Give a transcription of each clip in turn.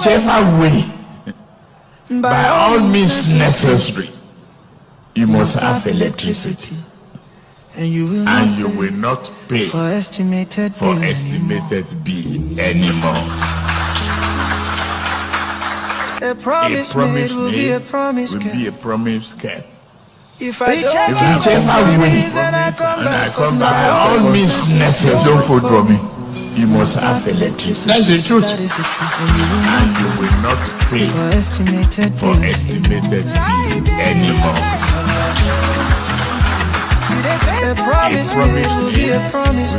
whichever way, by all means necessary, you must have electricity. And you will not pay for estimated bill anymore. A promise made will be a promise kept. If I whichever way, and I come back, by all means necessary, don't vote for me. You must have electricity. That's the truth. And you will not pay for estimated bill anymore. A promise will be a promise.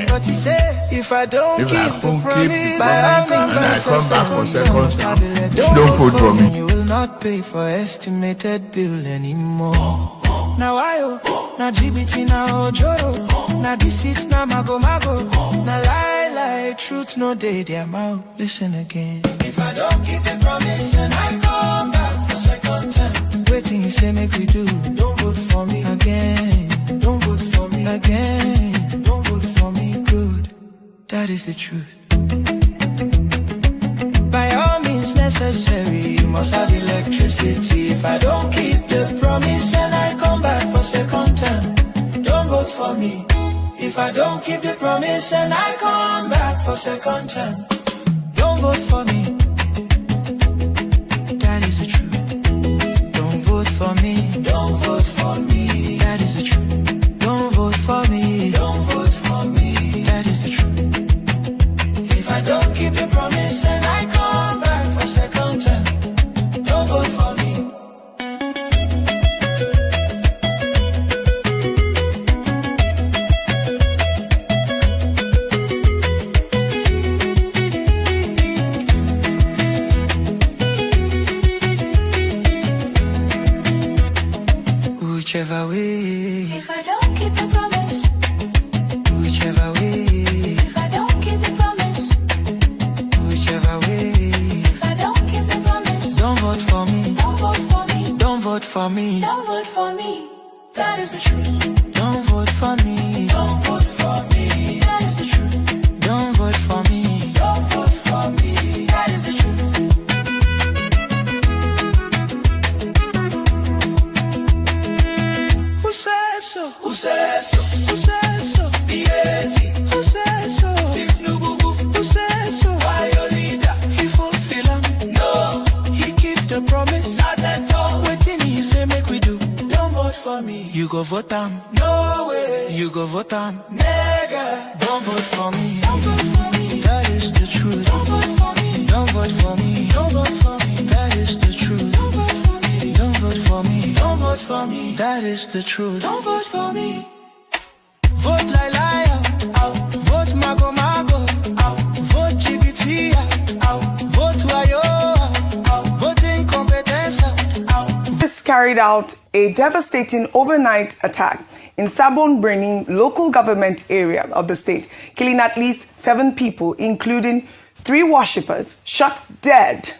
But he said, if I don't keep the promise, by all means, and I come back for second time, don't vote for me. You will not pay for estimated bill anymore. Now I na GBT na ojoro, na deceit na mago, na lie, truth no day their mouth. Listen again. If I don't keep the promise and I come back for second time, waiting you say make we do, don't vote for me again. Don't vote for me again. Don't vote for me, good. That is the truth. By all means necessary, you must have electricity. If I don't keep the promise and I come back for second time, don't vote for me. If I don't keep the promise and I come back for second time, don't vote for me. That is the truth. Don't vote for me. Don't vote for me. That is the truth. Don't vote for me. Don't vote for me. That is the truth. If I don't keep the promise and I come back for second time, don't vote for me. Whichever way, if I don't keep the promise, whichever way, if I don't keep the promise, whichever way, if I don't keep the promise, don't vote for me, don't vote for me, don't vote for me, don't vote for me, that is the truth. Don't vote for me, don't vote for me, that is the truth. Don't vote for me, don't vote for me, that is the truth. Who says so? Who says so? Who says so? B.A.T. Who says so? If no boo boo. Who says so? Why your leader? He fulfill him. No. He keep the promise. Not at all. Waiting he say make we do. Don't vote for me. You go vote him. No way. You go vote him. Nigga. Don't vote for me. Don't vote for me. That is the truth. Don't vote for me. Don't vote for me. Don't vote for me. That is the truth. Don't vote for me. Don't vote for me. Don't vote for me. That is the truth. Don't vote for me. Vote liar, out. Vote mago, out. Vote GBT, out. Vote wayo, out. Vote incompetence, out. This carried out a devastating overnight attack in Sabon Birni local government area of the state, killing at least 7 people, including 3 worshippers, shot dead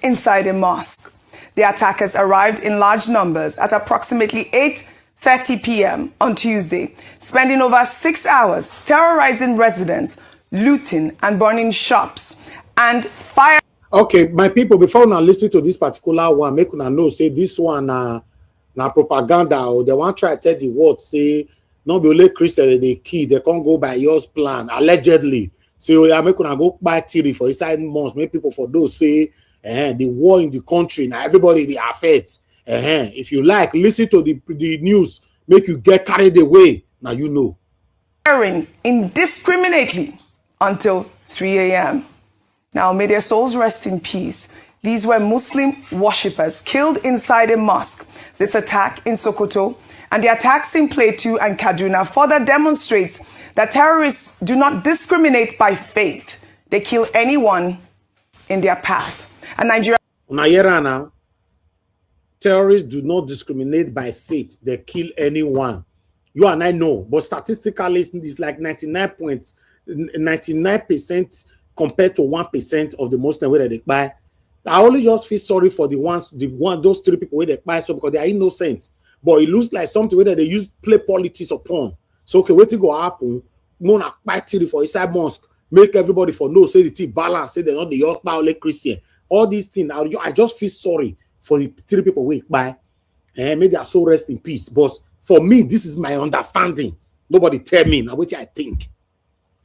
inside a mosque. The attackers arrived in large numbers at approximately 8:30 p.m. on Tuesday, spending over 6 hours terrorizing residents, looting and burning shops, and fire. Okay, my people, before now listen to this particular one, make una know, say this one na propaganda, or they want try to tell the world, say, no be only Christian they key, they can't go by yours plan, allegedly. So yeah, make una go buy theory for inside months, make people for those say, the war in the country, now everybody they affect. If you like, listen to the news, make you get carried away. Now you know. Firing indiscriminately until 3 a.m. Now may their souls rest in peace. These were Muslim worshippers killed inside a mosque. This attack in Sokoto and the attacks in Plateau and Kaduna further demonstrates that terrorists do not discriminate by faith. They kill anyone in their path. And Nigeria. Now, terrorists do not discriminate by faith. They kill anyone. You and I know, but statistically, it's like 99% compared to 1% of the Muslims where they buy. I only just feel sorry for those 3 people where they buy so because they are innocent. But it looks like something where they use play politics upon. So okay, wait to go happen. Mona buy theory for inside mosque. make everybody for know, say the thing balance, say they're not the York only Christian. All these things, I just feel sorry for the 3 people who by. And may their soul rest in peace. But for me, this is my understanding. Nobody tell me now what I think.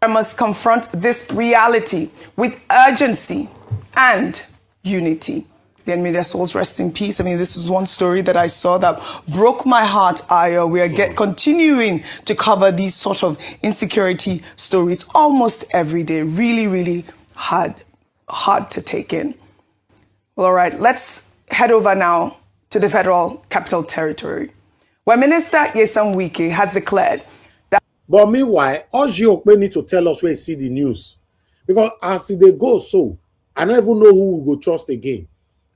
I must confront this reality with urgency and unity. Then may their souls rest in peace. I mean, this is one story that I saw that broke my heart, Ayo. We are continuing to cover these sort of insecurity stories almost every day. Really, really hard to take in. Well, all right, let's head over now to the Federal Capital Territory, where Minister Nyesom Wike has declared that... But meanwhile, Oshiomhole need to tell us where he see the news. Because as they go so, I don't even know who will go trust again.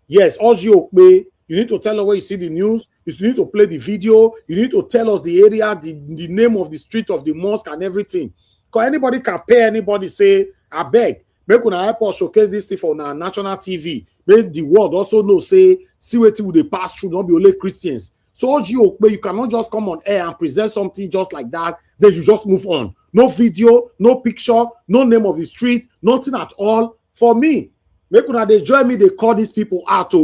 Yes, Oshiomhole, you need to tell us where you see the news. You need to play the video. You need to tell us the area, the name of the street of the mosque and everything. Because anybody can pay anybody, say, I beg, make una help us showcase this thing on our national TV. Make the world also know, say, see what they pass through, not be only Christians. So Oshiomhole, you cannot just come on air and present something just like that, then you just move on. No video, no picture, no name of the street, nothing at all. For me, make una they join me, they call these people out.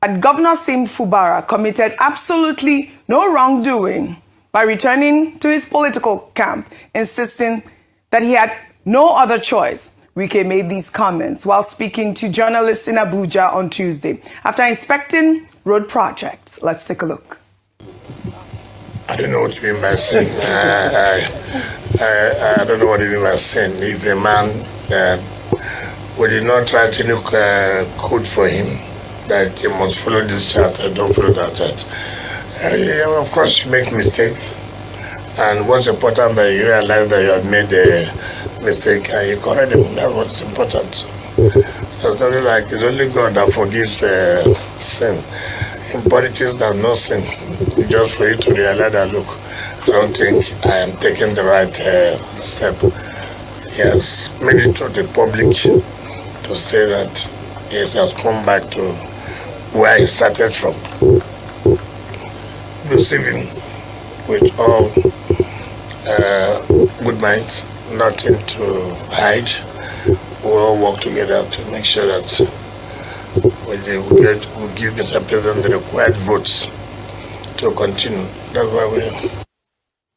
And Governor Sim Fubara committed absolutely no wrongdoing by returning to his political camp, insisting that he had no other choice. Wike made these comments while speaking to journalists in Abuja on Tuesday after inspecting road projects. Let's take a look. I don't know what you mean by sin. I don't know what you mean by sin. If a man, we did not try to look code for him, that you must follow this charter, don't follow that charter. Of course, you make mistakes. And what's important that you realize that you have made a mistake and you correct them. That's what's important. It's only like it's only God that forgives sin. In politics, there's no sin. Just for you to realize that, look, I don't think I am taking the right step. Yes, made it to the public to say that he has come back to where he started from. Receive him with all good minds, nothing to hide. We all work together to make sure that we give Mr. President the required votes to continue. That's why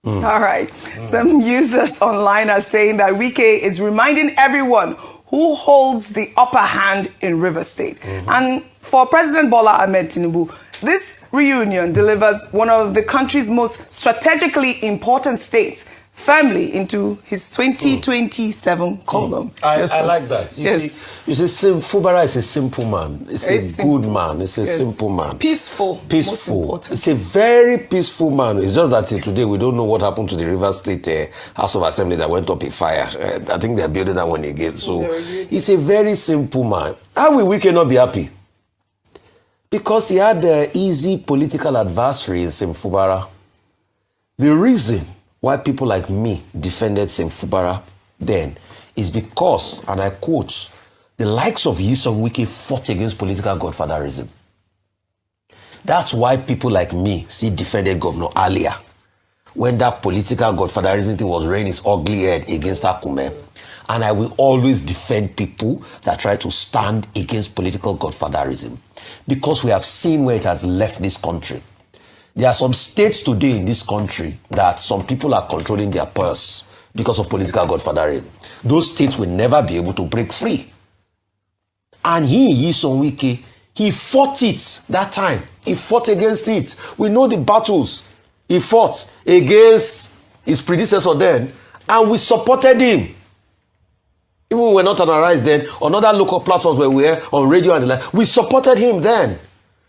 we're... All right. Some users online are saying that Wike is reminding everyone who holds the upper hand in River State. And for President Bola Ahmed Tinubu, this reunion delivers one of the country's most strategically important states firmly into his 2027 column. I like that. You see, Fubara is a simple man. It's a good man. It's a simple man. Peaceful. Most important. It's a very peaceful man. It's just that today we don't know what happened to the River State House of Assembly that went up in fire. I think they're building that one again. So he's a very simple man. How will Wike not be happy? Because he had easy political adversary in Sim Fubara. The reason why people like me defended Sim Fubara then is because, and I quote, the likes of Nyesom Wike fought against political godfatherism. That's why people like me see defended Governor Alia when that political godfatherism thing was rearing its ugly head against Akume. And I will always defend people that try to stand against political godfatherism because we have seen where it has left this country. There are some states today in this country that some people are controlling their purse because of political godfathering. Those states will never be able to break free. And Nyesom Wike, he fought it that time. He fought against it. We know the battles he fought against his predecessor then, and we supported him. Even we were not on our rise then, on other local platforms where we were on radio and the like, we supported him then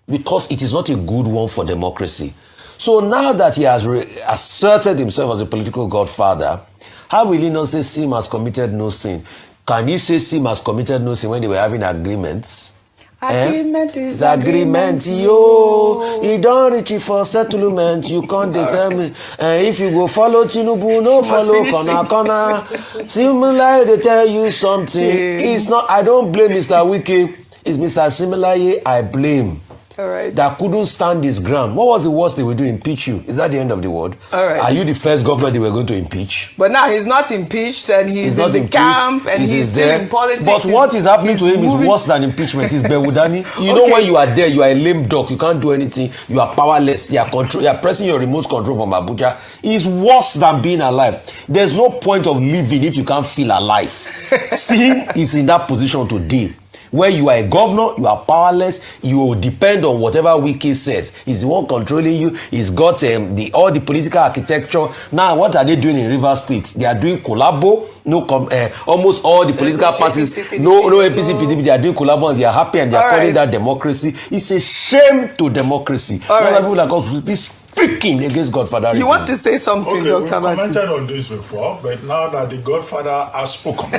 because it is not a good one for democracy. So now that he has asserted himself as a political godfather, how will he not say Sim has committed no sin? Can you say Sim has committed no sin when they were having agreements? Agreement is agreement, yo. He don't reach it for settlement. You can't determine. If you go follow Tinubu, no follow corner. Similar, they tell you something. It's not. I don't blame Mr. Wike. It's Mr. Similar I blame. All right. that couldn't stand his ground. What was the worst they would do? Impeach you? Is that the end of the world? All right. Are you the first governor they were going to impeach? But now he's not impeached and he's in the camp and he's still in politics. But what is happening to him is worse than impeachment. He's Bewudani. You know when you are there, you are a lame duck. You can't do anything. You are powerless. You are pressing your remote control from Abuja. It's worse than being alive. There's no point of living if you can't feel alive. Sin is in that position today. Where you are a governor, you are powerless, you depend on whatever Wiki says. He's the one controlling you. He's got all the political architecture. Now, what are they doing in Rivers State? They are doing collabo. Almost all the political parties, no APC, PDP, they are doing collabo and they are happy and they are calling that democracy. It's a shame to democracy. People like us will be speaking against Godfather. You want to say something, okay, Dr. we've commented on this before, but now that the Godfather has spoken,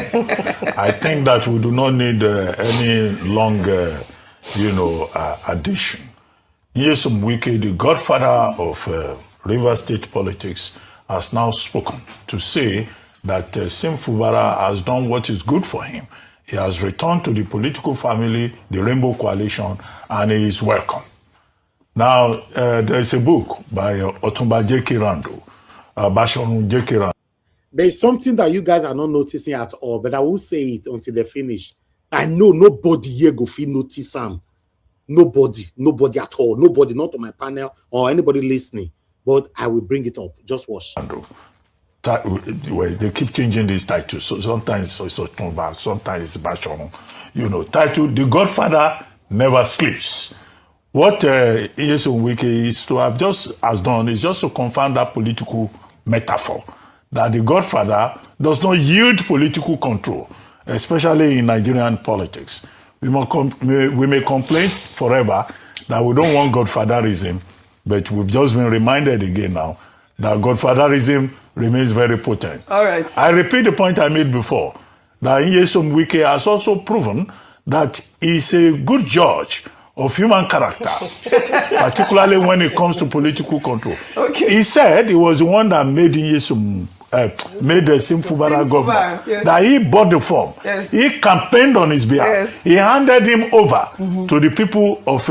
I think that we do not need any long, addition. Nyesom Wike, the Godfather of River State politics, has now spoken to say that Sim Fubara has done what is good for him. He has returned to the political family, the Rainbow Coalition, and he is welcome. Now, there's a book by Otumba J.K. Rando, Bashorun J.K. Rando. There's something that you guys are not noticing at all, but I will say it until they finish. I know nobody here go feel notice Sam. Nobody at all. Nobody, not on my panel or anybody listening. But I will bring it up. Just watch. They keep changing these titles. So sometimes it's Otumba, sometimes it's Bashorun. Title, The Godfather Never Sleeps. What Nyesom Wike is to have has done is just to confirm that political metaphor that the Godfather does not yield political control, especially in Nigerian politics. We may complain forever that we don't want Godfatherism, but we've just been reminded again now that Godfatherism remains very potent. All right. I repeat the point I made before, that Nyesom Wike has also proven that he's a good judge of human character, particularly when it comes to political control. Okay. He said he was the one that made the Sim Fubara governor, yes. that he bought the form. Yes. He campaigned on his behalf. Yes. He handed him over to the people of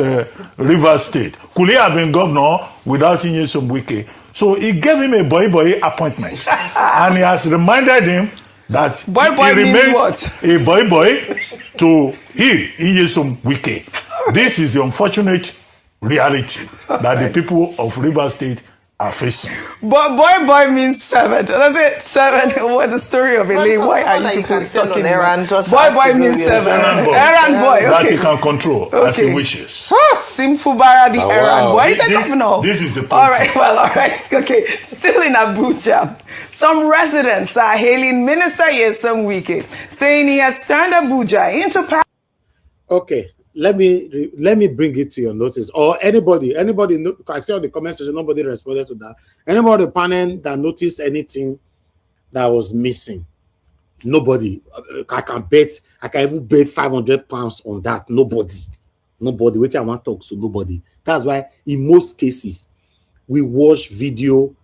Rivers State. Could he have been governor without Nyesom Wike? So he gave him a boy appointment. And he has reminded him that he remains a boy to Nyesom Wike. This is the unfortunate reality that the people of Rivers State are facing. But boy means servant. That's it. Servant. What the story of Elaine? Why are you people talking about? Boy means servant. Errand boy. Okay. That he can control as he wishes. Sim Fubara, the errand boy. He's a governor. This is the point. All right. Okay. Still in Abuja. Some residents are hailing Minister Nyesom Wike, saying he has turned Abuja into power. Okay. Let me bring it to your notice, or anybody. I see on the comment section nobody responded to that. Anybody panel that noticed anything that was missing? Nobody. I can even bet 500 pounds on that. Nobody. Which I want to talk to nobody. That's why in most cases we watch video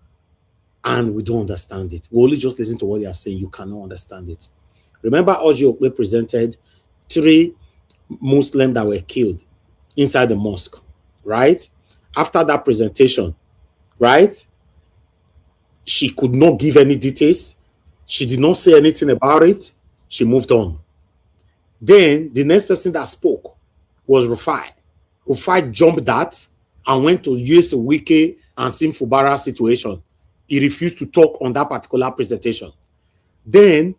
and we don't understand it. We only just listen to what they are saying. You cannot understand it. Remember, Oshiomhole presented 3 Muslims that were killed inside the mosque, right? After that presentation, right? She could not give any details. She did not say anything about it. She moved on. Then the next person that spoke was Rufai. Rufai jumped that and went to Nyesom Wike and Sim Fubara situation. He refused to talk on that particular presentation. Then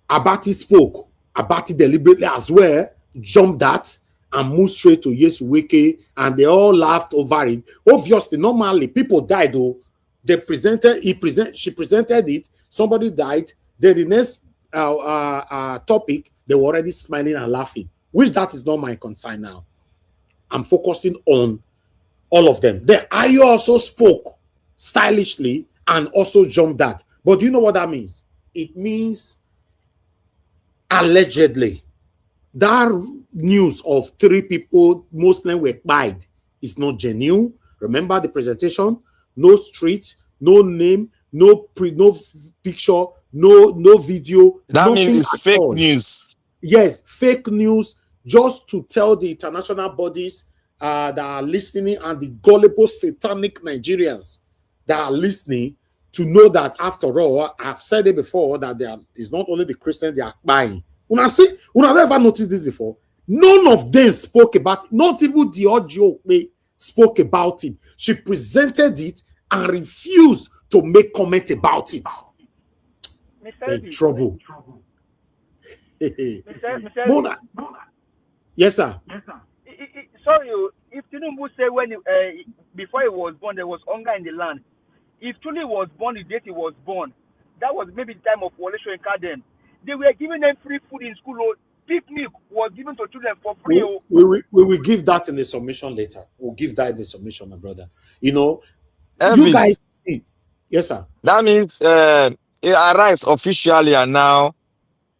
Abati spoke. Abati deliberately as well jumped that and moved straight to Nyesom Wike, and they all laughed over it. Obviously, normally people died though. She presented it, somebody died. Then the next topic, they were already smiling and laughing, which that is not my concern now. I'm focusing on all of them. Then Ayo also spoke stylishly and also jumped that. But do you know what that means? It means allegedly. That news of 3 people, Muslim, were died is not genuine. Remember the presentation? No street, no name, no picture, no video. That means it's fake news. Yes, fake news, just to tell the international bodies that are listening and the gullible satanic Nigerians that are listening to know that after all, I've said it before that there is not only the Christians they are buying. Una ever noticed this before? None of them spoke about it. Not even the audio spoke about it. She presented it and refused to make comment about it. In trouble. Mr. Yes, sir. Sorry, if Tinubu say when before he was born there was hunger in the land, if truly was born the date he was born, that was maybe the time of Wole Soyinka then. They were giving them free food in school. Or peak milk was given to children for free. We will give that in the submission later. We'll give that in the submission, my brother. You know, Elvis, you guys see. Yes, sir. That means our rights officially are now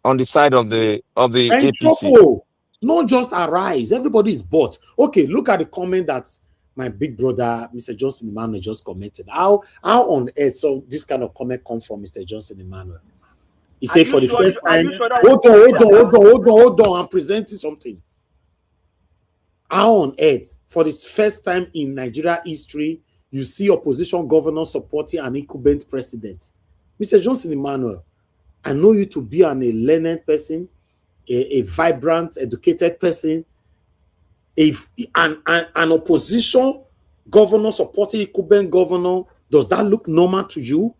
on the side of the APC. Not just arise. Everybody is bought. Okay, look at the comment that my big brother, Mr. Johnson Emmanuel, just commented. How on earth so this kind of comment come from Mr. Johnson Emmanuel? He said for the first time, hold on, I'm presenting something. How on earth, for the first time in Nigeria history, you see opposition governor supporting an incumbent president? Mr. Johnson Emmanuel, I know you to be a learned person, a vibrant, educated person. If an opposition governor supporting incumbent governor, does that look normal to you?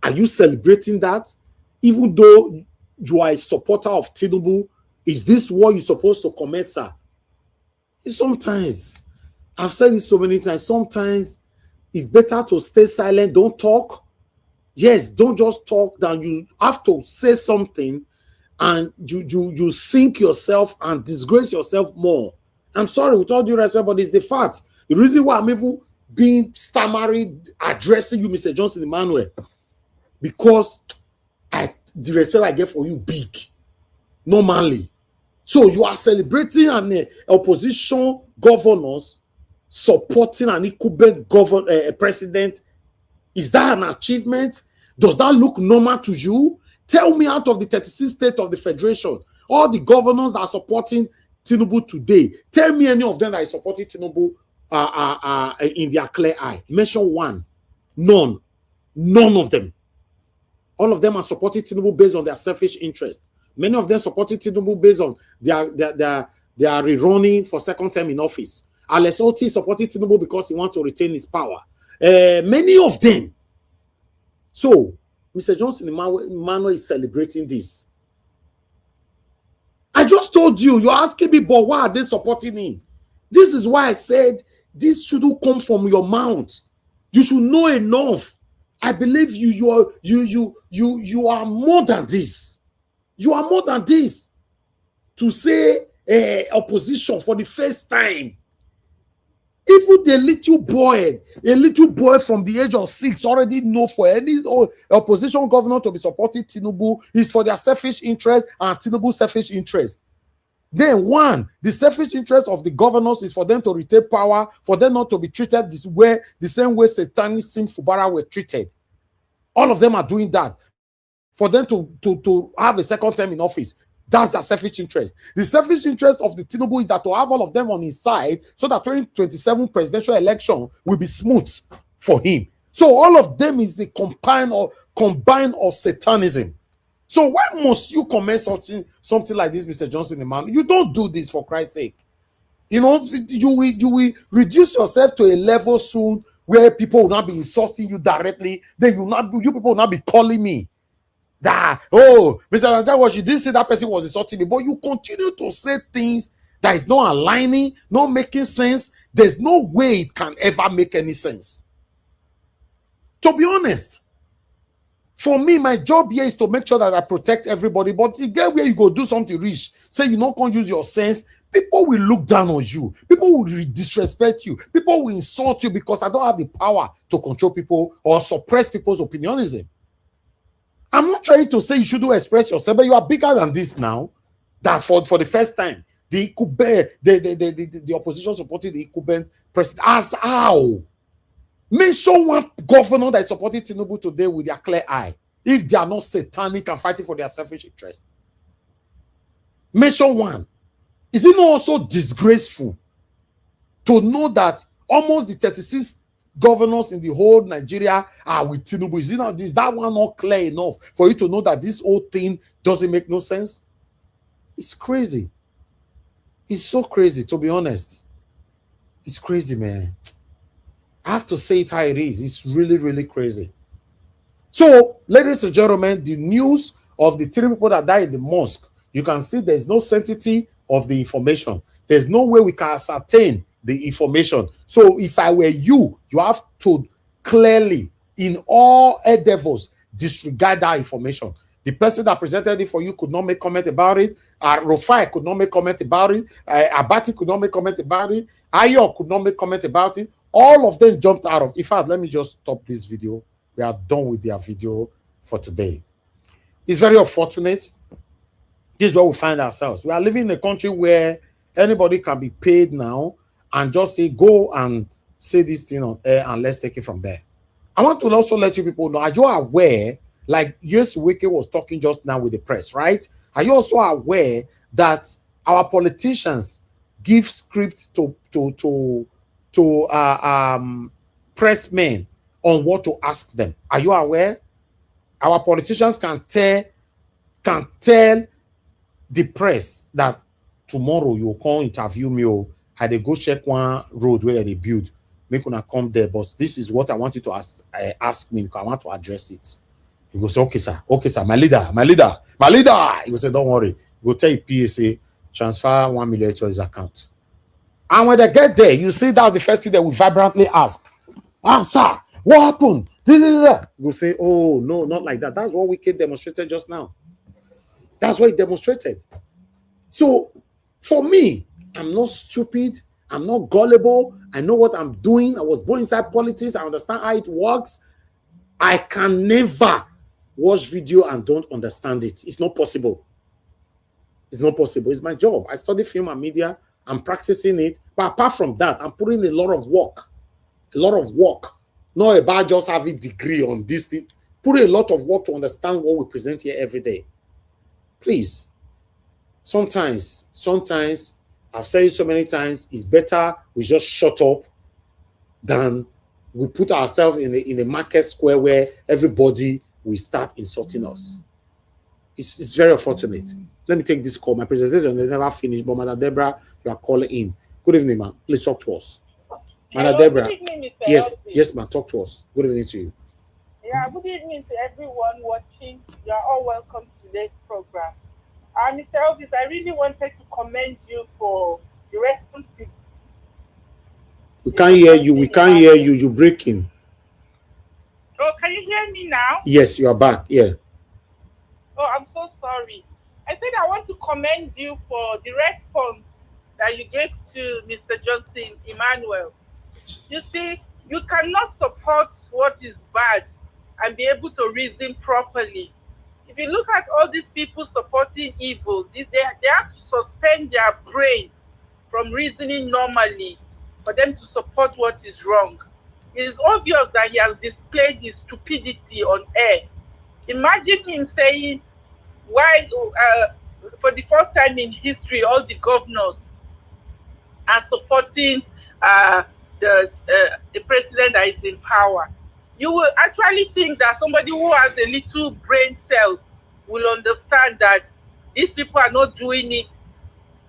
Are you celebrating that? Even though you are a supporter of Tinubu, is this what you're supposed to comment, sir? Sometimes, I've said this so many times, sometimes it's better to stay silent, don't talk. Yes, don't just talk, that you have to say something and you sink yourself and disgrace yourself more. I'm sorry, with all due respect, but it's the fact. The reason why I'm even being stammering, addressing you, Mr. Johnson Emmanuel, because the respect I get for you big, normally. So you are celebrating an opposition governors supporting an incumbent president. Is that an achievement? Does that look normal to you? Tell me, out of the 36 states of the Federation, all the governors that are supporting Tinubu today, tell me any of them that is supporting Tinubu in their clear eye. Mention one. None. None of them. All of them are supporting Tinubu based on their selfish interest. Many of them supporting Tinubu based on they are rerunning for second term in office. Alex Oti supporting Tinubu because he wants to retain his power. Many of them. So, Mr. Johnson Emmanuel is celebrating this. I just told you, you're asking me, but why are they supporting him? This is why I said this shouldn't come from your mouth. You should know enough. I believe you are more than this. You are more than this. To say opposition for the first time. Even the little boy from the age of 6 already know for any opposition governor to be supporting Tinubu is for their selfish interest and Tinubu's selfish interest. Then the selfish interest of the governors is for them to retain power, for them not to be treated the same way Satanic Fubara were treated. All of them are doing that. For them to have a second term in office. That's the selfish interest. The selfish interest of the Tinubu is that to have all of them on his side so that 2027 presidential election will be smooth for him. So all of them is a combine of Satanism. So why must you comment something like this, Mr. Johnson Emmanuel? You don't do this, for Christ's sake. You know, you will reduce yourself to a level soon where people will not be insulting you directly. Then you people will not be calling me. That, oh, Mr. Rajawash, you didn't say that person was insulting me, but you continue to say things that is not aligning, not making sense. There's no way it can ever make any sense. To be honest, for me, my job here is to make sure that I protect everybody, but you get where you go do something rich, say you not going to use your sense, people will look down on you. People will disrespect you. People will insult you because I don't have the power to control people or suppress people's opinionism. I'm not trying to say you shouldn't express yourself, but you are bigger than this now. That for the first time, the opposition supported the incumbent president. As how? Mention one governor that is supporting Tinubu today with their clear eye, if they are not satanic and fighting for their selfish interest. Mention one. Is it not also disgraceful to know that almost the 36 governors in the whole Nigeria are with Tinubu. Is that one not clear enough for you to know that this whole thing doesn't make no sense? It's crazy. It's so crazy, to be honest. It's crazy, man. I have to say it how it is. It's really, really crazy. So, ladies and gentlemen, the news of the 3 people that died in the mosque, you can see there's no sanctity of the information. There's no way we can ascertain the information. So if I were you, you have to clearly, in all endeavors, disregard that information. The person that presented it for you could not make comment about it. Rufai could not make comment about it. Abati could not make comment about it. Ayo could not make comment about it. All of them jumped out of. In fact, let me just stop this video. We are done with their video for today. It's very unfortunate. This is where we find ourselves. We are living in a country where anybody can be paid now and just say, go and say this thing on air and let's take it from there. I want to also let you people know, are you aware, like Wike was talking just now with the press, right? Are you also aware that our politicians give script to pressmen on what to ask them? Are you aware? Our politicians can tell the press that tomorrow you come interview me, I dey go check one road where they build, make una come there, but this is what I want you to ask me because I want to address it. He go say, okay sir, my leader. He go say, don't worry. He go tell PSA, transfer 1 million to his account. And when they get there, you see that's the first thing they will vibrantly ask. Sir, what happened? You will say, oh, no, not like that. That's what Wike demonstrated just now. That's what he demonstrated. So, for me, I'm not stupid. I'm not gullible. I know what I'm doing. I was born inside politics. I understand how it works. I can never watch video and don't understand it. It's not possible. It's not possible. It's my job. I study film and media. I'm practicing it. But apart from that, I'm putting a lot of work. A lot of work. Not about just having a degree on this thing. Put a lot of work to understand what we present here every day. Please. Sometimes, I've said it so many times, it's better we just shut up than we put ourselves in a market square where everybody will start insulting us. It's very unfortunate. Let me take this call. My presentation is never finished, but Madam Deborah, you are calling in. Good evening, ma'am. Please talk to us. Madam Deborah. Good evening, Mr. Yes, ma'am. Talk to us. Good evening to you. Yeah, good evening to everyone watching. You are all welcome to today's program. Mr. Elvis, I really wanted to commend you for the response. We can't hear you. We can't hear you. You're breaking. Oh, can you hear me now? Yes, you are back. Yeah. Oh, I'm so sorry. I said I want to commend you for the response that you gave to Mr. Johnson Emmanuel. You see, you cannot support what is bad and be able to reason properly. If you look at all these people supporting evil, they have to suspend their brain from reasoning normally for them to support what is wrong. It is obvious that he has displayed his stupidity on air. Imagine him saying, why, for the first time in history, all the governors are supporting the president that is in power. You will actually think that somebody who has a little brain cells will understand that these people are not doing it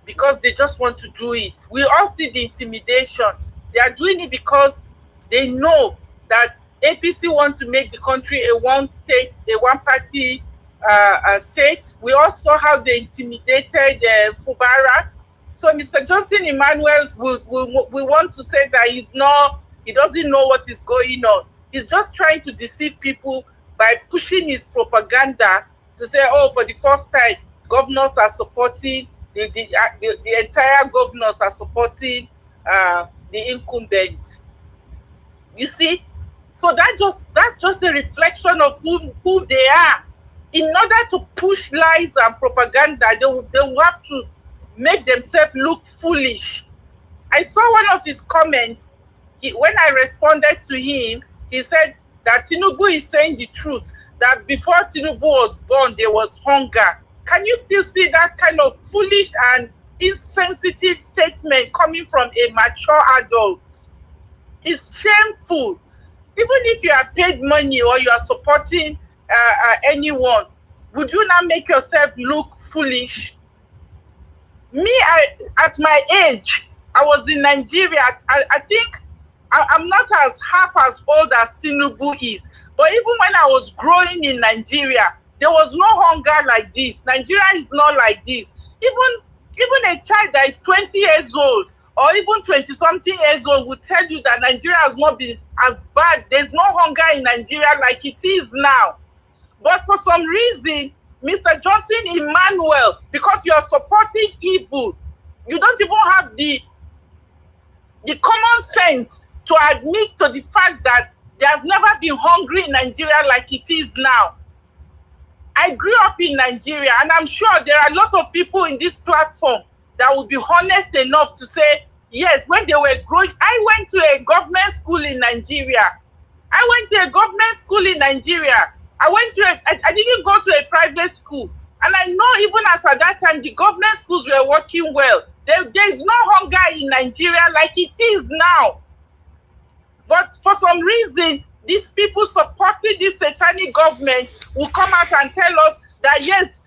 because they just want to do it. We all see the intimidation. They are doing it because they know that APC want to make the country a one-state, a one-party state. We also saw how they intimidated Fubara. So Mr. Johnson Emmanuel we want to say that he doesn't know what is going on. He's just trying to deceive people by pushing his propaganda to say, oh, for the first time, governors are supporting, the entire governors are supporting the incumbent. You see? So that's just a reflection of who they are. In order to push lies and propaganda, they will have to make themselves look foolish. I saw one of his comments. When I responded to him, he said that Tinubu is saying the truth, that before Tinubu was born, there was hunger. Can you still see that kind of foolish and insensitive statement coming from a mature adult. It's shameful. Even if you are paid money or you are supporting anyone, would you not make yourself look foolish? Me, at my age, I was in Nigeria. I think I'm not half as old as Tinubu is. But even when I was growing in Nigeria, there was no hunger like this. Nigeria is not like this. Even a child that is 20 years old or even 20-something years old will tell you that Nigeria has not been as bad. There's no hunger in Nigeria like it is now. But for some reason, Mr. Johnson Emmanuel, because you are supporting evil, you don't even have the common sense to admit to the fact that there has never been hungry in Nigeria like it is now. I grew up in Nigeria, and I'm sure there are a lot of people in this platform that will be honest enough to say, yes, when they were growing, I went to a government school in Nigeria. I didn't go to a private school. And I know even as at that time, the government schools were working well. There is no hunger in Nigeria like it is now. But for some reason, these people supporting this satanic government will come out and tell us that, yes,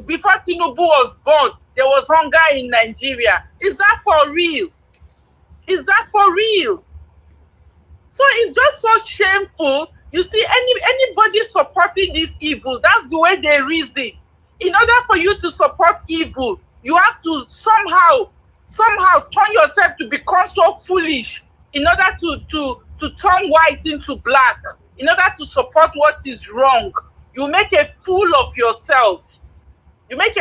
before Tinubu was born, there was hunger in Nigeria. Is that for real? Is that for real? So it's just so shameful. You see, anybody supporting this evil, that's the way they reason. In order for you to support evil, you have to somehow turn yourself to become so foolish in order to turn white into black, in order to support what is wrong. You make a fool of yourself. Let's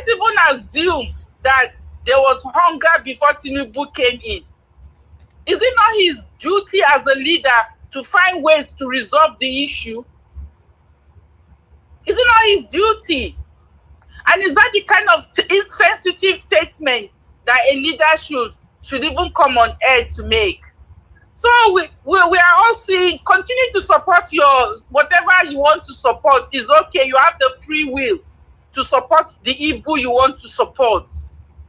even assume that there was hunger before Tinubu came in. Is it not his duty as a leader to find ways to resolve the issue? Is it not his duty? And is that the kind of insensitive statement that a leader should even come on air to make? So we are all saying, continue to support your whatever you want to support is okay. You have the free will to support the evil you want to support.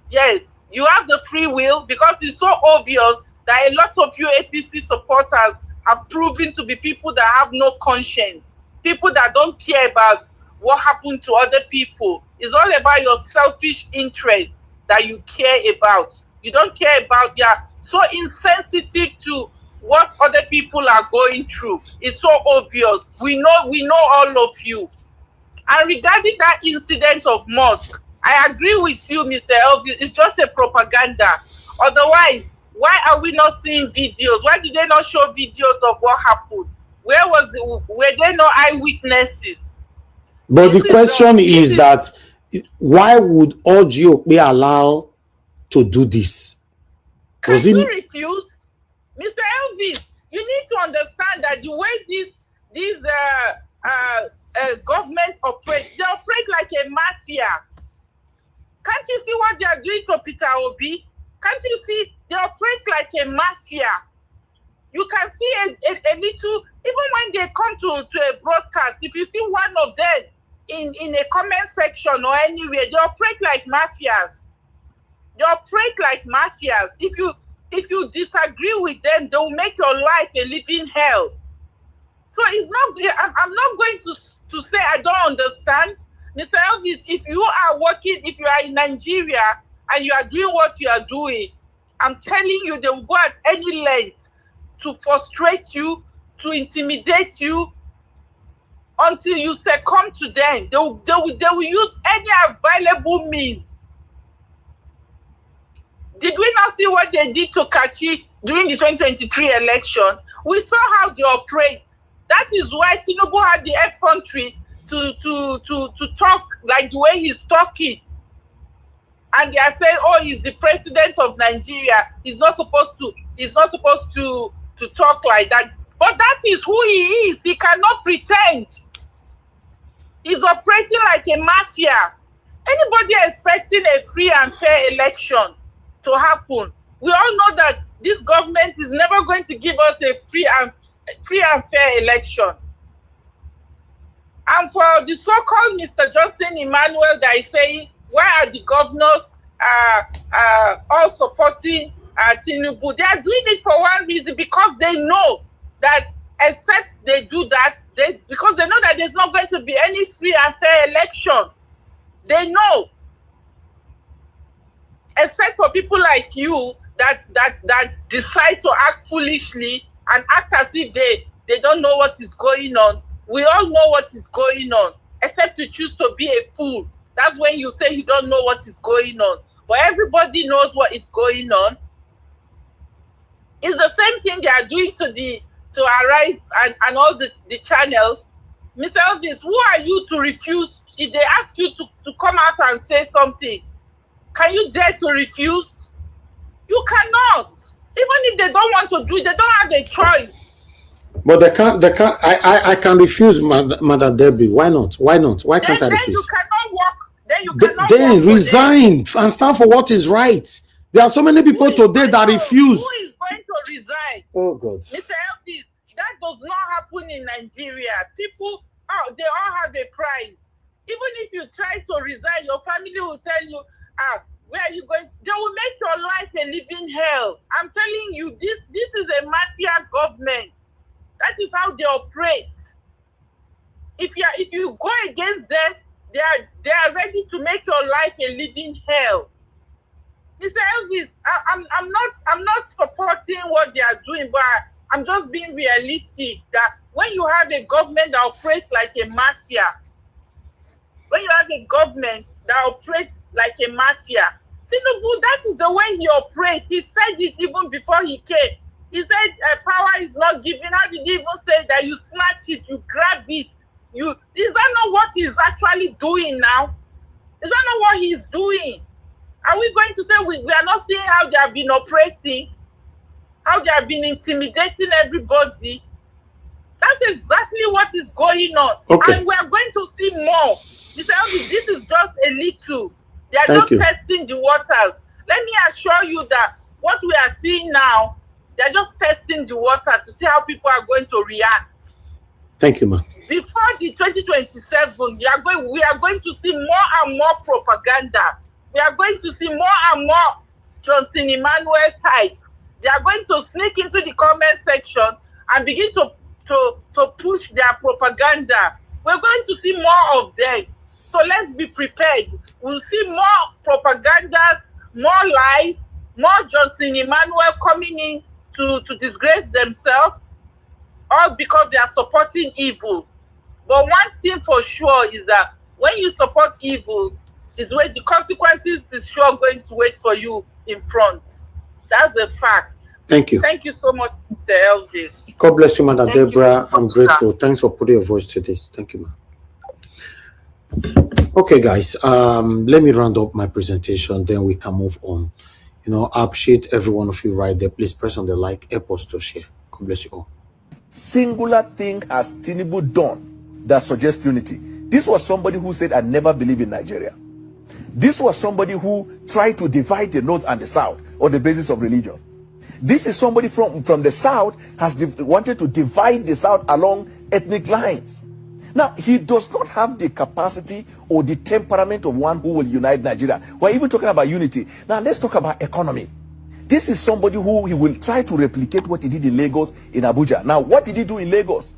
Yes, you have the free will, because it's so obvious that a lot of you APC supporters are proven to be people that have no conscience, people that don't care about what happened to other people. It's all about your selfish interests that you care about. You don't care about, you're so insensitive to what other people are going through. It's so obvious. We know all of you. And regarding that incident of mosque, I agree with you, Mr. Elvis. It's just a propaganda. Otherwise, why are we not seeing videos? Why did they not show videos of what happened? Were there no eyewitnesses? But the question is that why would Ojo be allowed to do this? Can you refuse? Mr. Elvis, you need to understand that the way these government operate, they operate like a mafia. Can't you see what they are doing to Peter Obi? Can't you see they operate like a mafia? You can see a little, even when they come to a broadcast, if you see one of them in a comment section or anywhere, they operate like mafias. They operate like mafias. If you disagree with them, they will make your life a living hell. So it's not. I'm not going to say I don't understand, Mr. Elvis. If you are working, if you are in Nigeria and you are doing what you are doing, I'm telling you, they will go at any length to frustrate you, to intimidate you, until you succumb to them. They will use any available means. Did we not see what they did to Kachi during the 2023 election? We saw how they operate. That is why Tinubu had the effrontery to talk like the way he's talking. And they are saying, oh, he's the president of Nigeria. He's not supposed to talk like that. But that is who he is. He cannot pretend. He's operating like a mafia. Anybody expecting a free and fair election to happen, we all know that this government is never going to give us a free and fair election. And for the so-called Mr. Johnson Emmanuel that is saying Why are the governors all supporting Tinubu? They are doing it for one reason, because they know that except they do that, because they know that there's not going to be any free and fair election. They know, except for people like you that decide to act foolishly and act as if they don't know what is going on. We all know what is going on, except you choose to be a fool. That's when you say you don't know what is going on. But everybody knows what is going on. It's the same thing they are doing to Arise and all the channels. Mr. Elvis, who are you to refuse? If they ask you to come out and say something, can you dare to refuse? You cannot. Even if they don't want to do it, they don't have a choice. But they can't. I can refuse, Madam Debbie. Why not? Why not? Why can't I refuse? Then you cannot work. Then you cannot Then work resign and stand for what is right. There are so many people today that refuse. Who is going to resign? Oh God. Mr. Elvis, that does not happen in Nigeria. People, they all have a price. Even if you try to resign, your family will tell you, where are you going? They will make your life a living hell. I'm telling you, this is a mafia government. That is how they operate. If you go against them, they are ready to make your life a living hell. Mr. Elvis, I'm not supporting what they are doing, but I'm just being realistic that when you have a government that operates like a mafia, when you have a government that operates like a mafia, Tinubu, that is the way he operates. He said it even before he came. He said power is not given. How did he even say that? You snatch it, you grab it. Is that not what he's actually doing now? Is that not what he's doing? Are we going to say we are not seeing how they have been operating? How they have been intimidating everybody? That's exactly what is going on. Okay. And we are going to see more. This is just a little. They are Thank just you. testing the waters. Let me assure you that what we are seeing now, they're just testing the water to see how people are going to react. Thank you, ma'am. Before the 2027, we are going to see more and more propaganda. We are going to see more and more Johnson Emmanuel type. They are going to sneak into the comment section and begin to push their propaganda. We're going to see more of them. So let's be prepared. We'll see more propagandas, more lies, more Johnson Emmanuel coming in to disgrace themselves, all because they are supporting evil. But one thing for sure is that when you support evil, is where the consequences is sure going to wait for you in front. That's a fact. Thank you. Thank you so much, Mr. Elvis. God bless you, Madam Thank Deborah. you, I'm sir. grateful. Thanks for putting your voice to this. Thank you, ma'am. Okay, guys. Let me round up my presentation, then we can move on. I appreciate every one of you right there. Please press on the like, help us to share. God bless you all. Singular thing has Tinubu done that suggests unity. This was somebody who said, I never believe in Nigeria. This was somebody who tried to divide the North and the South on the basis of religion. This is somebody from the South has wanted to divide the South along ethnic lines. Now, he does not have the capacity or the temperament of one who will unite Nigeria. We're even talking about unity. Now, let's talk about economy. This is somebody who he will try to replicate what he did in Lagos, in Abuja. Now, what did he do in Lagos?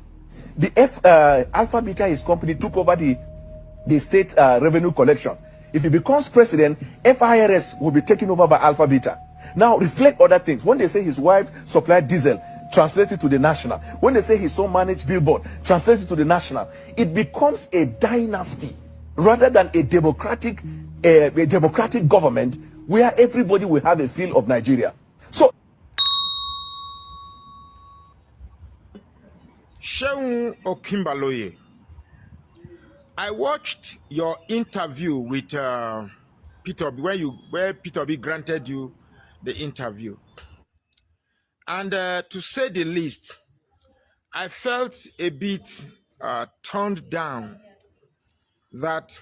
The Alpha Beta, his company, took over the state revenue collection. If he becomes president, FIRS will be taken over by Alpha Beta. Now, reflect other things. When they say his wife supplied diesel, translate it to the national. When they say his son managed billboard, translate it to the national. It becomes a dynasty rather than a democratic government where everybody will have a feel of Nigeria. So, Sheun Okimbaloye, I watched your interview with Peter where Peter B granted you the interview, and to say the least, I felt a bit turned down that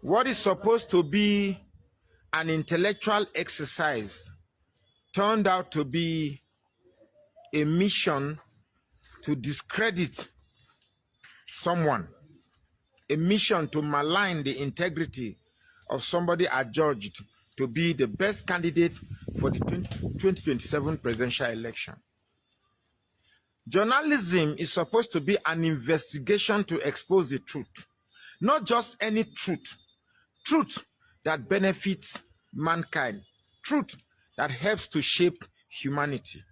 what is supposed to be an intellectual exercise turned out to be a mission to discredit someone, a mission to malign the integrity of somebody adjudged to be the best candidate for the 2027 presidential election. Journalism is supposed to be an investigation to expose the truth. Not just any truth. Truth that benefits mankind. Truth that helps to shape humanity.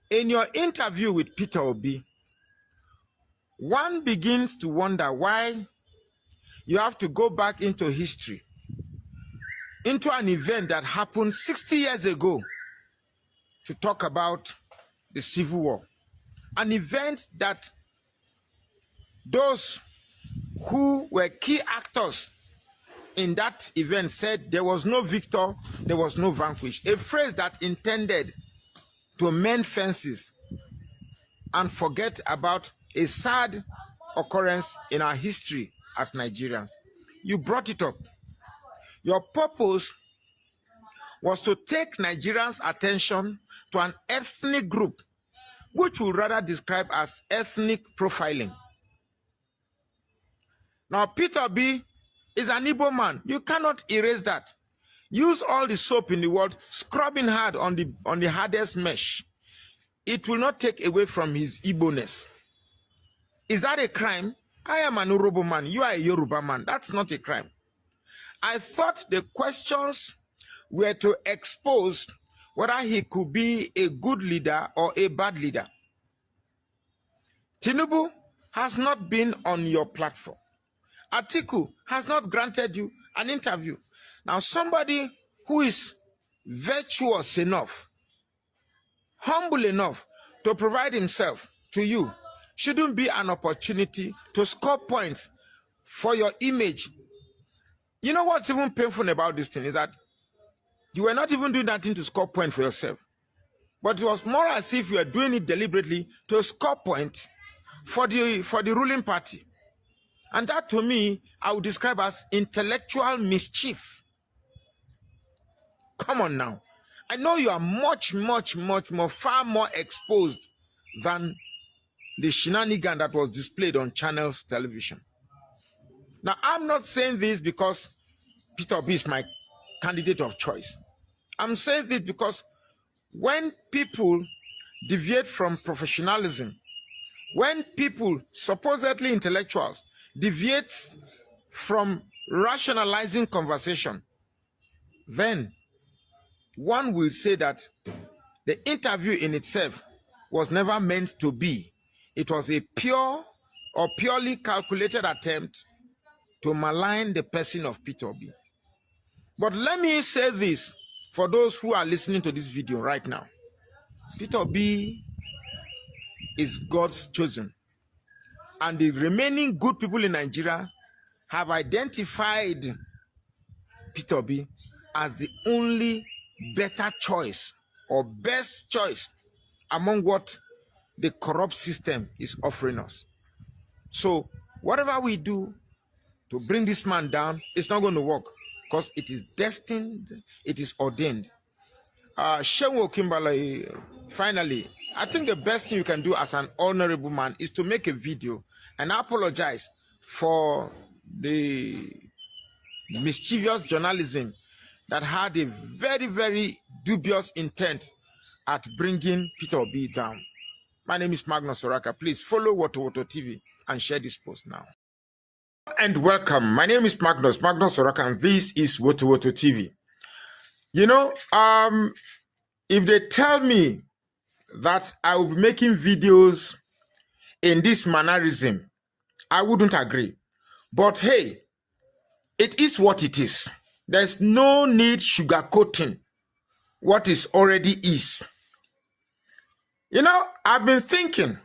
In your interview with Peter Obi, one begins to wonder why you have to go back into history, into an event that happened 60 years ago, to talk about the Civil War. An event that those who were key actors in that event said there was no victor, there was no vanquished. A phrase that intended to mend fences and forget about a sad occurrence in our history as Nigerians. You brought it up. Your purpose was to take Nigerians' attention to an ethnic group, which we rather describe as ethnic profiling. Now, Peter B is an Igbo man. You cannot erase that. Use all the soap in the world, scrubbing hard on the hardest mesh. It will not take away from his Igbo-ness. Is that a crime? I am an Urobo man. You are a Yoruba man. That's not a crime. I thought the questions were to expose whether he could be a good leader or a bad leader. Tinubu has not been on your platform. Atiku has not granted you an interview. Now, somebody who is virtuous enough, humble enough to provide himself to you shouldn't be an opportunity to score points for your image. You know what's even painful about this thing is that you were not even doing that thing to score points for yourself. But it was more as if you were doing it deliberately to score points for the ruling party. And that, to me, I would describe as intellectual mischief. Come on now. I know you are much more, far more exposed than the shenanigan that was displayed on Channels television. Now, I'm not saying this because Peter Obi is my candidate of choice. I'm saying this because when people deviate from professionalism, when people, supposedly intellectuals, deviate from rationalizing conversation, then one will say that the interview in itself was never meant to be. It was a pure or purely calculated attempt to malign the person of Peter Obi. But let me say this for those who are listening to this video right now. Peter Obi is God's chosen. And the remaining good people in Nigeria have identified Peter Obi as the only better choice or best choice among what the corrupt system is offering us. So whatever we do to bring this man down, it's not going to work because it is destined, it is ordained. Shewo Kimbala, finally, I think the best thing you can do as an honorable man is to make a video and apologize for the mischievous journalism that had a very dubious intent at bringing Peter Obi down. My name is Magnus Oraka. Please follow Woto TV and share this post now. And welcome. My name is Magnus Oraka, and this is Woto TV. You know, if they tell me that I will be making videos in this mannerism, I wouldn't agree. But hey, it is what it is. There's no need sugarcoating what is already is. You know, I've been thinking.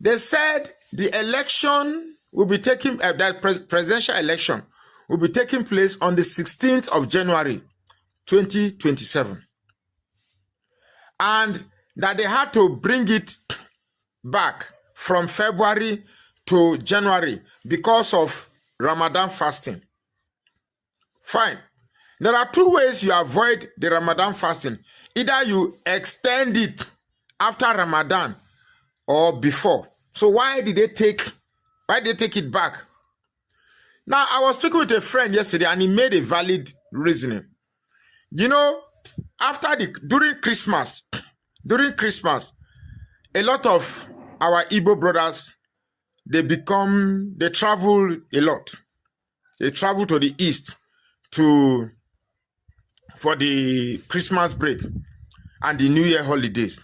They said the election will be taking, that presidential election will be taking place on the 16th of January, 2027. And that they had to bring it back from February to January because of Ramadan fasting. Fine. There are two ways you avoid the Ramadan fasting. Either you extend it after Ramadan or before. So why did they take it back? Now, I was speaking with a friend yesterday, and he made a valid reasoning. You know, during Christmas, a lot of our Igbo brothers, they travel a lot. They travel to the east for the Christmas break and the New Year holidays.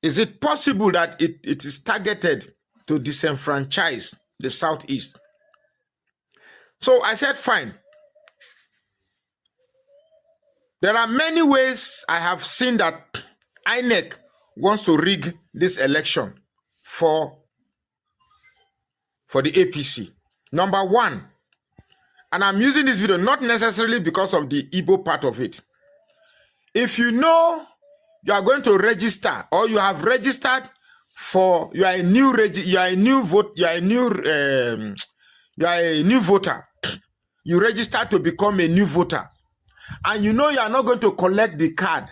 Is it possible that it is targeted to disenfranchise the Southeast? So I said, fine. There are many ways I have seen that INEC wants to rig this election for the APC. Number one, and I'm using this video not necessarily because of the Igbo part of it. If you know you are going to register, or you have registered for, you are a new voter. You register to become a new voter, and you know you are not going to collect the card.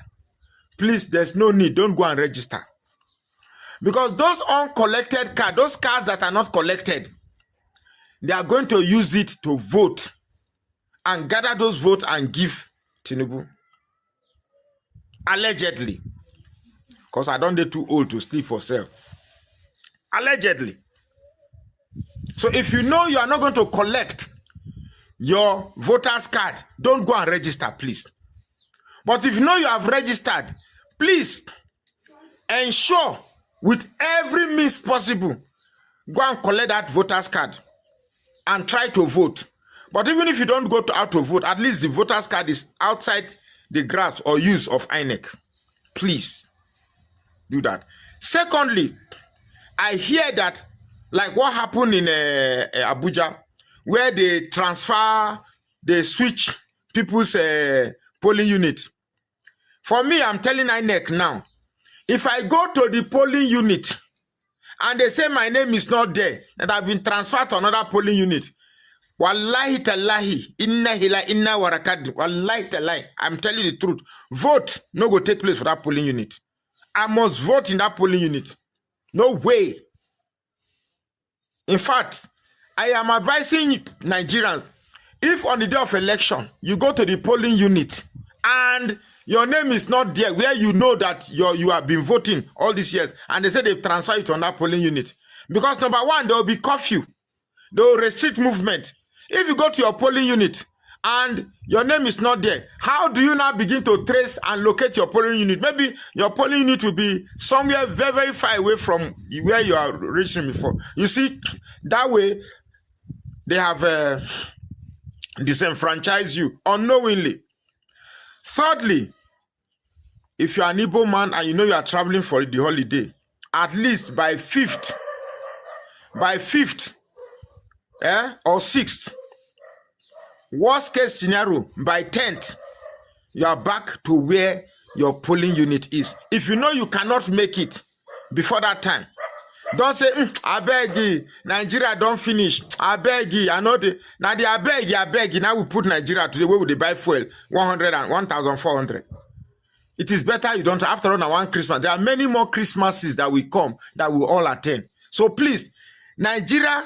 Please, there's no need. Don't go and register, because those uncollected cards, those cards that are not collected, they are going to use it to vote and gather those votes and give Tinubu. Allegedly. Because I don't get too old to sleep for sale. Allegedly. So if you know you are not going to collect your voter's card, don't go and register, please. But if you know you have registered, please ensure with every means possible, go and collect that voter's card and try to vote. But even if you don't go out to vote, at least the voter's card is outside the grasp or use of INEC. Please do that. Secondly, I hear that, like what happened in Abuja, where they switch people's polling unit. For me, I'm telling INEC now, if I go to the polling unit and they say my name is not there, and I've been transferred to another polling unit, wallahi tallahi, inna hila inna warakad, wallahi tallahi, I'm telling you the truth. Vote no go take place for that polling unit. I must vote in that polling unit. No way. In fact, I am advising Nigerians, if on the day of election, you go to the polling unit and your name is not there, where you know that you have been voting all these years, and they say they've transferred you to another polling unit. Because number one, there will be curfew. They will restrict movement. If you go to your polling unit and your name is not there, how do you now begin to trace and locate your polling unit? Maybe your polling unit will be somewhere very, very far away from where you are reaching before. You see, that way, they have disenfranchised you unknowingly. Thirdly, if you are an Igbo man and you know you are traveling for the holiday, at least by 5th or 6th, worst case scenario, by 10th, you are back to where your polling unit is. If you know you cannot make it before that time, don't say, I beg you, Nigeria don't finish. I beg you, I know the, now the I beg you, now we put Nigeria today, where would they buy fuel? 100 and 1,400. It is better you don't, after all, now one Christmas. There are many more Christmases that will come that we all attend. So please, Nigeria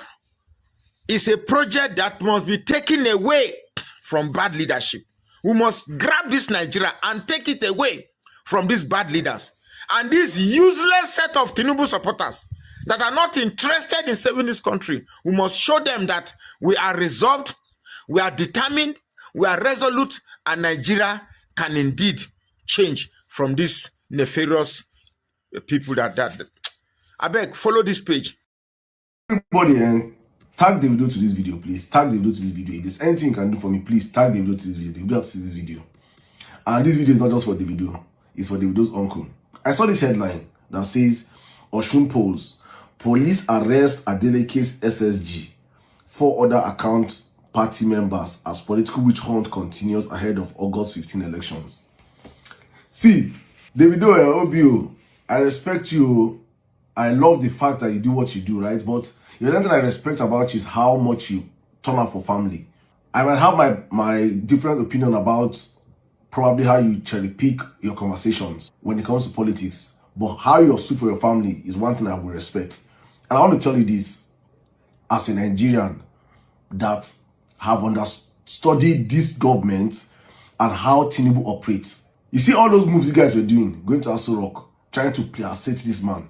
is a project that must be taken away from bad leadership. We must grab this Nigeria and take it away from these bad leaders. And this useless set of Tinubu supporters that are not interested in saving this country, we must show them that we are resolved, we are determined, we are resolute, and Nigeria can indeed change from these nefarious people that I beg, follow this page. Everybody, tag the video to this video, please. Tag the video to this video. If there's anything you can do for me, please tag the video to this video. The video to this video. And this video is not just for the video, it's for the video's uncle. I saw this headline that says, Oshiomhole, police arrest Adeleke's SSG, 4 other account party members as political witch hunt continues ahead of August 15 elections. See, Davido Obio, I respect you. I love the fact that you do what you do, right? But the other thing I respect about you is how much you turn out for family. I might have my different opinion about probably how you cherry pick your conversations when it comes to politics, but how you stood for your family is one thing I will respect. And I want to tell you this. as a Nigerian that have studied this government and how Tinubu operates. You see all those moves you guys were doing, going to Aso Rock, trying to placate this man,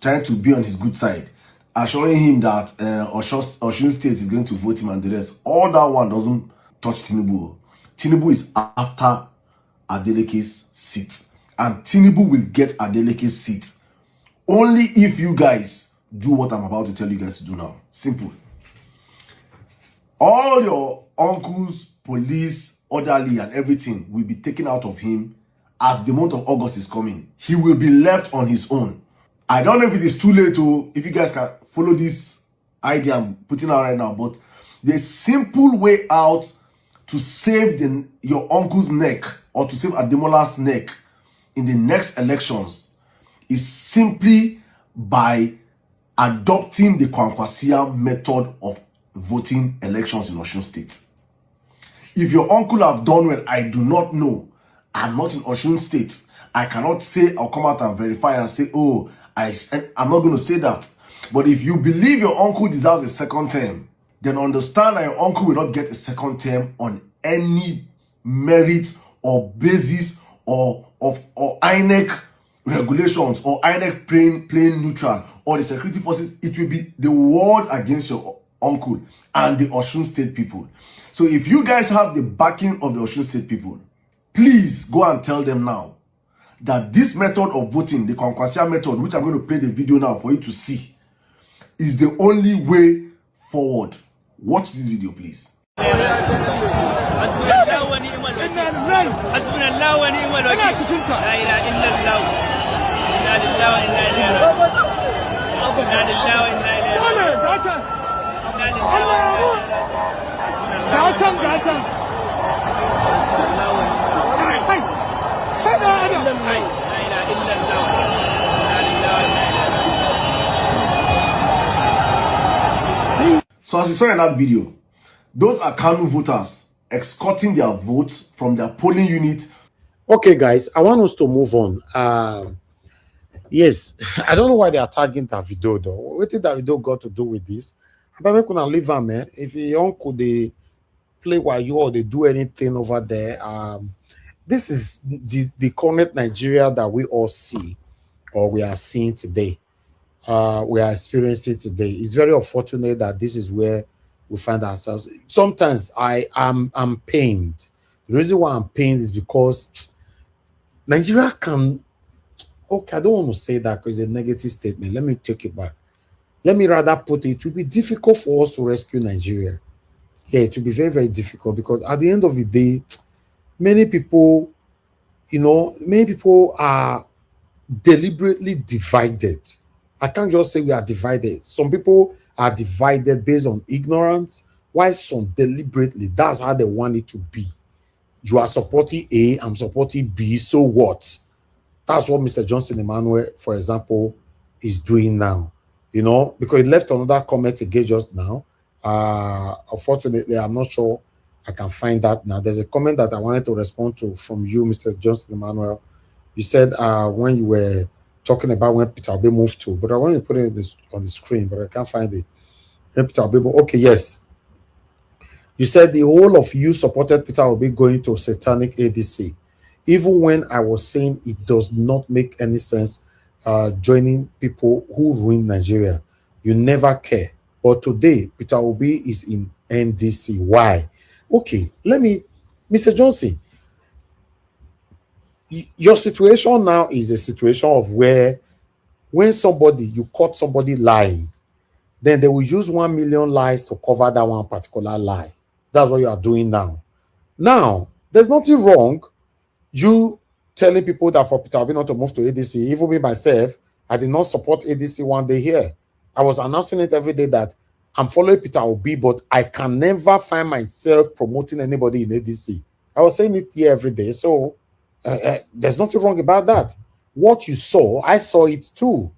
trying to be on his good side, assuring him that Osun State is going to vote him and the rest. All that one doesn't touch Tinubu. Tinubu is after Adeleke's seat. And Tinubu will get Adeleke's seat only if you guys do what I'm about to tell you guys to do now. Simple. All your uncles, police, orderly, and everything will be taken out of him as the month of August is coming. He will be left on his own. I don't know if it is too late to, if you guys can follow this idea I'm putting out right now, but the simple way out to save your uncle's neck or to save Ademola's neck in the next elections is simply by adopting the Kwankwaso method of voting elections in Osun State. If your uncle have done well, I do not know. I'm not in Osun State. I cannot say or come out and verify and say, oh, I'm not going to say that. But if you believe your uncle deserves a second term, then understand that your uncle will not get a second term on any merit or basis or INEC regulations or INEC playing neutral or the security forces. It will be the war against your uncle and the Osun State people. So if you guys have the backing of the Osun State people, please go and tell them now that this method of voting, the Kwankwaso method, which I'm going to play the video now for you to see, is the only way forward. Watch this video, please. So as you saw in that video, those are Kanu voters escorting their votes from their polling unit. Okay, guys, I want us to move on. Yes, I don't know why they are tagging Davido though. What did Davido got to do with this? But we couldn't leave him, man. If your uncle they play while you or they do anything over there, this is the current Nigeria that we all see or we are seeing today. We are experiencing today. It's very unfortunate that this is where we find ourselves. Sometimes I'm pained. The reason why I'm pained is because Nigeria can. Okay, I don't want to say that because it's a negative statement. Let me take it back. Let me rather put it will be difficult for us to rescue Nigeria. Yeah, it will be very, very difficult because at the end of the day, many people, many people are deliberately divided. I can't just say we are divided. Some people are divided based on ignorance, while some deliberately. That's how they want it to be. You are supporting A, I'm supporting B, so what? That's what Mr. Johnson Emmanuel, for example, is doing now. Because he left another comment again just now. Unfortunately, I'm not sure I can find that now. There's a comment that I wanted to respond to from you, Mr. Johnson Emmanuel. You said when you were talking about when Peter Obi moved to, but I want to put it on the screen, but I can't find it. When Peter Obi, okay, yes. You said the whole of you supported Peter Obi going to satanic ADC. Even when I was saying it does not make any sense joining people who ruin Nigeria. You never care. But today, Peter Obi is in NDC. Why? Okay, Mr. Johnson, your situation now is a situation of where when you caught somebody lying, then they will use 1 million lies to cover that one particular lie. That's what you are doing now. Now, there's nothing wrong you telling people that for Peter Obi not to move to ADC. Even me myself, I did not support ADC one day here. I was announcing it every day that I'm following Peter Obi, but I can never find myself promoting anybody in ADC. I was saying it here every day. So there's nothing wrong about that. What you saw, I saw it too.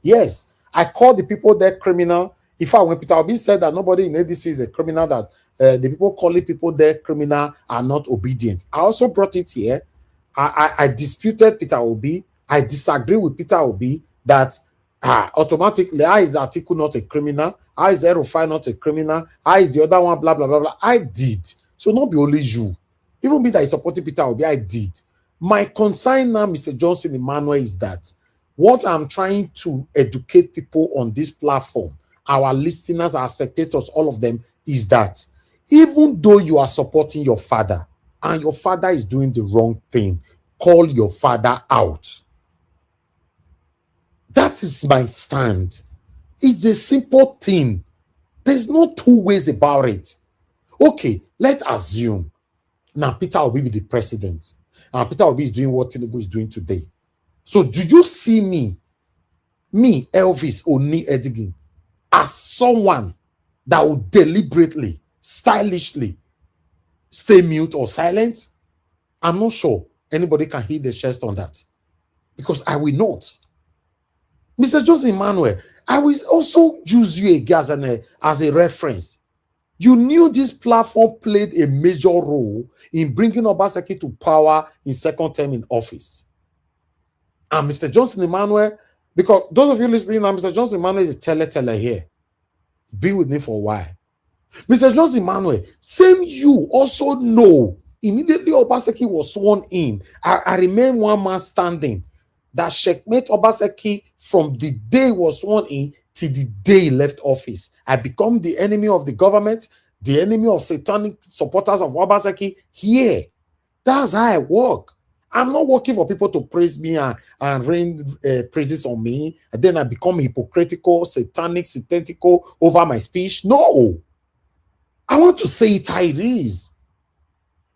Yes, I called the people there criminal. In fact, when Peter Obi said that nobody in ADC is a criminal, that the people calling people there criminal are not obedient, I also brought it here. I disputed Peter Obi. I disagree with Peter Obi that automatically, how is Atiku not a criminal? How is Erufai not a criminal? How is the other one, blah, blah, blah, blah. I did. So not be only you. Even me that is supporting Peter Obi, I did. My concern now, Mr. Johnson Emmanuel, is that what I'm trying to educate people on this platform, our listeners, our spectators, all of them, is that even though you are supporting your father and your father is doing the wrong thing, call your father out. That is my stand. It's a simple thing. There's no two ways about it. Okay, let's assume now Peter Obi be the president. And Peter Obi is doing what Tinubu is doing today. So do you see me, Elvis Oni Edigin, as someone that will deliberately, stylishly stay mute or silent? I'm not sure anybody can hit the chest on that, because I will not. Mr. Joseph Emmanuel, I will also use you again as a reference. You knew this platform played a major role in bringing Obaseki to power in second term in office. And Mr. Johnson Emmanuel, because those of you listening now, Mr. Johnson Emmanuel is a teller here. Be with me for a while. Mr. Johnson Emmanuel, same you also know, immediately Obaseki was sworn in, I remain one man standing, that checkmate Obaseki from the day he was sworn in till the day he left office. I become the enemy of the government, the enemy of satanic supporters of Obaseki here. That's how I work. I'm not working for people to praise me and rain praises on me, and then I become hypocritical, satanic, satanical over my speech. No. I want to say it how it is.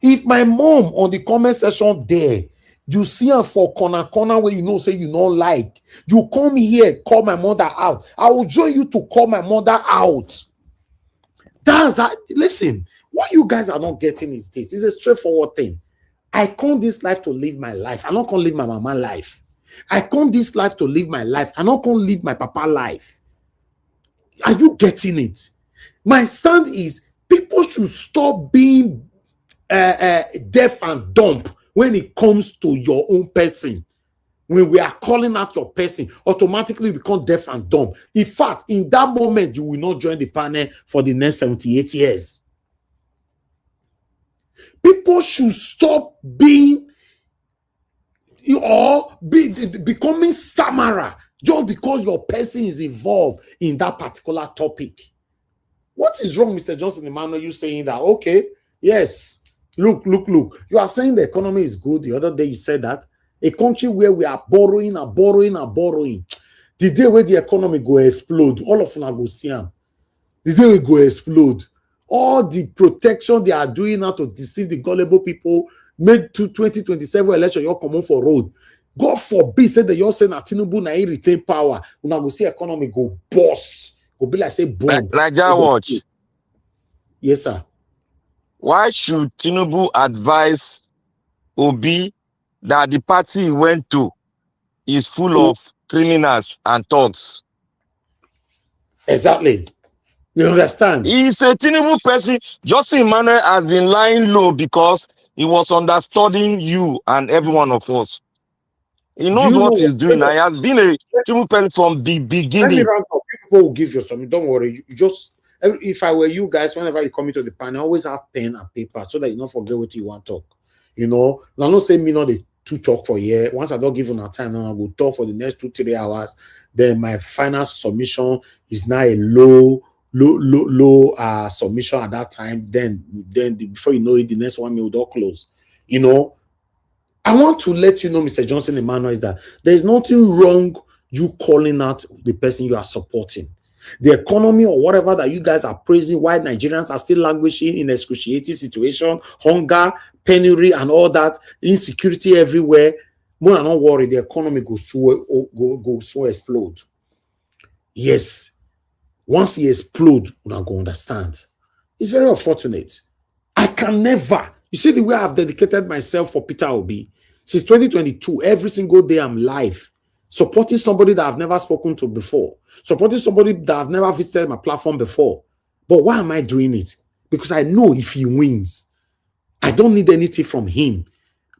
If my mom on the comment section there, you see her for corner where you know say you don't like, you come here, call my mother out. I will join you to call my mother out. That's that. Listen, what you guys are not getting is this. It's a straightforward thing. I come this life to live my life. I'm not going to live my mama life. I come this life to live my life. I'm not going to live my papa life. Are you getting it? My stand is people should stop being deaf and dumb when it comes to your own person. When we are calling out your person, automatically become deaf and dumb. In fact, in that moment, you will not join the panel for the next 78 years. People should stop being becoming stammerer just because your person is involved in that particular topic. What is wrong, Mr. Johnson Emmanuel? You saying that, okay, yes, look. You are saying the economy is good. The other day you said that. A country where we are borrowing. The day where the economy go explode, all of them go see them. The day we go explode. All the protection they are doing now to deceive the gullible people, made to 2027 election, you're coming for road. God forbid, say that you're saying that Tinubu na retain power. We now go see economy go bust. Go be like say bomb. Like watch. Yes, sir. Why should Tinubu advise Obi that the party he went to is full of criminals and thugs? Exactly. You understand? He's a Tinubu person. Joseph Emmanuel has been lying low because he was understudying you and every one of us. He knows what he's doing. He has been a Tinubu person from the beginning. Let me round up. People will give you something. Don't worry. You just, if I were you guys, whenever you come into the panel, always have pen and paper so that you don't forget what you want to talk. You know, I'm not saying me not to talk for a year. Once I don't give you time, I will talk for the next 2-3 hours. Then my final submission is now a low submission at that time. Then before you know it, the next 1 minute will close. You know, I want to let you know, Mr. Johnson Emmanuel, is that there's nothing wrong you calling out the person you are supporting. The economy or whatever that you guys are praising, why Nigerians are still languishing in excruciating situation, hunger, penury, and all that, insecurity everywhere. More than not worry, the economy goes so explode. Yes. Once he explodes, we're not going to understand. It's very unfortunate. I can never. You see the way I've dedicated myself for Peter Obi. Since 2022, every single day I'm live, supporting somebody that I've never spoken to before, supporting somebody that I've never visited my platform before. But why am I doing it? Because I know if he wins, I don't need anything from him.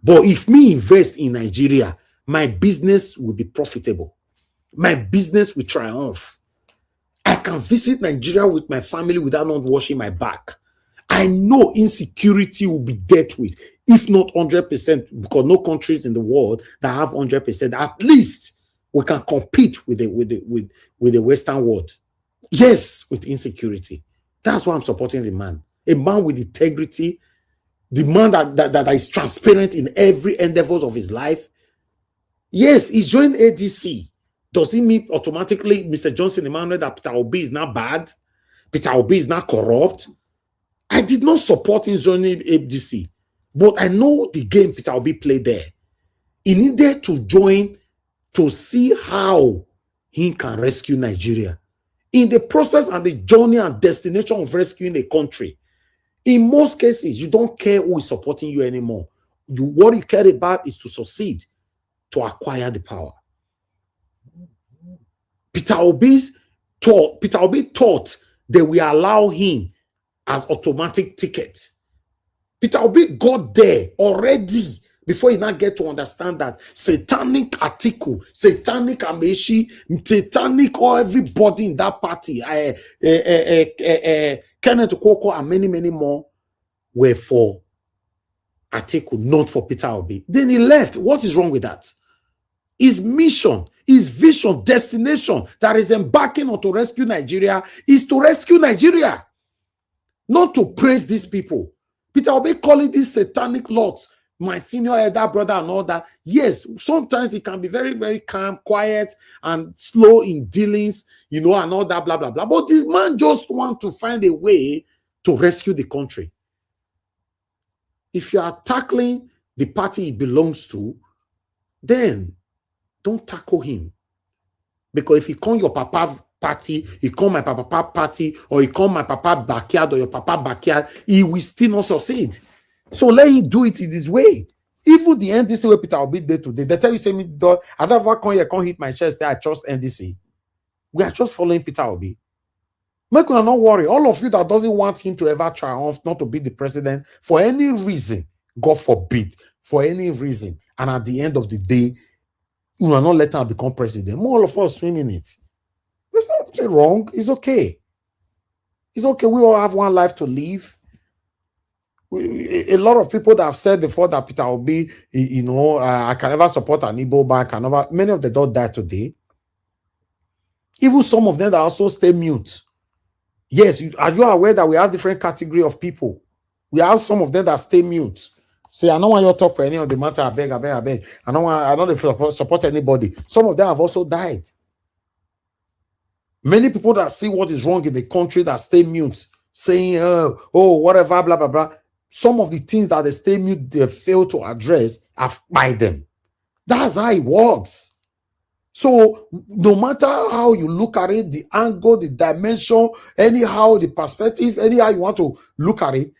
But if me invest in Nigeria, my business will be profitable. My business will triumph. I can visit Nigeria with my family without not washing my back. I know insecurity will be dealt with, if not 100%, because no countries in the world that have 100%. At least we can compete with the Western world. Yes, with insecurity. That's why I'm supporting the man. A man with integrity, the man that is transparent in every endeavors of his life. Yes, he joined ADC. Does it mean automatically Mr. Johnson Emmanuel that Peter Obi is not bad? Peter Obi is not corrupt? I did not support him joining ADC, but I know the game Peter Obi played there. He needed to join to see how he can rescue Nigeria. In the process and the journey and destination of rescuing a country, in most cases, you don't care who is supporting you anymore. What you care about is to succeed, to acquire the power. Peter Obi thought they will allow him as automatic ticket. Peter Obi got there already before he now get to understand that satanic Atiku, satanic Amechi, satanic or everybody in that party, Kenneth Okoko and many more were for Atiku, not for Peter Obi. Then he left. What is wrong with that? His mission, his vision, destination that is embarking on to rescue Nigeria is to rescue Nigeria, not to praise these people. Peter Obi calling these satanic lords, my senior elder brother and all that. Yes, sometimes it can be very, very calm, quiet, and slow in dealings, and all that, blah, blah, blah. But this man just wants to find a way to rescue the country. If you are tackling the party he belongs to, then don't tackle him. Because if he come your papa party, he come my papa party, or he come my papa backyard or your papa backyard, he will still not succeed. So let him do it in his way. Even the NDC way Peter Obi did today, they tell you, say me, I don't ever come here, can't hit my chest there, I trust NDC. We are just following Peter Obi. Make una not worry. All of you that doesn't want him to ever triumph, not to be the president, for any reason, God forbid, for any reason, and at the end of the day, you will not let him become president. More of us swim in it. There's nothing wrong. It's okay. It's okay. We all have one life to live. A lot of people that have said before that Peter Obi, I can never support an Igbo bank. Many of them don't die today. Even some of them that also stay mute. Yes, are you aware that we have different category of people? We have some of them that stay mute. Say, I don't want you to talk for any of the matter. I beg. I don't support anybody. Some of them have also died. Many people that see what is wrong in the country that stay mute, saying, whatever, blah, blah, blah. Some of the things that they stay mute, they fail to address, have by them. That's how it works. So no matter how you look at it, the angle, the dimension, anyhow, the perspective, anyhow you want to look at it,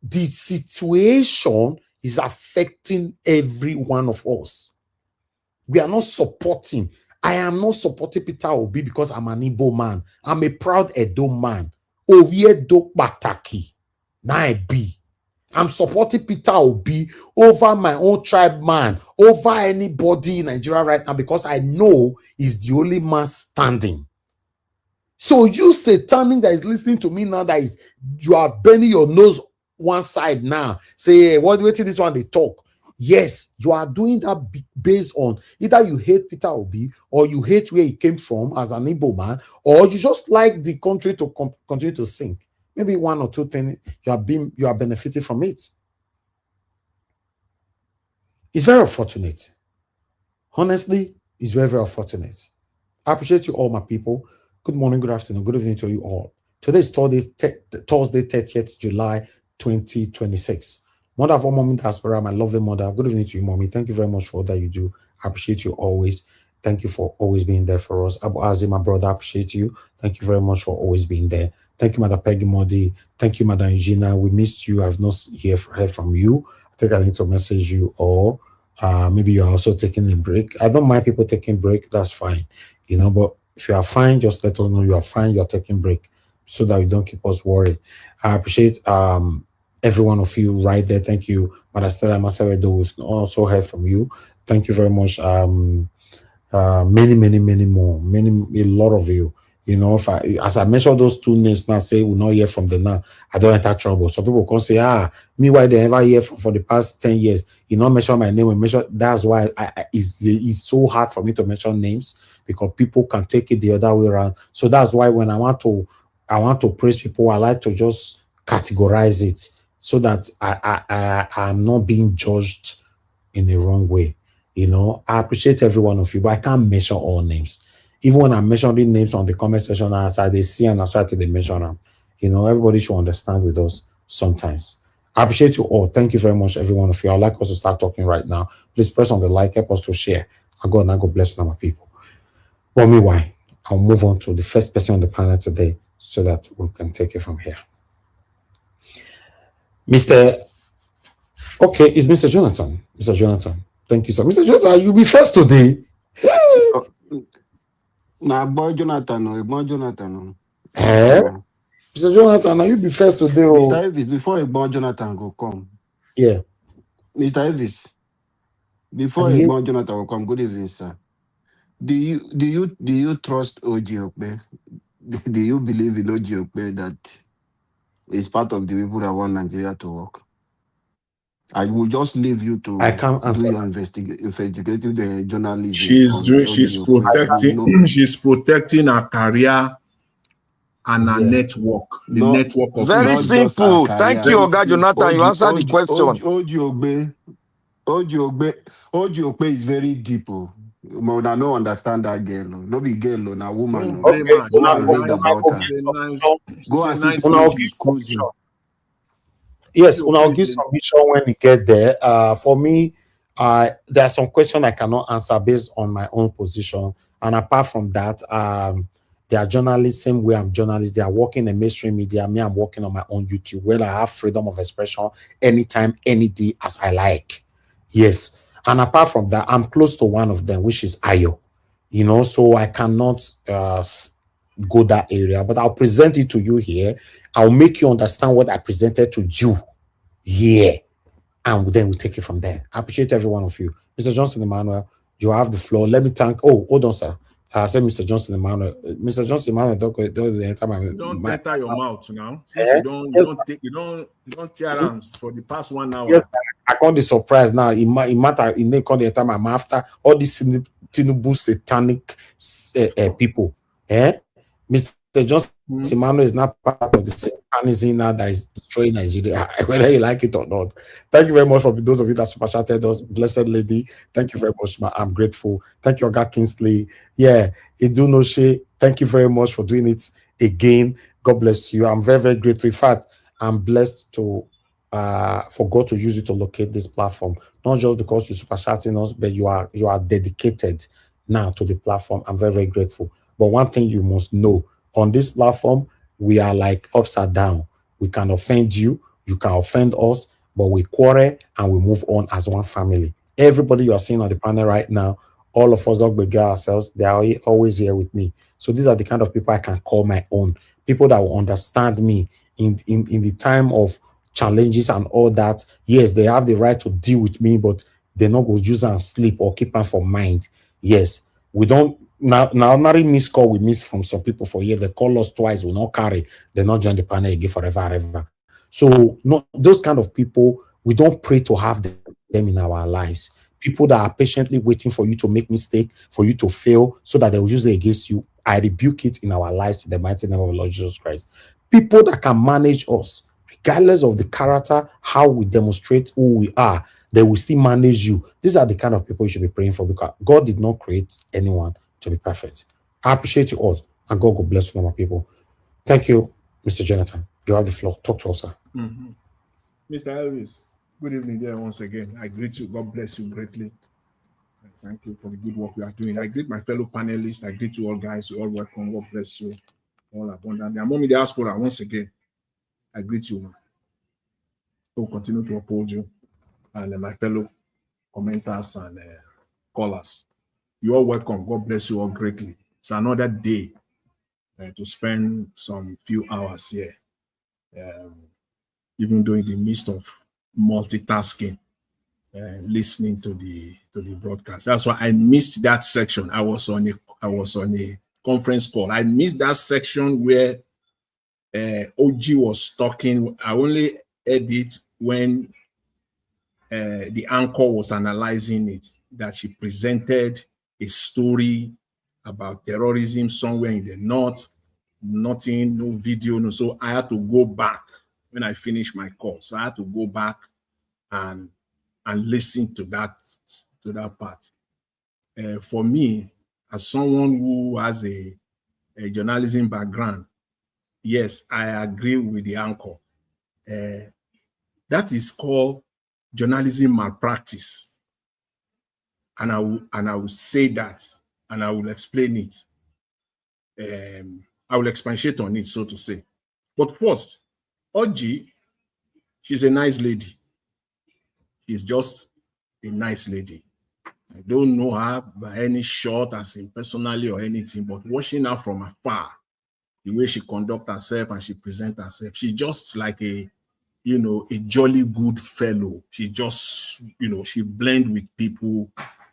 the situation is affecting every one of us. We are not supporting. I am not supporting Peter Obi because I'm an Igbo man. I'm a proud Edo man. Oviedo Bataki. Now I be. I'm supporting Peter Obi over my own tribe man, over anybody in Nigeria right now, because I know he's the only man standing. So you satanic that is listening to me now, you are bending your nose one side now. Say, hey, what waiting this one they talk? Yes, you are doing that based on either you hate Peter Obi or you hate where he came from as an Igbo man, or you just like the country to continue to sink. Maybe one or two things you are benefiting from it. It's very unfortunate. Honestly, it's very, very unfortunate. I appreciate you all, my people. Good morning, good afternoon, good evening to you all. Today is Thursday, 30th July, 2026. Mother of all mommy diaspora, my lovely mother. Good evening to you, mommy. Thank you very much for all that you do. I appreciate you always. Thank you for always being there for us. Abu Azim, my brother, I appreciate you. Thank you very much for always being there. Thank you, Madam Peggy Modi. Thank you, Madam Eugenia. We missed you. I've not heard from you. I think I need to message you, or maybe you're also taking a break. I don't mind people taking break. That's fine. But if you are fine, just let us know you are fine. You are taking break so that you don't keep us worried. I appreciate every one of you right there. Thank you, Madam Stella Masawedo. We've also heard from you. Thank you very much. many more, a lot of you. You know, if as I mentioned those two names now, say we'll not hear from them now, I don't enter trouble. Some people can say, me why they ever hear for the past 10 years, you know, mention my name and mention. That's why it's so hard for me to mention names, because people can take it the other way around. So that's why when I want to praise people, I like to just categorize it so that I'm not being judged in the wrong way. You know, I appreciate every one of you, but I can't mention all names. Even when I'm mentioning names on the comment section outside, they see and outside they mention them. You know, everybody should understand with us sometimes. I appreciate you all. Thank you very much, every one of you. I'd like us to start talking right now. Please press on the like, help us to share. And God bless you, my people. But meanwhile, I'll move on to the first person on the panel today so that we can take it from here. Okay, it's Mr. Jonathan. Mr. Jonathan. Thank you, sir. Mr. Jonathan, you'll be first today. Nah, boy Jonathan, Jonathan. Mr. Jonathan, now you be first today. Mr. Elvis, before Jonathan go come. Yeah. Mr. Elvis, before Jonathan will come, good evening, sir. Do you trust Oshiomhole? Do you believe in Oshiomhole that is part of the people that want Nigeria to work? I will just leave you to do your investigative journalism. She's protecting her career and her network. The network of very simple. Thank you, Oga Jonathan. You answered the question. Oshiomhole is very deep. But I don't understand that girl. No be girl, na woman. Go and read about her. Go and see the she's cruising. Yes, I'll give submission when we get there. For me, there are some questions I cannot answer based on my own position. And apart from that, they are journalists, same way I'm journalists. They are working in mainstream media. Me, I'm working on my own YouTube, where I have freedom of expression anytime, any day, as I like. Yes. And apart from that, I'm close to one of them, which is Ayo. You know, so I cannot go that area, but I'll present it to you here. I'll make you understand what I presented to you here, and then we'll take it from there. I appreciate every one of you. Mr. Johnson Emmanuel, you have the floor. Let me thank. Oh, hold on, sir. I said Mr. Johnson Emmanuel. Mr. Johnson Emmanuel, don't enter your mouth now. Since you don't tear arms for the past 1 hour. Yes, I can't be surprised now. It matter. It may come the time I'm after all these Tinubu satanic people. Mr. Johnson Emmanuel is not part of the satanism now that is destroying Nigeria, whether you like it or not. Thank you very much for those of you that super chatted us. Blessed lady, thank you very much. I'm grateful. Thank you, Oga Kingsley. Yeah, Idunoshe, thank you very much for doing it again. God bless you. I'm very, very grateful. In fact, I'm blessed to for God to use you to locate this platform. Not just because you're super chatting us, but you are dedicated now to the platform. I'm very, very grateful. But one thing you must know, on this platform, we are like upside down. We can offend you, you can offend us, but we quarrel and we move on as one family. Everybody you are seeing on the panel right now, all of us don't beggar ourselves, they are always here with me. So these are the kind of people I can call my own. People that will understand me in the time of challenges and all that. Yes, they have the right to deal with me, but they're not going to use and sleep or keep them for mind. Yes, we don't. Now, miss call we miss from some people for years. They call us twice, we not carry. They not join the panel again forever and ever. So, no, those kind of people, we don't pray to have them in our lives. People that are patiently waiting for you to make mistake, for you to fail, so that they will use it against you. I rebuke it in our lives in the mighty name of Lord Jesus Christ. People that can manage us, regardless of the character, how we demonstrate who we are, they will still manage you. These are the kind of people you should be praying for, because God did not create anyone to be perfect. I appreciate you all, and God will bless you, my people. Thank you, Mr. Jonathan. You have the floor. Talk to us, sir. Mr. Elvis, good evening there once again. I greet you. God bless you greatly. Thank you for the good work you are doing. I greet my fellow panelists. I greet you all, guys. You all welcome. God bless you all abundantly. I'm on the diaspora once again. I greet you. I will continue to uphold you and my fellow commenters and callers. You're all welcome. God bless you all greatly. It's another day to spend some few hours here, even though in the midst of multitasking. listening to the broadcast. That's why I missed that section. I was on a conference call. I missed that section where OG was talking. I only heard it when the anchor was analyzing it, that she presented a story about terrorism somewhere in the north, nothing, no video, no. So I had to go back when I finished my call. So I had to go back and listen to that part. For me, as someone who has a journalism background, yes, I agree with the anchor. That is called journalism malpractice, and I will say that, and I will explain it. I will expatiate on it, so to say. But first, Oji, she's a nice lady. She's just a nice lady. I don't know her by any shot, as in personally or anything, but watching her from afar, the way she conducts herself and she presents herself, she just like a jolly good fellow. She just, she blends with people.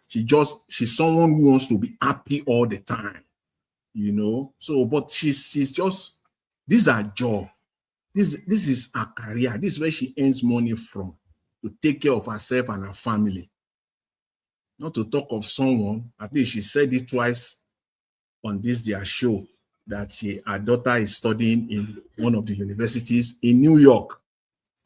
She's someone who wants to be happy all the time, So, but she's just, this is her job. This is her career. This is where she earns money from, to take care of herself and her family. Not to talk of someone, I think she said it twice on their show, that her daughter is studying in one of the universities in New York.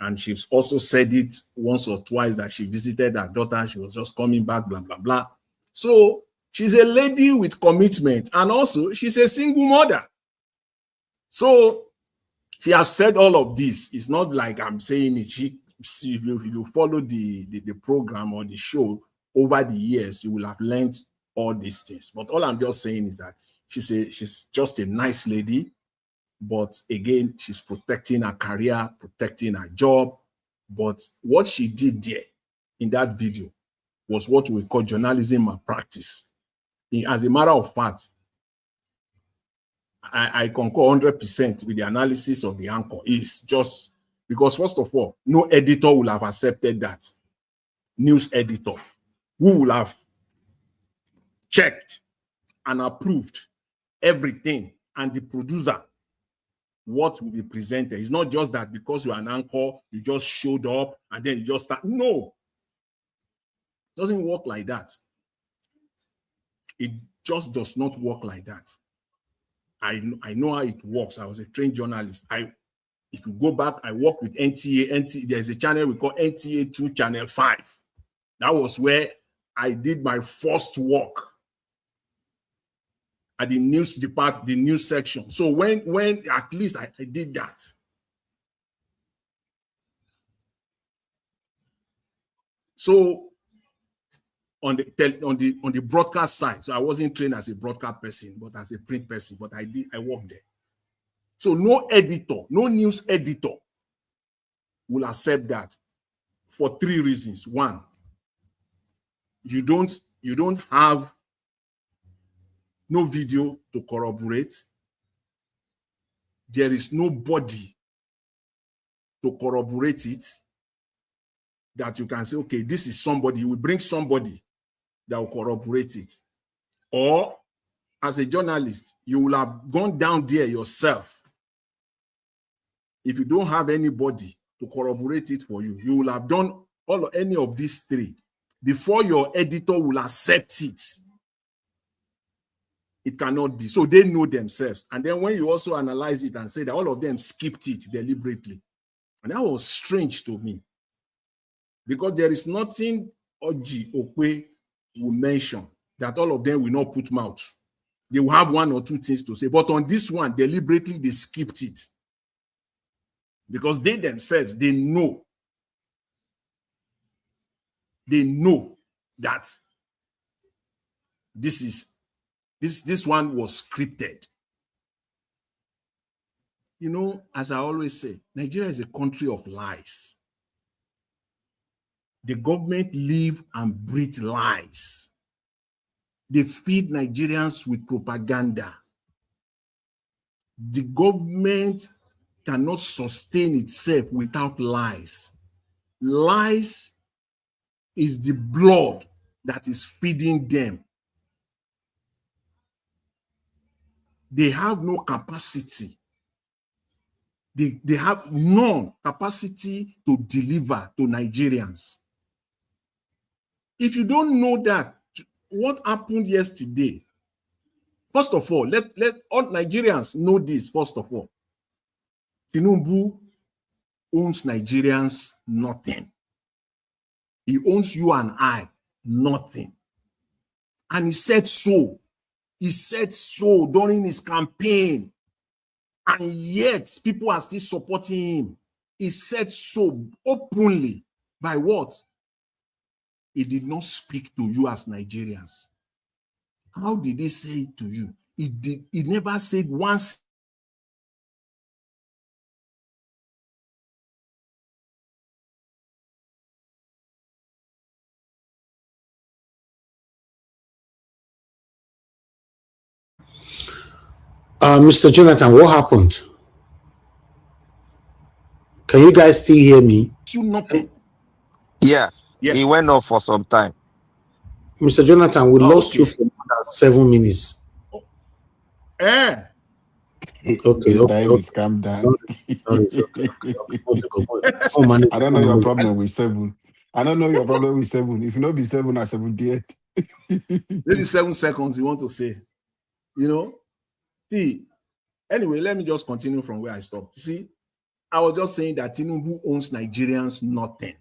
And she's also said it once or twice that she visited her daughter. She was just coming back, blah, blah, blah. So she's a lady with commitment. And also she's a single mother. So she has said all of this. It's not like I'm saying it. If you follow the program or the show over the years, you will have learned all these things. But all I'm just saying is that she's just a nice lady. But again, she's protecting her career, protecting her job. But what she did there in that video was what we call journalism malpractice. As a matter of fact, I concur 100% with the analysis of the anchor. It's just because, first of all, no editor will have accepted that. News editor who will have checked and approved everything, and the producer, what will be presented. It's not just that because you're an anchor, you just showed up and then you just start. No, it doesn't work like that. It just does not work like that. I know how it works. I was a trained journalist. If you go back, I worked with NTA. There's a channel we call NTA 2 Channel 5. That was where I did my first work at the news department, the news section. So when at least I did that. So on the broadcast side, so I wasn't trained as a broadcast person, but as a print person, but I worked there. So no editor, no news editor will accept that for 3 reasons. One, you don't have no video to corroborate. There is nobody to corroborate it, that you can say, okay, this is somebody. You will bring somebody that will corroborate it. Or as a journalist, you will have gone down there yourself. If you don't have anybody to corroborate it for you, you will have done any of these 3 before your editor will accept it. It cannot be. So they know themselves. And then when you also analyze it and say that all of them skipped it deliberately, and that was strange to me, because there is nothing Oji Okwe will mention that all of them will not put mouth. They will have 1 or 2 things to say. But on this one, deliberately, they skipped it. Because they themselves, they know that this one was scripted. As I always say, Nigeria is a country of lies. The government live and breathe lies. They feed Nigerians with propaganda. The government cannot sustain itself without lies. Lies is the blood that is feeding them. They have no capacity. They have no capacity to deliver to Nigerians. If you don't know that, what happened yesterday, first of all, let all Nigerians know this, first of all. Tinubu owns Nigerians nothing. He owns you and I nothing. And he said so. He said so during his campaign. And yet, people are still supporting him. He said so openly. By what? He did not speak to you as Nigerians. How did he say it to you? He never said once. Mr. Jonathan, what happened? Can you guys still hear me? You nothing. Yeah. Yes. He went off for some time. Mr. Jonathan, we lost you for more than 7 minutes. Eh. Okay, Davis, calm down. I don't know your problem with 7. I don't know your problem with 7. If you not be 7 or 78. Maybe 7 seconds you want to say. You know? See, anyway, let me just continue from where I stopped. See, I was just saying that Tinubu owns Nigerians nothing.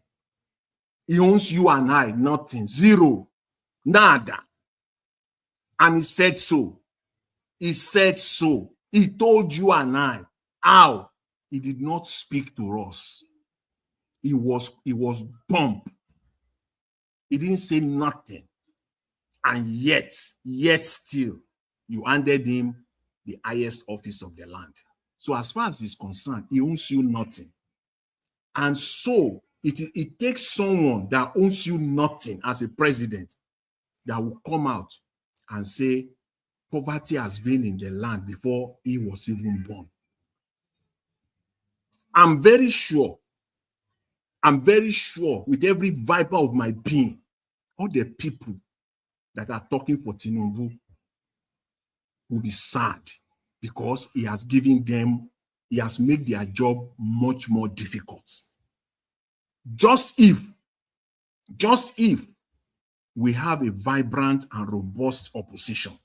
He owns you and I nothing. Zero. Nada. And he said so. He said so. He told you and I. How? He did not speak to us. He was dumb. He didn't say nothing. And yet still, you handed him the highest office of the land. So as far as he's concerned, he owns you nothing. And so it takes someone that owns you nothing as a president that will come out and say, poverty has been in the land before he was even born. I'm very sure with every fiber of my being, all the people that are talking for Tinubu will be sad because he has given them, he has made their job much more difficult. Just if we have a vibrant and robust opposition,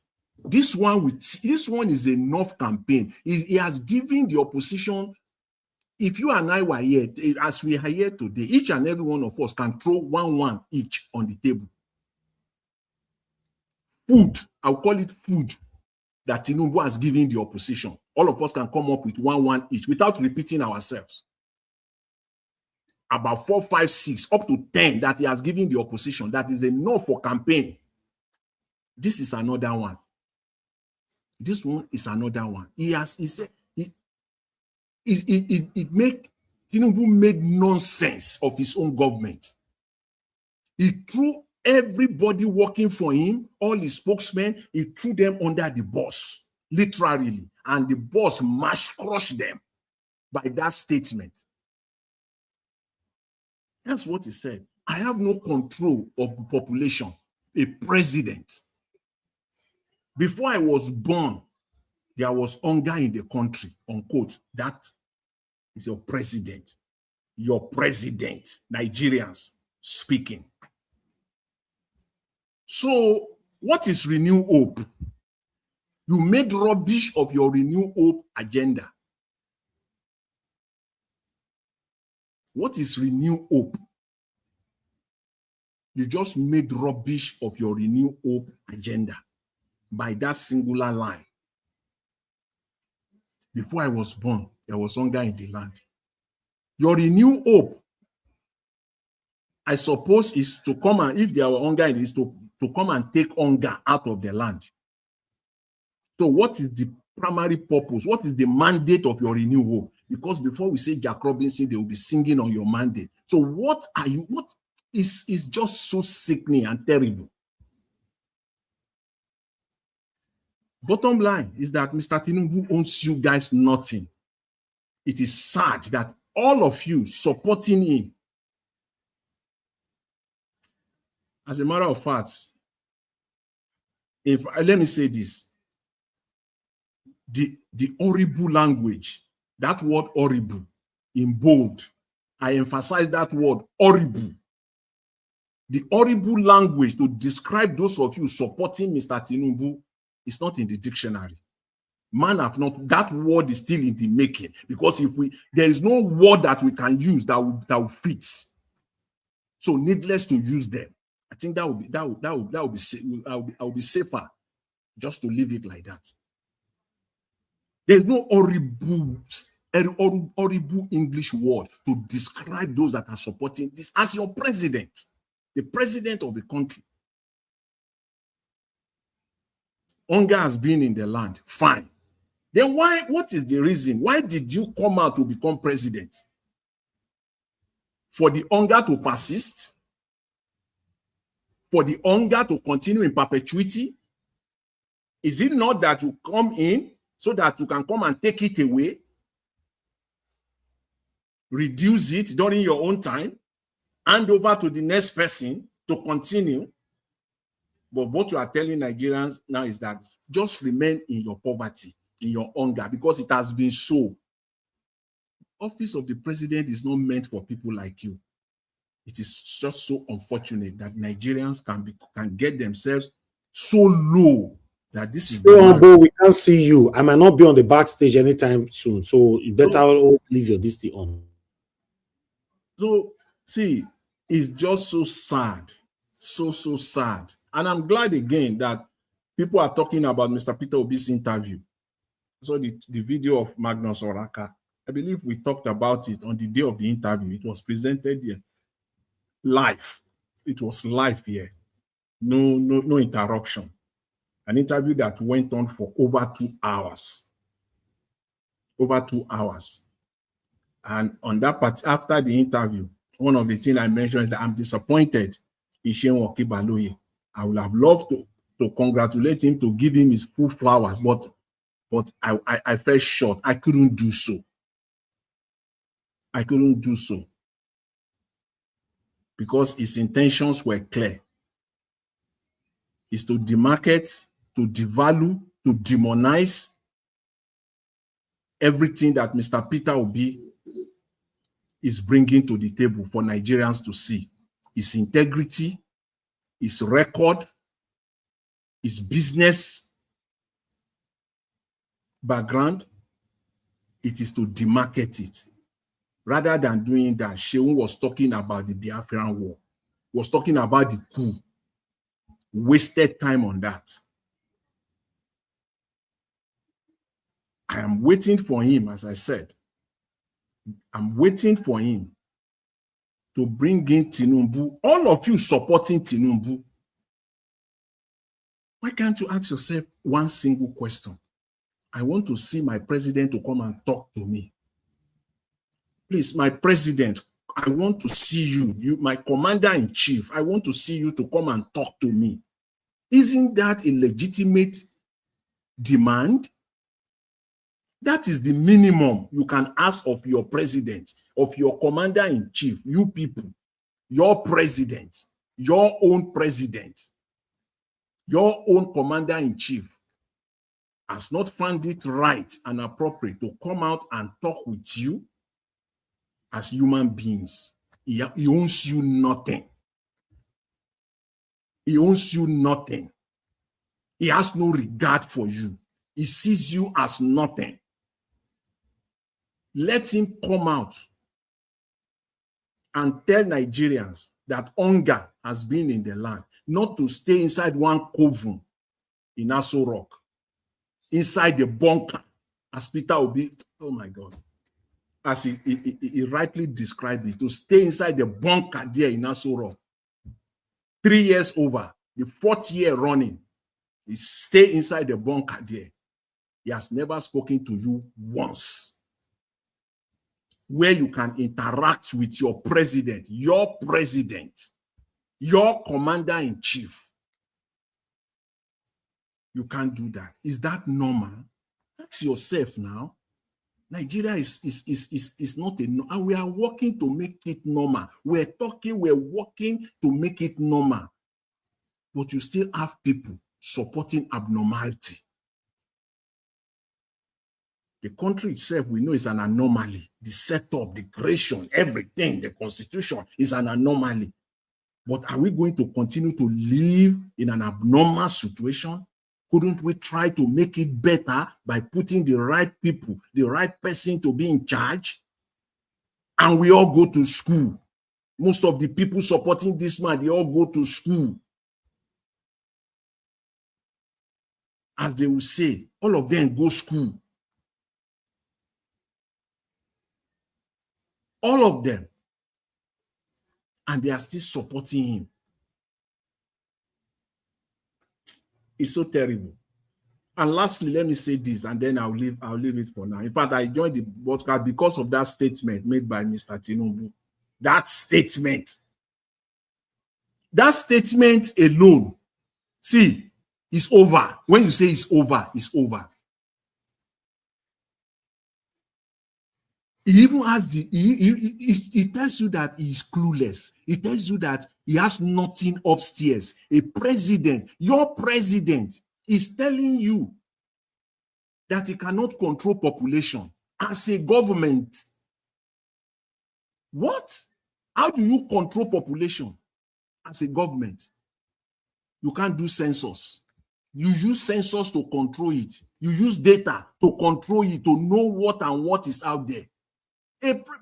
this one is enough campaign. He has given the opposition. If you and I were here, as we are here today, each and every one of us can throw one each on the table. Food, I'll call it food, that Tinubu has given the opposition. All of us can come up with one each without repeating ourselves. About 4, 5, 6, up to 10 that he has given the opposition. That is enough for campaign. This is another one. This one is another one. Tinubu made nonsense of his own government. He threw everybody working for him, all his spokesmen, he threw them under the bus, literally. And the bus crushed them by that statement. That's what he said. I have no control of the population, a president. Before I was born, there was hunger in the country, unquote. That is your president. Your president, Nigerians speaking. So, what is Renew Hope? You made rubbish of your Renew Hope agenda. What is Renew Hope? You just made rubbish of your Renew Hope agenda by that singular line. Before I was born, there was hunger in the land. Your Renew Hope, I suppose, is to come and, if there were hunger, it is to come and take hunger out of the land. So what is the primary purpose? What is the mandate of your Renew Hope? Because before we say Jack Robinson, they will be singing on your mandate. So what is just so sickening and terrible? Bottom line is that Mr. Tinubu owns you guys nothing. It is sad that all of you supporting him As a matter of fact, if let me say this, the horrible language, that word horrible in bold, I emphasize that word horrible. The horrible language to describe those of you supporting Mr. Tinubu is not in the dictionary. Man have not, that word is still in the making, because there is no word that we can use that will fit. So needless to use them. I think that would be safer just to leave it like that. There's no horrible English word to describe those that are supporting this as your president, the president of the country. Hunger has been in the land, fine. Then what is the reason? Why did you come out to become president? For the hunger to persist? For the hunger to continue in perpetuity? Is it not that you come in so that you can come and take it away? Reduce it during your own time, hand over to the next person to continue. But what you are telling Nigerians now is that just remain in your poverty, in your hunger, because it has been so. Office of the president is not meant for people like you. It is just so unfortunate that Nigerians can get themselves so low that this is. Stay humble. We can't see you. I might not be on the backstage anytime soon, so you better always leave your this on. So see, it's just so sad, so sad. And I'm glad again that people are talking about Mr. Peter Obi's interview. So the video of Magnus Oraka, I believe we talked about it on the day of the interview. It was presented here live. It was live here. No interruption. An interview that went on for over 2 hours. Over 2 hours. And on that part, after the interview, one of the things I mentioned is that I'm disappointed in Oshiomhole Baloye. I would have loved to congratulate him, to give him his full flowers, but I fell short. I couldn't do so. I couldn't do so because his intentions were clear. It's to demarket, to devalue, to demonize everything that Mr. Peter Obi is bringing to the table for Nigerians to see. His integrity, his record, his business background. It is to demarket it. Rather than doing that, Shehu was talking about the Biafran war, was talking about the coup. Wasted time on that. I am waiting for him, as I said. I'm waiting for him to bring in Tinubu. All of you supporting Tinubu. Why can't you ask yourself one single question? I want to see my president to come and talk to me. Please, my president, I want to see you, my commander-in-chief, I want to see you to come and talk to me. Isn't that a legitimate demand? That is the minimum you can ask of your president, of your commander-in-chief, you people, your president, your own commander-in-chief has not found it right and appropriate to come out and talk with you as human beings. He owns you nothing. He owns you nothing. He has no regard for you. He sees you as nothing. Let him come out and tell Nigerians that hunger has been in the land, not to stay inside one coven in Aso Rock, inside the bunker, as Peter Obi, oh my God, as he rightly described it, to stay inside the bunker there in Aso Rock. 3 years over, the 4th year running, he stay inside the bunker there. He has never spoken to you once. Where you can interact with your president, your commander-in-chief. You can't do that. Is that normal? Ask yourself now. Nigeria is not a normal, and we are working to make it normal. We're working to make it normal. but you still have people supporting abnormality. The country itself, we know, is an anomaly. The setup, the creation, everything, the constitution is an anomaly. But are we going to continue to live in an abnormal situation? Couldn't we try to make it better by putting the right people, the right person to be in charge? And we all go to school. Most of the people supporting this man, they all go to school. As they will say, all of them go school. All of them. And they are still supporting him. It's so terrible. And lastly, let me say this, and then I'll leave it for now. In fact, I joined the broadcast because of that statement made by Mr. Tinubu. That statement alone, see, it's over. When you say it's over, it's over. He even has he tells you that he is clueless. He tells you that he has nothing upstairs. A president, your president, is telling you that he cannot control population as a government. What? How do you control population as a government? You can't do census. You use census to control it. You use data to control it, to know what and what is out there.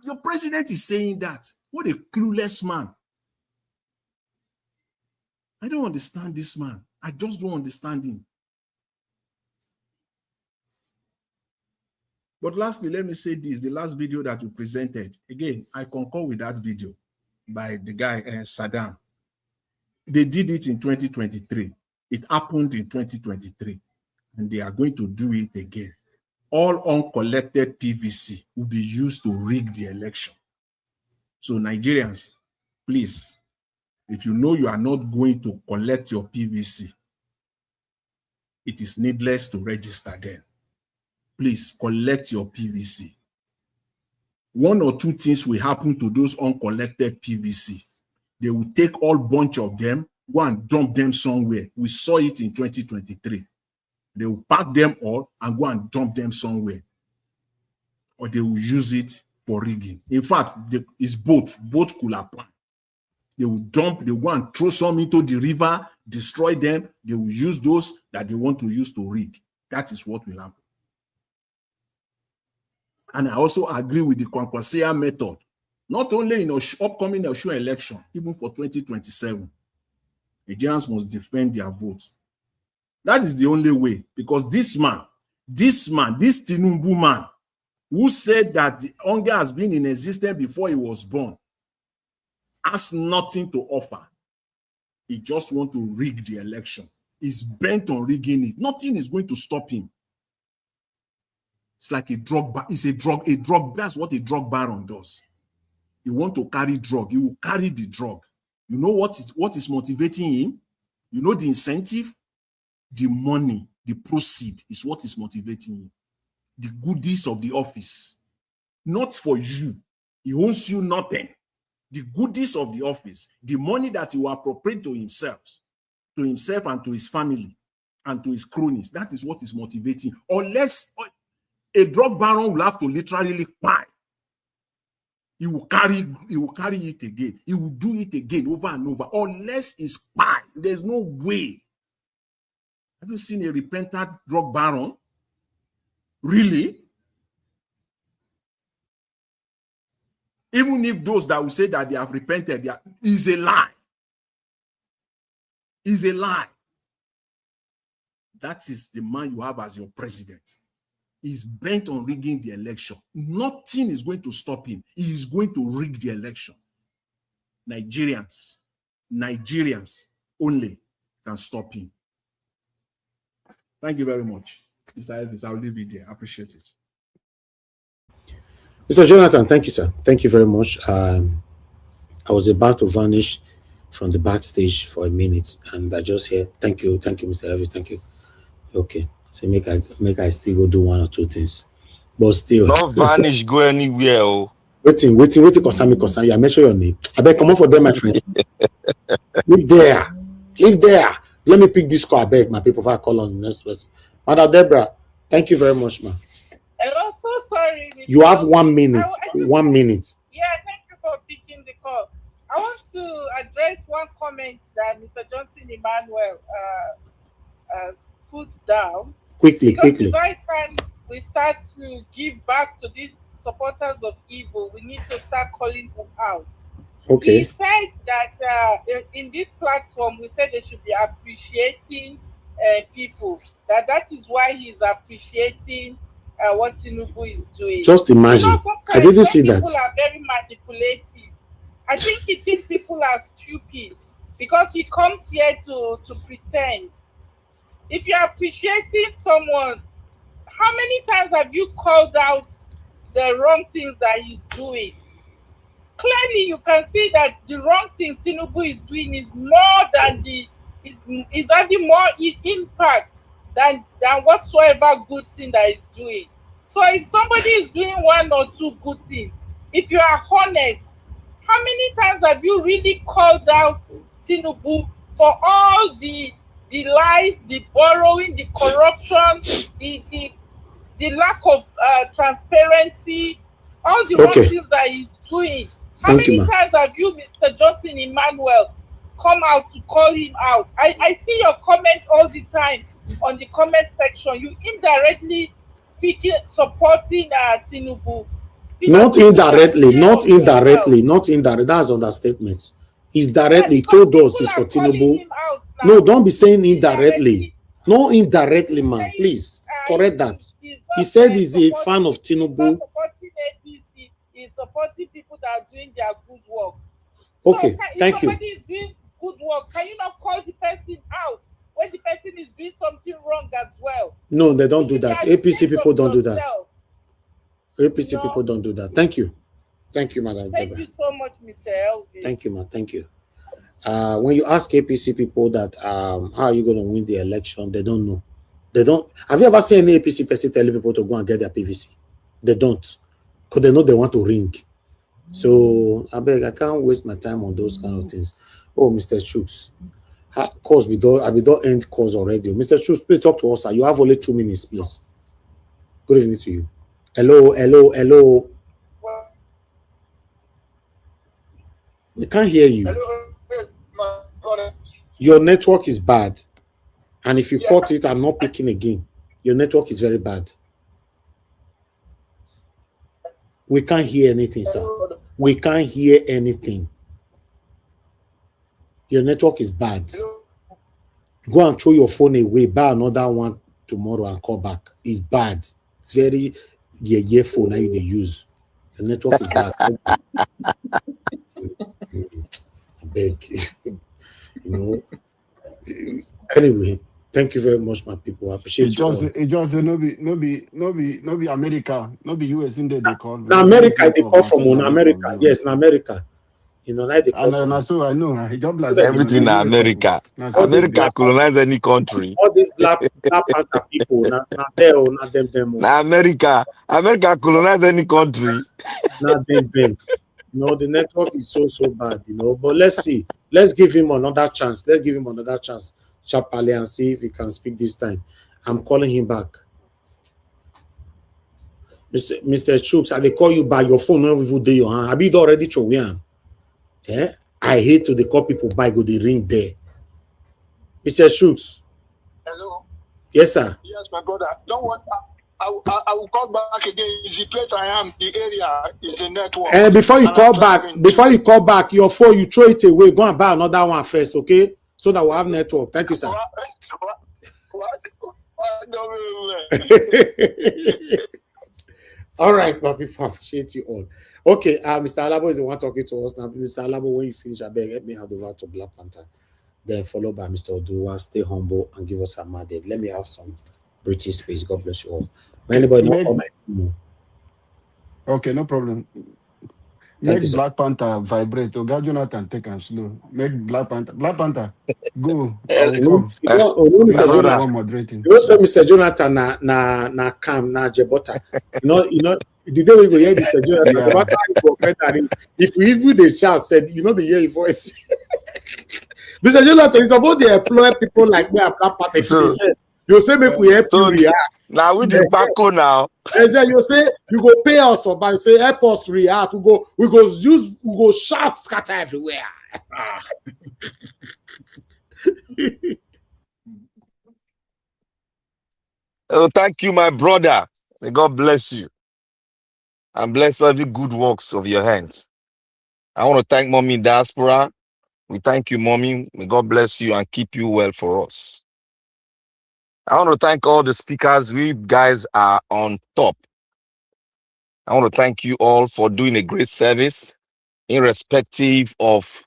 Your president is saying that. What a clueless man. I don't understand this man. I just don't understand him. But lastly, let me say this, the last video that you presented. Again, I concur with that video by the guy, Saddam. They did it in 2023. It happened in 2023. And they are going to do it again. All uncollected PVC will be used to rig the election. So Nigerians, please, if you know you are not going to collect your PVC, it is needless to register then. Please collect your PVC. One or two things will happen to those uncollected PVC. They will take all bunch of them, go and dump them somewhere. We saw it in 2023. They will pack them all and go and dump them somewhere. Or they will use it for rigging. In fact, it's both could apply. They will dump, they will go and throw some into the river, destroy them. They will use those that they want to use to rig. That is what will happen. And I also agree with the Kwankwaso method, not only in upcoming Oshiomhole election, even for 2027. Nigerians must defend their votes. That is the only way, because this Tinubu man, who said that the hunger has been in existence before he was born, has nothing to offer. He just wants to rig the election. He's bent on rigging it. Nothing is going to stop him. It's like a drug. It's a drug. That's what a drug baron does. You want to carry drug, he will carry the drug. You know what is motivating him? You know the incentive? The money, the proceed is what is motivating him. The goodies of the office. Not for you. He owns you nothing. The goodies of the office, the money that he will appropriate to himself and to his family and to his cronies. That is what is motivating. Unless a drug baron will have to literally buy. He will carry it again. He will do it again over and over. Unless it's buy. There's no way. Have you seen a repentant drug baron? Really? Even if those that will say that they have repented, is a lie. Is a lie. That is the man you have as your president. He's bent on rigging the election. Nothing is going to stop him. He is going to rig the election. Nigerians only can stop him. Thank you very much. Mr. Elvis, I'll leave it there. I appreciate it. Mr. Jonathan, thank you, sir. Thank you very much. I was about to vanish from the backstage for a minute, and I just hear, thank you, Mr. Elvis, thank you. Okay, so make I still go do one or two things, but still. Not vanish, go anywhere. Oh. Waiting, concern me. I mention your name. I beg, come on for them, my friend. Live there. Let me pick this call, I beg, my people, if I call on the next person. Madam Deborah, thank you very much, ma. And also, sorry. You have 1 minute. 1 minute. Yeah, thank you for picking the call. I want to address one comment that Mr. Johnson Emmanuel put down. Quickly. Because I can, we start to give back to these supporters of evil. We need to start calling them out. Okay. He said that in this platform, we said they should be appreciating people. That is why he's appreciating what Tinubu is doing. Just imagine. You know, I didn't see that. People are very manipulative. I think he thinks people are stupid because he comes here to pretend. If you're appreciating someone, how many times have you called out the wrong things that he's doing? Clearly, you can see that the wrong things Tinubu is doing is more than is having more impact than whatsoever good thing that he's doing. So if somebody is doing 1 or 2 good things, if you are honest, how many times have you really called out Tinubu for all the lies, the borrowing, the corruption, the lack of transparency, all the wrong things that he's doing? How many times have you, Mr. Johnson Emmanuel, come out to call him out? I see your comment all the time on the comment section. You indirectly speaking, supporting Tinubu. Not indirectly. That's understatement. He's directly told us it's for Tinubu. No, don't be saying indirectly. No, indirectly, man. Please correct that. He said he's a fan of Tinubu. He's supporting people that are doing their good work. Okay, thank you. If somebody is doing good work, can you not call the person out when the person is doing something wrong as well? No, they don't do that. APC people don't do that. APC people don't do that. Thank you. Thank you, Madam. Thank you so much, Mr. Elvis. Thank you, ma. Thank you. When you ask APC people that how are you going to win the election, they don't know. They don't. Have you ever seen any APC person telling people to go and get their PVC? They don't, because they know they want to ring. So I beg, I can't waste my time on those kind of things. Oh, Mr. Chooks, cause we don't end calls already. Mr. Chooks, please talk to us. You have only 2 minutes, please. Good evening to you. Hello. We can't hear you. Your network is bad. And if you caught it, I'm not picking again. Your network is very bad. We can't hear anything, sir. We can't hear anything. Your network is bad. Go and throw your phone away. Buy another one tomorrow and call back. It's bad. Very phone that you use. The network is bad. I beg. Anyway, thank you very much, my people. I appreciate it. It just no be America, no be US in there they call. Now America they call from America. Yes, in America. Like they call from. So I know. Everything in America. America colonize any country. All these black Panther people, not them. Now America colonize any country. Not them. The network is so bad, But let's see. Let's give him another chance. Sharply, and see if he can speak this time. I'm calling him back. Mr. Chooks, they call you by your phone every day your hand. Have you already chosen? Yeah? I hate to call people by go the ring there. Mr. Chooks. Hello. Yes, sir. Yes, my brother. Don't worry. I will call back again. The place I am, the area is a network. And before you call back, your phone, you throw it away. Go and buy another one first, okay? So that we'll have network. Thank you, sir. All right, my people, appreciate you all. Okay, Mr. Alabo is the one talking to us now. Mr. Alabo, when you finish, I beg, let me hand over to Black Panther. Then followed by Mr. Oduwa. Stay humble and give us a mandate. Let me have some British space. God bless you all. Anybody know? Okay, no problem. Make Black Panther vibrate. Oga Jonathan take and slow. Make Black Panther go. Mr. Jonathan na calm na jebota. The day we go hear Mr. Jonathan, if we even the shout said, the hear his voice. Mr. Jonathan, it's about to employ people like me and Black Party for the first. You say make we help you react. Now we the backo now. And then you say you go pay us for, but you say help us react. We go shout scatter everywhere. Oh, thank you, my brother. May God bless you and bless every good works of your hands. I want to thank Mommy in Diaspora. We thank you, Mommy. May God bless you and keep you well for us. I want to thank all the speakers. We guys are on top. I want to thank you all for doing a great service, irrespective of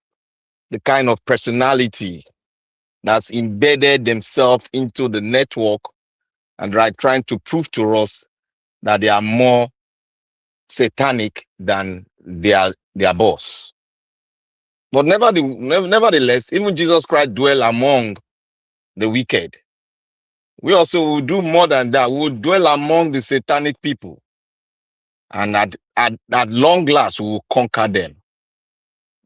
the kind of personality that's embedded themselves into the network and trying to prove to us that they are more satanic than their boss. But nevertheless, even Jesus Christ dwell among the wicked. We also will do more than that. We will dwell among the satanic people. And at long last, we will conquer them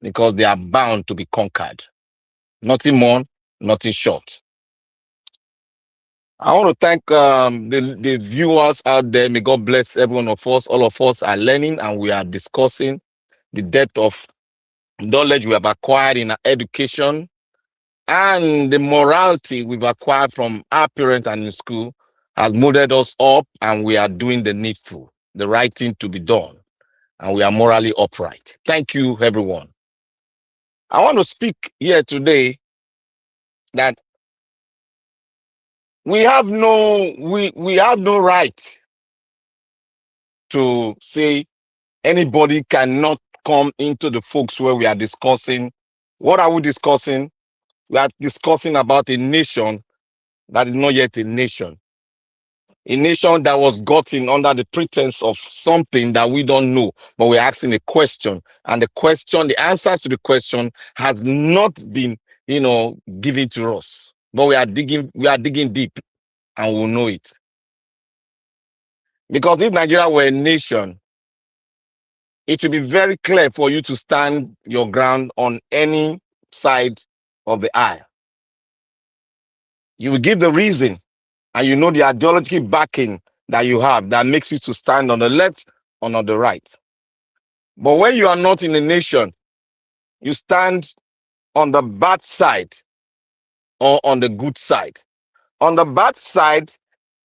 because they are bound to be conquered. Nothing more, nothing short. I want to thank the viewers out there. May God bless every one of us. All of us are learning and we are discussing the depth of knowledge we have acquired in our education and the morality we've acquired from our parents and in school has molded us up, and we are doing the needful, the right thing to be done, and we are morally upright. Thank you, everyone. I want to speak here today that we have no right to say anybody cannot come into the folks where we are discussing. What are we discussing? We are discussing about a nation that is not yet a nation. A nation that was gotten under the pretense of something that we don't know, but we're asking a question. And the answers to the question has not been, given to us. But we are digging deep and we'll know it. Because if Nigeria were a nation, it will be very clear for you to stand your ground on any side of the aisle. You will give the reason, and you know the ideological backing that you have that makes you to stand on the left or on the right. But when you are not in a nation, you stand on the bad side or on the good side. On the bad side,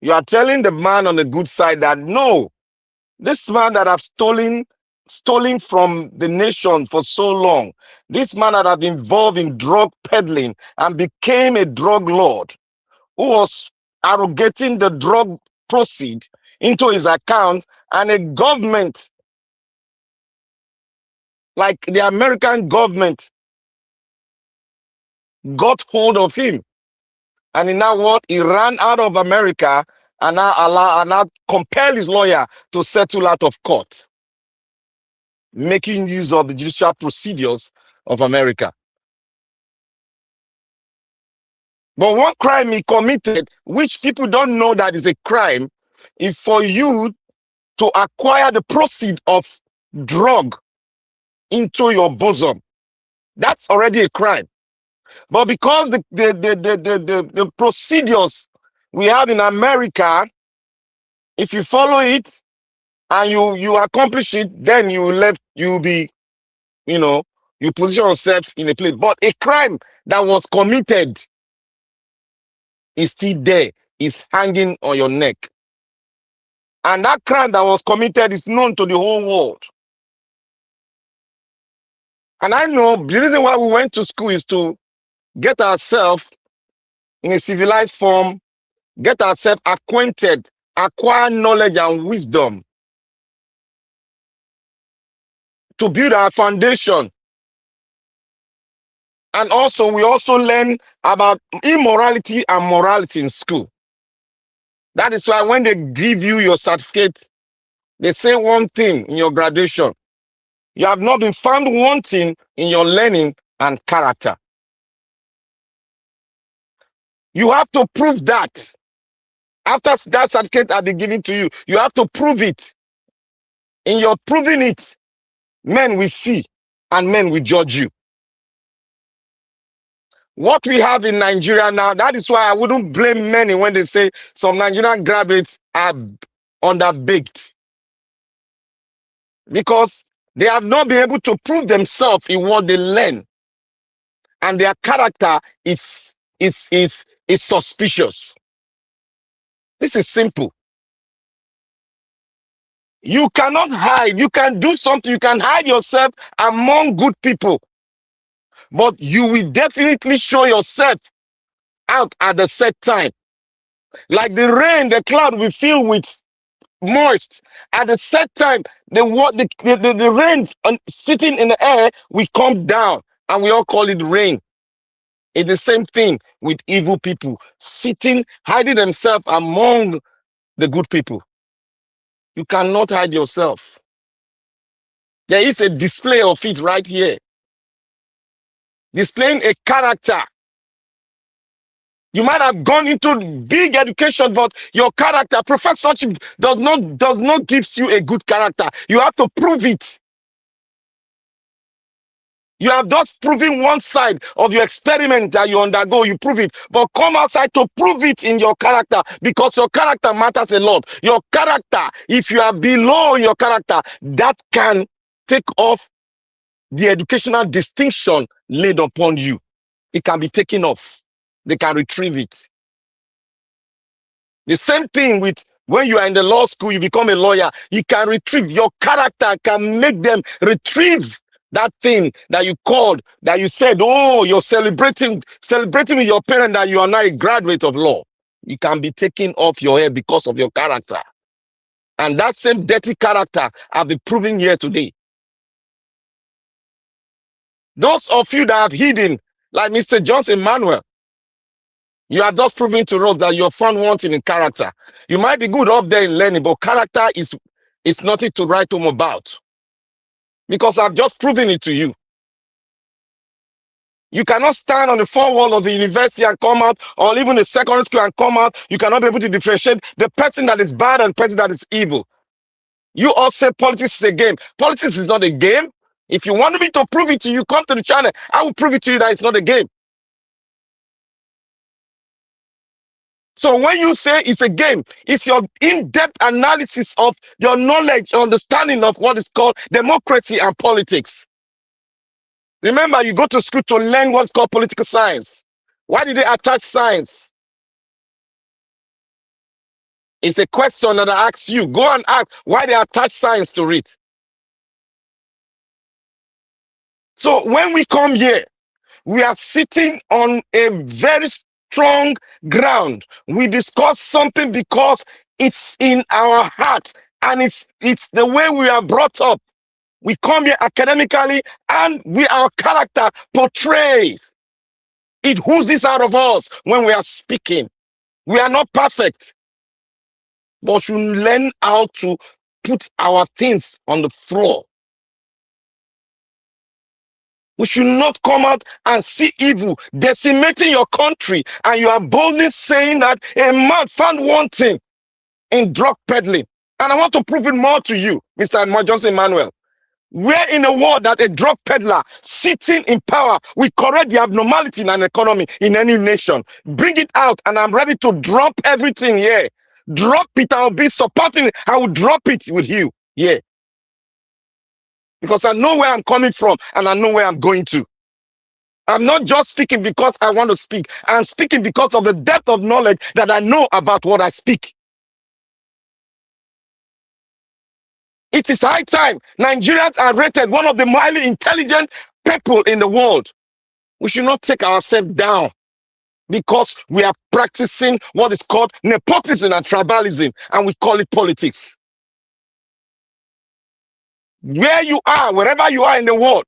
you are telling the man on the good side that no, this man that have stolen from the nation for so long, this man that have been involved in drug peddling and became a drug lord, who was arrogating the drug proceed into his account, and a government like the American government got hold of him. And in that what? He ran out of America and now compelled his lawyer to settle out of court, making use of the judicial procedures of America. But one crime he committed, which people don't know that is a crime, is for you to acquire the proceed of drug into your bosom. That's already a crime. But because the procedures we have in America, if you follow it and you accomplish it, then you position yourself in a place. But a crime that was committed is still there, is hanging on your neck. And that crime that was committed is known to the whole world. And I know the reason why we went to school is to get ourselves in a civilized form, get ourselves acquainted, acquire knowledge and wisdom to build our foundation. And also, we also learn about immorality and morality in school. That is why when they give you your certificate, they say one thing in your graduation. You have not been found wanting in your learning and character. You have to prove that. After that certificate has been given to you, you have to prove it. In your proving it, men will see and men will judge you. What we have in Nigeria now, that is why I wouldn't blame many when they say some Nigerian graduates are underbaked. Because they have not been able to prove themselves in what they learn. And their character is suspicious. This is simple. You cannot hide. You can do something. You can hide yourself among good people. But you will definitely show yourself out at the set time. Like the rain, the cloud will fill with moist. At the set time, the rain sitting in the air will come down. And we all call it rain. It's the same thing with evil people. Sitting, hiding themselves among the good people. You cannot hide yourself. There is a display of it right here. Displaying a character. You might have gone into big education, but your character, professorship does not give you a good character. You have to prove it. You have just proven one side of your experiment that you undergo, you prove it. But come outside to prove it in your character, because your character matters a lot. Your character, if you are below your character, that can take off the educational distinction laid upon you. It can be taken off. They can retrieve it. The same thing with when you are in the law school, you become a lawyer. You can retrieve your character, can make them retrieve that thing that you called, that you said, oh, you're celebrating with your parent that you are now a graduate of law. You can be taken off your head because of your character. And that same dirty character I've been proving here today. Those of you that have hidden, like Mr. Johnson Manuel, you are just proving to us that you're found wanting in character. You might be good up there in learning, but character is nothing to write home about. Because I've just proven it to you. You cannot stand on the four wall of the university and come out, or even the secondary school and come out. You cannot be able to differentiate the person that is bad and the person that is evil. You all say politics is a game. Politics is not a game. If you want me to prove it to you, come to the channel. I will prove it to you that it's not a game. So when you say it's a game, it's your in-depth analysis of your knowledge, understanding of what is called democracy and politics. Remember, you go to school to learn what's called political science. Why did they attach science? It's a question that I ask you. Go and ask why they attach science to it. So when we come here, we are sitting on a very strong ground. We discuss something because it's in our heart and it's the way we are brought up. We come here academically and our character portrays. It oozes out of us when we are speaking. We are not perfect, but we should learn how to put our things on the floor. We should not come out and see evil decimating your country, and you are boldly saying that a man found wanting in drug peddling. And I want to prove it more to you, Mr. Johnson Emmanuel. We're in a world that a drug peddler sitting in power will correct the abnormality in an economy in any nation. Bring it out, and I'm ready to drop everything here. Drop it, I'll be supporting it. I will drop it with you. Yeah. Because I know where I'm coming from and I know where I'm going to. I'm not just speaking because I want to speak. I'm speaking because of the depth of knowledge that I know about what I speak. It is high time. Nigerians are rated one of the highly intelligent people in the world. We should not take ourselves down because we are practicing what is called nepotism and tribalism, and we call it politics. Where you are, wherever you are in the world,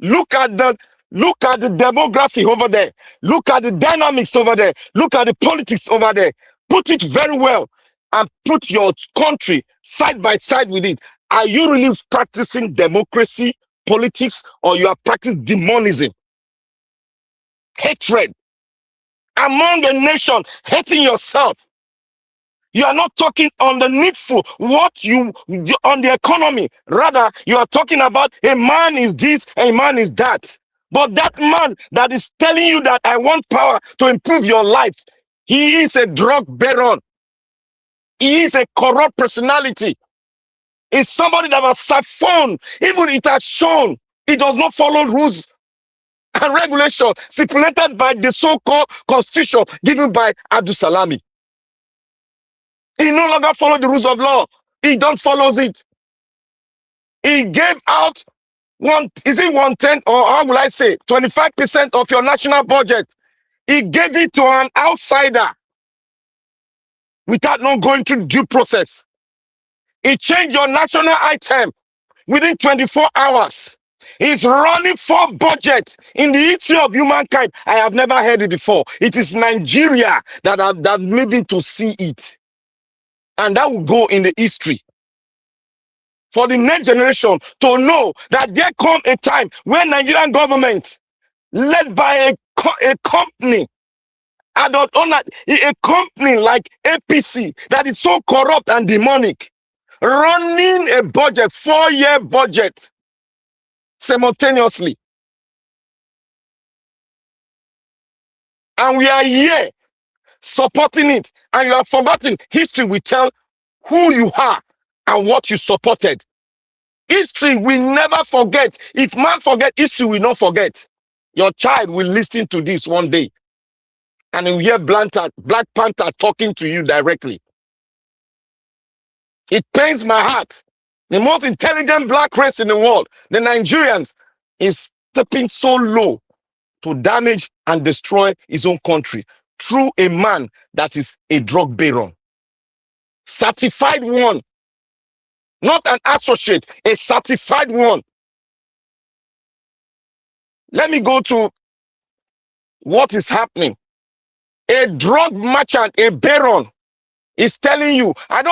look at the demography over there. Look at the dynamics over there. Look at the politics over there. Put it very well and put your country side by side with it. Are you really practicing democracy, politics, or you are practicing demonism? Hatred. Among a nation, hating yourself. You are not talking on the needful, on the economy. Rather, you are talking about a man is this, a man is that. But that man that is telling you that I want power to improve your life, he is a drug baron. He is a corrupt personality. It's somebody that has sat phone. Even it has shown it does not follow rules and regulations stipulated by the so-called constitution given by Abdul Salami. He no longer follows the rules of law. He don't follow it. He gave out 1/10, or how will I say 25% of your national budget. He gave it to an outsider without not going through due process. He changed your national item within 24 hours. He's running for budget in the history of humankind. I have never heard it before. It is Nigeria that made me to see it. And that will go in the history. For the next generation to know that there come a time when Nigerian government, led by a company, a company like APC that is so corrupt and demonic, running a budget, 4-year budget, simultaneously. And we are here supporting it. And you have forgotten. History will tell who you are and what you supported. History will never forget. If man forget, history will not forget. Your child will listen to this one day. And you hear Black Panther talking to you directly. It pains my heart. The most intelligent black race in the world, the Nigerians, is stepping so low to damage and destroy his own country through a man that is a drug baron. Certified one. Not an associate, a certified one. Let me go to what is happening. A drug merchant, a baron, is telling you, I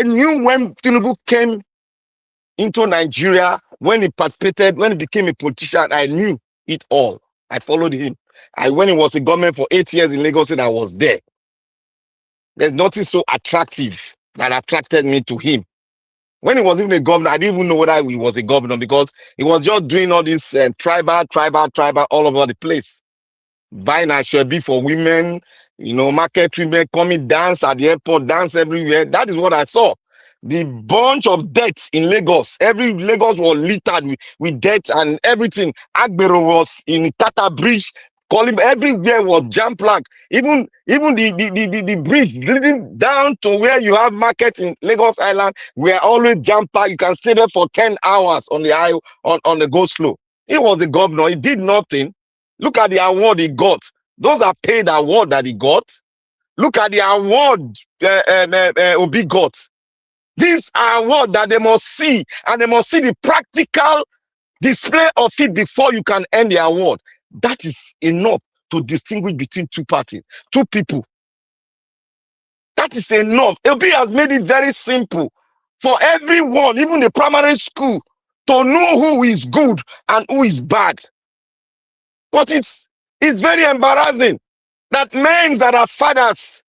knew when Tinubu came into Nigeria, when he participated, when he became a politician, I knew it all. I followed him. When he was in government for 8 years in Lagos, and I was there. There's nothing so attractive that attracted me to him. When he was even a governor, I didn't even know whether he was a governor because he was just doing all this tribal all over the place. Buying a shabby for women, market women coming dance at the airport, dance everywhere. That is what I saw. The bunch of deaths in Lagos. Every Lagos was littered with death and everything. Agbero was in Tata Bridge. Calling everywhere was jam-packed. Even the bridge leading down to where you have market in Lagos Island, we are always jam-packed. You can stay there for 10 hours on the go slow. He was the governor. He did nothing. Look at the award he got. Those are paid award that he got. Look at the award Obi got. These are awards that they must see, and they must see the practical display of it before you can earn the award. That is enough to distinguish between two parties, two people. That is enough. Obi has made it very simple for everyone, even the primary school, to know who is good and who is bad. But it's very embarrassing that men that are fathers,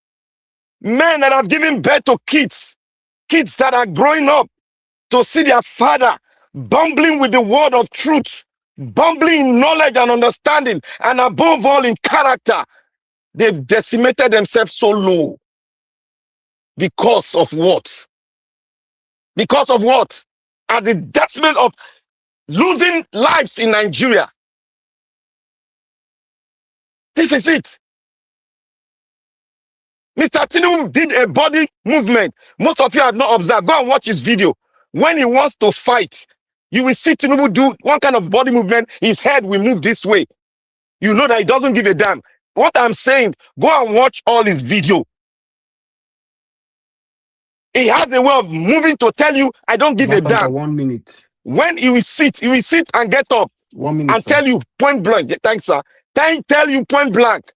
men that have given birth to kids that are growing up, to see their father bumbling with the word of truth, bumbling in knowledge and understanding, and above all in character, they've decimated themselves so low. Because of what? Because of what? At the detriment of losing lives in Nigeria. This is it. Mr. Tinubu did a body movement. Most of you have not observed. Go and watch his video. When he wants to fight, you will see Tinubu do one kind of body movement. His head will move this way. You know that he doesn't give a damn. What I'm saying, go and watch all his video. He has a way of moving to tell you, I don't give a damn. 1 minute. When he will sit and get up 1 minute, and sir. tell you point blank. Thanks, sir. Tell you point blank.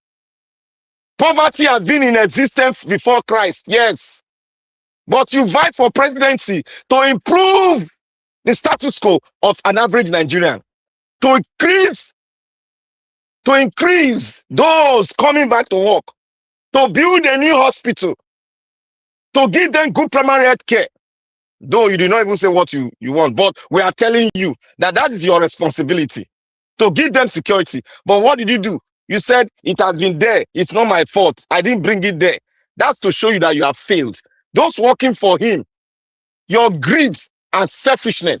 Poverty has been in existence before Christ, yes. But you vie for presidency to improve the status quo of an average Nigerian, to increase those coming back to work, to build a new hospital, to give them good primary health care. Though you did not even say what you want, but we are telling you that is your responsibility to give them security. But what did you do? You said it has been there. It's not my fault. I didn't bring it there. That's to show you that you have failed. Those working for him, your greed and selfishness,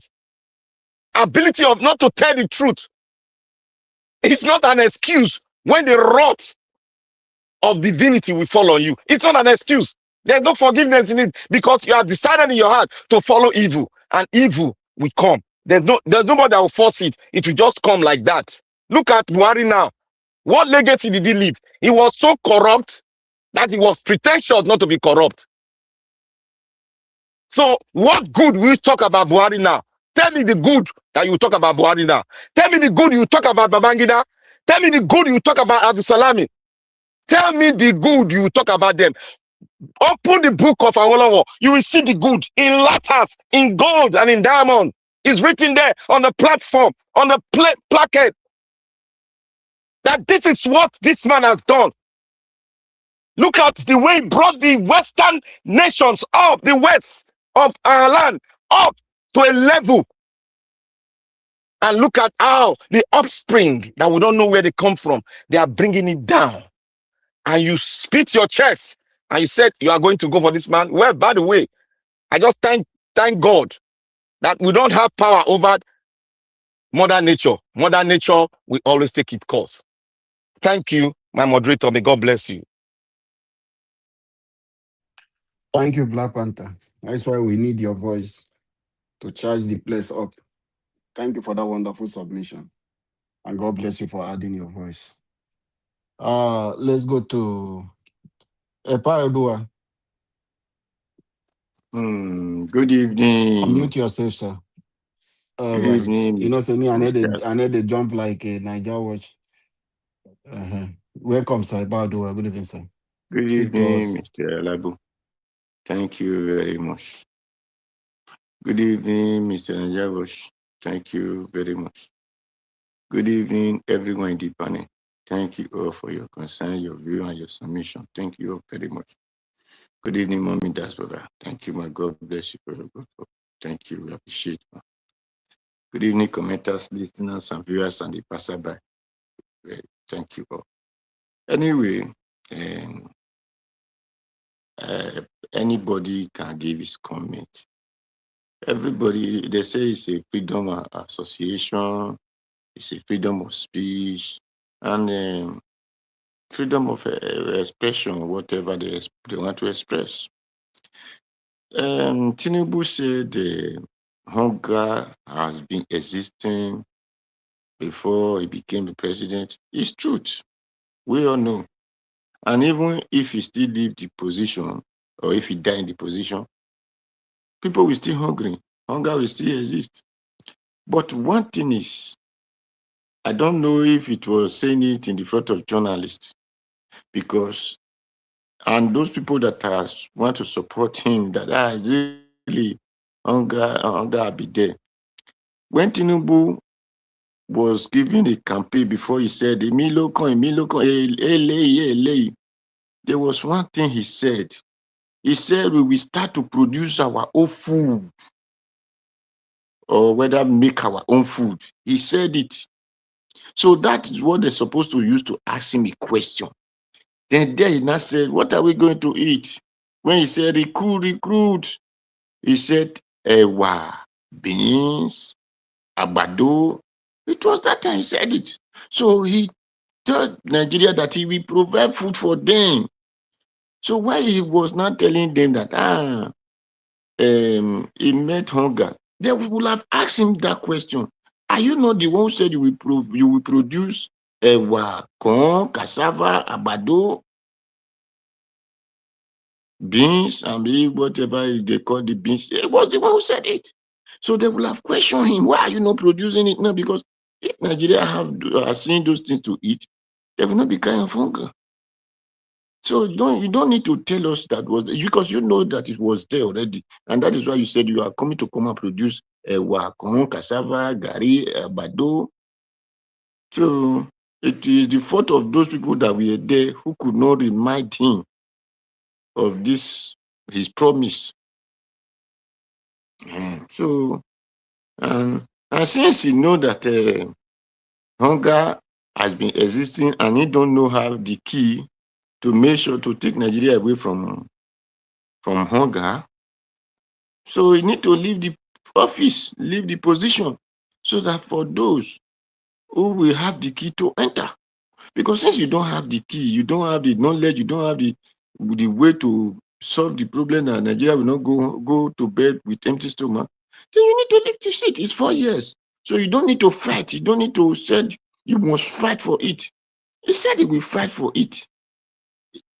ability of not to tell the truth, it's not an excuse when the wrath of divinity will fall on you. It's not an excuse. There's no forgiveness in it because you have decided in your heart to follow evil, and evil will come. There's nobody that will force it. It will just come like that. Look at Buhari now. What legacy did he leave? He was so corrupt that he was pretentious not to be corrupt. So what good will you talk about Buhari now? Tell me the good that you talk about Buhari now. Tell me the good you talk about Babangida. Tell me the good you talk about Abdul Salami. Tell me the good you talk about them. Open the book of Awolowo. You will see the good in letters, in gold and in diamond. It's written there on the platform, on the placket, that this is what this man has done. Look at the way he brought the Western nations up, the west of our land, up to a level. And look at how the offspring that we don't know where they come from, they are bringing it down. And you spit your chest and you said you are going to go for this man. Well, by the way, I just thank God that we don't have power over Mother Nature. Mother Nature will always take its course. Thank you, my moderator. May God bless you. Thank you, Black Panther. That's why we need your voice to charge the place up. Thank you for that wonderful submission. And God bless you for adding your voice. Let's go to Epa Edua. Good evening. Unmute yourself, sir. Good Right. evening. You know, say me, I need Mr. to jump like a Niger watch. Welcome, sir. Epa Edua. Good evening, sir. Good Speak to evening, us. Mr. Labu. Thank you very much. Good evening, Mr. Najabosh. Thank you very much. Good evening, everyone in the panel. Thank you all for your concern, your view, and your submission. Thank you all very much. Good evening, Mommy Dasbola. Thank you, my God bless you for your good work. Thank you, we appreciate it. Good evening, commenters, listeners, and viewers, and the passerby. Thank you all. Anyway, anybody can give his comment. Everybody, they say it's a freedom of association, it's a freedom of speech, and freedom of expression, whatever they want to express. Tinubu said the hunger has been existing before he became the president. It's truth. We all know. And even if he still leave the position, or if he die in the position, people will still hungry. Hunger will still exist. But one thing is, I don't know if it was saying it in the front of journalists, because, and those people that want to support him, that really hunger will be there. When Tinubu was giving a campaign before, he said, there was one thing he said. He said, we will start to produce our own food, or whether make our own food. He said it. So that is what they're supposed to use to ask him a question. Then there he now said, what are we going to eat? When he said, recruit, he said, ewa, beans, abado. It was that time he said it. So he told Nigeria that he will provide food for them. So why he was not telling them that, he met hunger, they would have asked him that question. Are you not the one who said you will produce ewa, corn, cassava, abado, beans, and whatever they call the beans? It was the one who said it. So they will have questioned him. Why are you not producing it now? Because if Nigeria are seeing those things to eat, they will not be crying of hunger. So you don't need to tell us that was, because you know that it was there already, and that is why you said you are coming to come and produce corn, cassava, gari, abado. So it is the fault of those people that were there who could not remind him of this, his promise. So and since you know that Hunger has been existing, and he don't know how the key to make sure to take Nigeria away from hunger. So he need to leave the office, leave the position, so that for those who will have the key to enter. Because since you don't have the key, you don't have the knowledge, you don't have the way to solve the problem, that Nigeria will not go to bed with empty stomach, then you need to leave the seat. It's 4 years. So you don't need to fight. You don't need to say you must fight for it. He said he will fight for it.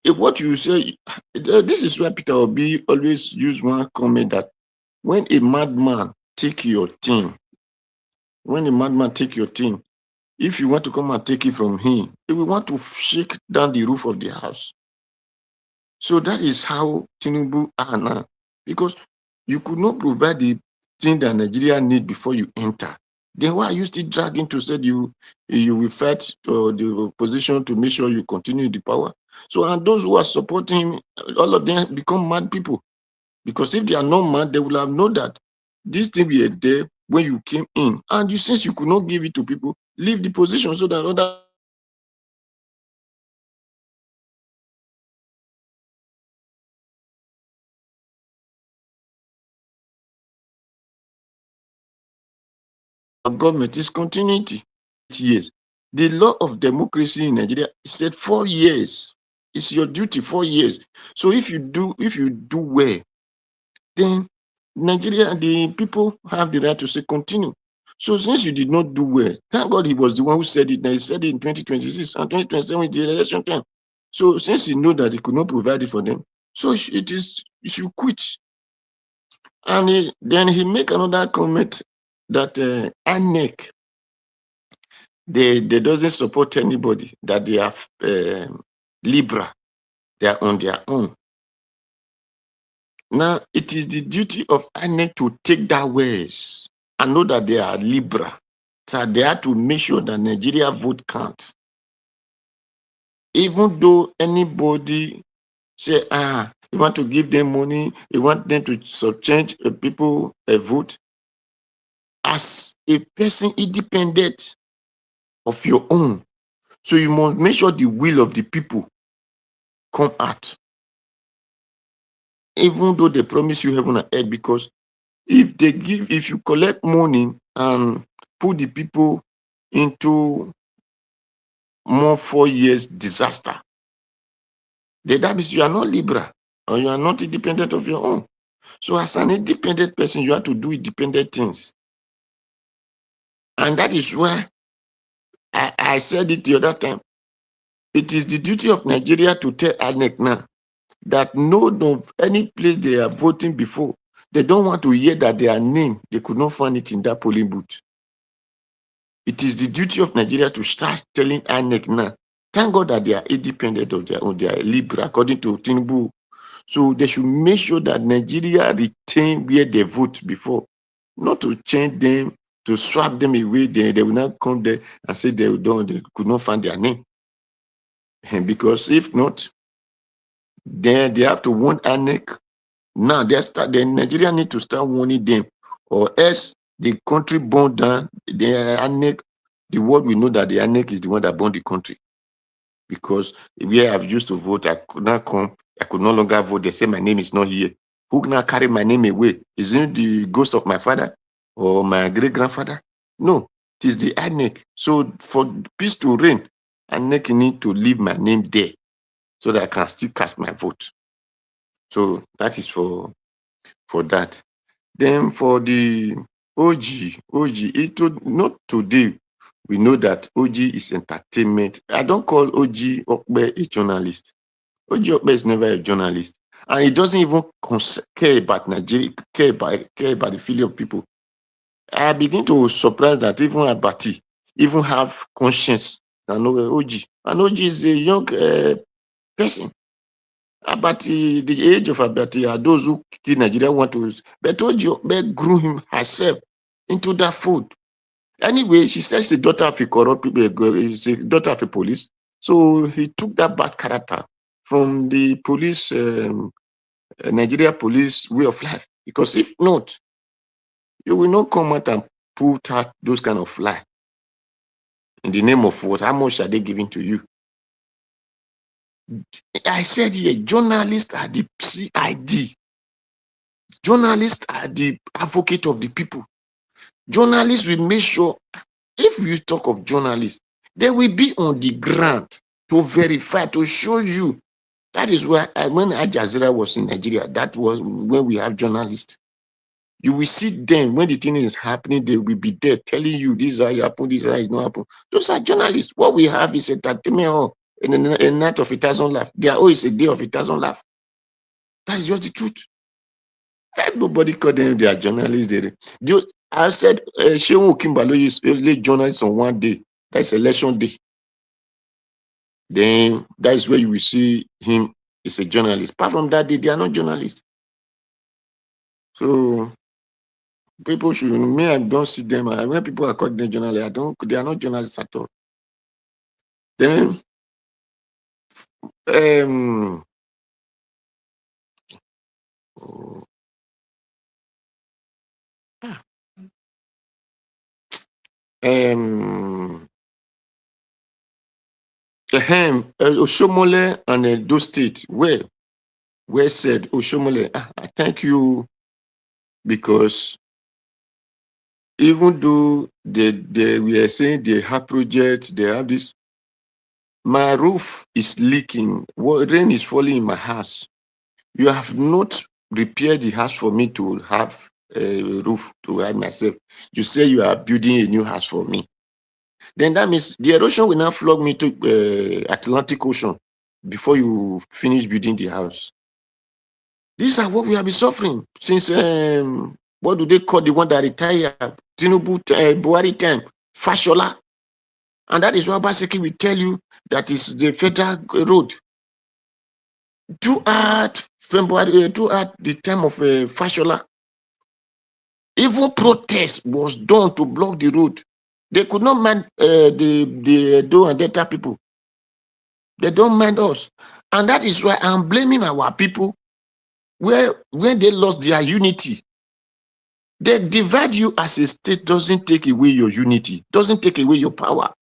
What you say, this is why Peter Obi always use one comment that when a madman take your thing, if you want to come and take it from him, he will want to shake down the roof of the house. So that is how Tinubu are now. Because you could not provide the thing that Nigeria need before you enter. Then why are you still dragging to say you will fight the opposition to make sure you continue the power? So, and those who are supporting him, all of them become mad people. Because if they are not mad, they will have known that this thing were there when you came in. And since you could not give it to people, leave the position so that other government is continuity. Years. The law of democracy in Nigeria said 4 years. It's your duty 4 years. So if you do well, then Nigeria, the people have the right to say continue. So since you did not do well, thank God he was the one who said it. Now he said it in 2026 and 2027 is the election time. So since he knew that he could not provide it for them, so you should quit. And then he make another comment that INEC, they doesn't support anybody, that they are Libra, they are on their own. Now it is the duty of INEC to take that words and know that they are Libra. So they have to make sure that Nigeria vote count. Even though anybody say, you want to give them money, you want them to subchange people a vote, as a person independent of your own. So you must make sure the will of the people come out. Even though they promise you heaven and earth, because if you collect money and put the people into more 4 years disaster, then that means you are not liberal or you are not independent of your own. So as an independent person, you have to do independent things. And that is why I said it the other time. It is the duty of Nigeria to tell INEC now that of any place they are voting before, they don't want to hear that their name, they could not find it in that polling booth. It is the duty of Nigeria to start telling INEC now. Thank God that they are independent of their own, they are liberal, according to Tinubu. So they should make sure that Nigeria retain where they vote before, not to change them, to swap them away. They will not come there and say they could not find their name. Because if not, then they have to warn INEC. Now the Nigeria need to start warning them, or else the country burn down. The INEC, the world will know that the INEC is the one that burned the country. Because where I've used to vote, I could not come, I could no longer vote. They say my name is not here. Who can I carry my name away? Isn't it the ghost of my father or my great grandfather? No, it is the INEC. So for peace to reign, INEC need to leave my name there so that I can still cast my vote. So that is for that. Then for the OG, not today, we know that OG is entertainment. I don't call OG Okbe a journalist. OG Okbe is never a journalist. And he doesn't even care about Nigeria, care about the feeling of people. I begin to surprise that even Abati even have conscience than OG. And OG is a young person. Abati, the age of Abati are those who kill Nigeria want to, but Ojo grew him herself into that food. Anyway, she says the daughter of a corrupt people, is the daughter of a police. So he took that bad character from the police, Nigeria police way of life. Because if not, you will not come out and put out those kind of lie. In the name of what? How much are they giving to you? I said here, journalists are the CID. Journalists are the advocate of the people. Journalists will make sure, if you talk of journalists, they will be on the ground to verify, to show you. That is why when Al Jazeera was in Nigeria, that was when we have journalists. You will see them when the thing is happening, they will be there telling you this is how it happened, this is how it not happen. Those are journalists. What we have is entertainment hall, a night of 1,000 laughs. Their own is a day of 1,000 laughs. That is just the truth. Nobody call them their journalists. I said, Shehu Kimbalo is a journalist on one day. That's election day. Then that is where you will see him is a journalist. Apart from that day, they are not journalists. So people should, me, I don't see them. When people are called them journalists, they are not journalists at all. Then Oshiomhole and Edo State, where said Oshiomhole, I thank you, because even though we are saying they have projects, they have this, my roof is leaking, rain is falling in my house. You have not repaired the house for me to have a roof to hide myself. You say you are building a new house for me. Then that means the erosion will now flog me to Atlantic Ocean before you finish building the house. These are what we have been suffering since, what do they call the one that retired? Tinubu, Buhari time, Fashola. And that is why basically we tell you that is the federal road. Throughout February, throughout the time of Fashola, even protest was done to block the road. They could not mind the Edo and Delta people. They don't mind us. And that is why I'm blaming our people when they lost their unity. They divide you as a state, doesn't take away your unity, doesn't take away your power.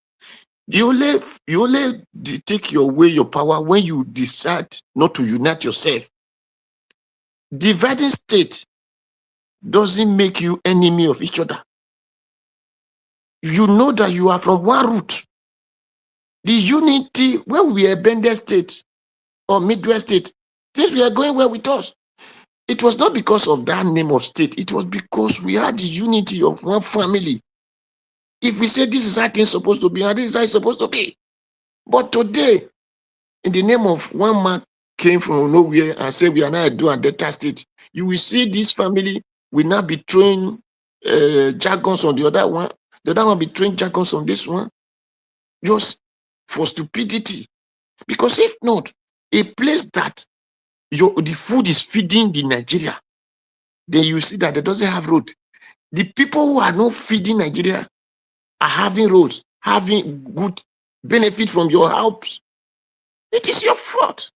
You only take away your power when you decide not to unite yourself. Dividing state doesn't make you enemy of each other. You know that you are from one root. The unity, when we are Bendel state or Midwest state, things were going well with us. It was not because of that name of state. It was because we had the unity of one family. If we say this is how things supposed to be, and this is how it's supposed to be. But today, in the name of one man came from nowhere and said we are now Edo and Delta state, you will see this family will not be throwing jargons on the other one. The other one be throwing jargons on this one. Just for stupidity. Because if not, a place that the food is feeding the Nigeria, then you see that it doesn't have road. The people who are not feeding Nigeria are having roads, having good benefit from your helps. It is your fault.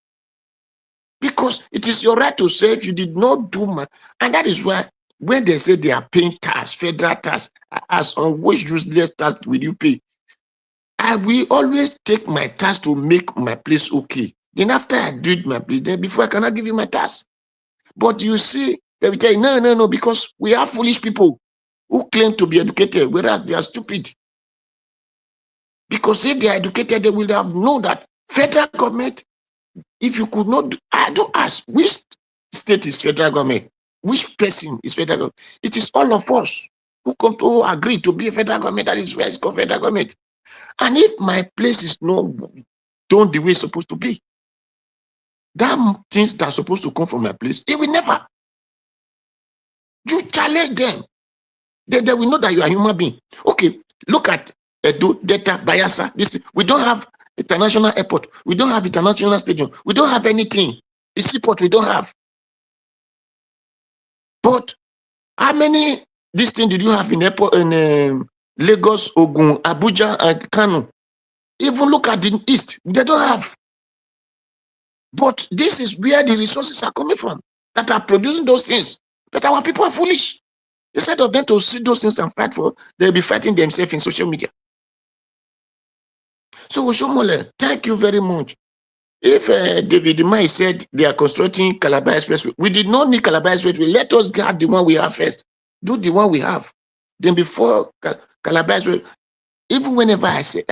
Because it is your right to say if you did not do much. And that is why when they say they are paying tax, federal tax, as on which useless tax will you pay? I will always take my tax to make my place okay. Then after I do my place, then before I cannot give you my tax. But you see, they will tell you, no, because we have foolish people who claim to be educated, whereas they are stupid. Because if they are educated, they will have known that federal government, if you could not, I don't ask, which state is federal government? Which person is federal government? It is all of us who come to agree to be a federal government. That is where it's called federal government. And if my place is not done the way it's supposed to be, that things that are supposed to come from my place, it will never. You challenge them. Then they will know that you are a human being. Okay, look at Edo, Delta, Bayelsa. This we don't have international airport. We don't have international stadium. We don't have anything. The seaport we don't have. But how many this thing did you have in airport in Lagos, Ogun, Abuja, and Kano? Even look at the east, they don't have. But this is where the resources are coming from that are producing those things. But our people are foolish. Instead of them to see those things and fight for, they'll be fighting themselves in social media. So Oshiomhole, thank you very much. If David Umahi said they are constructing Calabar Expressway, we did not need Calabar Expressway. Let us have the one we have first. Do the one we have. Then before Calabar Expressway, even whenever I say,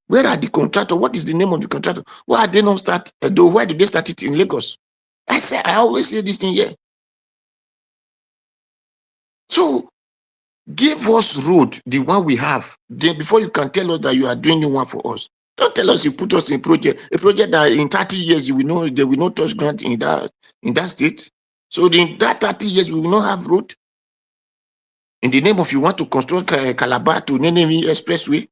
where are the contractors? What is the name of the contractor? Why they not start? Why did they start it in Lagos? I always say this thing here. So give us road, the one we have. Then before you can tell us that you are doing the one for us. Don't tell us you put us in a project that in 30 years you will know they will not touch grant in that state. So in that 30 years we will not have road. In the name of you want to construct Calabar to Nenemi Expressway.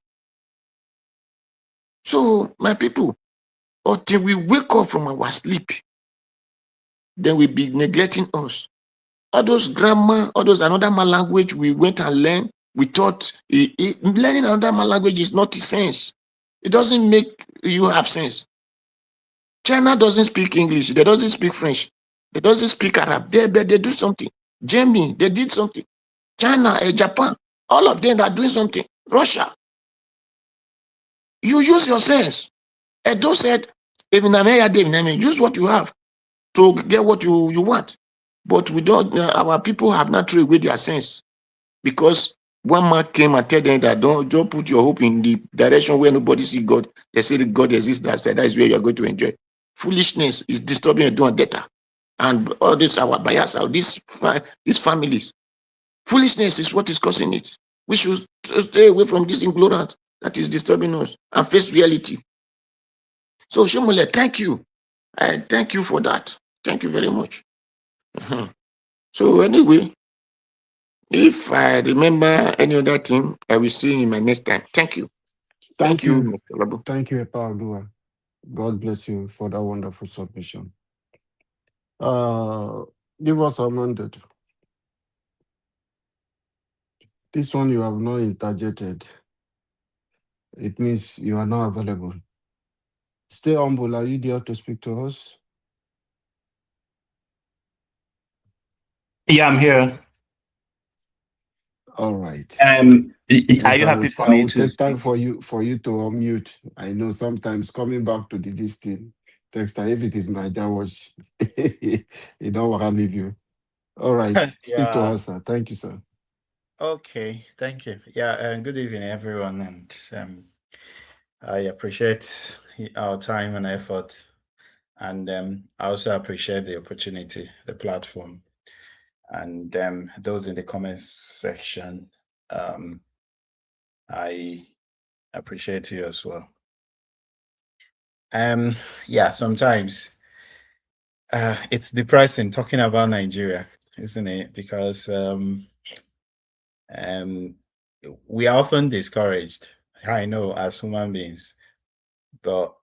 So my people, until we wake up from our sleep, then we be neglecting us. All those grammar, all those another man language we went and learned, we thought learning another man language is not sense. It doesn't make you have sense. China doesn't speak English. They doesn't speak French. They doesn't speak Arab. They do something. Germany, they did something. China, Japan, all of them are doing something. Russia. You use your sense. Edo said, use what you have to get what you want. But we don't. Our people have not thrown away their sense because one man came and tell them that don't put your hope in the direction where nobody see God. They say that God exists. That is where you are going to enjoy. Foolishness is disturbing and doing data, and all this our bias, these families. Foolishness is what is causing it. We should stay away from this ignorance that is disturbing us and face reality. So Oshiomhole, thank you. I thank you for that. Thank you very much. So anyway, if I remember any other thing, I will see you in my next time. Thank you. Thank you. Mr. Labu. Thank you, Epaudua. God bless you for that wonderful submission. Give us a mandate. This one you have not interjected. It means you are not available. Stay humble. Are you there to speak to us? Yeah, I'm here. All right. Are Yes, you happy for I me will to take time speak? for you to unmute. I know sometimes coming back to this thing takes time. If it is my dad watch, you don't want to leave you. All right. Speak to Yeah. us, sir. Thank you, sir. Okay. Thank you. Yeah. And good evening, everyone. And I appreciate our time and effort. And I also appreciate the opportunity, the platform, and those in the comments section. I appreciate you as well. Yeah, sometimes it's depressing talking about Nigeria, isn't it? Because we are often discouraged. I know, as human beings, but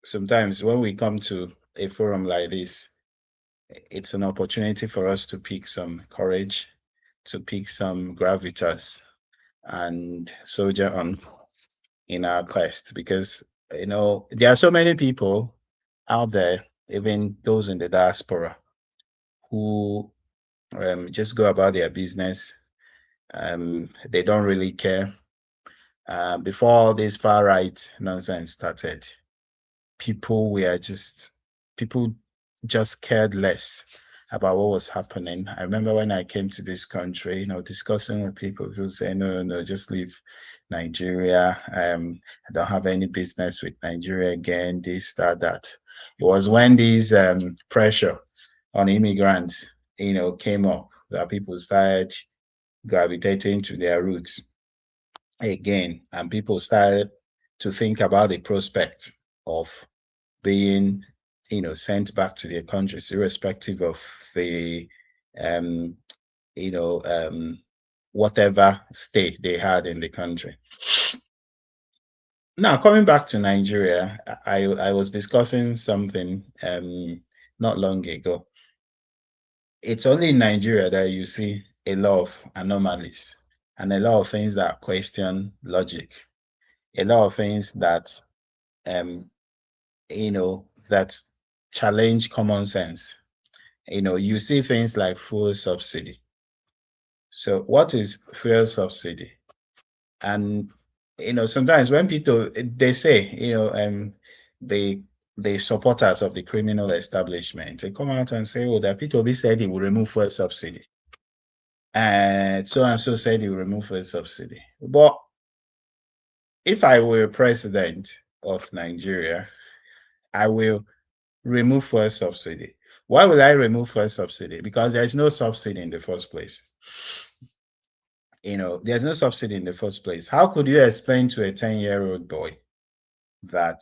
sometimes when we come to a forum like this, it's an opportunity for us to pick some courage, to pick some gravitas, and soldier on in our quest. Because there are so many people out there, even those in the diaspora, who just go about their business. They don't really care. Before all this far right nonsense started, people just cared less about what was happening. I remember when I came to this country, discussing with people who say, no, just leave Nigeria. I don't have any business with Nigeria again, this, that. It was when these pressure on immigrants, came up that people started gravitating to their roots again, and people started to think about the prospect of being, sent back to their countries, irrespective of the, whatever state they had in the country. Now, coming back to Nigeria, I was discussing something not long ago. It's only in Nigeria that you see a lot of anomalies and a lot of things that question logic, a lot of things that that challenge common sense. You see things like fuel subsidy. So what is fuel subsidy? And sometimes when people they say, the supporters of the criminal establishment, they come out and say, oh, that P2B said he will remove fuel subsidy. And so said he will remove fuel subsidy. But if I were president of Nigeria, I will remove fuel subsidy. Why will I remove fuel subsidy? Because there's no subsidy in the first place. There's no subsidy in the first place. How could you explain to a 10-year-old boy that,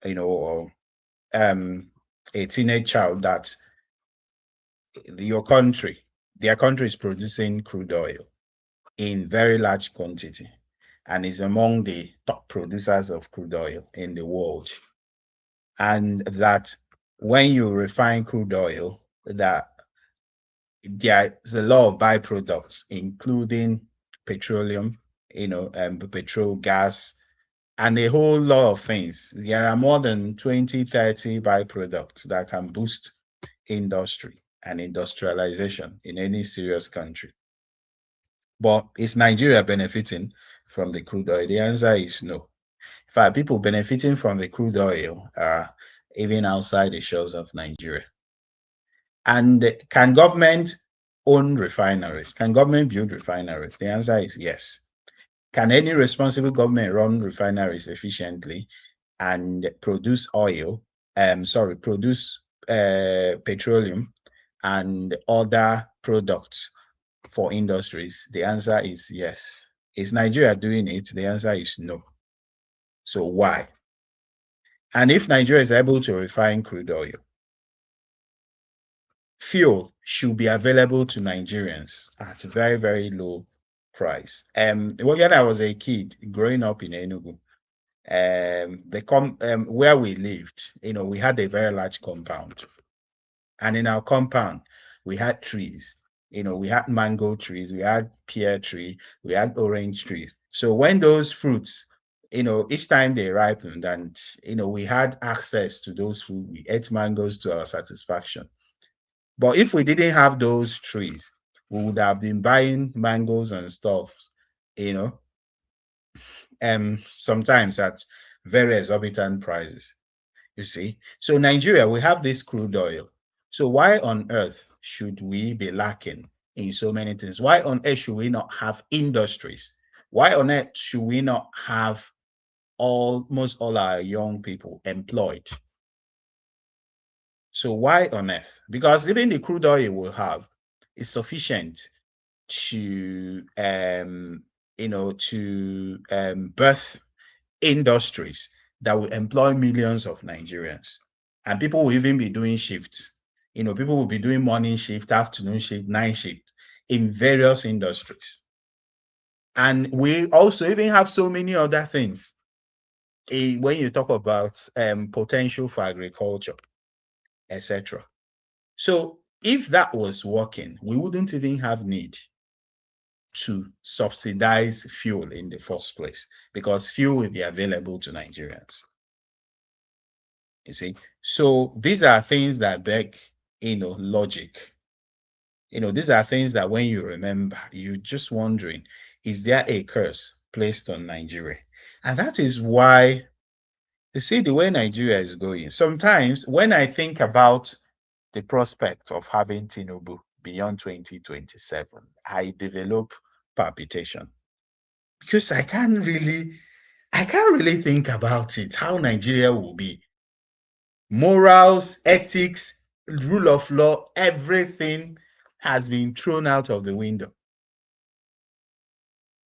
or a teenage child, that their country is producing crude oil in very large quantity and is among the top producers of crude oil in the world, and that when you refine crude oil, that there's a lot of byproducts, including petroleum, petrol, gas, and a whole lot of things. There are more than 20, 30 byproducts that can boost industry and industrialization in any serious country. But is Nigeria benefiting from the crude oil? The answer is no. In fact, people benefiting from the crude oil are even outside the shores of Nigeria. And can government own refineries? Can government build refineries? The answer is yes. Can any responsible government run refineries efficiently and produce petroleum and other products for industries? The answer is yes. Is Nigeria doing it? The answer is no. So why? And if Nigeria is able to refine crude oil, fuel should be available to Nigerians at a very, very low price. When I was a kid growing up in Enugu, where we lived, we had a very large compound. And in our compound, we had trees. We had mango trees, we had pear tree, we had orange trees. So when those fruits, each time they ripened and, we had access to those fruits, we ate mangoes to our satisfaction. But if we didn't have those trees, we would have been buying mangoes and stuff, sometimes at very exorbitant prices, you see. So Nigeria, we have this crude oil. So why on earth should we be lacking in so many things? Why on earth should we not have industries? Why on earth should we not have almost all our young people employed? So why on earth? Because even the crude oil we'll have is sufficient to birth industries that will employ millions of Nigerians. And people will even be doing shifts. People will be doing morning shift, afternoon shift, night shift in various industries. And we also even have so many other things. When you talk about potential for agriculture, etc. So if that was working, we wouldn't even have need to subsidize fuel in the first place, because fuel will be available to Nigerians. You see, so these are things that beg, logic. These are things that when you remember, you're just wondering, is there a curse placed on Nigeria? And that is why, you see, the way Nigeria is going, sometimes when I think about the prospect of having Tinubu beyond 2027, I develop palpitation, because I can't really think about it, how Nigeria will be. Morals, ethics, rule of law, everything has been thrown out of the window.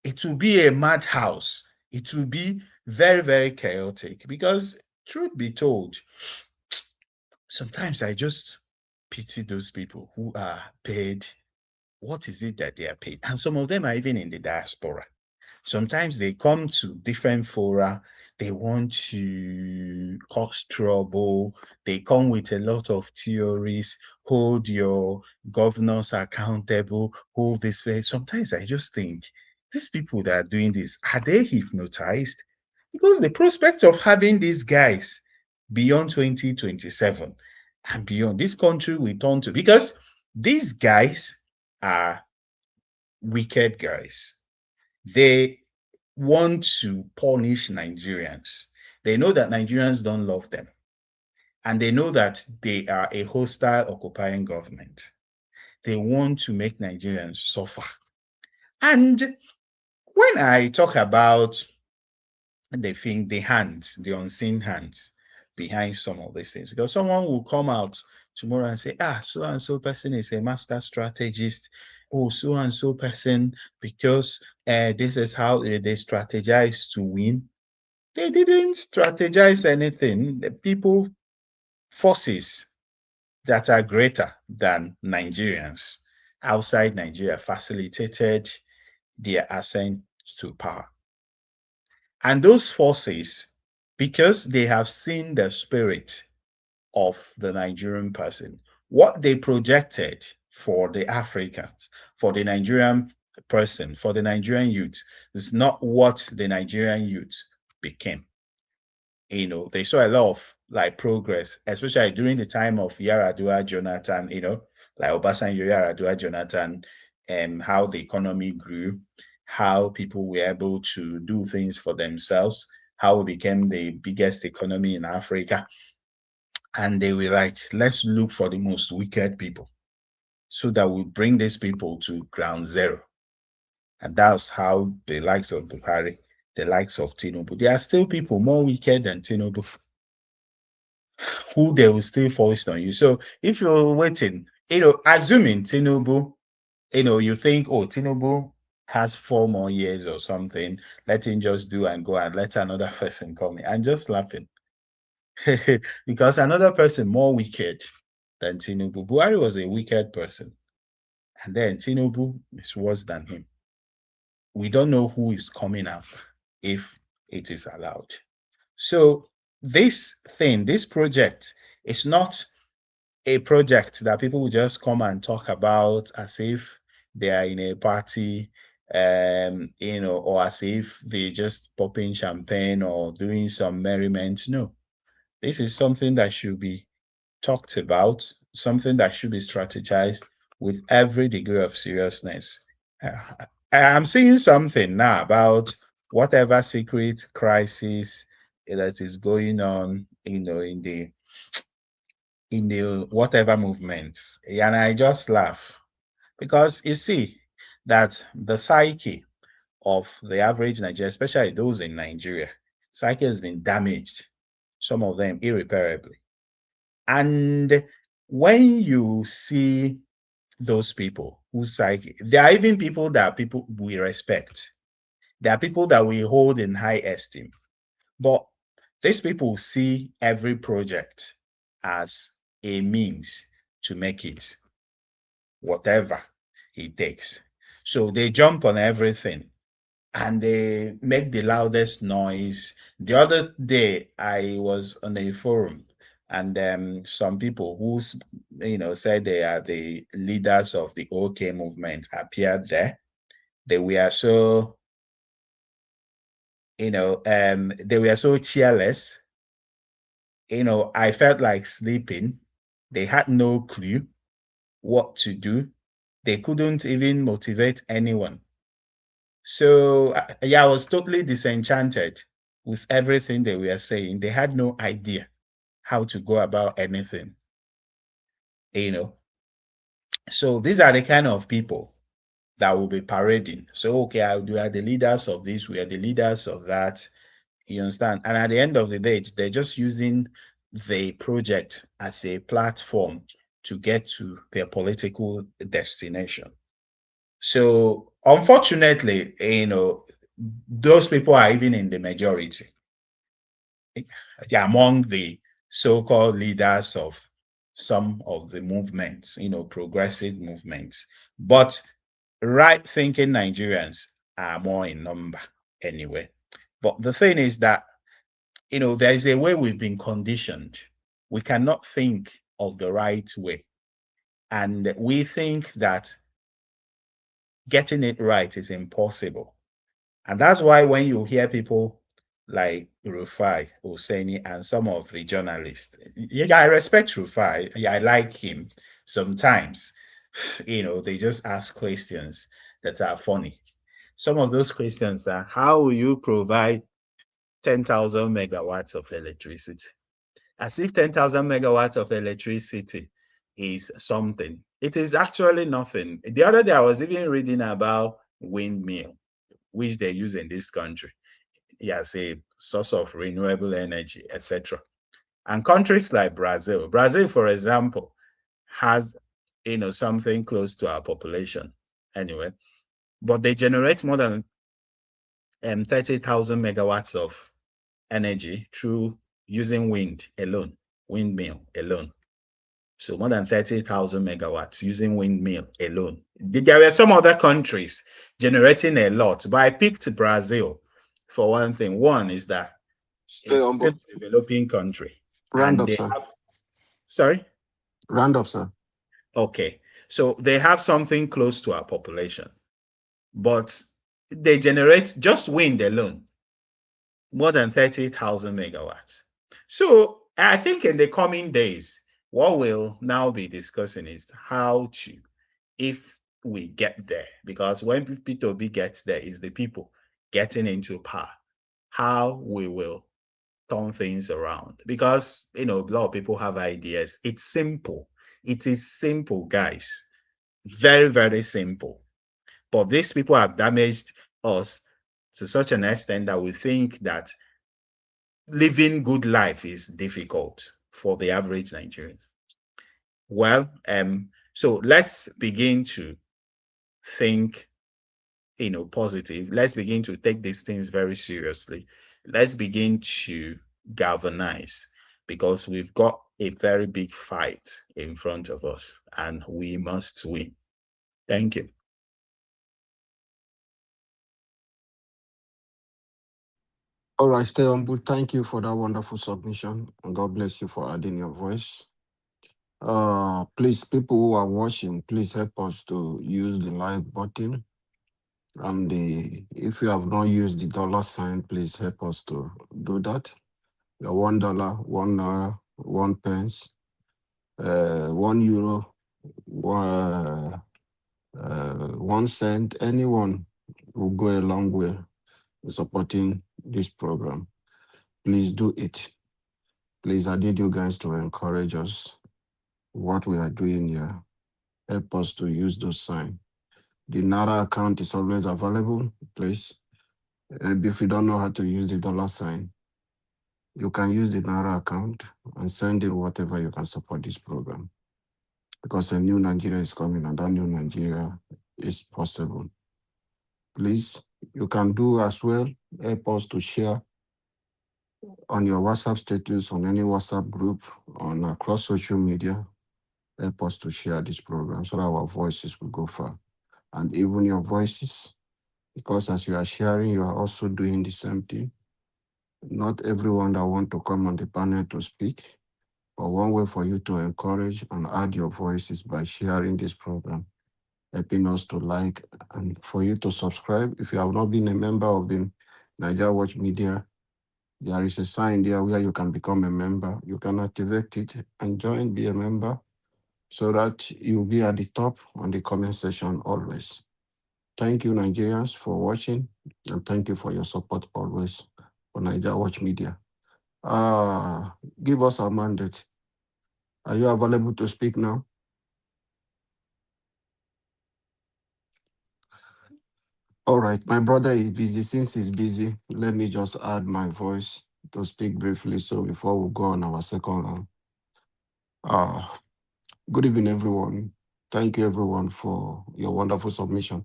It will be a madhouse. It will be very, very chaotic, because truth be told, sometimes I just pity those people who are paid. What is it that they are paid? And some of them are even in the diaspora. Sometimes they come to different fora, they want to cause trouble, they come with a lot of theories, hold your governors accountable, hold this way. Sometimes I just think, these people that are doing this, are they hypnotized? Because the prospect of having these guys beyond 2027 and beyond, this country will turn to, because these guys are wicked guys. They want to punish Nigerians. They know that Nigerians don't love them. And they know that they are a hostile occupying government. They want to make Nigerians suffer. And when I talk about the hands, the unseen hands behind some of these things, because someone will come out tomorrow and say, so and so person is a master strategist. Oh, so and so person, because this is how they strategize to win. They didn't strategize anything. The people, forces that are greater than Nigerians outside Nigeria facilitated their ascent to power. And those forces, because they have seen the spirit of the Nigerian person, what they projected for the Africans, for the Nigerian person, for the Nigerian youth, is not what the Nigerian youth became. They saw a lot of like progress, especially during the time of Yaradua Jonathan, like Obasanjo, Yaradua Jonathan, and how the economy grew, how people were able to do things for themselves, how we became the biggest economy in Africa. And they were like, let's look for the most wicked people so that we bring these people to ground zero. And that's how the likes of Buhari, the likes of Tinubu, there are still people more wicked than Tinubu who they will still foist on you. So if you're waiting, assuming Tinubu, you think, Tinubu has 4 more years or something, let him just do and go and let another person come in. I'm just laughing. Because another person more wicked than Tinubu. Buhari was a wicked person. And then Tinubu is worse than him. We don't know who is coming up if it is allowed. So this project is not a project that people will just come and talk about as if they are in a party, or as if they just popping champagne or doing some merriment. No, this is something that should be talked about, something that should be strategized with every degree of seriousness. I'm seeing something now about whatever secret crisis that is going on, in the whatever movement. And I just laugh because you see that the psyche of the average Nigerian, especially those in Nigeria, psyche has been damaged, some of them irreparably. And when you see those people whose psyche, there are even people that people we respect. There are people that we hold in high esteem. But these people see every project as a means to make it, whatever it takes. So they jump on everything and they make the loudest noise. The other day, I was on a forum and some people who said they are the leaders of the OK movement appeared there. They were so they were so cheerless. I felt like sleeping. They had no clue what to do. They couldn't even motivate anyone. So I was totally disenchanted with everything they were saying. They had no idea how to go about anything. So these are the kind of people that will be parading. So, okay, we are the leaders of this, we are the leaders of that. You understand? And at the end of the day, they're just using the project as a platform to get to their political destination. So, unfortunately, those people are even in the majority. They're among the so-called leaders of some of the movements, progressive movements. But right-thinking Nigerians are more in number anyway. But the thing is that, there is a way we've been conditioned. We cannot think of the right way. And we think that getting it right is impossible. And that's why when you hear people like Rufai, Oseni, and some of the journalists, yeah, I respect Rufai. Yeah, I like him. Sometimes, they just ask questions that are funny. some of those questions are, how will you provide 10,000 megawatts of electricity? As if 10,000 megawatts of electricity is something. It is actually nothing. The other day, I was even reading about windmill, which they use in this country as a source of renewable energy, etc. And countries like Brazil, for example, has something close to our population anyway, but they generate more than 30,000 megawatts of energy through using windmill alone. So more than 30,000 megawatts using windmill alone. There were some other countries generating a lot, but I picked Brazil for one thing. One is that it's still a developing country. Round And up, they sir. have, sorry? Round up, sir. Okay. So they have something close to our population, but they generate just wind alone more than 30,000 megawatts. So I think in the coming days, what we'll now be discussing is how to, if we get there, because when P2B gets there, is the people getting into power, how we will turn things around. Because, a lot of people have ideas. It's simple. It is simple, guys. Very, very simple. But these people have damaged us to such an extent that we think that living good life is difficult for the average Nigerian. Well, so let's begin to think, positive. Let's begin to take these things very seriously. Let's begin to galvanize, because we've got a very big fight in front of us and we must win. Thank you. All right, stay humble. Thank you for that wonderful submission, and God bless you for adding your voice. Please, people who are watching, please help us to use the like button, and if you have not used the dollar sign, please help us to do that. The $1, €1, 1 pence, €1, 1 cent. Anyone will go a long way in supporting this program. Please do it. Please, I need you guys to encourage us. What we are doing here, help us to use those signs. The Nara account is always available, please. And if you don't know how to use the dollar sign, you can use the Nara account and send in whatever you can support this program. Because a new Nigeria is coming, and that new Nigeria is possible. Please, you can do as well, help us to share on your WhatsApp status, on any WhatsApp group, on across social media. Help us to share this program so that our voices will go far. And even your voices, because as you are sharing, you are also doing the same thing. Not everyone that want to come on the panel to speak, but one way for you to encourage and add your voices by sharing this program, helping us to like, and for you to subscribe. If you have not been a member of the Nigeria Watch Media, there is a sign there where you can become a member. You can activate it and join, be a member, so that you'll be at the top on the comment section always. Thank you, Nigerians, for watching, and thank you for your support always for Nigeria Watch Media. Give us a mandate. Are you available to speak now? All right, my brother is busy. Since he's busy, let me just add my voice to speak briefly. So before we go on our second round, good evening, everyone. Thank you, everyone, for your wonderful submission.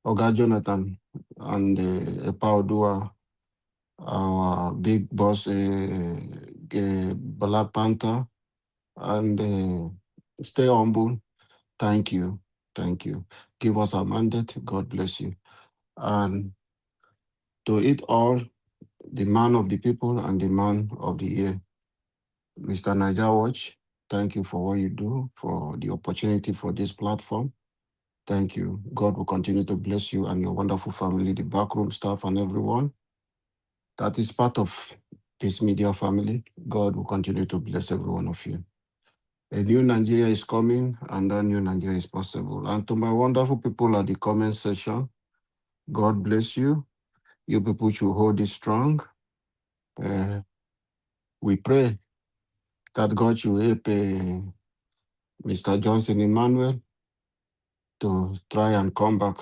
Oga Jonathan and Epaodua, our big boss, Black Panther, and stay humble. Thank you. Thank you. Give us a mandate. God bless you. And to it all, the man of the people and the man of the year, Mr. Niger Watch, thank you for what you do, for the opportunity for this platform. Thank you. God will continue to bless you and your wonderful family, the backroom staff and everyone that is part of this media family. God will continue to bless every one of you. A new Nigeria is coming, and that new Nigeria is possible. And to my wonderful people at the comment section, God bless you. You people should hold it strong. We pray that God should help Mr. Johnson Emmanuel to try and come back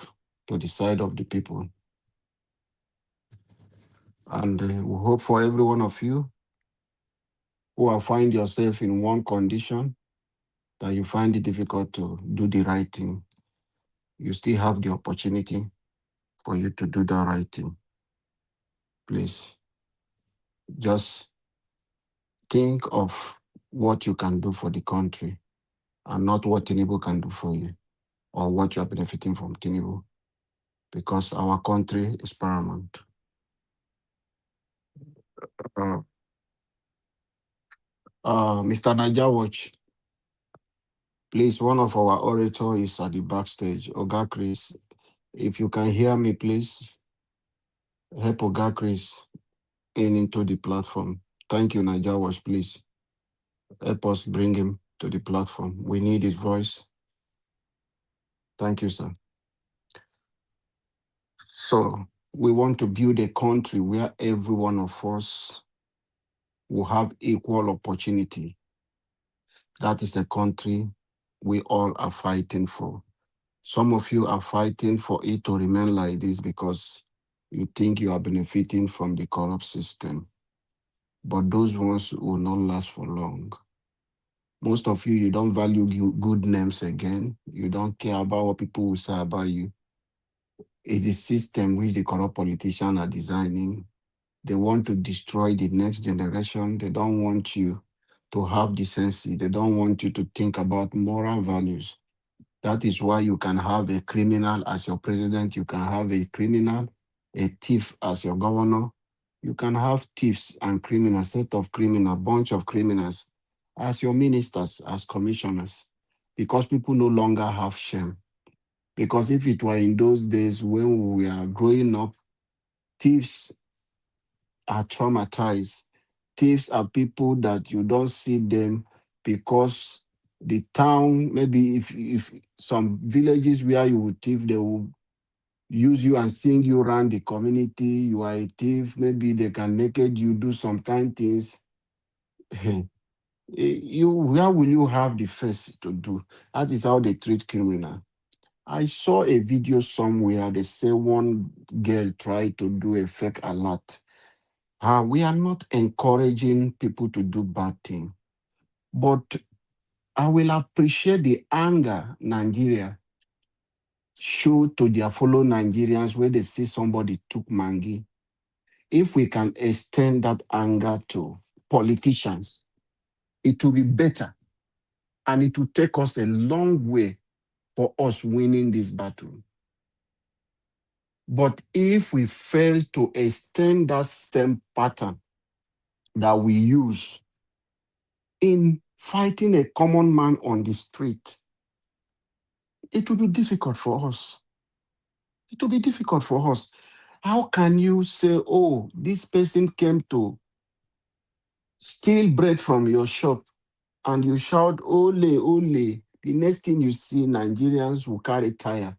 to the side of the people. And we hope for every one of you who have find yourself in one condition that you find it difficult to do the right thing. You still have the opportunity for you to do the right thing. Please, just think of what you can do for the country and not what Tinubu can do for you or what you are benefiting from Tinubu, because our country is paramount. Mr. Naija Watch, please, one of our orators is at the backstage. Oga Cris, if you can hear me, please help Oga Cris in into the platform. Thank you, Naija Watch, please. Help us bring him to the platform. We need his voice. Thank you, sir. So we want to build a country where every one of us will have equal opportunity. That is a country we all are fighting for. Some of you are fighting for it to remain like this because you think you are benefiting from the corrupt system. But those ones will not last for long. Most of you don't value good names again. You don't care about what people will say about you. It's a system which the corrupt politicians are designing. They want to destroy the next generation. They don't want you to have decency. They don't want you to think about moral values. That is why you can have a criminal as your president. You can have a criminal, a thief as your governor. You can have thieves and criminals, set of criminals, bunch of criminals as your ministers, as commissioners, because people no longer have shame. Because if it were in those days when we are growing up, thieves are traumatized. Thieves are people that you don't see them because the town, maybe if some villages where you would thief, they will use you and sing you around the community. You are a thief. Maybe they can naked you, do some kind things. Where will you have the face to do? That is how they treat criminal. I saw a video somewhere. They say one girl tried to do a fake alert. We are not encouraging people to do bad things, but I will appreciate the anger Nigeria show to their fellow Nigerians when they see somebody took mangi. If we can extend that anger to politicians, it will be better, and it will take us a long way for us winning this battle. But if we fail to extend that same pattern that we use in fighting a common man on the street, it will be difficult for us. It will be difficult for us. How can you say, oh, this person came to steal bread from your shop, and you shout, ole, ole. The next thing you see, Nigerians will carry tire,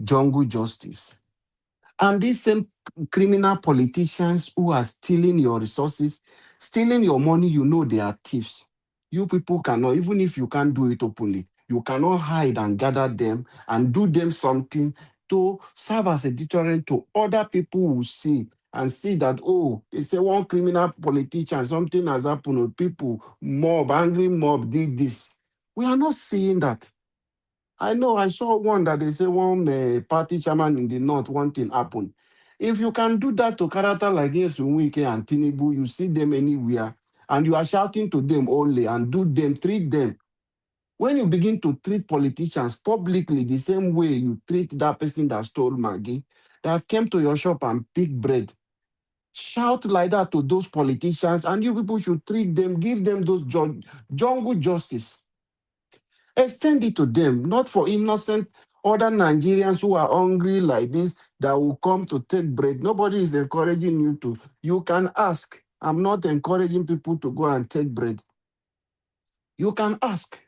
jungle justice. And these same criminal politicians who are stealing your resources, stealing your money, you know they are thieves. You people cannot, even if you can't do it openly, you cannot hide and gather them and do them something to serve as a deterrent to other people who see and see that, oh, they say one criminal politician, something has happened with people, mob, angry mob did this. We are not seeing that. I know I saw one that they say one party chairman in the north, one thing happened. If you can do that to character like Wike and Tinubu, you see them anywhere, and you are shouting to them only and do them, treat them. When you begin to treat politicians publicly the same way you treat that person that stole Maggie, that came to your shop and picked bread, shout like that to those politicians, and you people should treat them, give them those jungle justice. Extend it to them, not for innocent other Nigerians who are hungry like this that will come to take bread. Nobody is encouraging you to. You can ask. I'm not encouraging people to go and take bread. You can ask.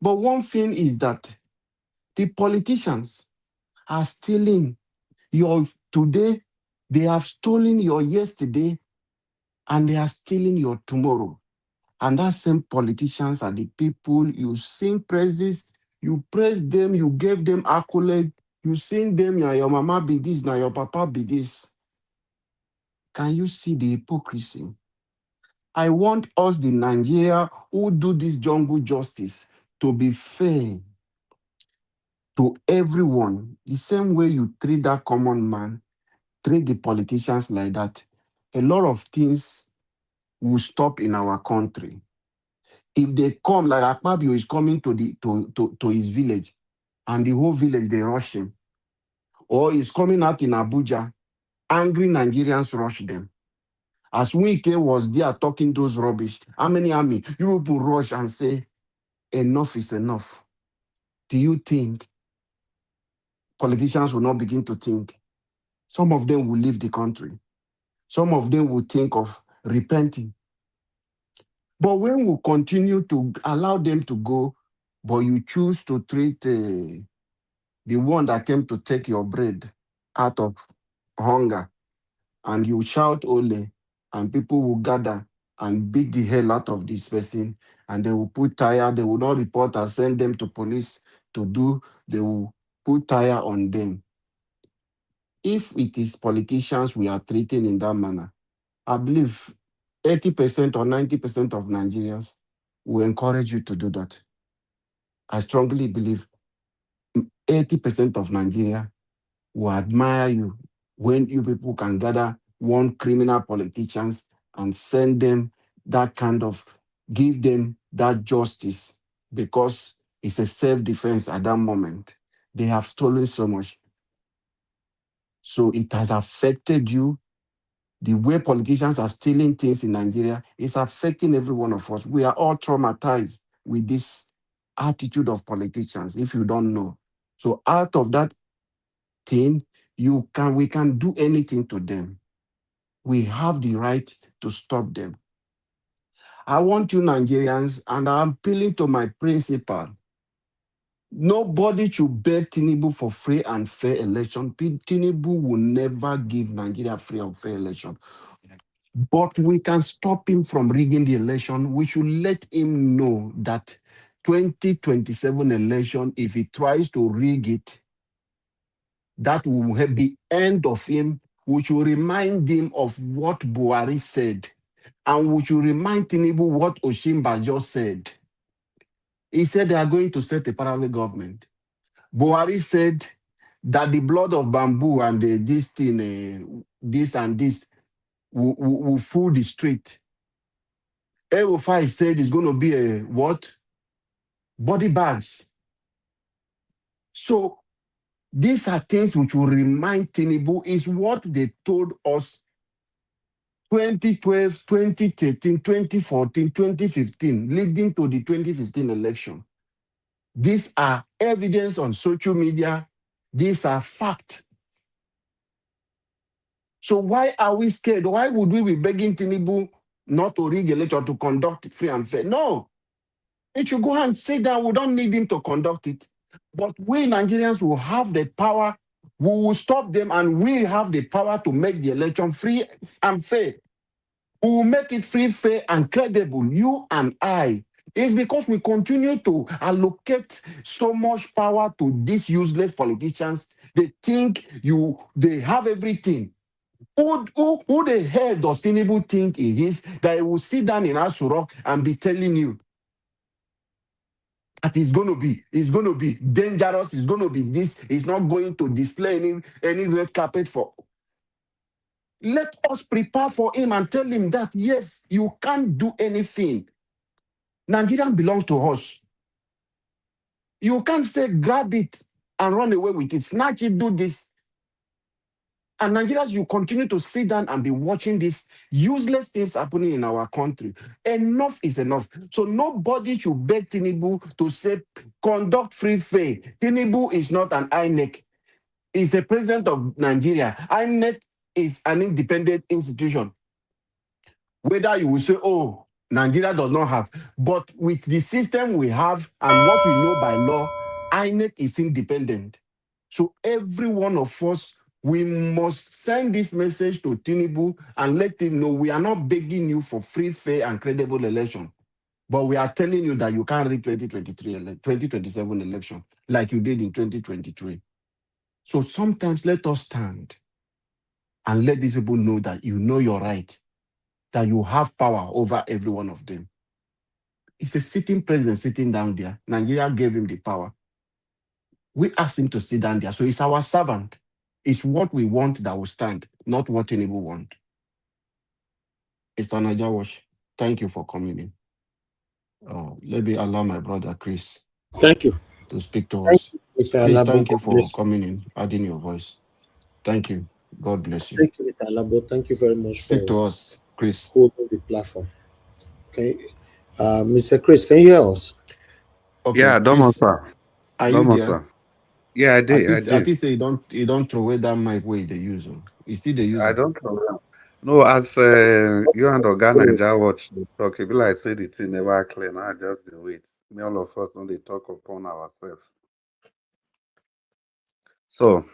But one thing is that the politicians are stealing Today, they have stolen your yesterday and they are stealing your tomorrow. And that same politicians are the people you sing praises, you praise them, you gave them accolade, you sing them, now your mama be this, now your papa be this. Can you see the hypocrisy? I want us, the Nigeria who do this jungle justice, to be fair to everyone. The same way you treat that common man, treat the politicians like that. A lot of things will stop in our country. If they come, like Akpabio is coming to his village, and the whole village, they rush him. Or he's coming out in Abuja, angry Nigerians rush them. As Wike was there talking those rubbish, how many army? You people rush and say, enough is enough. Do you think politicians will not begin to think? Some of them will leave the country. Some of them will think of repenting. But when we continue to allow them to go, but you choose to treat the one that came to take your bread out of hunger, and you shout ole, and people will gather and beat the hell out of this person, and they will put tire, they will not report and send them to police to do, they will put tire on them. If it is politicians we are treating in that manner, I believe 80% or 90% of Nigerians will encourage you to do that. I strongly believe 80% of Nigeria will admire you when you people can gather one criminal politicians and send them that kind of, give them that justice, because it's a self-defense at that moment. They have stolen so much. So it has affected you. The way politicians are stealing things in Nigeria is affecting every one of us. We are all traumatized with this attitude of politicians, if you don't know. So out of that thing, we can do anything to them. We have the right to stop them. I want you Nigerians, and I'm appealing to my principal. Nobody should beg Tinubu for free and fair election. Tinubu will never give Nigeria free and fair election. But we can stop him from rigging the election. We should let him know that 2027 election, if he tries to rig it, that will have the end of him. We should remind him of what Buhari said. And we should remind Tinubu what Oshimbajo said. He said they are going to set a parallel government. Buhari said that the blood of bamboo and this thing, this and this, will fool the street. Erufai said it's going to be a what? Body bags. So these are things which will remind Tinubu is what they told us 2012, 2013, 2014, 2015, leading to the 2015 election. These are evidence on social media. These are facts. So why are we scared? Why would we be begging Tinubu not to rig election, to conduct it free and fair? No. It should go and sit down. We don't need him to conduct it. But we Nigerians will have the power. We will stop them, and we have the power to make the election free and fair. We will make it free, fair, and credible. You and I. It's because we continue to allocate so much power to these useless politicians. They think they have everything. Who the hell does Tinubu think he is, that he will sit down in Asurok and be telling you that it's going to be dangerous, it's going to be this, it's not going to display any red carpet for. Let us prepare for him and tell him that, yes, you can't do anything. Nigeria belongs to us. You can't say grab it and run away with it, snatch it, do this. And Nigerians, you continue to sit down and be watching these useless things happening in our country. Enough is enough. So nobody should beg Tinubu to say, conduct free fair. Tinubu is not an INEC. He's the president of Nigeria. INEC is an independent institution. Whether you will say, oh, Nigeria does not have. But with the system we have and what we know by law, INEC is independent. So every one of us We must send this message to Tinubu and let him know we are not begging you for free, fair, and credible election. But we are telling you that you can't rig 2027 election like you did in 2023. So sometimes let us stand and let these people know that you know your right, that you have power over every one of them. It's a sitting president sitting down there. Nigeria gave him the power. We asked him to sit down there. So it's our servant. It's what we want that will stand, not what Tinubu want. Mr. Najawash, thank you for coming in. Let me allow my brother Chris Thank you. to speak to Thank us. you, Mr. Chris, Alabo. thank you God for bless you. coming in, adding your voice. Thank you. God bless you. Thank you, Mr. Alabo. Thank you very much Speak for to us, Chris. holding the platform. Okay. Mr. Chris, can you hear us? Okay, Yeah, Domo Chris, sir. are you Domo there? sir. Yeah, I At did. I least, at did. least say you don't throw away that mic way they use. You still they use I them. don't know. No, as you and Oga Naija watch the talk, it be like say the thing never clear. Now just the wait. Me all of us when they talk upon ourselves. So,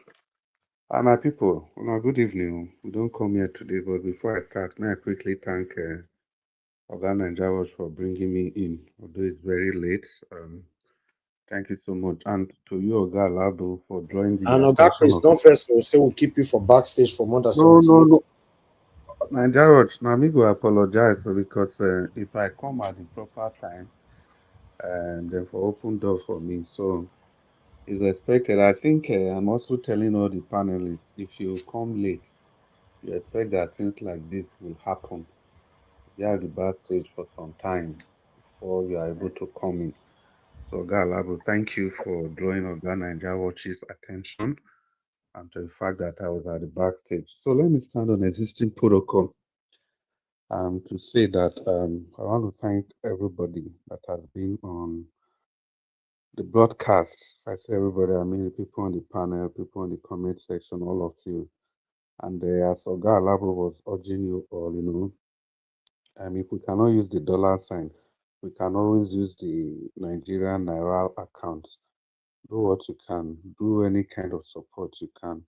my people, good evening. We don't come here today, but before I start, may I quickly thank Oga Naija watch for bringing me in, although it's very late. Thank you so much, and to you, Oga Labo, for drawing the And Oga attention Chris, of. don't first will say we'll keep you for backstage for more than No, 70 no, minutes. no. Naija watch, now me go apologize because if I come at the proper time, and then for open door for me, so it's expected. I think I'm also telling all the panelists, if you come late, you expect that things like this will happen. You are at the backstage for some time before you are able to come in. So, Galabo, thank you for drawing Oga Naija Watch's attention and to the fact that I was at the backstage. So let me stand on existing protocol to say that I want to thank everybody that has been on the broadcast. If I say everybody, I mean the people on the panel, people on the comment section, all of you. And as Oga Alabo was urging you all, if we cannot use the dollar sign, we can always use the Nigerian Naira account. Do what you can, do any kind of support you can.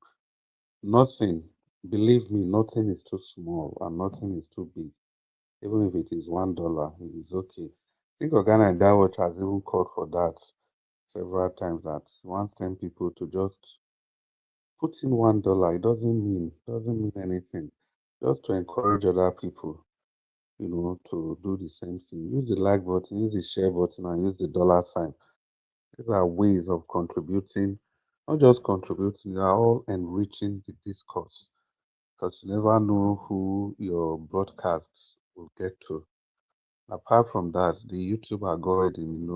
Nothing, believe me, nothing is too small and nothing is too big. Even if it is $1, it is okay. I think Oga Naija Watch has even called for that several times, that he wants 10 people to just put in $1. It doesn't mean anything. Just to encourage other people, to do the same thing. Use the like button, use the share button, and use the dollar sign. These are ways of contributing, not just contributing, they are all enriching the discourse, because you never know who your broadcasts will get to. Apart from that, the YouTube algorithm,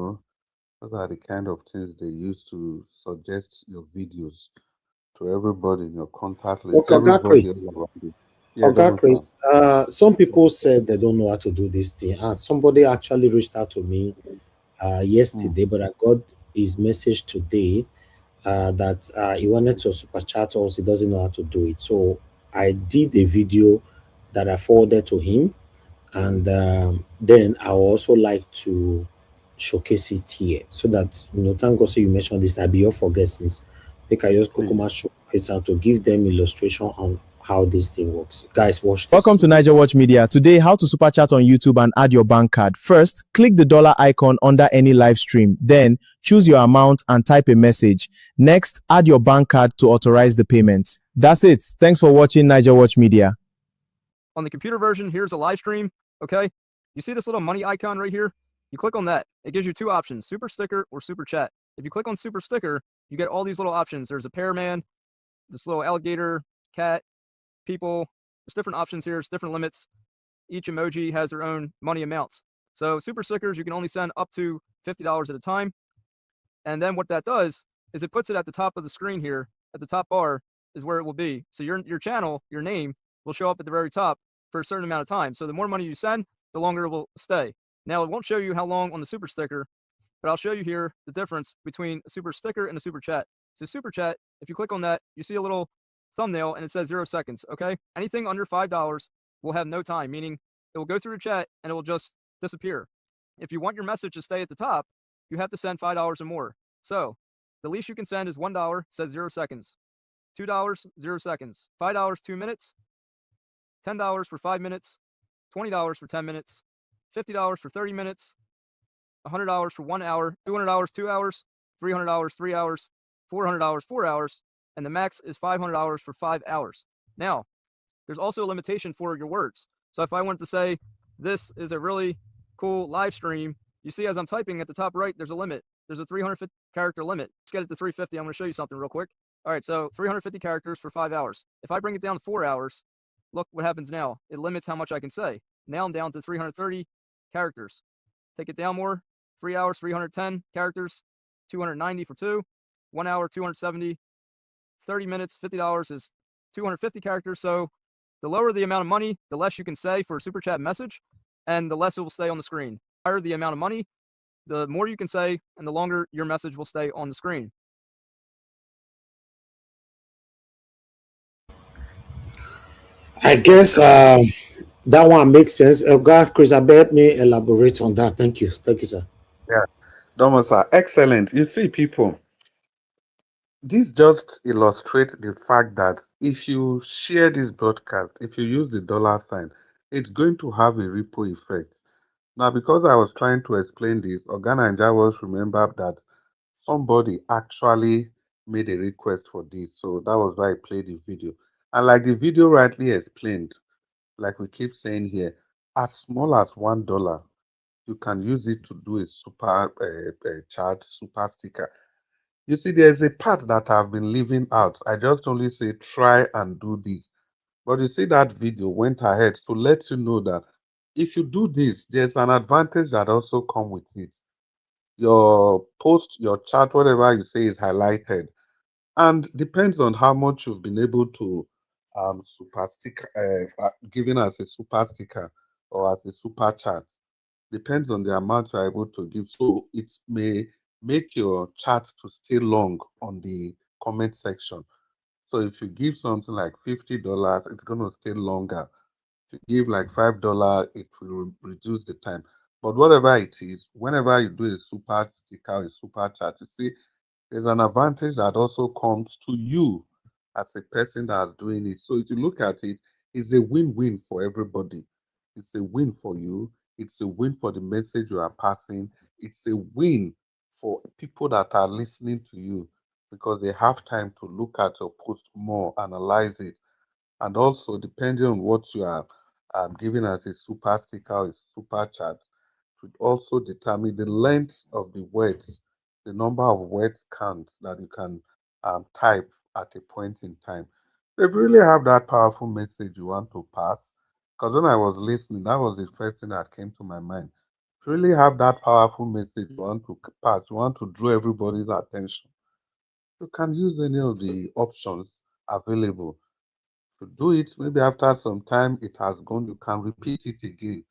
those are the kind of things they use to suggest your videos to everybody in your contact list, Okay, Oga everybody Chris. all around you. Yeah, Oga Donald Trump. Chris, some people said they don't know how to do this thing. And somebody actually reached out to me yesterday, but I got his message today that he wanted to super chat us. He doesn't know how to do it. So I did a video that I forwarded to him. And then I would also like to showcase it here so that, thank God, so you mentioned this, I'll be your forget since make I just go come and Please. showcase how to give them illustration on how this thing works. Guys, watch this. Welcome to Niger Watch Media. Today, how to super chat on YouTube and add your bank card. First, click the dollar icon under any live stream. Then, choose your amount and type a message. Next, add your bank card to authorize the payment. That's it. Thanks for watching Niger Watch Media. On the computer version, here's a live stream, okay? You see this little money icon right here? You click on that. It gives you two options, super sticker or super chat. If you click on super sticker, you get all these little options. There's a pear man, this little alligator, cat, people. There's different options here. It's different limits. Each emoji has their own money amounts. So super stickers, you can only send up to $50 at a time. And then what that does is it puts it at the top of the screen here. At the top bar is where it will be. So your channel, your name, will show up at the very top for a certain amount of time. So the more money you send, the longer it will stay. Now, it won't show you how long on the super sticker, but I'll show you here the difference between a super sticker and a super chat. So super chat, if you click on that, you see a little thumbnail and it says 0 seconds, okay? Anything under $5 will have no time, meaning it will go through the chat and it will just disappear. If you want your message to stay at the top, you have to send $5 or more. So the least you can send is $1, says 0 seconds. $2, 0 seconds. $5, 2 minutes. $10 for 5 minutes. $20 for 10 minutes. $50 for 30 minutes. $100 for 1 hour. $200, 2 hours. $300, 3 hours. $400, 4 hours. And the max is $500 for 5 hours. Now, there's also a limitation for your words. So if I wanted to say, this is a really cool live stream, you see as I'm typing at the top right, there's a limit. There's a 350 character limit. Let's get it to 350. I'm going to show you something real quick. All right, so 350 characters for 5 hours. If I bring it down to 4 hours, look what happens now. It limits how much I can say. Now I'm down to 330 characters. Take it down more. 3 hours, 310 characters. 290 for 2. 1 hour, 270. 30 minutes, $50 is 250 characters. So the lower the amount of money, the less you can say for a super chat message, and the less it will stay on the screen. The higher the amount of money, the more you can say, and the longer your message will stay on the screen. I guess that one makes sense. God, Chris, I bet me elaborate on that. Thank you. Thank you, sir. Yeah, Thomas, excellent. You see, people, this just illustrates the fact that if you share this broadcast, if you use the dollar sign, it's going to have a ripple effect. Now, because I was trying to explain this, Organa and Javos remembered that somebody actually made a request for this. So that was why I played the video. And like the video rightly explained, like we keep saying here, as small as $1, you can use it to do a super chat, super sticker. You see, there's a part that I've been leaving out. I just only say try and do this. But you see, that video went ahead to let you know that if you do this, there's an advantage that also come with it. Your post, your chat, whatever you say is highlighted. And depends on how much you've been able to super sticker, giving as a super sticker or as a super chat. Depends on the amount you're able to give. So it may make your chat to stay long on the comment section. So if you give something like $50, it's going to stay longer. If you give like $5, it will reduce the time. But whatever it is, whenever you do a super sticker, a super chat, you see, there's an advantage that also comes to you as a person that's doing it. So if you look at it, it's a win-win for everybody. It's a win for you. It's a win for the message you are passing. It's a win for people that are listening to you because they have time to look at your post more, analyze it, and also depending on what you are giving as a super sticker or a super chat, would also determine the length of the words, the number of words count that you can type at a point in time. If you really have that powerful message you want to pass, because when I was listening, that was the first thing that came to my mind. If you really have that powerful message you want to pass, you want to draw everybody's attention, you can use any of the options available. To do it, maybe after some time it has gone, you can repeat it again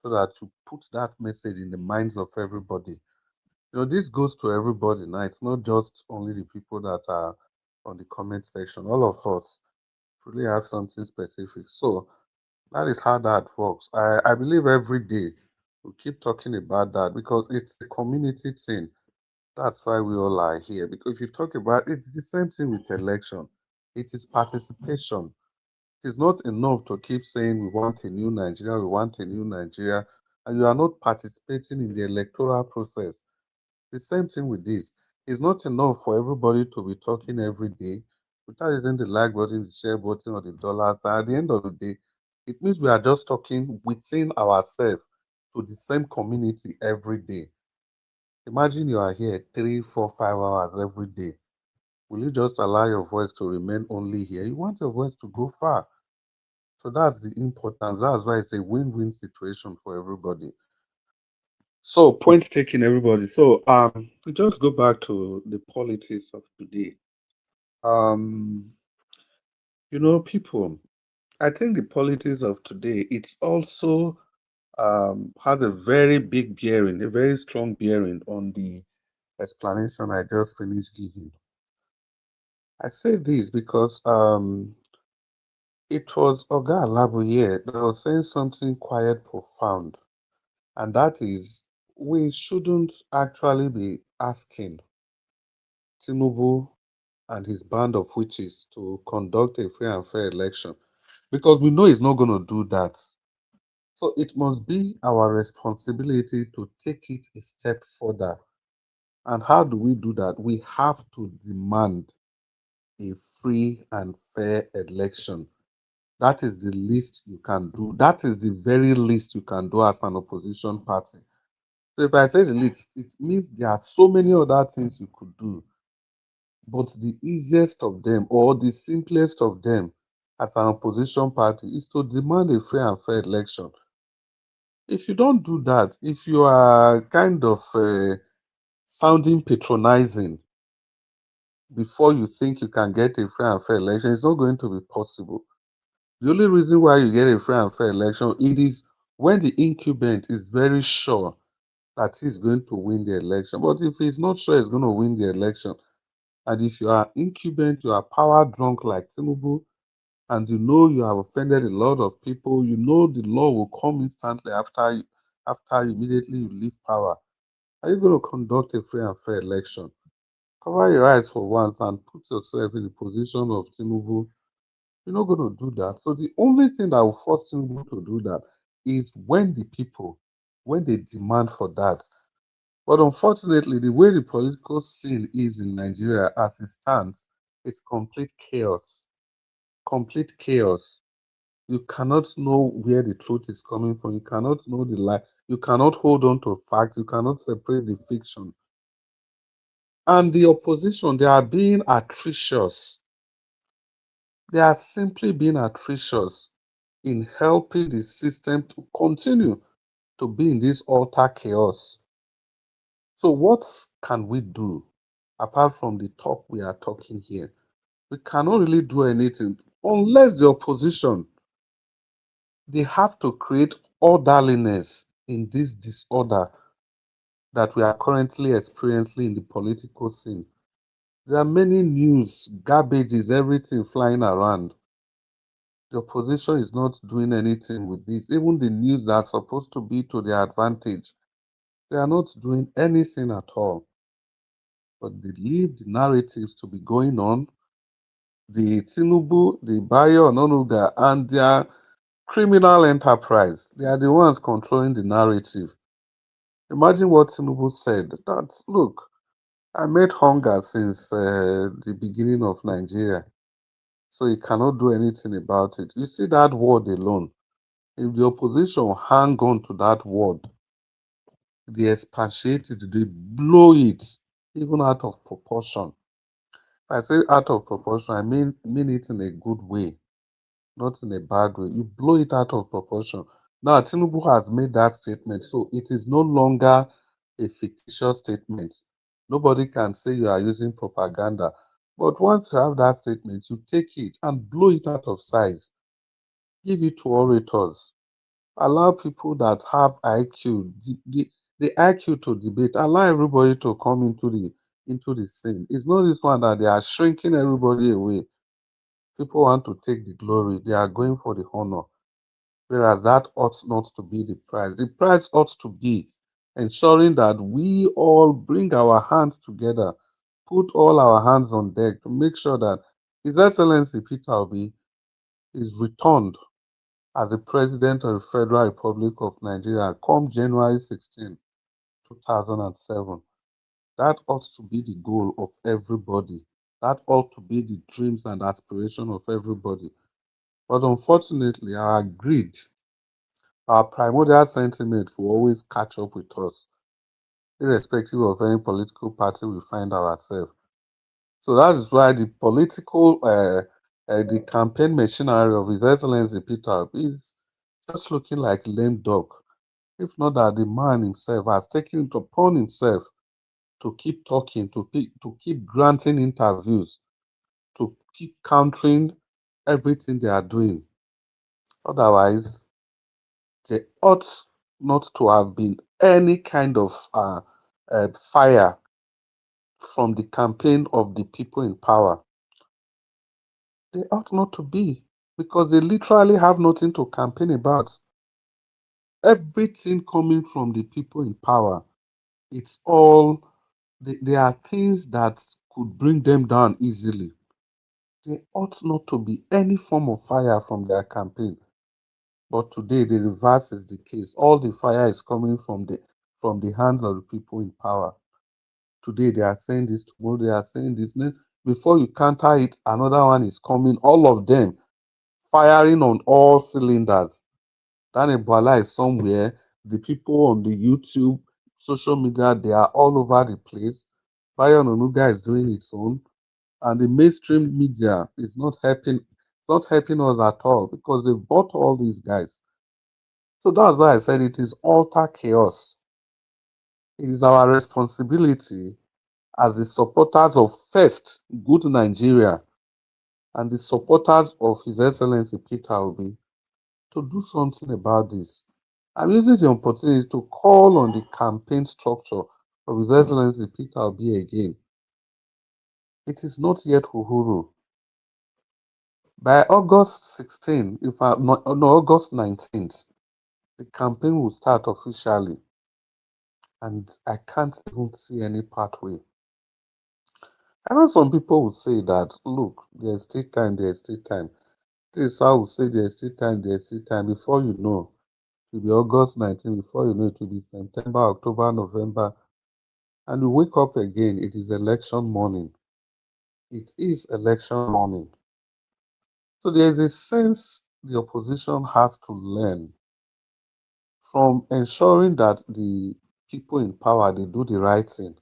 so that you put that message in the minds of everybody. You know, this goes to everybody now. It's not just only the people that are on the comment section. All of us really have something specific. So that is how that works. I believe every day we keep talking about that because it's a community thing. That's why we all are here. Because if you talk about it's the same thing with election. It is participation. It is not enough to keep saying we want a new Nigeria, we want a new Nigeria, and you are not participating in the electoral process. The same thing with this. It's not enough for everybody to be talking every day without using the like button, the share button, or the dollars. And at the end of the day, it means we are just talking within ourselves to the same community every day. Imagine you are here 3, 4, 5 hours every day. Will you just allow your voice to remain only here? You want your voice to go far. So that's the importance. That's why it's a win-win situation for everybody. So point taken, everybody. So we just go back to the politics of today. You know, people, I think the politics of today, it's also has a very big bearing, a very strong bearing on the explanation I just finished giving. I say this because it was Oga Alabuye that was saying something quite profound, and that is we shouldn't actually be asking Tinubu and his band of witches to conduct a free and fair election, because we know he's not going to do that. So it must be our responsibility to take it a step further. And how do we do that? We have to demand a free and fair election. That is the least you can do. That is the very least you can do as an opposition party. So if I say the least, it means there are so many other things you could do. But the easiest of them, or the simplest of them, as an opposition party, is to demand a free and fair election. If you don't do that, if you are kind of sounding patronizing before you think you can get a free and fair election, it's not going to be possible. The only reason why you get a free and fair election, it is when the incumbent is very sure that he's going to win the election. But if he's not sure he's going to win the election, and if you are incumbent, you are power drunk like Tinubu, and you know you have offended a lot of people, you know the law will come instantly after immediately you leave power. Are you going to conduct a free and fair election? Cover your eyes for once and put yourself in the position of Tinubu. You're not going to do that. So the only thing that will force Tinubu to do that is when the people, when they demand for that. But unfortunately, the way the political scene is in Nigeria as it stands, it's complete chaos. Complete chaos. You cannot know where the truth is coming from. You cannot know the lie. You cannot hold on to facts. You cannot separate the fiction. And the opposition, they are being atrocious. They are simply being atrocious in helping the system to continue to be in this utter chaos. So what can we do apart from the talk we are talking here? We cannot really do anything unless the opposition, they have to create orderliness in this disorder that we are currently experiencing in the political scene. There are many news, garbages, everything flying around. The opposition is not doing anything with this. Even the news that's supposed to be to their advantage, they are not doing anything at all. But they leave the narratives to be going on. The Tinubu, the Bayo Ononuga, and their criminal enterprise, they are the ones controlling the narrative. Imagine what Tinubu said, that, look, I made hunger since the beginning of Nigeria, so he cannot do anything about it. You see that word alone. If the opposition hang on to that word, they expatiate it, they blow it even out of proportion. If I say out of proportion, I mean it in a good way, not in a bad way. You blow it out of proportion. Now, Tinubu has made that statement, so it is no longer a fictitious statement. Nobody can say you are using propaganda. But once you have that statement, you take it and blow it out of size. Give it to orators. Allow people that have IQ, the IQ to debate. Allow everybody to come into the scene. It's not this one that they are shrinking everybody away. People want to take the glory. They are going for the honor. Whereas that ought not to be the prize. The prize ought to be ensuring that we all bring our hands together, put all our hands on deck to make sure that His Excellency Peter Obi is returned as the President of the Federal Republic of Nigeria come January 16, 2007. That ought to be the goal of everybody. That ought to be the dreams and aspiration of everybody. But unfortunately, our greed, our primordial sentiment will always catch up with us, irrespective of any political party we find ourselves. So that is why the the campaign machinery of His Excellency Peter is just looking like lame dog. If not that the man himself has taken it upon himself to keep talking, to keep granting interviews, to keep countering everything they are doing. Otherwise, there ought not to have been any kind of fire from the campaign of the people in power. They ought not to be, because they literally have nothing to campaign about. Everything coming from the people in power, it's all, they are things that could bring them down easily. There ought not to be any form of fire from their campaign. But today, the reverse is the case. All the fire is coming from the hands of the people in power. Today, they are saying this, tomorrow, they are saying this. Before you counter it, another one is coming. All of them firing on all cylinders. Daniel Bwala is somewhere. The people on the YouTube, social media, they are all over the place. Bayon Onuga is doing its own. And the mainstream media is not helping. It's not helping us at all because they bought all these guys. So that's why I said it is utter chaos. It is our responsibility as the supporters of first good Nigeria and the supporters of His Excellency Peter Obi to do something about this. I'm using the opportunity to call on the campaign structure of His Excellency Peter Obi again. It is not yet Uhuru. By August 16, August 19th, the campaign will start officially, and I can't even see any pathway. I know some people will say that, look, there's still time, there's still time. This is how we say there's still time, there's still time. Before you know, it will be August 19, before you know, it will be September, October, November. And we wake up again, it is election morning. It is election morning. So there's a sense the opposition has to learn from ensuring that the people in power, they do the right thing.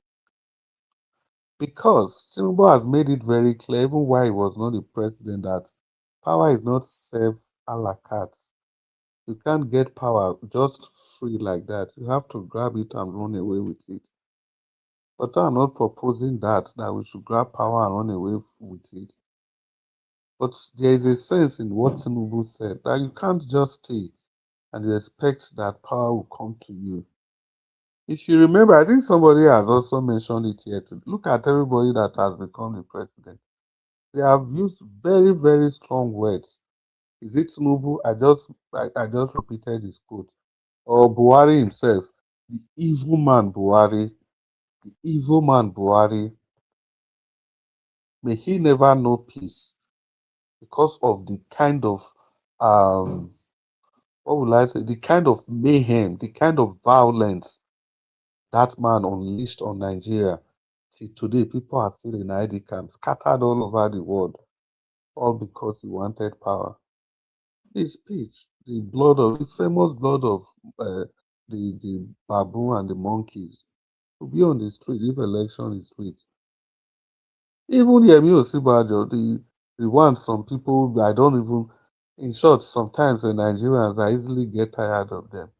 Because Tinubu has made it very clear, even while he was not the president, that power is not served a la carte. You can't get power just free like that. You have to grab it and run away with it. But I'm not proposing that we should grab power and run away with it. But there is a sense in what Tinubu said that you can't just stay and you expect that power will come to you. If you remember, I think somebody has also mentioned it here. Look at everybody that has become the president. They have used very, very strong words. Is it Tinubu? I just repeated his quote. Or Buhari himself, the evil man Buhari, the evil man Buhari. May he never know peace because of the kind of what will I say? The kind of mayhem, the kind of violence that man unleashed on Nigeria. See, today people are still in ID camps, scattered all over the world, all because he wanted power. His speech, the famous blood of the baboon and the monkeys, will be on the street if election is sweet. Even Yemi Osibajo, the one some people, I don't even, in short, sometimes the Nigerians, I easily get tired of them.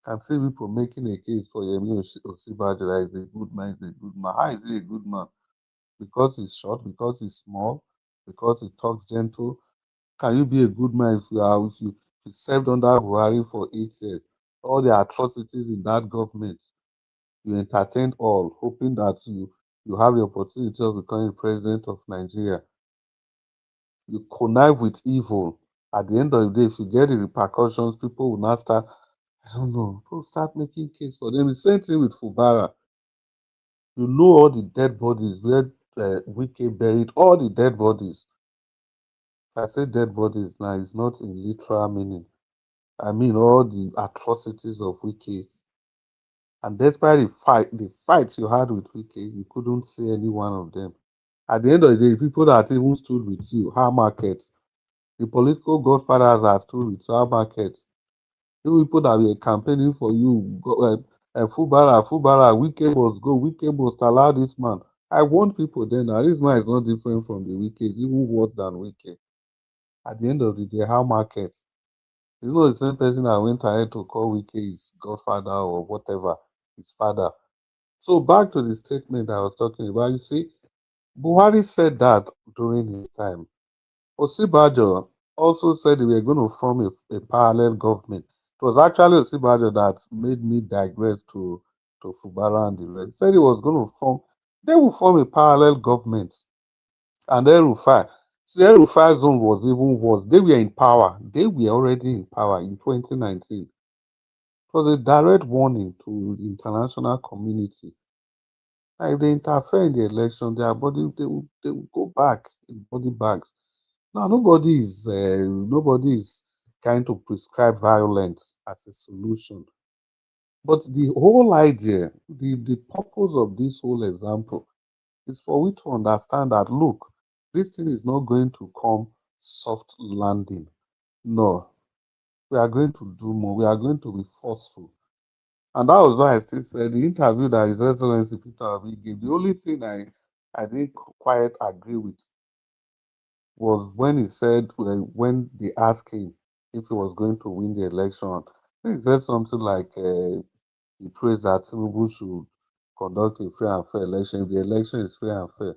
Can see people making a case for Yemi Osibajo that is a good man, is a good man. How is he a good man? Because he's short, because he's small, because he talks gentle. Can you be a good man if you served under Buhari for 8 years? All the atrocities in that government, you entertained all, hoping that you have the opportunity of becoming president of Nigeria. You connive with evil. At the end of the day, if you get the repercussions, people will not start, I don't know, people start making case for them. The same thing with Fubara. You know all the dead bodies where Wike buried all the dead bodies. If I say dead bodies now, it's not in literal meaning. I mean all the atrocities of Wike. And despite the fight you had with Wike, you couldn't see any one of them. At the end of the day, the people that even stood with you, our markets, the political godfathers that stood with our markets, the people that were campaigning for you, Fubara, Wike must go, Wike must allow this man. I warned people then that this man is not different from the Wike, it's even worse than Wike. At the end of the day, how markets? It's not the same person that went ahead to call Wike his godfather or whatever, his father. So back to the statement I was talking about. You see, Buhari said that during his time. Osibajo also said they were going to form a parallel government. It was actually Osibajo that made me digress to Fubara and the rest. He said he was going to they will form a parallel government. And El-Rufai, see, El-Rufai zone was even worse. They were in power. They were already in power in 2019. It was a direct warning to the international community. And if they interfere in the election, their body they will go back in body bags. Now nobody is trying to prescribe violence as a solution. But the whole idea, the purpose of this whole example is for we to understand that look, this thing is not going to come soft landing. No, we are going to do more. We are going to be forceful. And that was why I still said the interview that His Excellency Peter Obi gave, the only thing I didn't quite agree with was when he said, when they asked him if he was going to win the election, he said something like, he praised that Tinubu should conduct a free and fair election if the election is free and fair.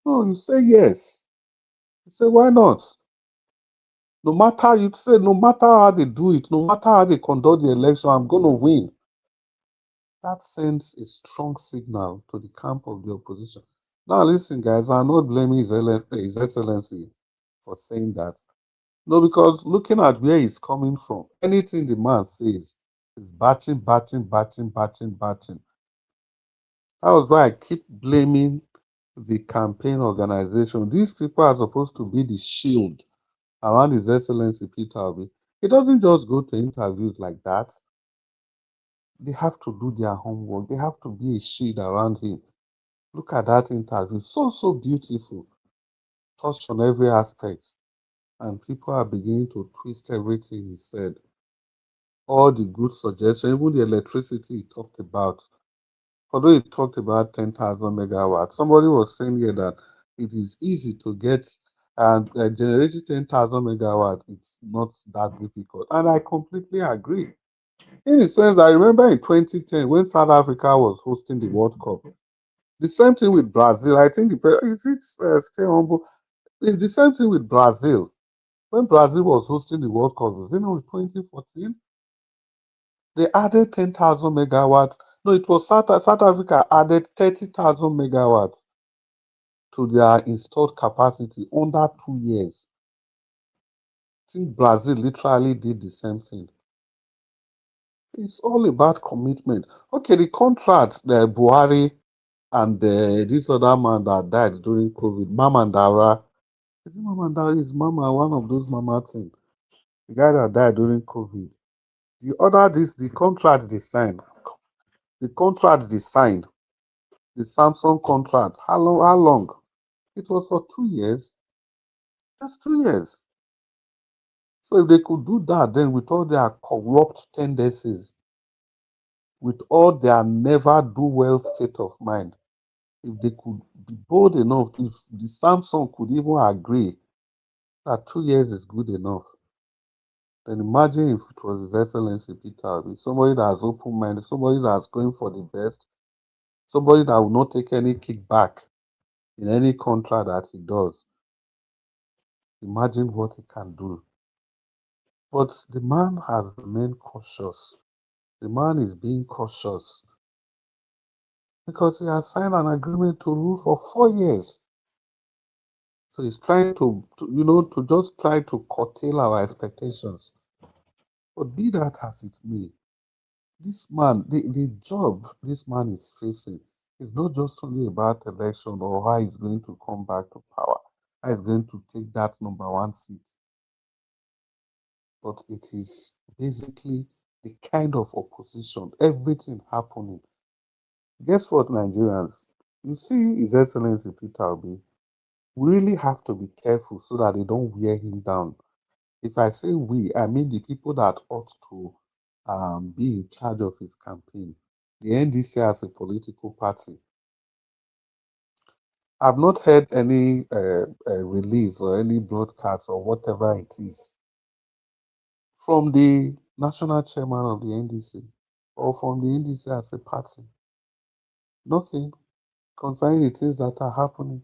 No, you say yes. You say, why not? No matter, you say, no matter how they do it, no matter how they conduct the election, I'm going to win. That sends a strong signal to the camp of the opposition. Now, listen, guys, I'm not blaming His Excellency for saying that. No, because looking at where he's coming from, anything the man says is batching. That was why I keep blaming the campaign organization. These people are supposed to be the shield around His Excellency Peter Obi. He doesn't just go to interviews like that. They have to do their homework. They have to be a shield around him. Look at that interview. So beautiful. Touched on every aspect. And people are beginning to twist everything he said. All the good suggestions, even the electricity he talked about. Although he talked about 10,000 megawatts, somebody was saying here that it is easy to get and generating 10,000 megawatts. It's not that difficult. And I completely agree. In a sense, I remember in 2010 when South Africa was hosting the World Cup. The same thing with Brazil. I think stay humble. It's the same thing with Brazil. When Brazil was hosting the World Cup, was it 2014? They added 10,000 megawatts. No, it was South Africa added 30,000 megawatts to their installed capacity under 2 years. I think Brazil literally did the same thing. It's all about commitment. Okay, the contract, the Buhari and this other man that died during COVID, Mamandara. Is it Mamandara? Is Mama one of those Mama thing? The guy that died during COVID. The contract they signed. The contract they signed. The Samsung contract. How long? It was for 2 years. Just 2 years. So if they could do that, then with all their corrupt tendencies, with all their never do well state of mind, if they could be bold enough, if the Samsung could even agree that 2 years is good enough, then imagine if it was His Excellency Peter Obi, somebody that's open-minded, somebody that's going for the best, somebody that will not take any kickback in any contract that he does. Imagine what he can do. But the man has remained cautious. The man is being cautious because he has signed an agreement to rule for 4 years. So he's trying to just try to curtail our expectations. But be that as it may, this man, the job this man is facing is not just only about election or how he's going to come back to power, how he's going to take that #1 seat. But it is basically the kind of opposition, everything happening. Guess what, Nigerians? You see His Excellency Peter Obi, we really have to be careful so that they don't wear him down. If I say we, I mean the people that ought to be in charge of his campaign. The NDC as a political party. I've not heard any release or any broadcast or whatever it is from the national chairman of the NDC or from the NDC as a party. Nothing concerning the things that are happening.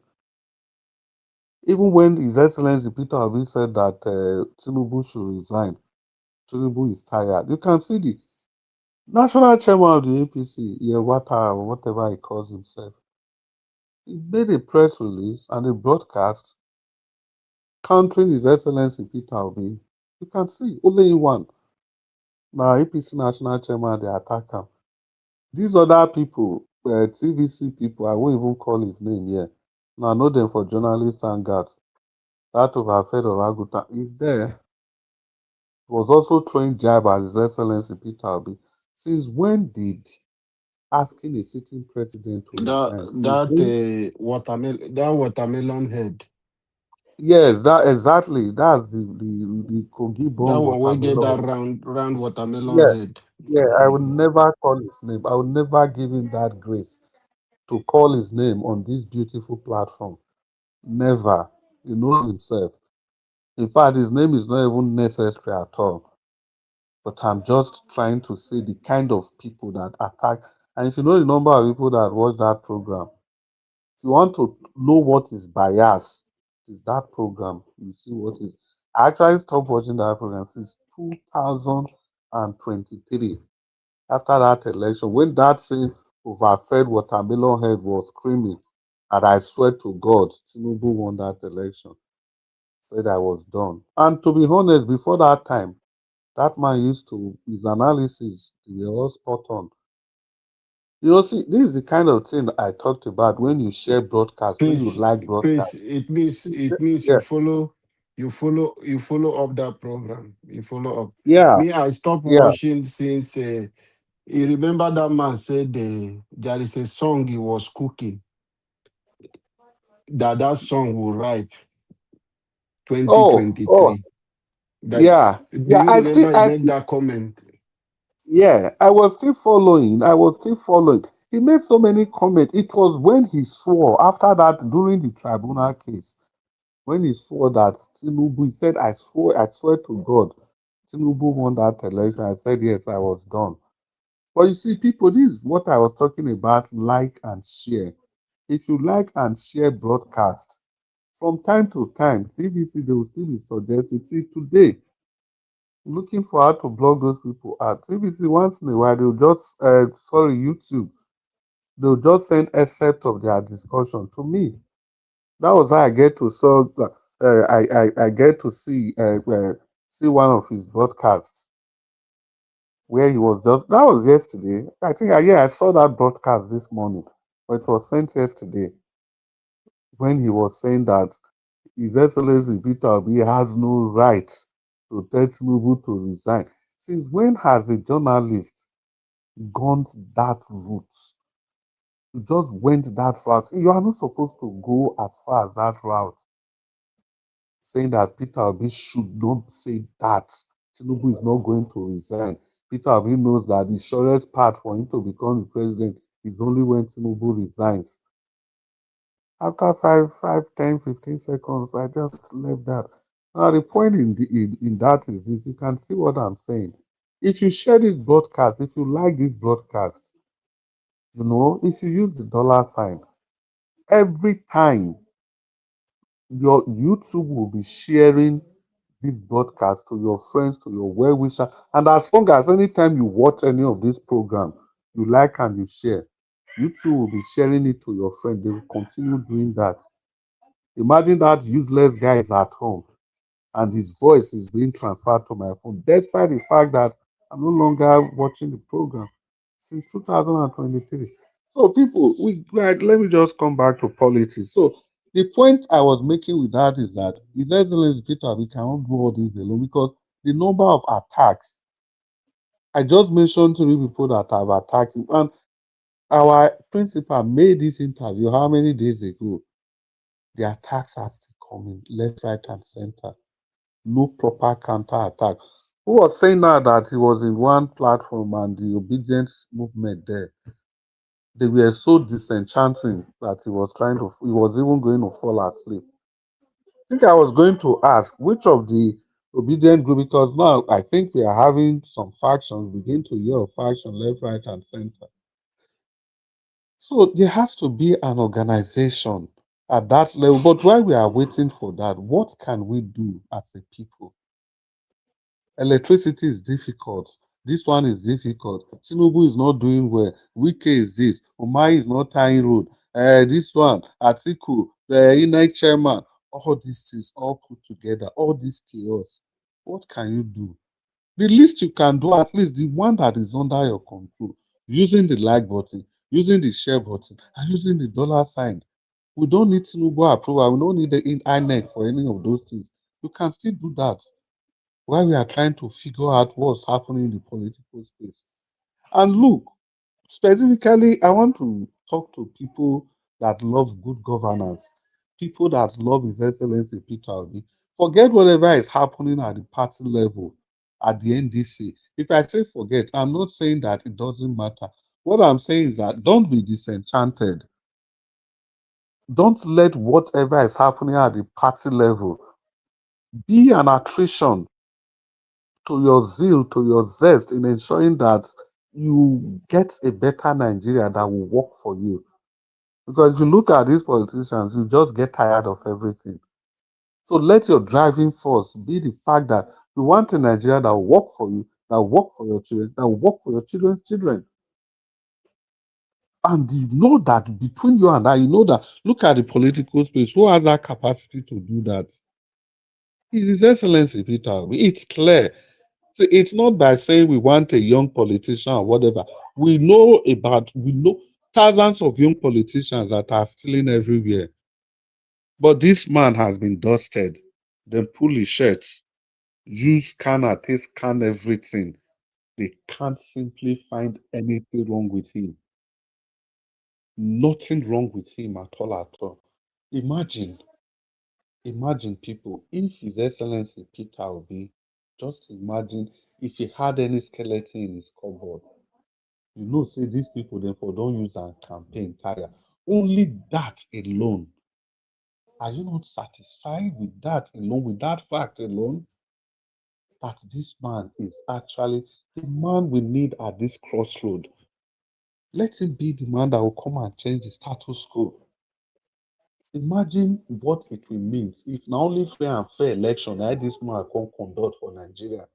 Even when His Excellency Peter Obi said that Tinubu should resign, Tinubu is tired. You can see the national chairman of the APC, Yewata, or whatever he calls himself. He made a press release and a broadcast countering His Excellency Peter Obi. You can see only one. Now APC national chairman, they attack him. These other people, TVC people, I won't even call his name here. Now, I know them for journalists and God. That overfed Oraguta is there. Was also throwing jab at His Excellency Peter Obi. Since when did asking a sitting president to resign? Since when? That watermelon head. Yes, that exactly. That's the Kogi That bomb one will get that watermelon. round watermelon Yeah, head. yeah. I would never call his name. I would never give him that grace to call his name on this beautiful platform. Never. He knows himself. In fact, his name is not even necessary at all. But I'm just trying to see the kind of people that attack. And if you know the number of people that watch that program, if you want to know what is bias, it is that program. You see what is. I actually stopped watching that program since 2023. After that election, when that same overfed watermelon head was screaming, and I swear to God, Tinubu won that election. Said I was done. And to be honest, before that time, that man used to, his analysis, they were all spot on. You know, see, this is the kind of thing I talked about when you share broadcast, when you Chris, like Chris, broadcast. it means See, you yeah, follow up that program. You follow up. yeah, Me, I stopped yeah. watching since you remember that man said there is a song he was cooking, that song will ripe Oh, 2023. That yeah, do yeah. you remember he made that comment? Yeah, I was still following. I was still following. He made so many comments. It was when he swore after that during the tribunal case, when he swore that Tinubu, he said, I swear to God, Tinubu won that election. I said, yes, I was done. But you see, people, this is what I was talking about, like and share. If you like and share broadcast, from time to time, TVC, they will still be suggesting. See, today, looking for how to block those people out. TVC, once in a while, they'll just, YouTube, they'll just send excerpt of their discussion to me. That was how I get to I get to see one of his broadcasts where he was just, that was yesterday. I think, yeah, I saw that broadcast this morning, but it was sent yesterday when he was saying that His Excellency Peter Obi has no right to tell Tinubu to resign. Since when has a journalist gone that route? You just went that route. You are not supposed to go as far as that route, saying that Peter Obi should not say that Tinubu is not going to resign. Peter Obi knows that the surest path for him to become the president is only when Tinubu resigns. After 10, 15 seconds, I just left that. Now, the point in that is this, you can see what I'm saying. If you share this broadcast, if you like this broadcast, if you use the dollar sign, every time your YouTube will be sharing this broadcast to your friends, to your well-wishers. And as long as anytime you watch any of this program, you like and you share, YouTube will be sharing it to your friend. They will continue doing that. Imagine that useless guy is at home and his voice is being transferred to my phone, despite the fact that I'm no longer watching the program since 2023. So, people, let me just come back to politics. So, the point I was making with that is that His Excellency Peter, we cannot do all this alone because the number of attacks, I just mentioned 3 people that have attacked him, and our principal made this interview how many days ago? The attacks are still coming left, right, and center. No proper counter attack. Who was saying now that he was in one platform and the obedience movement there? They were so disenchanting that he was even going to fall asleep. I think I was going to ask which of the obedient group, because now I think we are having some factions, begin to hear of faction left, right, and center. So there has to be an organization at that level. But while we are waiting for that, what can we do as a people? Electricity is difficult. This one is difficult. Tinubu is not doing well. Wike is this. Umahi is not tying road. This one, Atiku, the INEC chairman. All these things all put together, all this chaos. What can you do? The least you can do, at least the one that is under your control, using the like button, using the share button, and using the dollar sign. We don't need Tinubu approval. We don't need the INEC for any of those things. You can still do that while we are trying to figure out what's happening in the political space. And look, specifically, I want to talk to people that love good governance, people that love His Excellency Peter Obi. Forget whatever is happening at the party level, at the NDC. If I say forget, I'm not saying that it doesn't matter. What I'm saying is that don't be disenchanted. Don't let whatever is happening at the party level be an attrition to your zeal, to your zest in ensuring that you get a better Nigeria that will work for you. Because if you look at these politicians, you just get tired of everything. So let your driving force be the fact that you want a Nigeria that will work for you, that will work for your children, that will work for your children's children. And you know that between you and I, you know that, look at the political space, who has that capacity to do that? It's His Excellency Peter Obi. It's clear. So it's not by saying we want a young politician or whatever. We know thousands of young politicians that are stealing everywhere. But this man has been dusted. Then pull his shirts, use scanner, take scan everything. They can't simply find anything wrong with him. Nothing wrong with him at all. Imagine people, if His Excellency Peter Obi, just imagine if he had any skeleton in his cupboard. You know, say these people therefore don't use a campaign tire. Only that alone. Are you not satisfied with that alone, with that fact alone? That this man is actually the man we need at this crossroad. Let him be the man that will come and change the status quo. Imagine what it will mean if not only free and fair election that this man can conduct for Nigeria.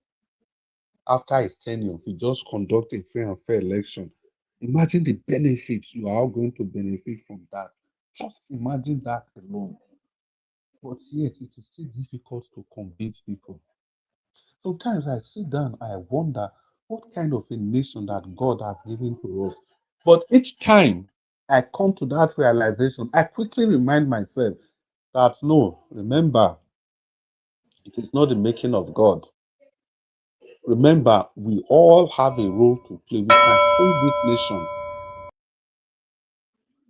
After his tenure, he just conduct a free and fair election. Imagine the benefits you are going to benefit from that. Just imagine that alone. But yet, it is still difficult to convince people. Sometimes I sit down, I wonder what kind of a nation that God has given to us. But each time I come to that realization, I quickly remind myself that no, remember, it is not the making of God. Remember, we all have a role to play. We can change this nation.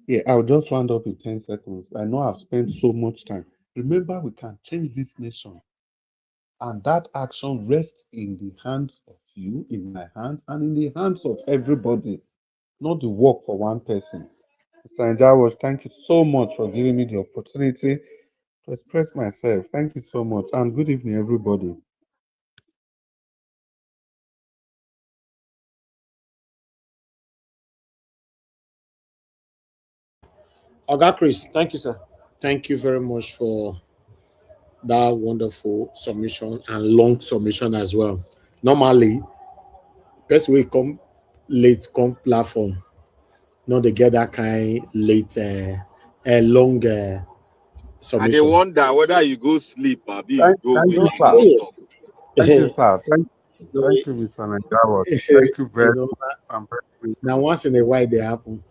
Yeah, I'll just round up in 10 seconds. I know I've spent so much time. Remember, we can change this nation. And that action rests in the hands of you, in my hands, and in the hands of everybody, not the work for one person. Mr. Njawash, thank you so much for giving me the opportunity to express myself. Thank you so much, and good evening, everybody. Oga Chris, thank you, sir. Thank you very much for that wonderful submission and long submission as well. Normally, person will come late, come platform. Not they get that kind late, long I dey submission. wonder whether you go sleep or you go Thank wake you, up sir. come talk. Thank you, sir. Thank you, Mr. Njawash. Thank you very You know, much. I'm very now grateful. once in a while they happen.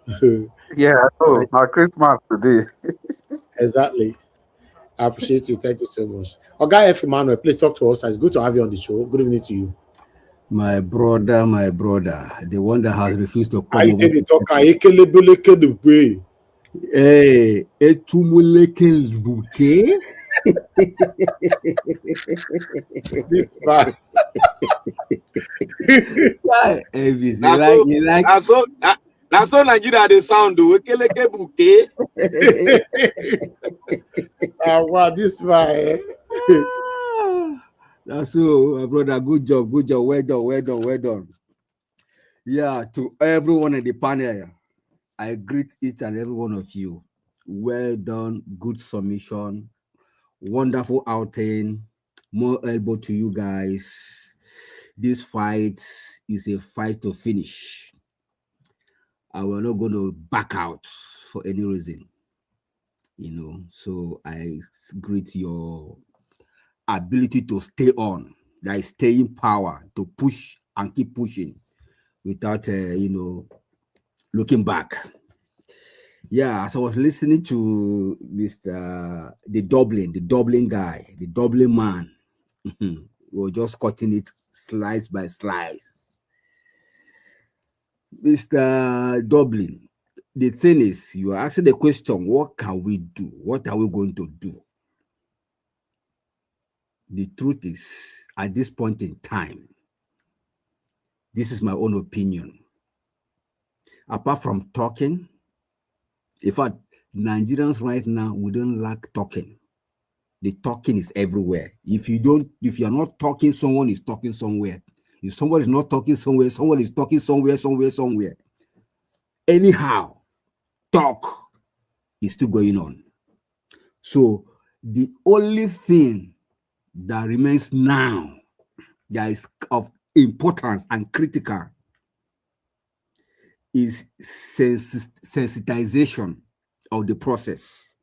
Yeah, I know. Now Christmas today. Exactly. I appreciate you. Thank you so much. Oga F. Emmanuel, please talk to us. It's good to have you on the show. Good evening to you. My brother, the one that has refused to How come you over take the to talk? Ekelebeleke the way. Hey, Etumuleke Buke. This man. Yeah, Elvis, Na so Nigeria dey sound o. Ekeleke buke. Wow, this man. That's so, my brother. Good job. Well done. Yeah, to everyone in the panel, I greet each and every one of you. Well done, good submission, wonderful outing, more elbow to you guys. This fight is a fight to finish. And we're not going to back out for any reason. So I greet your ability to stay on, that is staying power, to push and keep pushing without, looking back. Yeah, as I was listening to Mr. the Dublin guy, the Dublin man, we were just cutting it slice by slice. Mr. Dublin, the thing is, you are asking the question, what can we do? What are we going to do? The truth is, at this point in time, this is my own opinion. Apart from talking, in fact, Nigerians right now, we don't lack talking. The talking is everywhere. If you're not talking, someone is talking somewhere. If someone is not talking somewhere, someone is talking somewhere. Anyhow, talk is still going on. So the only thing that remains now that is of importance and critical is sensitization of the process.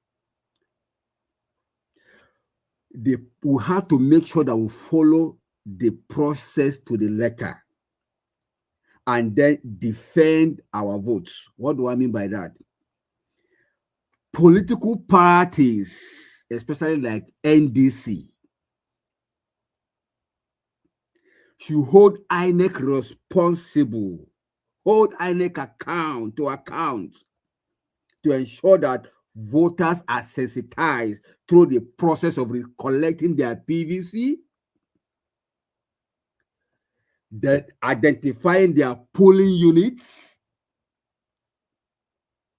We have to make sure that we follow the process to the letter and then defend our votes. What do I mean by that? Political parties, especially like NDC, should hold INEC responsible, hold INEC account to ensure that voters are sensitized through the process of collecting their PVC, that identifying their polling units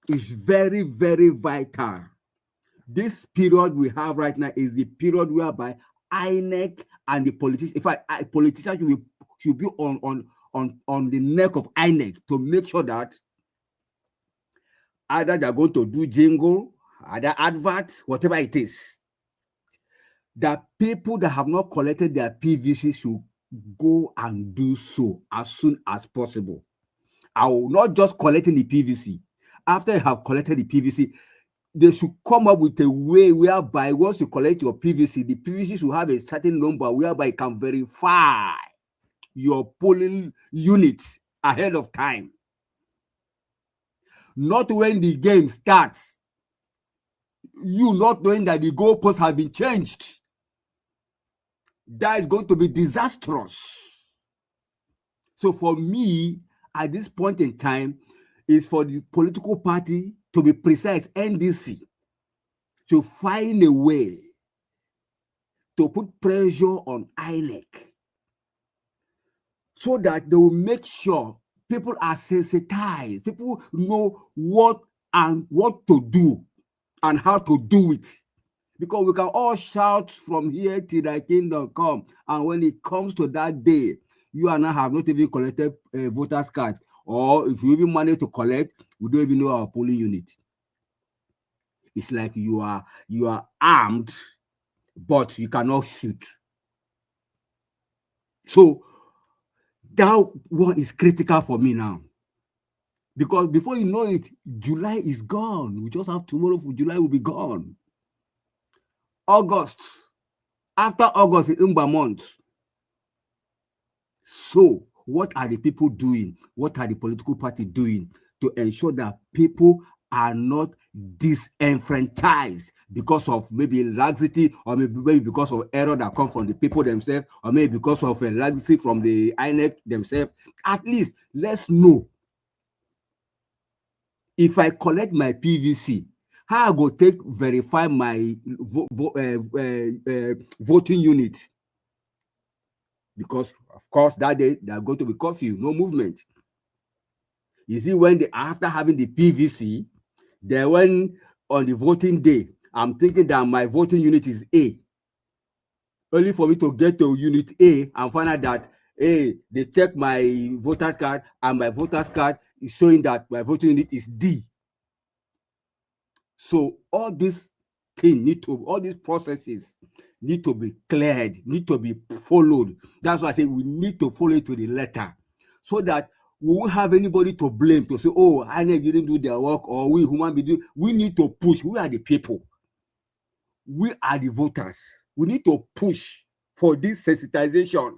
is very, very vital. This period we have right now is the period whereby INEC and the politicians, in fact, politicians should be on the neck of INEC to make sure that either they're going to do jingle, either advert, whatever it is, that people that have not collected their PVC should go and do so as soon as possible. I will not just collecting the PVC. After you have collected the PVC, they should come up with a way whereby once you collect your PVC, the PVC should have a certain number whereby it can verify your polling units ahead of time. Not when the game starts, you not knowing that the goalposts have been changed. That is going to be disastrous. So for me, at this point in time, is for the political party to be precise, NDC, to find a way to put pressure on INEC so that they will make sure people are sensitized, people know what to do and how to do it. Because we can all shout from here till thy kingdom come, and when it comes to that day, you and I have not even collected a voter's card, or if you even manage to collect, we don't even know our polling unit. It's like you are armed, but you cannot shoot. So that one is critical for me now. Because before you know it, July is gone. We just have tomorrow for July will be gone. August. After August is Umba month. So what are the people doing? What are the political party doing to ensure that people are not disenfranchised because of maybe laxity, or maybe because of error that comes from the people themselves, or maybe because of a laxity from the INEC themselves? At least let's know. If I collect my PVC, how I go take verify my voting unit? Because of course that day they are going to be curfew, no movement. You see, when after having the PVC, then when on the voting day, I'm thinking that my voting unit is A. Only for me to get to unit A and find out that they check my voter's card and my voter's card is showing that my voting unit is D. So all these things all these processes need to be cleared, need to be followed. That's why I say we need to follow it to the letter, so that we won't have anybody to blame to say, oh, INEC didn't do their work, or we human beings. We need to push. We are the people. We are the voters. We need to push for this sensitization.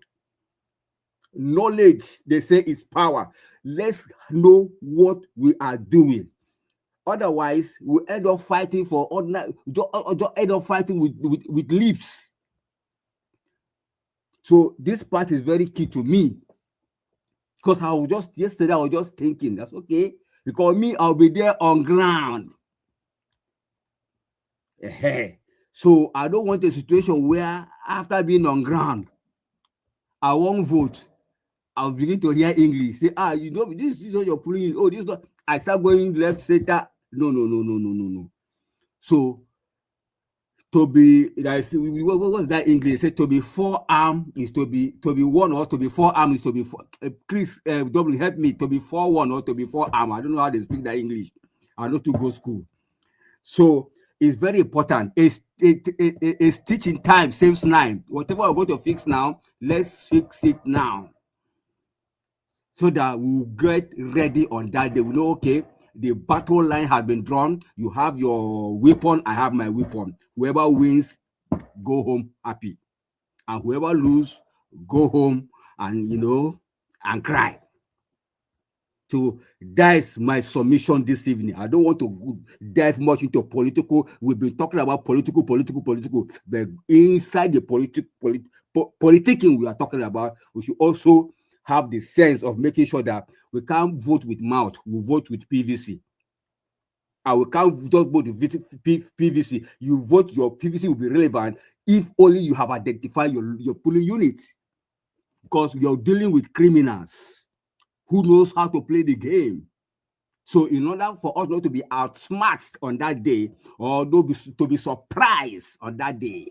Knowledge, they say, is power. let's know what we are doing. Otherwise, we end up fighting for ordinary, just end up fighting with lips. So this part is very key to me. Because yesterday I was just thinking, that's okay. Because me, I'll be there on ground. So I don't want a situation where after being on ground, I won't vote. I'll begin to hear English. Say, you know, this is what you're pulling in. Oh, this is not. I start going left, center. No. So to be, what's that English? Say to be forearm is to be one, or to be forearm is to be four. Cris, double help me. To be 4-1 or to be forearm. I don't know how they speak that English. I know to go school. So it's very important. It's teaching time saves 9. Whatever we're going to fix now, let's fix it now. So that we'll get ready on that day. We know, okay, the battle line has been drawn. You have your weapon, I have my weapon. Whoever wins, go home happy. And whoever loses, go home and, and cry. So that's my submission this evening. I don't want to dive much into political. We've been talking about political. But inside the politicking we are talking about, we should also have the sense of making sure that we can't vote with mouth, we vote with PVC. And we can't just vote with PVC. You vote, your PVC will be relevant if only you have identified your polling unit. Because you're dealing with criminals who knows how to play the game. So in order for us not to be outsmarted on that day, or to be surprised on that day,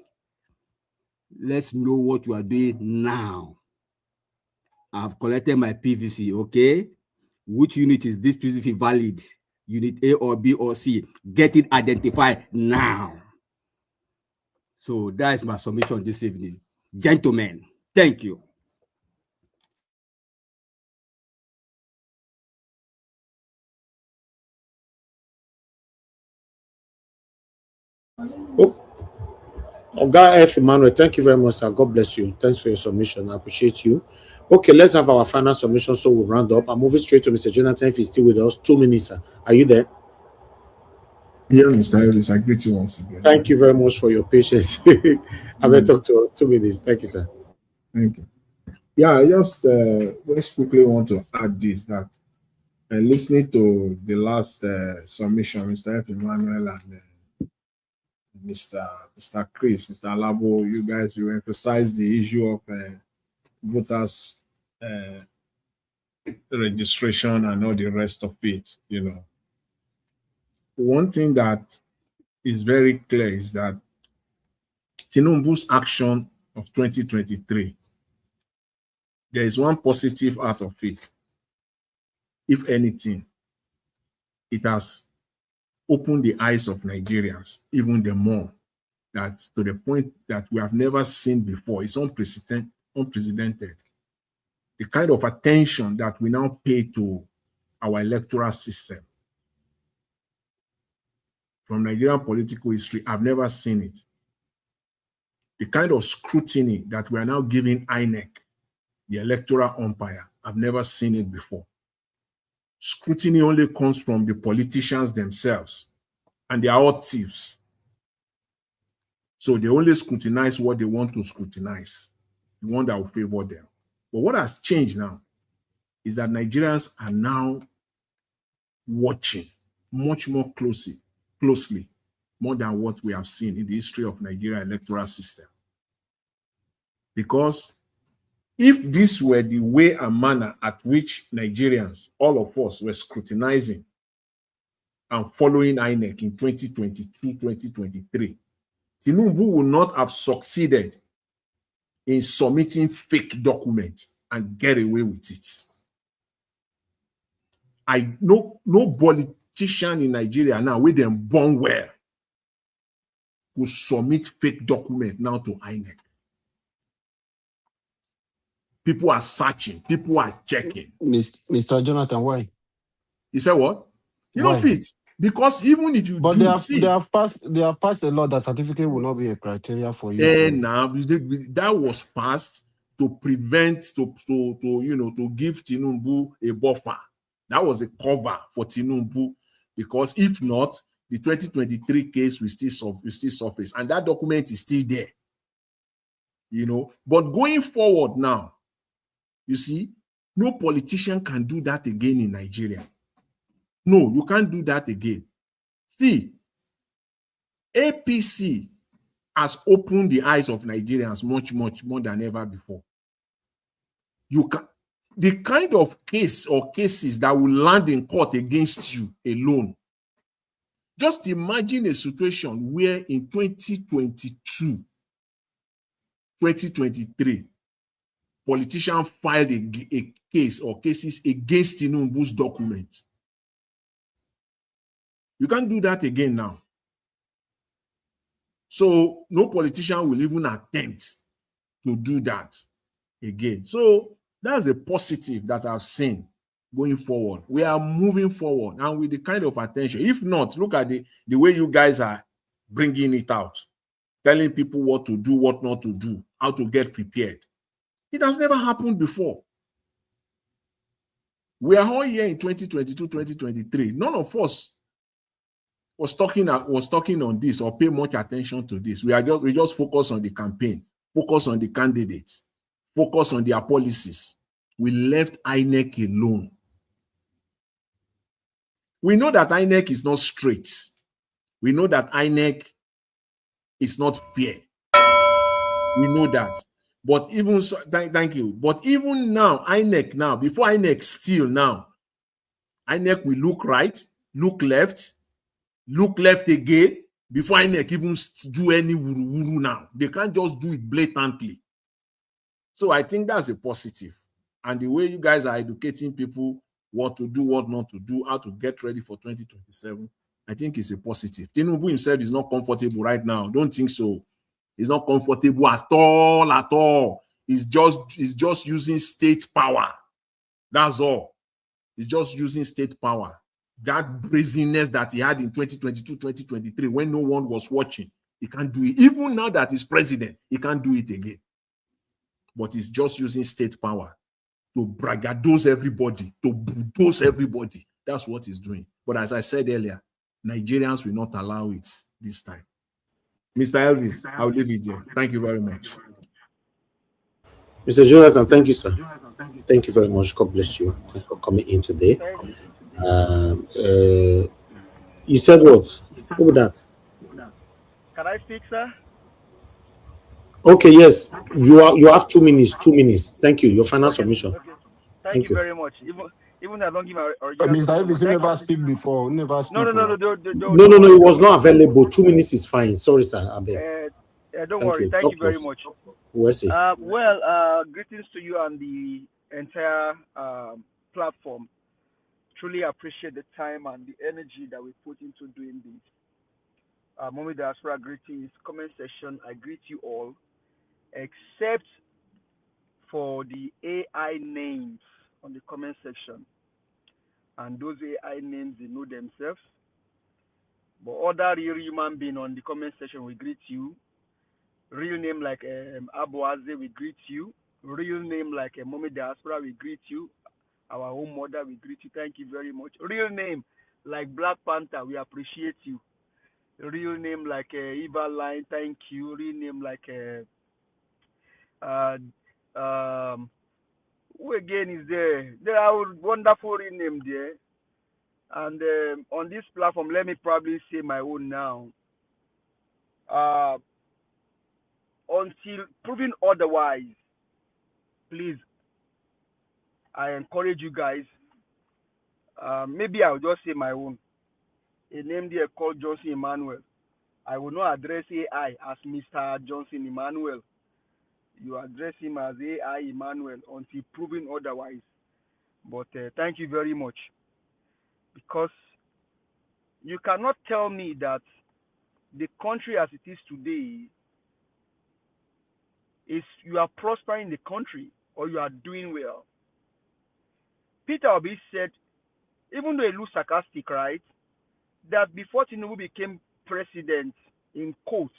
let's know what you are doing now. I've collected my PVC, okay? Which unit is this PVC valid? Unit A or B or C? Get it identified now. So that is my submission this evening. Gentlemen, thank you. Oga F. Emmanuel, thank you very much, sir. God bless you. Thanks for your submission. I appreciate you. Okay, let's have our final submission so we'll round up. I'm moving straight to Mr. Jonathan if he's still with us. 2 minutes, sir. Are you there? Yeah, Mr. Elvis, I greet you once again. Thank you very much for your patience. I will talk to us 2 minutes. Thank you, sir. Thank you. Yeah, I just quickly want to add this, that listening to the last submission, Mr. F. Emmanuel and Mr. Cris, Mr. Alabo, you guys, you emphasize the issue of voters registration and all the rest of it, One thing that is very clear is that Tinubu's action of 2023, there is one positive out of it. If anything, it has opened the eyes of Nigerians even the more, that to the point that we have never seen before. It's unprecedented. The kind of attention that we now pay to our electoral system from Nigerian political history, I've never seen it. The kind of scrutiny that we are now giving INEC, the electoral umpire, I've never seen it before. Scrutiny only comes from the politicians themselves, and they are all thieves. So they only scrutinize what they want to scrutinize, the one that will favor them. But what has changed now is that Nigerians are now watching much more closely, more than what we have seen in the history of Nigeria electoral system. Because if this were the way and manner at which Nigerians, all of us, were scrutinizing and following INEC in 2022, 2023, Tinubu would not have succeeded in submitting fake documents and get away with it. I know no politician in Nigeria now with them born well who submit fake document now to INEC. People are searching. People are checking. Mr. Jonathan, why? You said what? You don't fit. Because even if you they have passed a law that certificate will not be a criteria for you. Now that was passed to prevent, to give Tinubu a buffer. That was a cover for Tinubu, because if not, the 2023 case will still surface, and that document is still there. But going forward now, you see, no politician can do that again in Nigeria. No, you can't do that again. See, APC has opened the eyes of Nigerians much, much more than ever before. The kind of case or cases that will land in court against you alone. Just imagine a situation where in 2022, 2023, politicians filed a case or cases against Tinubu's document. You can't do that again now. So no politician will even attempt to do that again. So that's a positive that I've seen going forward. We are moving forward, and with the kind of attention. If not, look at the way you guys are bringing it out, telling people what to do, what not to do, how to get prepared. It has never happened before. We are all here in 2022, 2023. None of us was talking on this or pay much attention to this. We just focus on the campaign, focus on the candidates, focus on their policies. We left INEC alone. We know that INEC is not straight. We know that INEC is not fair. We know that. But even so, thank you. But even now, INEC now, before INEC steal now, INEC will look right, look left again, before INEC even do any wuru now. They can't just do it blatantly. So I think that's a positive. And the way you guys are educating people what to do, what not to do, how to get ready for 2027, I think it's a positive. Tinubu himself is not comfortable right now. Don't think so. He's not comfortable at all. He's just using state power. That's all. He's just using state power. That brazenness that he had in 2022, 2023, when no one was watching, he can't do it. Even now that he's president, he can't do it again. But he's just using state power to braggadose everybody, to bulldoze everybody. That's what he's doing. But as I said earlier, Nigerians will not allow it this time. Mr. Elvis, I'll leave it there. Thank you very much. Mr. Jonathan, thank you, sir. Thank you very much. God bless you. Thanks for coming in today. You said what? What was that? Can I speak, sir? Okay, yes. You have 2 minutes. 2 minutes. Thank you. Your final submission. Okay. Thank you very much. Even I don't give my original. Mr. Elvis, you never speak before. Never speak. No. No. It was not available. 2 minutes is fine. Sorry, sir. I beg. Don't worry. Thank you very much. Greetings to you and the entire platform. Truly appreciate the time and the energy that we put into doing this. Mommy Diaspora greetings, comment section. I greet you all, except for the AI names on the comment section. And those AI names, they know themselves. But other real human being on the comment section, we greet you. Real name like Abuaze, we greet you. Real name like Mommy Diaspora, we greet you. Our home mother, we greet you. Thank you very much. Real name like Black Panther, we appreciate you. Real name like Eva Line, thank you. Real name like who again is there? There are wonderful real name there. And on this platform, let me probably say my own now. Until proven otherwise, please, I encourage you guys. Maybe I'll just say my own. A name there called Johnson Emmanuel. I will not address AI as Mr. Johnson Emmanuel. You address him as AI Emmanuel until proven otherwise. But thank you very much. Because you cannot tell me that the country as it is today is you are prospering the country or you are doing well. Peter Obi said, even though he looks sarcastic, right, that before Tinubu became president, in quotes,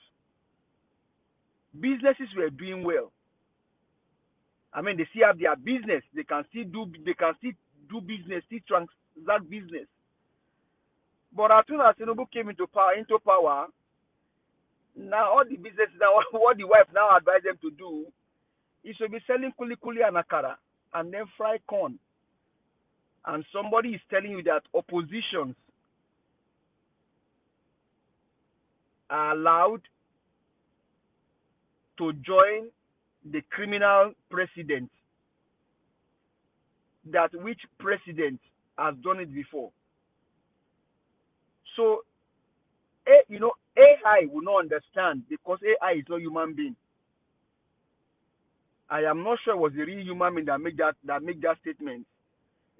businesses were doing well. I mean, they still have their business. They can still do business, still transact business. But as soon as Tinubu came into power, now all the business now, what the wife now advised them to do is to be selling kuli kuli and akara and then fry corn. And somebody is telling you that oppositions are allowed to join the criminal president. That which president has done it before. So, AI will not understand because AI is not human being. I am not sure it was a real human being that make that statement.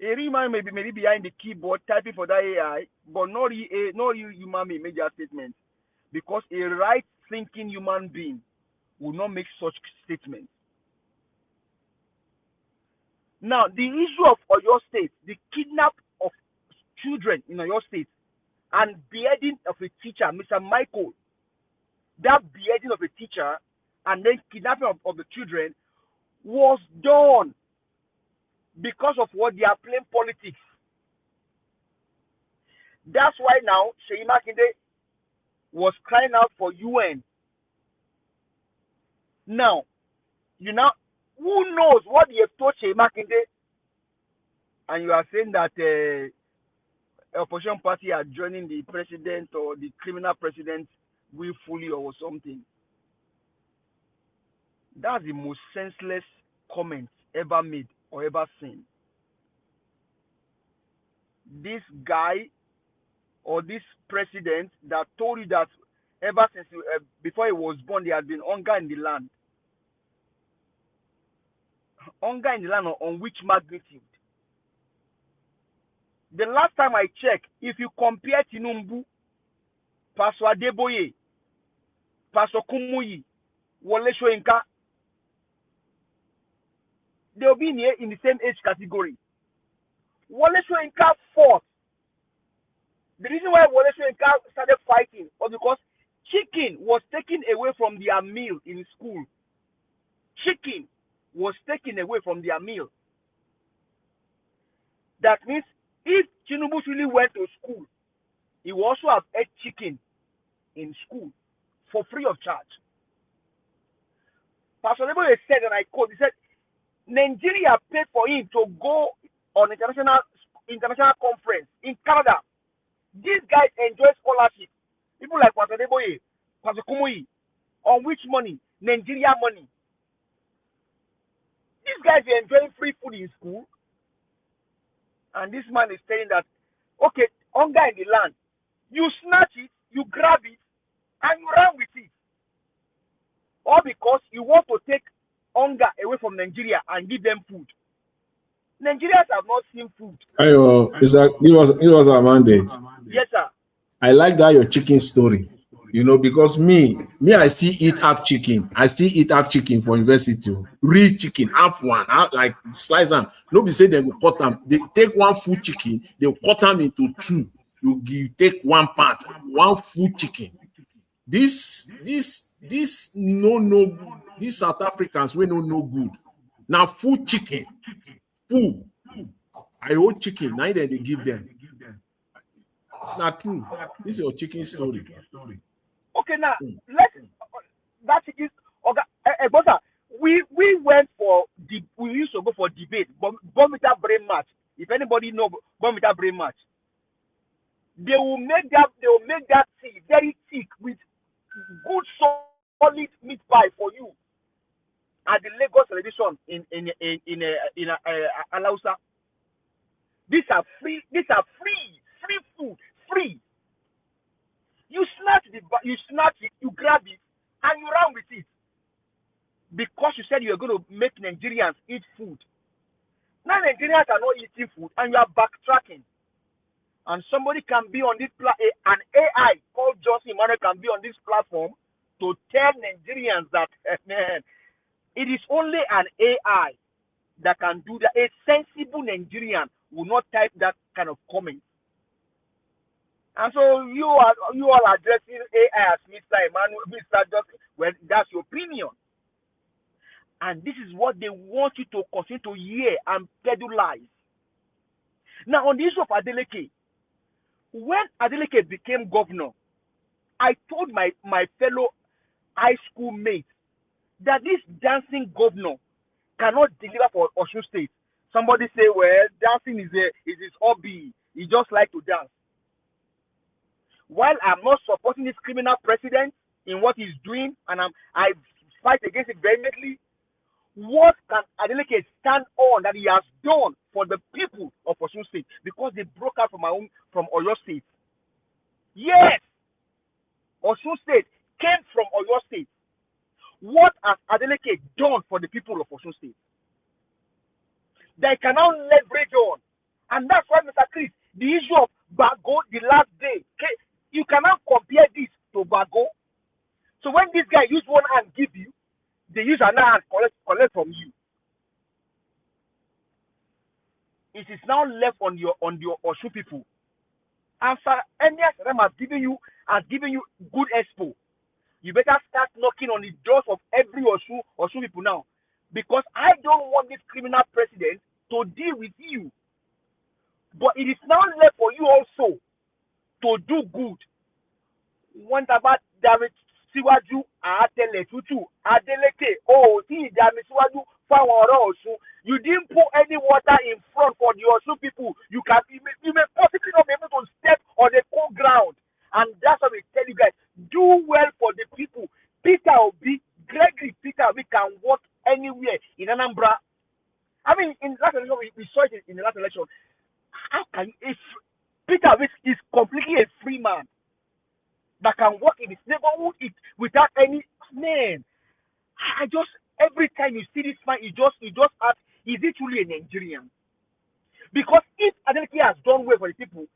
A real man maybe behind the keyboard typing for that AI, but not real human being make that statement. Because a right-thinking human being will not make such statements. Now, the issue of Oyo State, the kidnap of children in Oyo State, and beheading of a teacher, Mr. Michael, that beheading of a teacher and then kidnapping of the children was done because of what they are playing politics. That's why now Seyi Makinde was crying out for UN. Now, who knows what they have told Seyi Makinde? And you are saying that opposition party are joining the president or the criminal president willfully or something. That's the most senseless comment ever made or ever seen. This guy or this president that told you that ever since before he was born there had been hunger in the land. Hunger in the land on which magnitude? The last time I checked, if you compare Tinubu, Pastor Adeboye, Pastor Kumuyi, Wole Soyinka, they'll be in the same age category. Wole Soyinka fought. The reason why Wole Soyinka started fighting was because chicken was taken away from their meal in school. Chicken was taken away from their meal. That means if Tinubu really went to school, he will also have ate chicken in school for free of charge. Pastor Adeboye said, and I quote, he said, Nigeria paid for him to go on international conference in Canada. These guys enjoy scholarship. People like Pastor Adeboye, Pastor Kumuyi, on which money? Nigeria money. These guys are enjoying free food in school. And this man is saying that, okay, hunger in the land. You snatch it, you grab it, and you run with it. All because you want to take hunger away from Nigeria and give them food. Nigerians have not seen food. It was our mandate. Yes, sir. I like that your chicken story. Because me, I still eat half chicken. I still eat half chicken for university. Real chicken, half one, like slice them. Nobody say they will cut them. They take one full chicken, they will cut them into two. You take one part, one full chicken. These South Africans we no good. Now full chicken, full. I own chicken. Now they give them. Not true. This is your chicken story. Okay, now that chicken. Okay, we went for we used to go for debate, Bomita brain match. If anybody know Bomita brain match, they will make that tea very thick with good solid meat pie for you at the Lagos television in Alausa. These are free food, free. You snatch it, you grab it, and you run with it. Because you said you are going to make Nigerians eat food. Now Nigerians are not eating food, and you are backtracking. And somebody can be on this an AI called Johnson Emmanuel can be on this platform to tell Nigerians that man, it is only an AI that can do that. A sensible Nigerian will not type that kind of comment. And so you all addressing AI as Mr. Emmanuel, Mr. Johnson. Well, that's your opinion. And this is what they want you to continue to hear and peddle lies. Now, on the issue of Adeleke, when Adeleke became governor, I told my fellow high school mates that this dancing governor cannot deliver for Osun State. Somebody say, well, dancing is his hobby. He just like to dance. While I'm not supporting this criminal president in what he's doing, and I fight against it vehemently, what can Adeleke stand on that he has done for the people of Osun State because they broke out from Oyo State? Yes, Osun State came from Oyo State. What has Adeleke done for the people of Osun State? They cannot leverage on. And that's why, Mr. Cris, the issue of Bago the last day, okay, you cannot compare this to Bago. So when this guy use one hand give you, they use another hand collect from you. It is now left on your Osun people. And any of them has given you good expo. You better start knocking on the doors of every Osun people now. Because I don't want this criminal president to deal with you. But it is now left for you also to do good. One about David Siwaju Atele Tutu Adeleke. Oh, see David Siwaju Osun. You didn't put any water in front for the Osun people. You may possibly not be able to step on the cold ground. And that's what we tell you guys. Do well for the people. Peter Obi, Gregory Peter Obi can work anywhere in Anambra. I mean, in the last election, we saw it in the last election. How can you, if Peter Obi is completely a free man that can work in his neighborhood without any man? I just, every time you see this man, you just ask, is he truly a Nigerian? Because if Adeleke has done well for the people,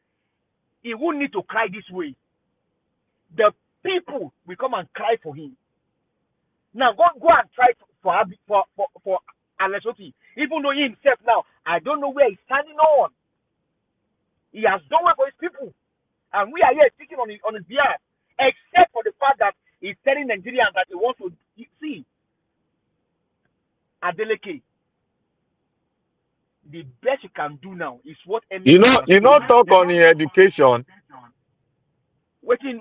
he won't need to cry this way. The people will come and cry for him. Now go and try for Alesoti. Even though he himself now, I don't know where he's standing on. He has done well for his people, and we are here speaking on his behalf. Except for the fact that he's telling Nigerians that he wants to see Adeleke. The best you can do now is what You know, talk on the education. Which is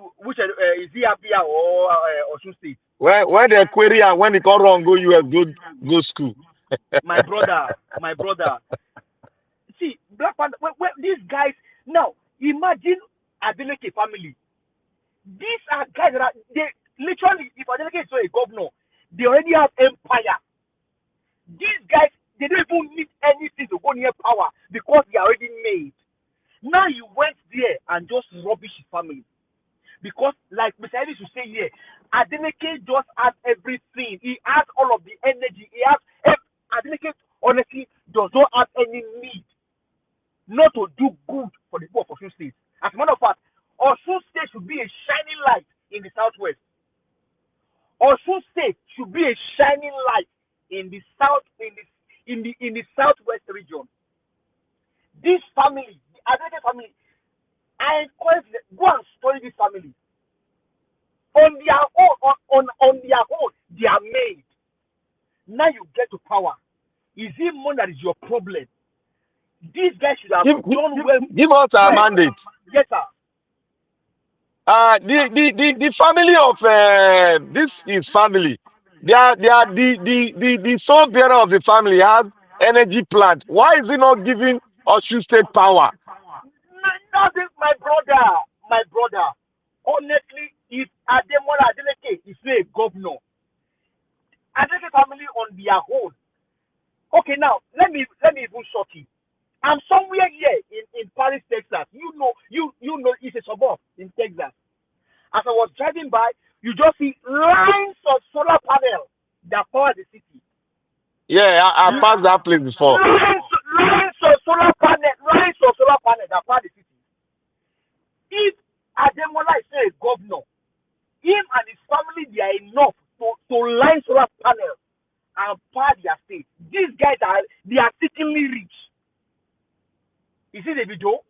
he Abia or Osun State? When they query and when it go wrong, go US, go school. my brother. See, Black Panther, these guys, now, imagine Adeleke family. These are guys that they literally, if Adeleke is a governor, they already have empire. These guys, they don't even need anything to go near power because they are already made. Now you went there and just rubbish his family. Because, like Mr. Ellis will say here, Adeleke just has everything. He has all of the energy. Adeleke, honestly, does not have any need not to do good for the people of Osun State. As a matter of fact, Osun State should be a shining light in the southwest. Osun State should be a shining light in the south, in the southwest region. This family, the Adeleke family, I encourage them, go and study this family. On their own, they are made. Now you get to power. Is it money that is your problem? These guys should have done well. Give us a mandate. Yes, sir. The family of this is family. They are the sole bearer of the family has energy plant. Why is he not giving Osun State power? Nothing, my brother. Honestly, if Ademola Adeleke is a governor, Adeleke family on their own. Okay, now let me even shock you. I'm somewhere here in Paris, Texas. You know, it's a suburb in Texas. As I was driving by, you just see lines of solar panels that power the city. Yeah, I passed that place before. Lines of solar panels that power the city. If Ademola is a governor, him and his family, they are enough to line solar panels and power their state. These guys they are sickeningly rich. You see the video?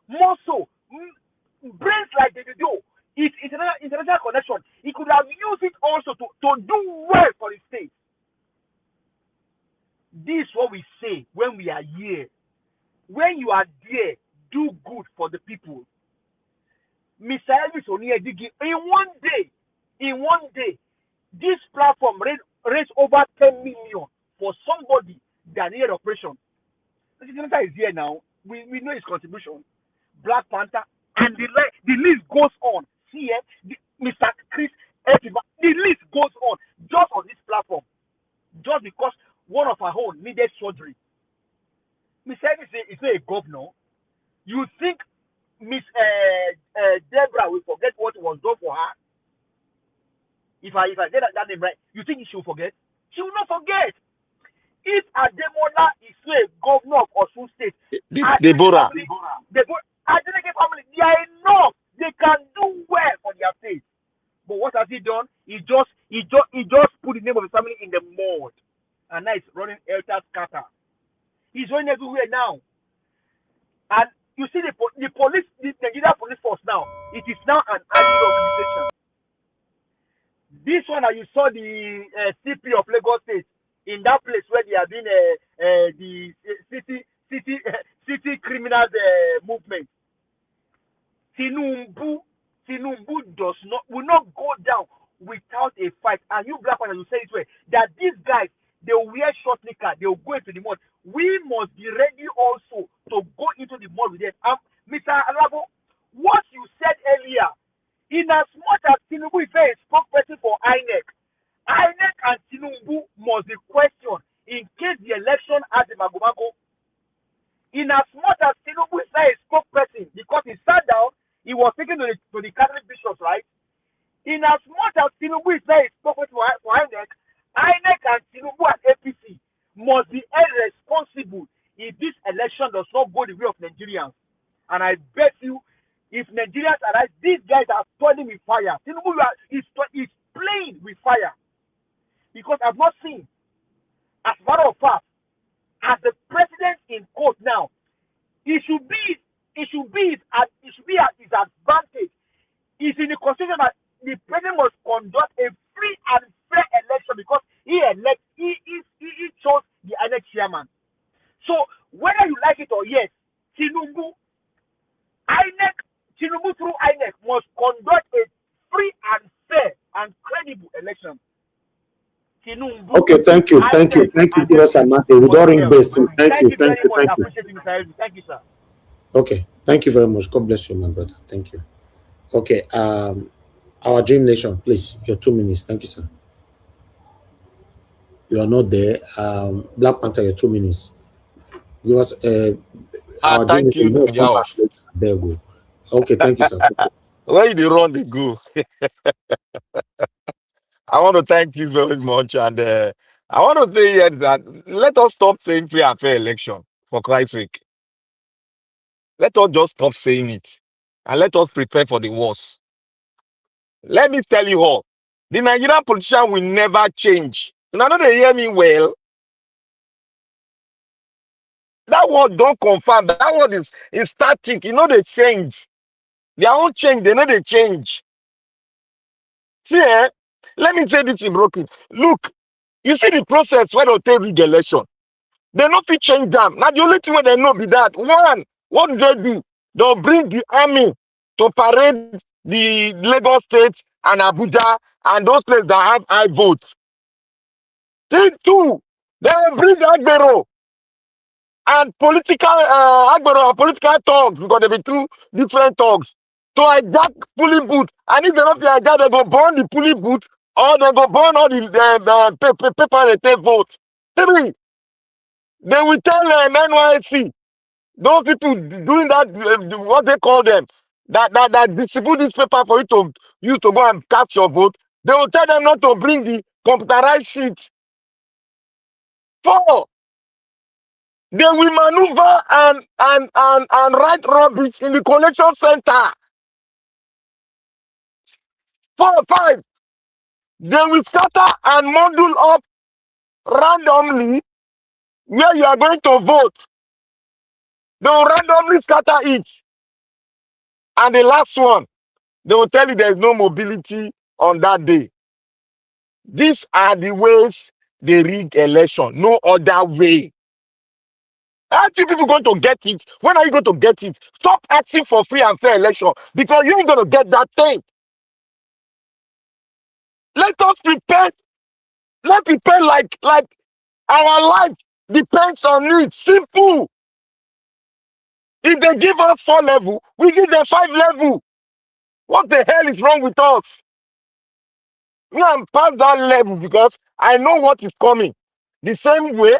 More so, brains like the video, it's international connection. He could have used it also to do well for his state. This is what we say when we are here. When you are there, do good for the people. Mr. Elvis Oniedigi, in one day, this platform raised over 10 million for somebody that needed operation. The senator is here now. We know his contribution. Black Panther, and the list goes on. See, Mr. Cris, the list goes on just on this platform, just because one of our own needed surgery. Mr. Elvis is not a governor. You think Miss Deborah will forget what was done for her? If I get that name right, you think she will forget? She will not forget. If Ademola is a governor of Osun State, Deborah. Adeleke family, they are enough. They can do well for their state. But what has he done? He just put the name of his family in the mud, and now it's running helter scatter. He's running everywhere now, and you see the police, the Nigeria police force now. It is now an army organization. This one, you saw the CP of Lagos State in that place where they are doing the city criminals movement. Tinubu will not go down without a fight. And you black man, you say it way that these guys, they will wear short knicker, they will go into the mud. We must be ready also to go into the mud with them. Mr. Alabo, what you said earlier, in as much as Tinubu is a spokesperson for INEC and Tinubu must be questioned in case the election has a magomago. In as much as Tinubu is a spokesperson, because he sat down, he was taken to the Catholic bishops, right? In as much as Tinubu is a spokesperson for INEC and Tinubu and APC must be held responsible if this election does not go the way of Nigerians. And I bet you, if Nigerians arise, these guys are toiling with fire. Tinubu is playing with fire. Because I've not seen, as a matter of fact, as the president in court now, it should be at his advantage. It's in the constitution that the president must conduct a free and fair election because he chose the INEC chairman. So whether you like it or yes, Tinubu through INEC must conduct a free and fair and credible election. Tinubu, okay, thank you, Professor Amate. We don't ring bells. Thank you. I appreciate you, Mr. Elvis. Thank you, sir. Okay, thank you very much. God bless you, my brother. Thank you. Okay, our Dream Nation, please, your 2 minutes. Thank you, sir. You are not there. Black Panther, your 2 minutes. Give us our Dream Thank you, Nation. Yaosh. There you go. Okay, thank you, sir. Where they run, they go. I want to thank you very much, and I want to say here that let us stop saying free and fair election, for Christ's sake. Let us just stop saying it, and let us prepare for the worst. Let me tell you all, the Nigerian politician will never change. And I know they hear me well. That word don't confirm. That word is static. You know they change. Their own change, they know they change. See, let me say this in broken. Look, you see the process where they'll take the election. They not fit change them. Now the only thing where they know be that one, what do they do? They'll bring the army to parade the Lagos State and Abuja and those places that have high votes. Thing two, they will bring the Agbero and political Agbero and political thugs because they be two different thugs to hijack polling booth. And if they not hijack, they go burn the polling booth or they go burn all the paper they take vote. Three, they will tell NYSC, those people doing that, what they call them, that distribute this paper for you to use to go and cast your vote. They will tell them not to bring the computerized sheet. 4, they will maneuver and write rubbish in the collection center. 5, they will scatter and module up randomly where you are going to vote. They will randomly scatter it. And the last one, they will tell you there is no mobility on that day. These are the ways they rig election. No other way. How few people going to get it? When are you going to get it? Stop asking for free and fair election because you ain't going to get that thing. Let us prepare. Let's prepare like our life depends on it. Simple. If they give us 4 level, we give them 5 level. What the hell is wrong with us? Me, I'm past that level because I know what is coming. The same way,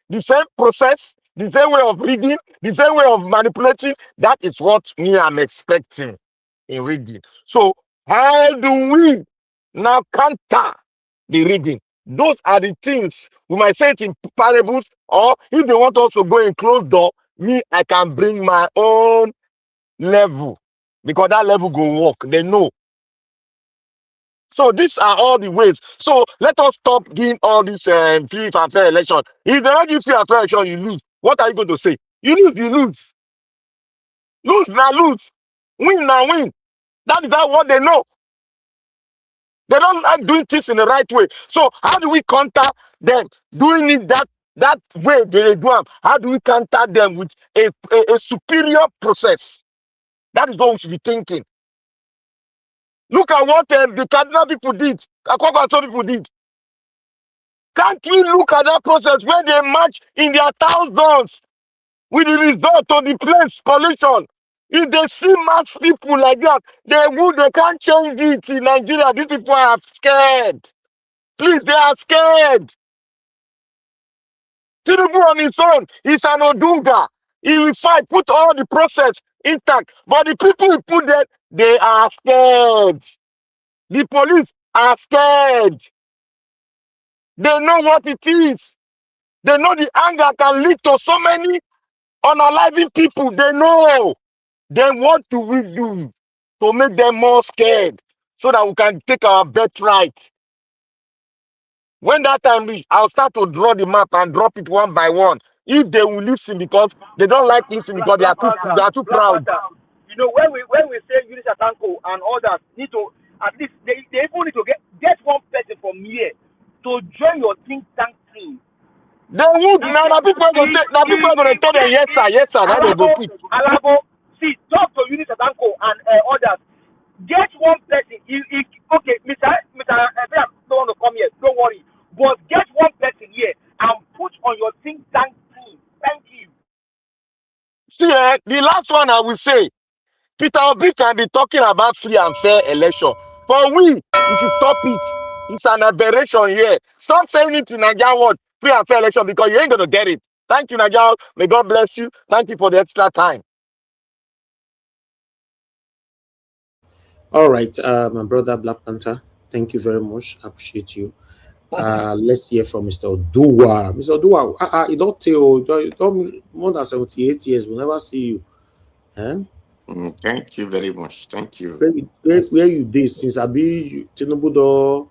the same process, the same way of reading, the same way of manipulating. That is what me I'm expecting in reading. So how do we now counter the reading? Those are the things we might say it in parables, or if they want us to go in closed door, me, I can bring my own level because that level go work. They know. So these are all the ways. So let us stop doing all this free and fair election. If they don't give free and fair election, you lose. What are you going to say? You lose, you lose. Lose now lose. Win now win. That is not what they know. They don't like doing things in the right way. So how do we counter them doing it that way they do them? How do we counter them with a superior process? That is what we should be thinking. Look at what the Cardinal people did. Kwankwaso people did. Can't we look at that process where they march in their thousands with the result of the place collision? If they see mass people like that, they can't change it in Nigeria. These people are scared. Please, they are scared. Tinubu on his own is an Odunga. He will fight, put all the process intact. But the people he put there, they are scared. The police are scared. They know what it is. They know the anger can lead to so many unaliving people. They know. Then what do we do to make them more scared so that we can take our birthright? When that time reach, I'll start to draw the map and drop it one by one. If they will listen because they don't like listening because they are too proud. You know, when we say Eunice Atanko and others need to at least they even need to get one person from here to join your think tank team. They would now people are gonna tell them yes sir, now they go quit. Alabo, see, talk to Eunice Atanko and others. Get one person. Okay, Mr. I don't want to come here. Don't worry. But get one person here and put on your think tank team. Thank you. See, the last one I will say, Peter Obi can be talking about free and fair election. For we should stop it. It's an aberration here. Stop saying it in Nigerian word, free and fair election, because you ain't going to get it. Thank you, Nigeria. May God bless you. Thank you for the extra time. All right, my brother Black Panther, thank you very much. I appreciate you. Let's hear from Mr. Odua. Mr. Odua, you don't tell more than 78 years, we'll never see you. Eh? Thank you very much. Thank you. Where you did since I be Tinubu do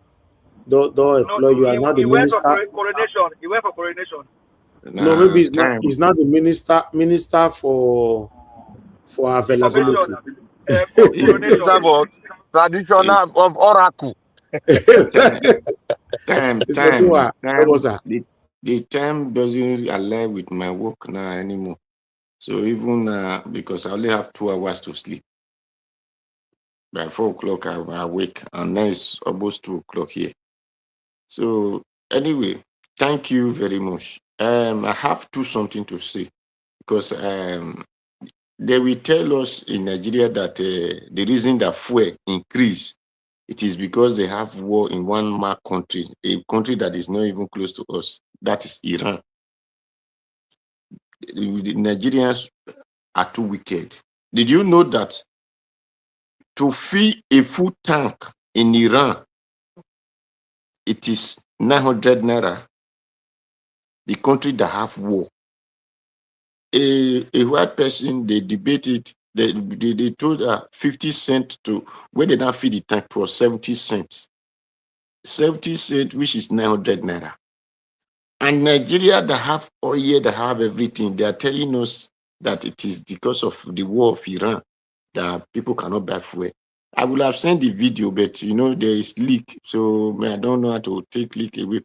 employ you are not the minister. He went for coronation. No, maybe he's not the minister for availability. Traditional of Oracle. The time doesn't align with my work now anymore. So even because I only have 2 hours to sleep. By 4 o'clock I'm awake, and now it's almost 2 o'clock here. So anyway, thank you very much. I have something to say because they will tell us in Nigeria that the reason that fuel increase, it is because they have war in one country, a country that is not even close to us. That is Iran. The Nigerians are too wicked. Did you know that to fill a full tank in Iran, it is 900 naira? The country that have war. A white person, they debate it. They told 50 cents to when they not feed the tank was 70 cents. 70 cents, which is 900 naira. And Nigeria that have oil, that have everything, they are telling us that it is because of the war of Iran that people cannot buy fuel. I will have sent the video, but there is leak, so I don't know how to take leak away.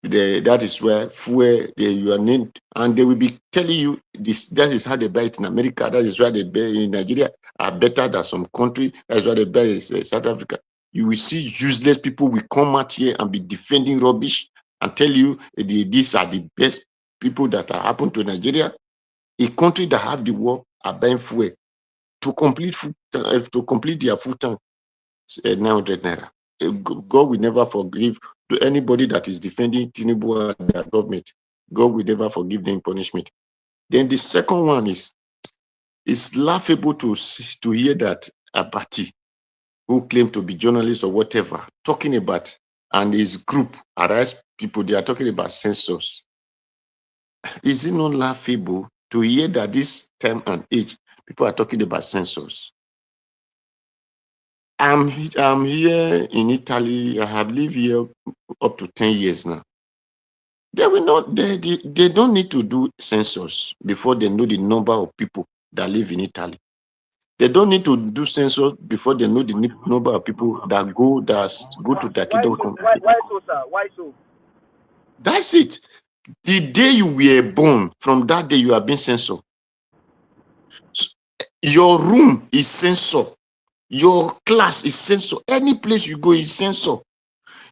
That is where fuel you are named, and they will be telling you this. That is how they buy it in America. That is why they buy in Nigeria are better than some country. That is why they buy in South Africa. You will see useless people will come out here and be defending rubbish and tell you these are the best people that are happen to Nigeria. A country that have the war are buying fuel to complete their full tank, 900 naira. God will never forgive to anybody that is defending Tinubu and their government. God will never forgive them punishment. Then the second one is it's laughable to hear that Abati, who claim to be journalists or whatever, talking about, and his group, Arise people, they are talking about census. Is it not laughable to hear that this time and age, people are talking about census? I'm here in Italy. I have lived here up to 10 years now. They will not. They don't need to do census before they know the number of people that live in Italy. They don't need to do census before they know the number of people that go to the kingdom. Why so, sir? Why so? That's it. The day you were born, from that day you have been censored. Your room is censored. Your class is censored. Any place you go is censored.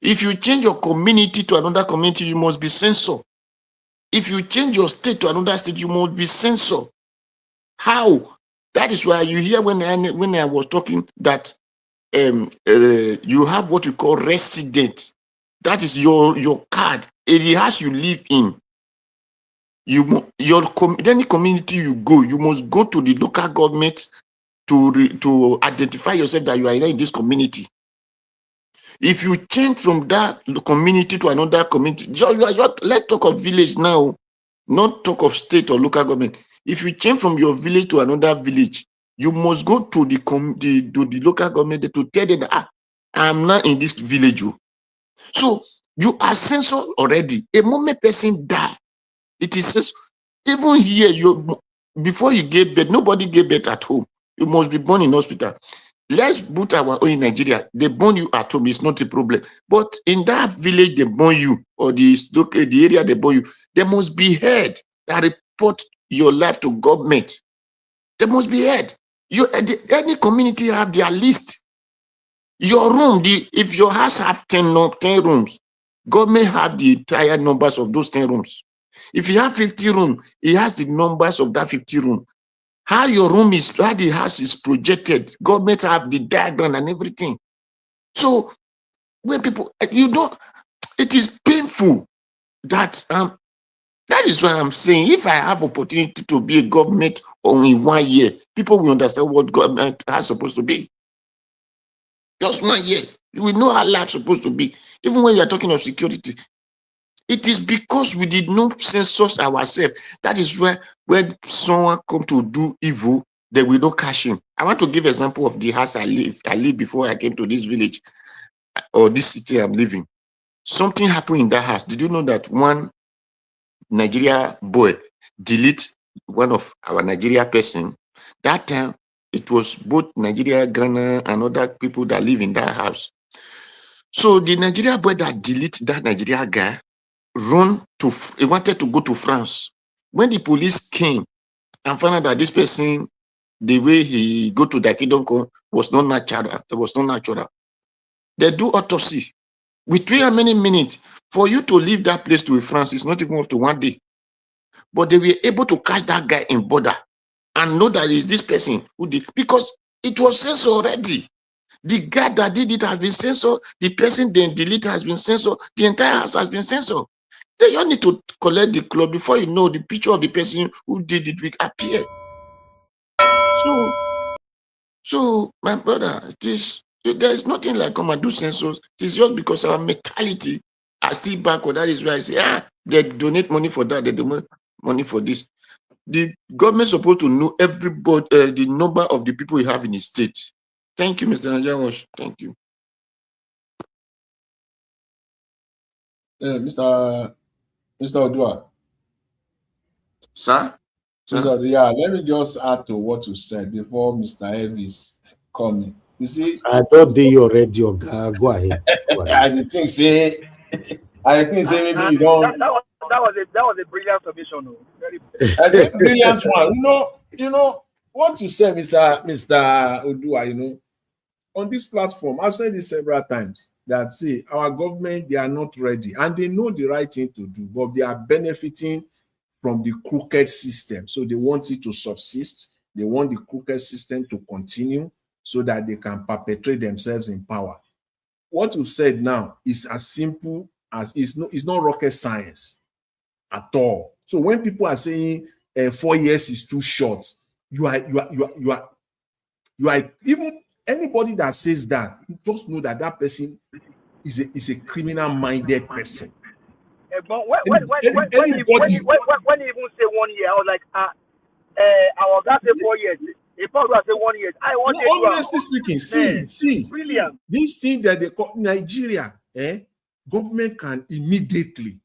If you change your community to another community, you must be censored. If you change your state to another state, you must be censored. How? That is why you hear when I was talking that you have what you call resident. That is your card. It has you live in. Any community you go, you must go to the local government to identify yourself that you are in this community. If you change from that community to another community, let's talk of village now, not talk of state or local government. If you change from your village to another village, you must go to the local government to tell them that I'm not in this village. So you are censored already. A moment person die, it is censored. Even here, before you get birth, nobody get birth at home. You must be born in hospital. Let's put our own in Nigeria. They born you at home, it's not a problem. But in that village they born you, or the area they born you, they must be heard that report your life to government. They must be heard. Any community have their list. Your room, if your house have 10 rooms, government have the entire numbers of those 10 rooms. If you have 50 rooms, it has the numbers of that 50 room. How your room is, how the house is projected, government have the diagram and everything. So when people, it is painful that that is why I'm saying, if I have opportunity to be a government only 1 year, people will understand what government is supposed to be. Just 1 year, you will know how life is supposed to be. Even when you are talking of security, it is because we did not censor ourselves. That is where when someone come to do evil, they will not catch him. I want to give an example of the house I lived before I came to this village or this city I'm living. Something happened in that house. Did you know that one Nigeria boy delete one of our Nigeria person? That time it was both Nigeria, Ghana, and other people that live in that house. So the Nigeria boy that delete that Nigeria guy he wanted to go to France. When the police came and found out that this person, the way he go to the kingdom was not natural. It was not natural. They do autopsy. Within how many minutes for you to leave that place to France? It's not even up to 1 day. But they were able to catch that guy in border and know that it's this person who did, because it was censored already. The guy that did it has been censored. The person then delete has been censored. The entire house has been censored. Then you need to collect the club before you know the picture of the person who did it will appear. So my brother, there is nothing like come and do census. It is just because our mentality are still backward. That is why I say, they donate money for that, they donate money for this. The government is supposed to know everybody, the number of the people you have in the state. Thank you, Mr. Najawash. Thank you. Mr. Odua. Sir? Yeah, let me just add to what you said before Mr. Elvis coming. You see, I thought they already go ahead. I think say I think say maybe you don't. That was a brilliant submission. Oh. Very I think brilliant one. You know what you said, Mr. Odua, on this platform, I've said this several times that see our government, they are not ready and they know the right thing to do, but they are benefiting from the crooked system. So they want it to subsist. They want the crooked system to continue so that they can perpetrate themselves in power. What you've said now is as simple as it's not rocket science at all. So when people are saying 4 years is too short, you are even anybody that says that, just know that that person is a criminal-minded person. But when he even say 1 year, I was like, our guy say 4 years. If I was say 1 year, I want no, honestly speaking, see, brilliant. This thing that they call Nigeria, government can immediately.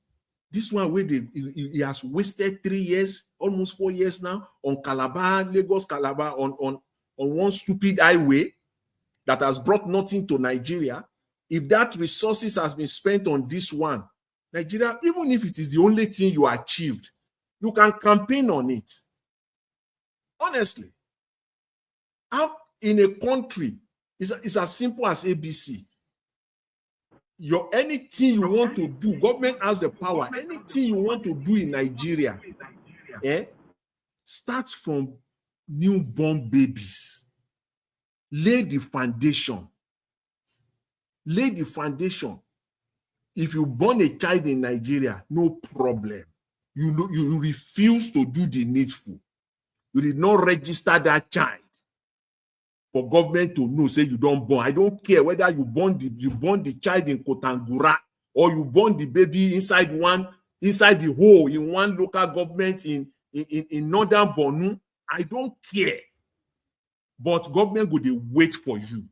This one where he has wasted 3 years, almost 4 years now on Lagos Calabar, on one stupid highway that has brought nothing to Nigeria. If that resources has been spent on this one, Nigeria, even if it is the only thing you achieved, you can campaign on it. Honestly, how in a country, it's as simple as ABC. Anything you want to do, government has the power. Anything you want to do in Nigeria, starts from newborn babies. Lay the foundation. Lay the foundation. If you born a child in Nigeria, no problem. You refuse to do the needful. You did not register that child for government to know, say you don't born. I don't care whether you born the child in Kotangura or you born the baby inside the hole in one local government in northern Borno. I don't care. But government go dey wait for you.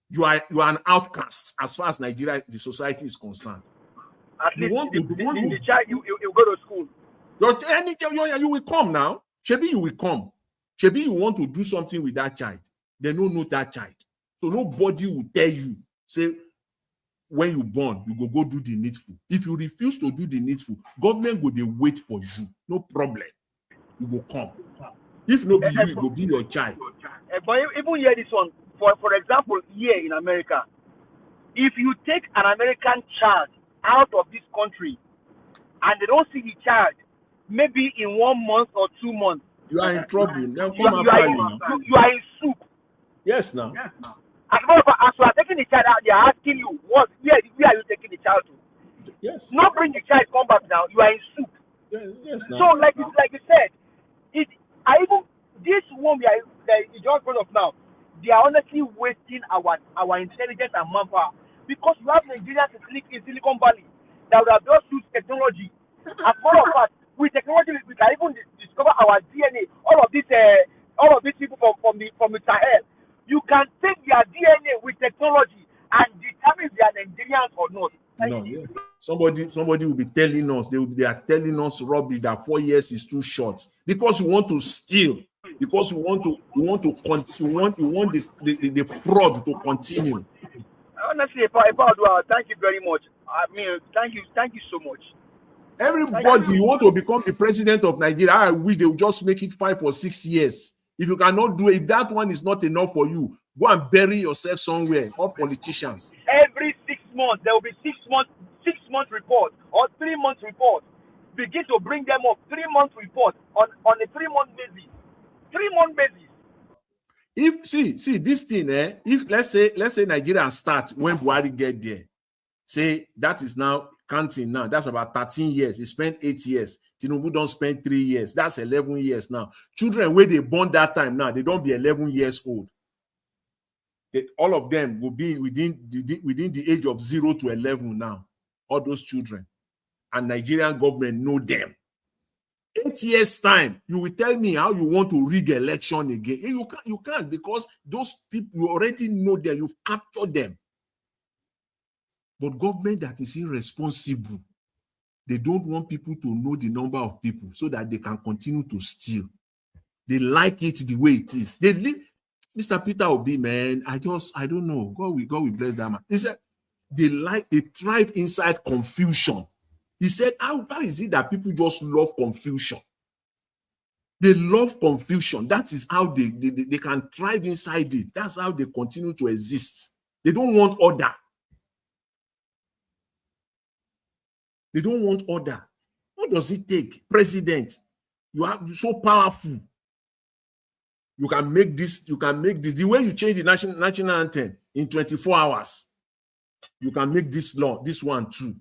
You are an outcast as far as Nigeria, the society is concerned. At least the child, you go to school. You will come now. Shebi, you will come. Shebi, you want to do something with that child. They don't know that child. So nobody will tell you, say, when you born, you go do the needful. If you refuse to do the needful, government go dey wait for you. No problem. You go come. If no be you, it will be your child. But even hear this one. For example, here in America, if you take an American child out of this country and they don't see the child, maybe in 1 month or 2 months, you are in trouble. Then you are in soup. Yes, now. As you are taking the child out, they are asking you, where are you taking the child to? Yes. Not bring the child, come back now. You are in soup. Yes, now. So, like you said, this one you just brought up now, they are honestly wasting our intelligence and manpower, because you have Nigerians in Silicon Valley that would have just used technology. As a matter of fact, with technology, we can even discover our DNA. All of these people from the Sahel, you can take their DNA with technology and determine if they are Nigerians or not. No, yeah. Somebody will be telling us, they are telling us rubbish that 4 years is too short because you want to steal, because you want the fraud to continue. Honestly, thank you very much. I mean, thank you so much. Everybody, you want to become the president of Nigeria, I wish they would just make it 5 or 6 years. If you cannot do it, if that one is not enough for you, go and bury yourself somewhere. All politicians. Every 6 months, there will be 6 month report or 3 month report. Begin to bring them up. 3 month report on a 3 month basis. 3 month basis. If see this thing, if let's say Nigeria start when Buhari get there, say that is now counting now. That's about 13 years. He spent 8 years. Tinubu don't spend 3 years. That's 11 years now. Children where they born that time now, they don't be 11 years old. All of them will be within the age of 0 to 11 now. All those children, and Nigerian government know them. 8 years time, you will tell me how you want to rig election again. You can't, because those people, you already know them. You've captured them. But government that is irresponsible, they don't want people to know the number of people so that they can continue to steal. They like it the way it is. They live. Mr. Peter Obi, man, I don't know. God will bless that man. He said, they thrive inside confusion. He said, how is it that people just love confusion? They love confusion. That is how they can thrive inside it. That's how they continue to exist. They don't want order. They don't want order. What does it take? President, you are so powerful. You can make this. The way you change the national anthem in 24 hours, you can make this one too.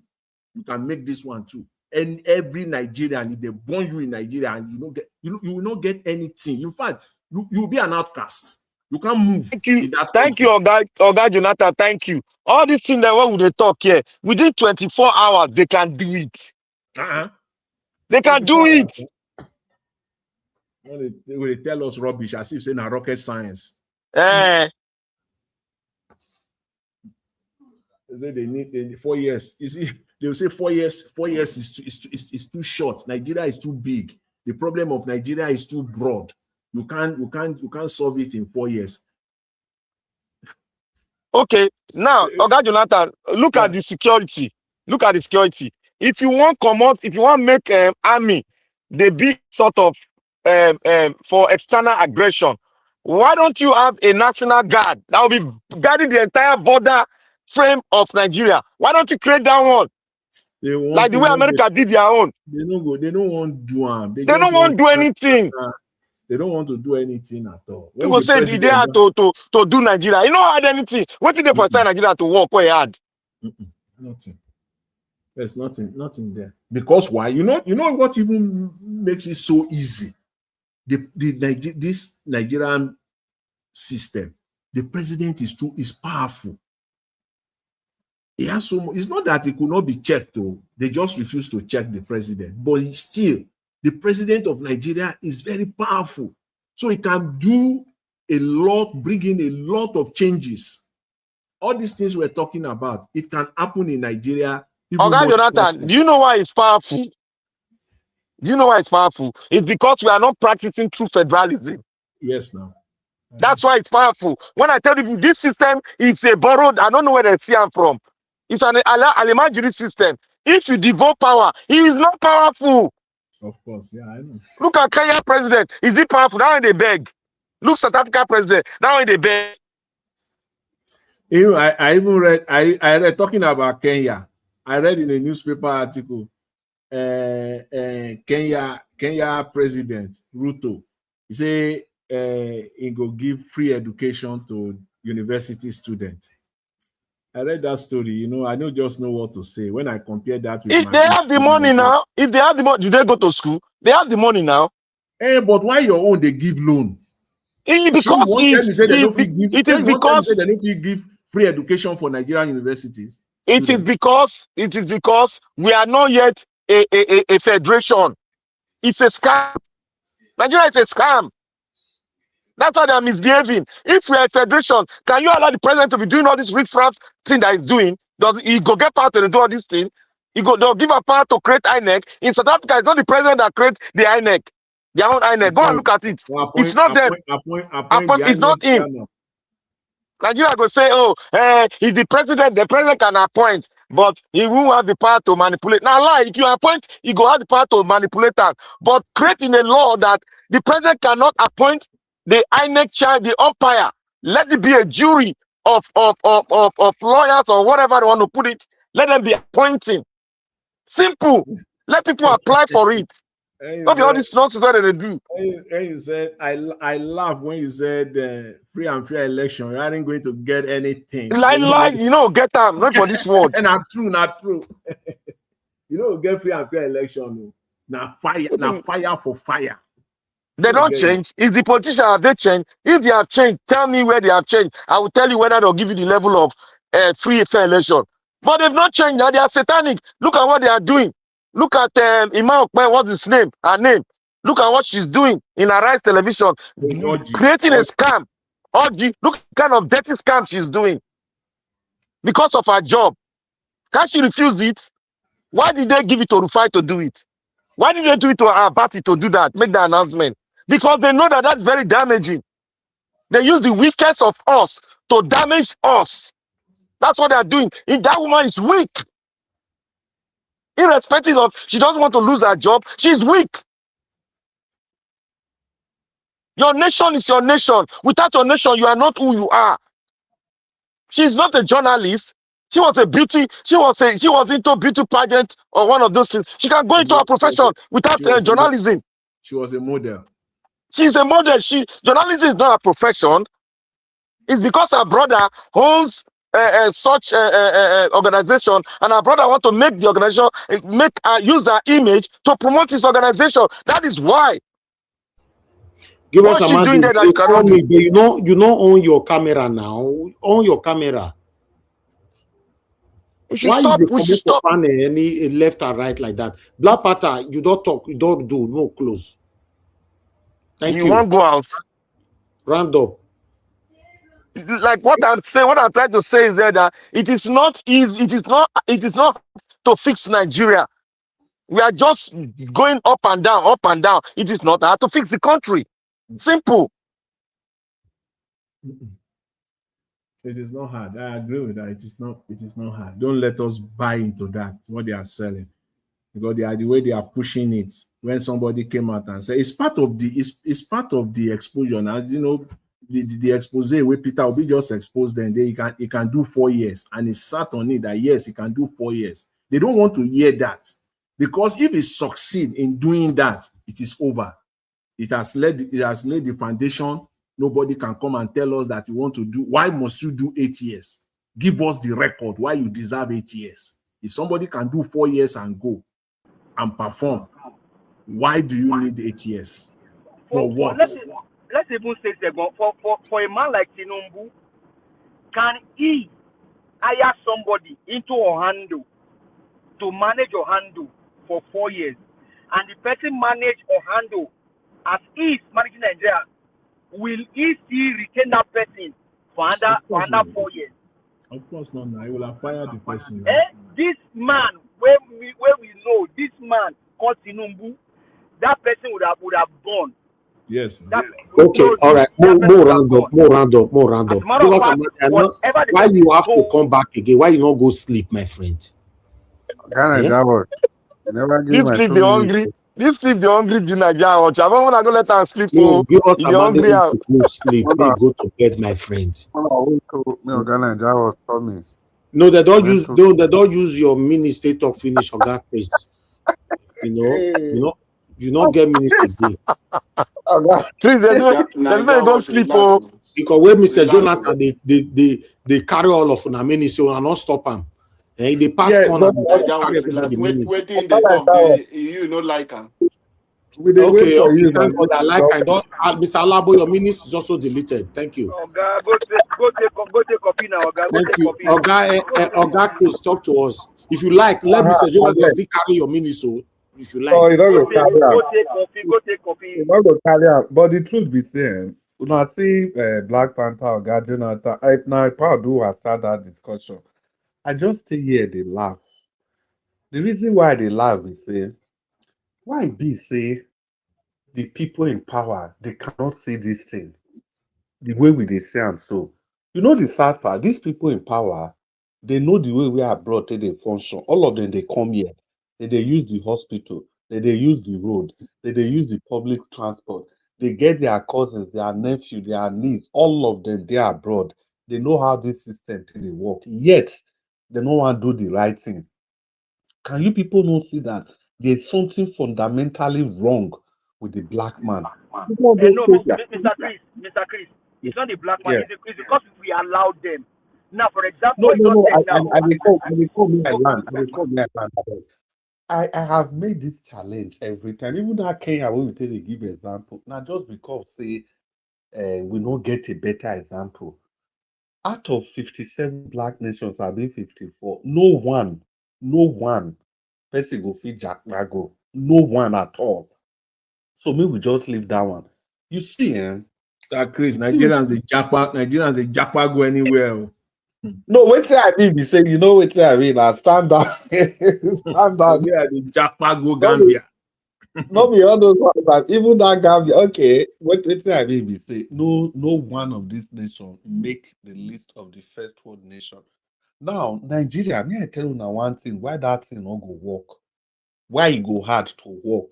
You can make this one too. And every Nigerian, if they born you in Nigeria and you will not get anything. In fact, you'll be an outcast. You can't move. Thank you, Oga Jonathan. Thank you. All these things that when they talk here, within 24 hours, they can do it. They can do it. They will tell us rubbish as if saying rocket science. They say they need 4 years. You see, they will say 4 years. 4 years is too short. Nigeria is too big. The problem of Nigeria is too broad. You can't solve it in 4 years. Okay, now, Oga Jonathan, look at the security. Look at the security. If you want to make army the big sort of for external aggression, why don't you have a national guard that will be guarding the entire border frame of Nigeria? Why don't you create that one? Like the way America did their own. They don't want to do them. They don't want to do anything. They don't want to do anything at all. People say they had to do Nigeria. You know how anything. What did they for Nigeria to work where had? Nothing. There's nothing there. Because why? You know what even makes it so easy? This Nigerian system, the president is powerful. He has so much. It's not that it could not be checked, though. They just refuse to check the president. But still, the president of Nigeria is very powerful. So he can do a lot, bring in a lot of changes. All these things we're talking about, it can happen in Nigeria. Oga Jonathan, do you know why it's powerful? Do you know why it's powerful? It's because we are not practicing true federalism. Yes, now. That's why it's powerful. When I tell you this system is a borrowed, I don't know where they see them from. It's an Alemajiri system. If you devote power, he is not powerful. Of course, yeah, I know. Look at Kenya president. Is he powerful? Now when they beg. Look South Africa president. Now when they beg. I read talking about Kenya. I read in a newspaper article, Kenya president Ruto, he say he go give free education to university students. I read that story. I don't just know what to say when I compare that with. If they have the money now, do they go to school? They have the money now. But why your own they give loan? Because they don't give free education for Nigerian universities. It is because we are not yet a federation. It's a scam. Nigeria is a scam. That's why they are misbehaving. If we are a federation, can you allow the president to be doing all this riffraff thing that he's doing? Does he go get power to do all these things? They'll give a power to create INEC. In South Africa, it's not the president that creates the INEC. Their own INEC. Go and look at it. It's not them. It's not him. Nigeria go say, he's the president can appoint, but he won't have the power to manipulate. Now, lie, if you appoint, he go have the power to manipulate that. But creating a law that the president cannot appoint the INEC chair, the umpire, let it be a jury of lawyers or whatever they want to put it. Let them be appointing. Simple. Let people apply for it. Not all this nonsense that they do. You said I laugh when you said free and fair election. You aren't going to get anything. Get them. Not for this world. And not true. Get free and fair election. Now fire for fire. They don't change. It's the politicians have they changed. If they have changed, tell me where they have changed. I will tell you whether they'll give you the level of free fair election. But they've not changed. Now they are satanic. Look at what they are doing. Look at Umahi, what's his name? Her name. Look at what she's doing in Arise television, creating a scam. Look at the kind of dirty scam she's doing because of her job. Can't she refuse it? Why did they give it to Rufai to do it? Why did they do it to Abati to do that? Make the announcement. Because they know that that's very damaging. They use the weakest of us to damage us. That's what they are doing. If that woman is weak, irrespective of she doesn't want to lose her job, she's weak. Your nation is your nation. Without your nation, you are not who you are. She's not a journalist. She was a beauty. She was into beauty pageant or one of those things. She can go into her profession without journalism. She was a model. She's a model. Journalism is not a profession. It's because her brother owns such organization, and her brother want to make the organization use her image to promote his organization. That is why. Give us What a she's doing there that you you cannot do. you know own your camera now. On your camera. Why you come for panel any left and right like that? Black Panther, you don't talk, you don't do no close. Thank you. You won't go out. Round up. Like what I'm saying, what I'm trying to say is that it is not easy. It is not to fix Nigeria. We are just going up and down, up and down. It is not hard to fix the country. Simple. It is not hard. I agree with that. It is not hard. Don't let us buy into that, what they are selling. Because the way they are pushing it. When somebody came out and said it's part of the exposure. Now, you know, the expose where Peter Obi just exposed them, he can do 4 years, and he sat on it that yes, he can do 4 years. They don't want to hear that, because if he succeed in doing that, it is over. It has laid the foundation. Nobody can come and tell us that you want to do. Why must you do 8 years? Give us the record why you deserve 8 years. If somebody can do 4 years and go and perform, why do you need 8 years? For what? Let's even say for a man like Tinubu, can he hire somebody into Ohando to manage Ohando for 4 years, and the person manage Ohando as he is managing Nigeria? Will he still retain that person for another 4 years? Of course not. Now he will have fired the person. This man, where we know this man called Tinubu, that person would have gone. Yes. Okay, all right. More round up. Give us a minute. Why you have to come back again? Why you not go sleep, my friend? This sleep the hungry do Nigeria watch. I don't want to let her sleep. No, give us a minute to go sleep. They go to bed, my friend. No, they don't use your mini state of finish or that Cris. You not get minutes again. Cris, there's no go sleep. Because when Mr. Jonathan they carry all of una mini, so I not stop them. And they pass corner. Waiting the talk, you no like him. Okay, thank God I like. I don't. Mr. Alabo, your minutes is also deleted. Thank you. Oga, go take copy now. Oga, thank you. Oga, Cris, talk to us. If you like, let Mr. Jonathan still carry your minutes. So you should like. Oh, you don't go take copy. You don't go carry out. But the truth be saying, when I see Black Panther or God Jonathan, now proud who has started that discussion. I just stay here, they laugh. The reason why they laugh is say, why be say the people in power, they cannot see this thing the way we they say and so. You know the sad part, these people in power, they know the way we are brought to the function. All of them, they come here. They use the hospital, they use the road, they use the public transport. They get their cousins, their nephew, their niece, all of them, they are abroad. They know how this system they work. Yet, they don't want to do the right thing. Can you people not see that there's something fundamentally wrong with the black man? No, Mr. Cris, it's not the black man. Yeah. It's because we allowed them. Now, for example, I have made this challenge every time. Even that Kenya, when we take a give example, now just because say we don't get a better example. Out of 57 black nations, I be 54. No one person go fit Jackwago. No one at all. So maybe we just leave that one. You see, That Cris, Nigerians the Jackwa go anywhere. No, wait till I mean. Be saying, you know what I mean. I stand down. Stand down. Yeah, the Jackwa go Gambia. Not be all those ones, but even that Gambia. Okay, wait till I mean. Be say no one of these nations make the list of the first world nation. Now, Nigeria, me I tell you now one thing, why that thing not go work? Why it go hard to work?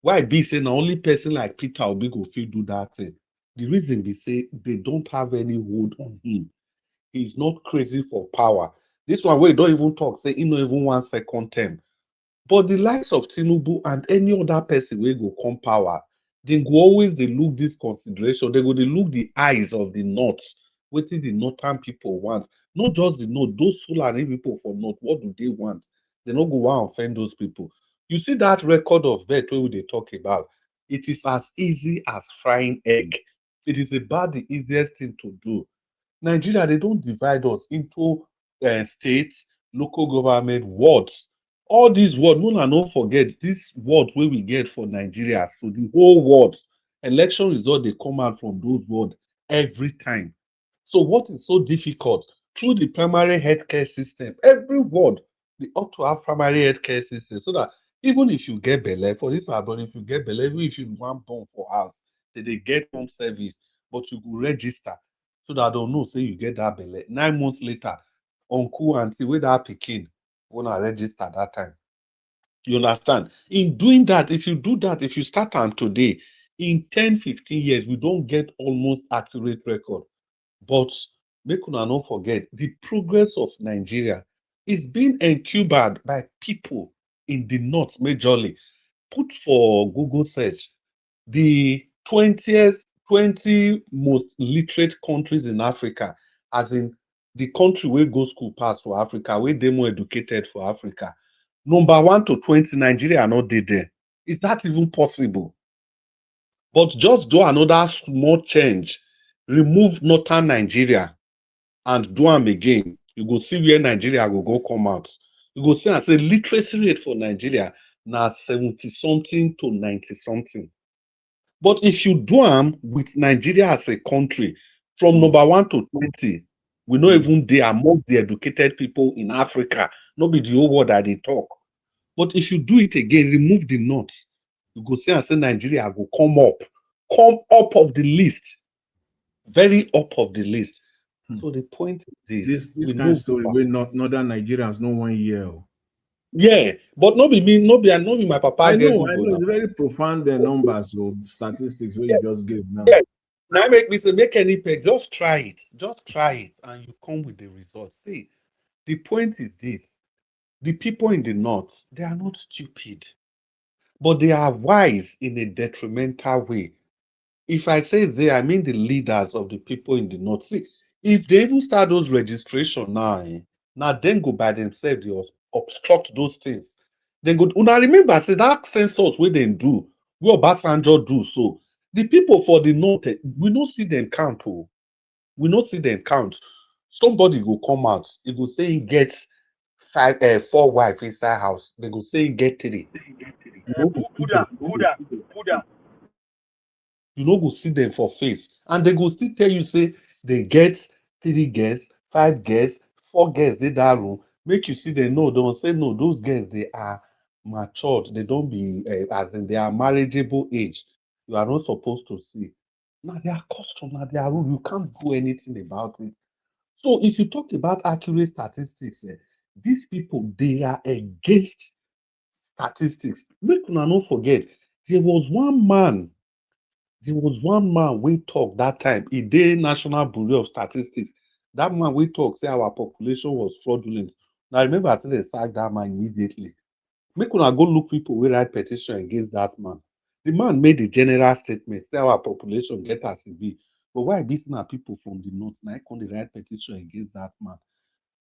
Why be say na only person like Peter Obi go fit do that thing? The reason be say they don't have any hold on him. He's not crazy for power. This one wey don't even talk, say he no even want second term. But the likes of Tinubu and any other person wey go come power, they go always they look this consideration. They go they look the eyes of the north. Wetin the northern people want, not just the north. Those Fulani people for north, what do they want? They no go want offend those people. You see that record of birth wey we dey talk about. It is as easy as frying egg. It is about the easiest thing to do. Nigeria, they don't divide us into states, local government, wards. All these words, no, not forget this word where we get for Nigeria. So the whole world, election result, they come out from those words every time. So what is so difficult? Through the primary healthcare system, every ward, they ought to have primary healthcare system so that even if you get belle, for this abroad, if you get belle, even if you want born for house, they get home service, but you go register so that they'll know say you get that belle. 9 months later, uncle auntie with that pikin wanna register that time. You understand? In doing that, if you do that, if you start on today, in 10, 15 years, we don't get almost accurate record. But make una not forget, the progress of Nigeria is being incubed by people in the north majorly. Put for Google search the 20 most literate countries in Africa, as in the country where go school pass for Africa, where they more educated for Africa. Number 1 to 20, Nigeria are not there. Is that even possible? But just do another small change. Remove northern Nigeria and do them again. You go see where Nigeria go come out. You go see and say literacy rate for Nigeria now 70 something to 90 something. But if you do them with Nigeria as a country, from number 1 to 20, we not even there among the educated people in Africa. Not be the whole world that they talk. But if you do it again, remove the north, you go see and say Nigeria go come up of the list, very up of the list. So the point is This we kind of know story where northern Nigerians no 1 year. yeah, but not be me, not be my papa I get know, Google now. it's very profound numbers or statistics where you just give now. Yeah. Now make me say make any pay, just try it, and you come with the results. See, the point is this: the people in the north, they are not stupid, but they are wise in a detrimental way. If I say they, I mean the leaders of the people in the north. See, if they even start those registration now, now then go by themselves, they obstruct those things. Then go. Una remember, say that census where they do, where Obasanjo do so. The people for the north, we don't see them count. Oh, we don't see them count. Somebody go come out. He go say he gets 4 wife inside house. They go say he get 3. Buddha. You no go see them for face, and they go still tell you say they get 3 girls, 5 girls, 4 girls dey that room. Make you see them. No, don't say no. Those girls they are matured. They don't be as in they are marriageable age. You are not supposed to see. Now their custom, now their rule. You can't do anything about it. So if you talk about accurate statistics, these people they are against statistics. Make una no forget, there was one man wey talk that time. E dey National Bureau of Statistics. That man wey talk say our population was fraudulent. Now remember, I say they sack that man immediately. Make una go look people wey write petition against that man. The man made a general statement say our population get as e be, but why be say na people from the north na come dey write petition against that man?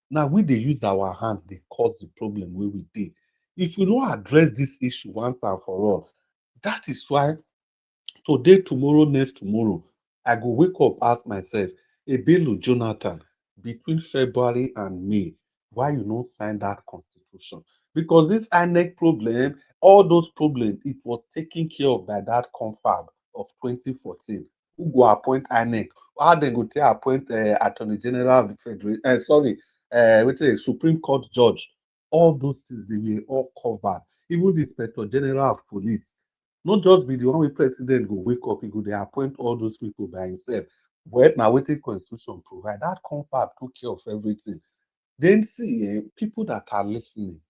Now we dey use our hands dey cause the problem wey we dey. If we no address this issue once and for all, that is why today, tomorrow, next tomorrow, I go wake up, ask myself, Ebelu Jonathan, between February and May, why you not sign that constitution? Because this INEC problem, all those problems, it was taken care of by that confab of 2014. Who go appoint INEC? How they go to appoint Attorney General of the Federation? Supreme Court judge. All those things they were all covered. Even the Inspector General of Police. Not just be the one wey president go wake up, he go dey appoint all those people by himself. But now wetin constitution provide, that confab took care of everything. Then see people that are listening.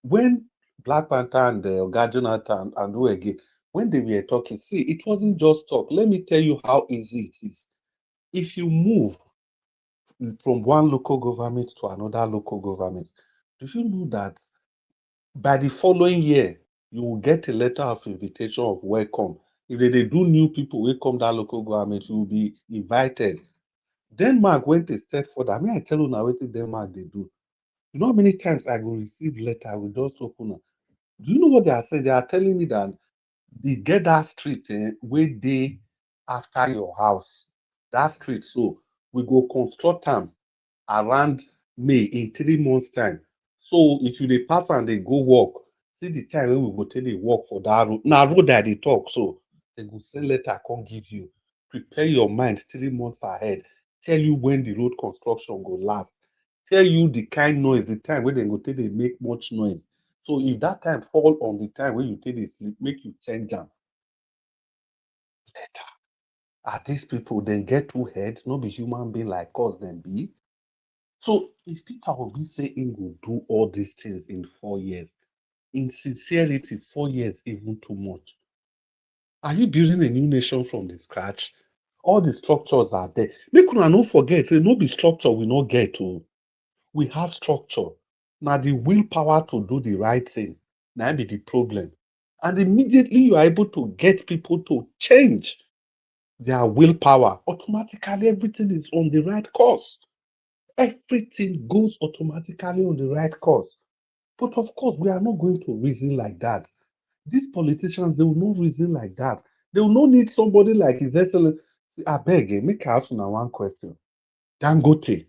When Black Panther and Oga Jonathan and who again, when they were talking, see, it wasn't just talk. Let me tell you how easy it is. If you move from one local government to another local government, do you know that by the following year, you will get a letter of invitation of welcome. If they do new people welcome that local government, you will be invited. Denmark went a step further. I mean, I tell you now what Denmark they do. You know how many times I go receive letter, I will just open up. Do you know what they are saying? They are telling me that they get that street where they after your house. That street, so we go construct them around May in 3 months' time. So if you dey pass and they go work, see the time when we go take dey work for that road. Now road that they talk, so they go send letter come give you. Prepare your mind 3 months ahead. Tell you when the road construction go last. Tell you the kind noise, the time when they go take dey make much noise. So if that time fall on the time when you take dey sleep, make you change am. Later, are these people then get two heads? No be human being like us then be. So if Peter Obi say he will do all these things in 4 years, in sincerity, 4 years even too much. Are you building a new nation from the scratch? All the structures are there. Make una no forget, say no be structure we no get to. We have structure. Now the willpower to do the right thing, now be the problem. And immediately you are able to get people to change their willpower, automatically everything is on the right course. Everything goes automatically on the right course. But of course, we are not going to reason like that. These politicians, they will not reason like that. They will not need somebody like His Excellency. I beg you, make I ask you now one question. Dangote,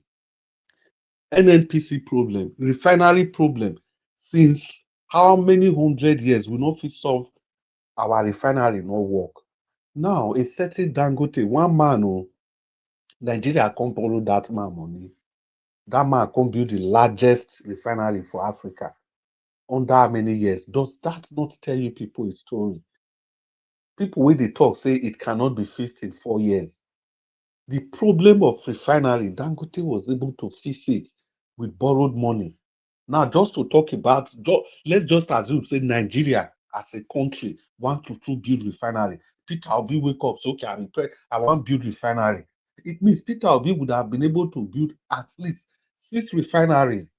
NNPC problem, refinery problem, since how many 100 years we not fit solve our refinery no work. Now, a certain Dangote, one man, Nigeria can't borrow that man money. That man can build the largest refinery for Africa. Under how many years? Does that not tell you people a story? People wey dey talk say it cannot be fixed in 4 years. The problem of refinery, Dangote was able to fix it with borrowed money. Now, just to talk about, let's just assume, say Nigeria as a country want to build refinery. Peter Obi wake up, so okay, I want build refinery. It means Peter Obi would have been able to build at least 6 refineries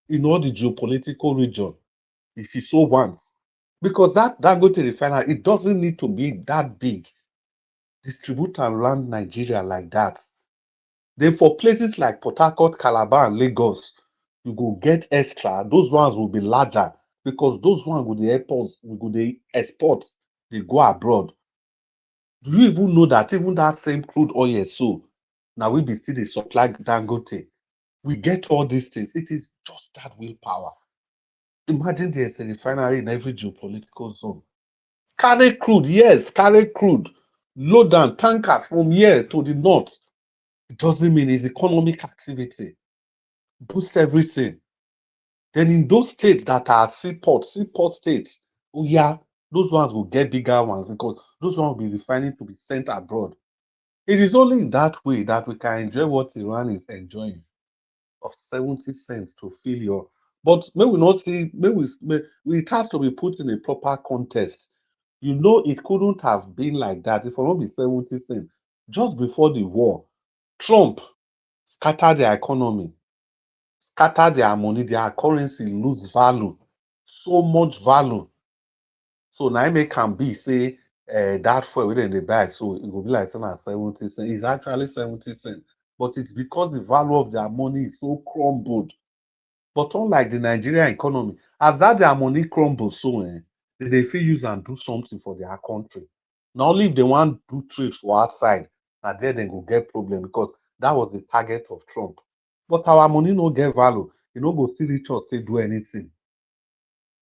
in all the geopolitical region if he so wants. Because that Dangote refinery, it doesn't need to be that big. Distribute and run Nigeria like that. Then for places like Port Harcourt, Calabar, and Lagos, you go get extra. Those ones will be larger because those ones with the airports, we go they export, they go abroad. Do you even know that even that same crude oil, so now we be still the supply Dangote? We get all these things. It is just that willpower. Imagine there's a refinery in every geopolitical zone. Carry crude, yes, carry crude. Load down tankers from here to the north. It doesn't mean it's economic activity. Boost everything. Then in those states that are seaport states, oh yeah, those ones will get bigger ones because those ones will be refining to be sent abroad. It is only in that way that we can enjoy what Iran is enjoying of 70 cents to fill your. But may we not see, it has to be put in a proper context. You know, it couldn't have been like that if it will not be 70 cents. Just before the war, Trump scattered their economy, scattered their money, their currency lose value, so much value. So now it can be say that fuel within the buy, so it will be like 70 cents. It's actually 70 cents, but it's because the value of their money is so crumbled. But unlike the Nigerian economy, as that their money crumbles, so they feel use and do something for their country. Not only if they want to do trade for outside, and then they go get problem because that was the target of Trump. But our money no get value. You know, go still reach us to do anything.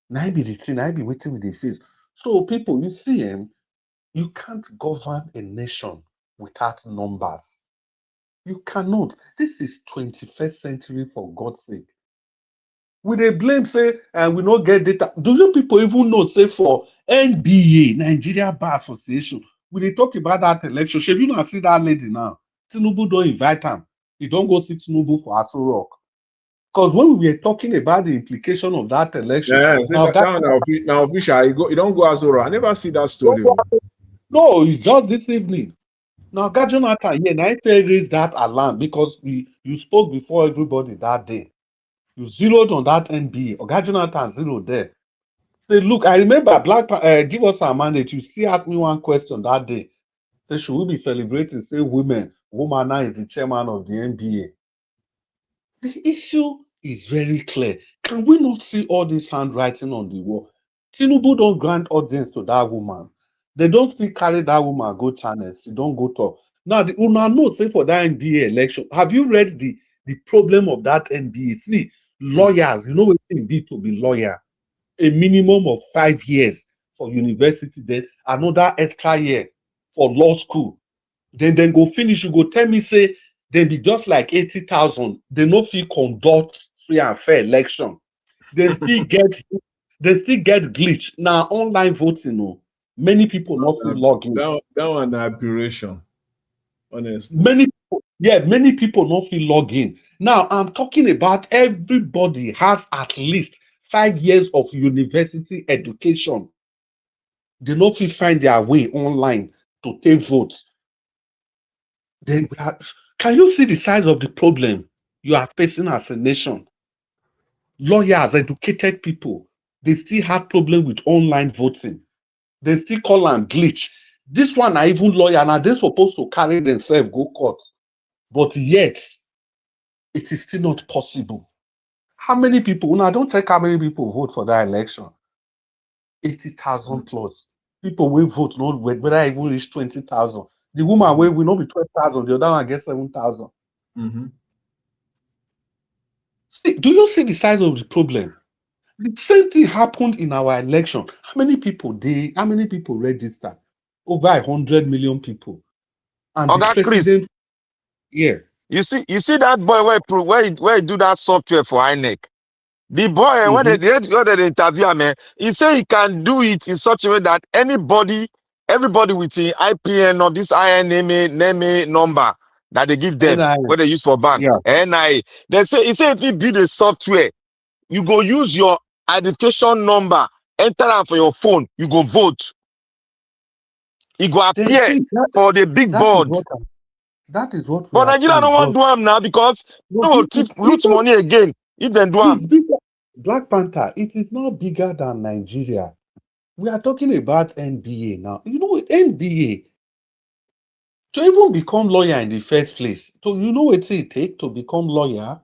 Now be the thing, I be waiting with the face. So people, you see, you can't govern a nation without numbers. You cannot. This is 21st century, for God's sake. We dey blame say we no get data. Do you people even know say for NBA, Nigeria Bar Association, we dey talk about that election? Shebi you not see that lady now? Tinubu don't invite am. He don't go see Tinubu for Aso Rock. Because when we were talking about the implication of that election, Yeah, say now that now official. You don't go as well. I never see that story. no, it's just this evening. Now, God Jonathan, yeah, now I raised that alarm because you spoke before everybody that day. You zeroed on that NBA. Or God Jonathan zeroed there. Say, look, I remember give us a mandate. You still asked me one question that day. Say, should we be celebrating, say, woman now is the chairman of the NBA? The issue is very clear. Can we not see all this handwriting on the wall? Tinubu don't grant audience to that woman. They don't still carry that woman go channels. She don't go talk. Now, the una know, say for that NBA election, have you read the problem of that NBA? See, lawyers, you know what it be to be lawyer? A minimum of 5 years for university, then another extra year for law school. Then go finish. You go tell me, say, they be just like 80,000. They no fit conduct free and fair election. They still get glitch. Now online voting, no. Many people not fit log in. That one aberration. Honestly. Many people not fit log in. Now I'm talking about everybody has at least 5 years of university education. They not fit find their way online to take votes. Then can you see the size of the problem you are facing as a nation? Lawyers, educated people, they still have problem with online voting. They still call them glitch. This one are even lawyer, and they're supposed to carry themselves go court. But yet, it is still not possible. How many people? Now, don't check how many people vote for that election. 80,000 plus. People will vote, not whether I even reach 20,000. The woman will not be 12,000, the other one gets 7,000. Mm-hmm. Do you see the size of the problem? The same thing happened in our election. How many people registered? Over 100 million people. And the Cris, president, yeah. You see that boy where he do that software for INEC. The boy, when they interview him, he say he can do it in such a way that everybody with the IPN or this INMA number that they give them, NIA. what they use for bank, Yeah. NIA. He say if you build a software, you go use your identification number, enter them for your phone, you go vote. It go appear for the big board. That is what we But are Nigeria don't want to do them now because lose money again if they do them. Black Panther, it is not bigger than Nigeria. We are talking about NBA now. You know, NBA, to even become lawyer in the first place, so you know what it takes to become lawyer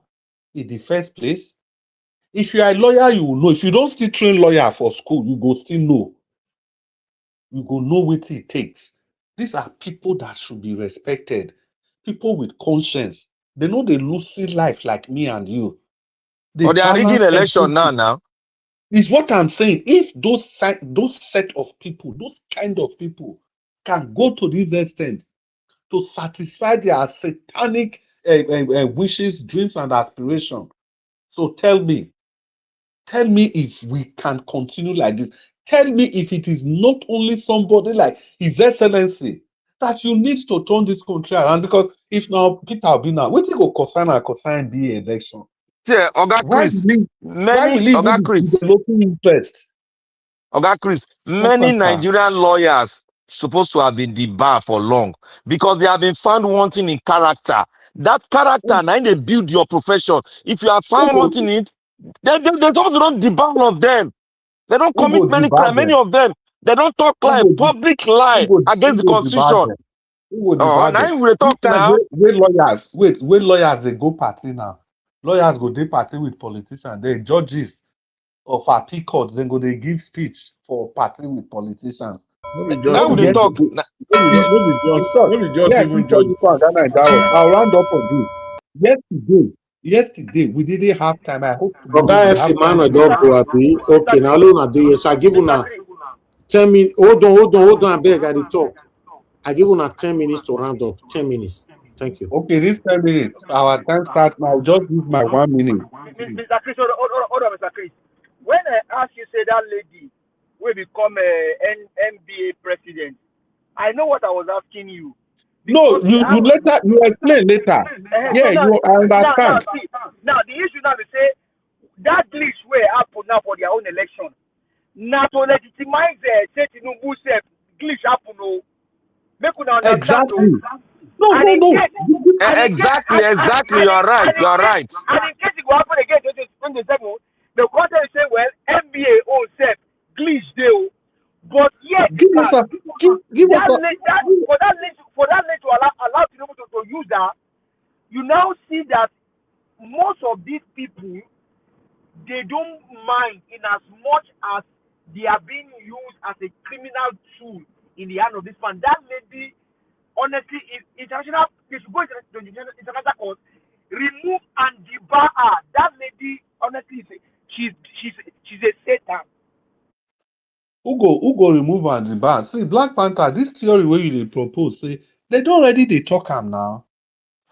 in the first place? If you are a lawyer, you will know. If you don't still train lawyer for school, you go still know. You go know what it takes. These are people that should be respected. People with conscience. They know they lucid life like me and you. They are rigging election now. Is what I'm saying. If those set of people, those kind of people can go to this extent to satisfy their satanic wishes, dreams, and aspirations. So tell me if we can continue like this. Tell me if it is not only somebody like His Excellency that you need to turn this country around. Because if now Peter Obi now, what you go concern the election? Yeah, Cris, developing interest? Cris, many Nigerian lawyers supposed to have been debarred for long because they have been found wanting in character. That character, now they build your profession. If you are found wanting it, they don't debar all of them. They don't commit many crimes. Many of them, they don't talk like public lie against the constitution. Now we talk now. Wait, lawyers they go party now. Lawyers go they party with politicians. They judges of appeal court. Then go they give speech for party with politicians. Now we talk. I'll round up on this. Yesterday we didn't have time. I hope Okay, now Luna do you. So I give una 10 minutes. Hold on, I beg I talk. I give una 10 minutes to round up. 10 minutes. Thank you. Okay, this 10 minutes. Our time starts now. Just use my 1 minute. Mr. Cris, hold on, Mr. Cris. When I ask you, say that lady will become a NBA president, I know what I was asking you. No, Because we you have later you explain later. so Yeah, I now understand. see now the issue now be say that glitch where happen now for their own election. Now to legitimize say Tinubu self glitch happen o. Make una understand o. Exactly. No, And no, in no. case Exactly, exactly. You're right. You're right. and in case it go happen again 2027, the content say well NBA own self glitch dey o. But yet Give us a give us a for that late to allow Tinubu to use that, you now see that most of these people they don't mind in as much as they are being used as a criminal tool in the hand of this man. That lady, honestly, is international. They should go to the international court, remove and debar her. That lady, honestly, she's a Satan. who go remove and the ban. See, Black Panther, this theory where you dey propose, say they don't already they talk am now.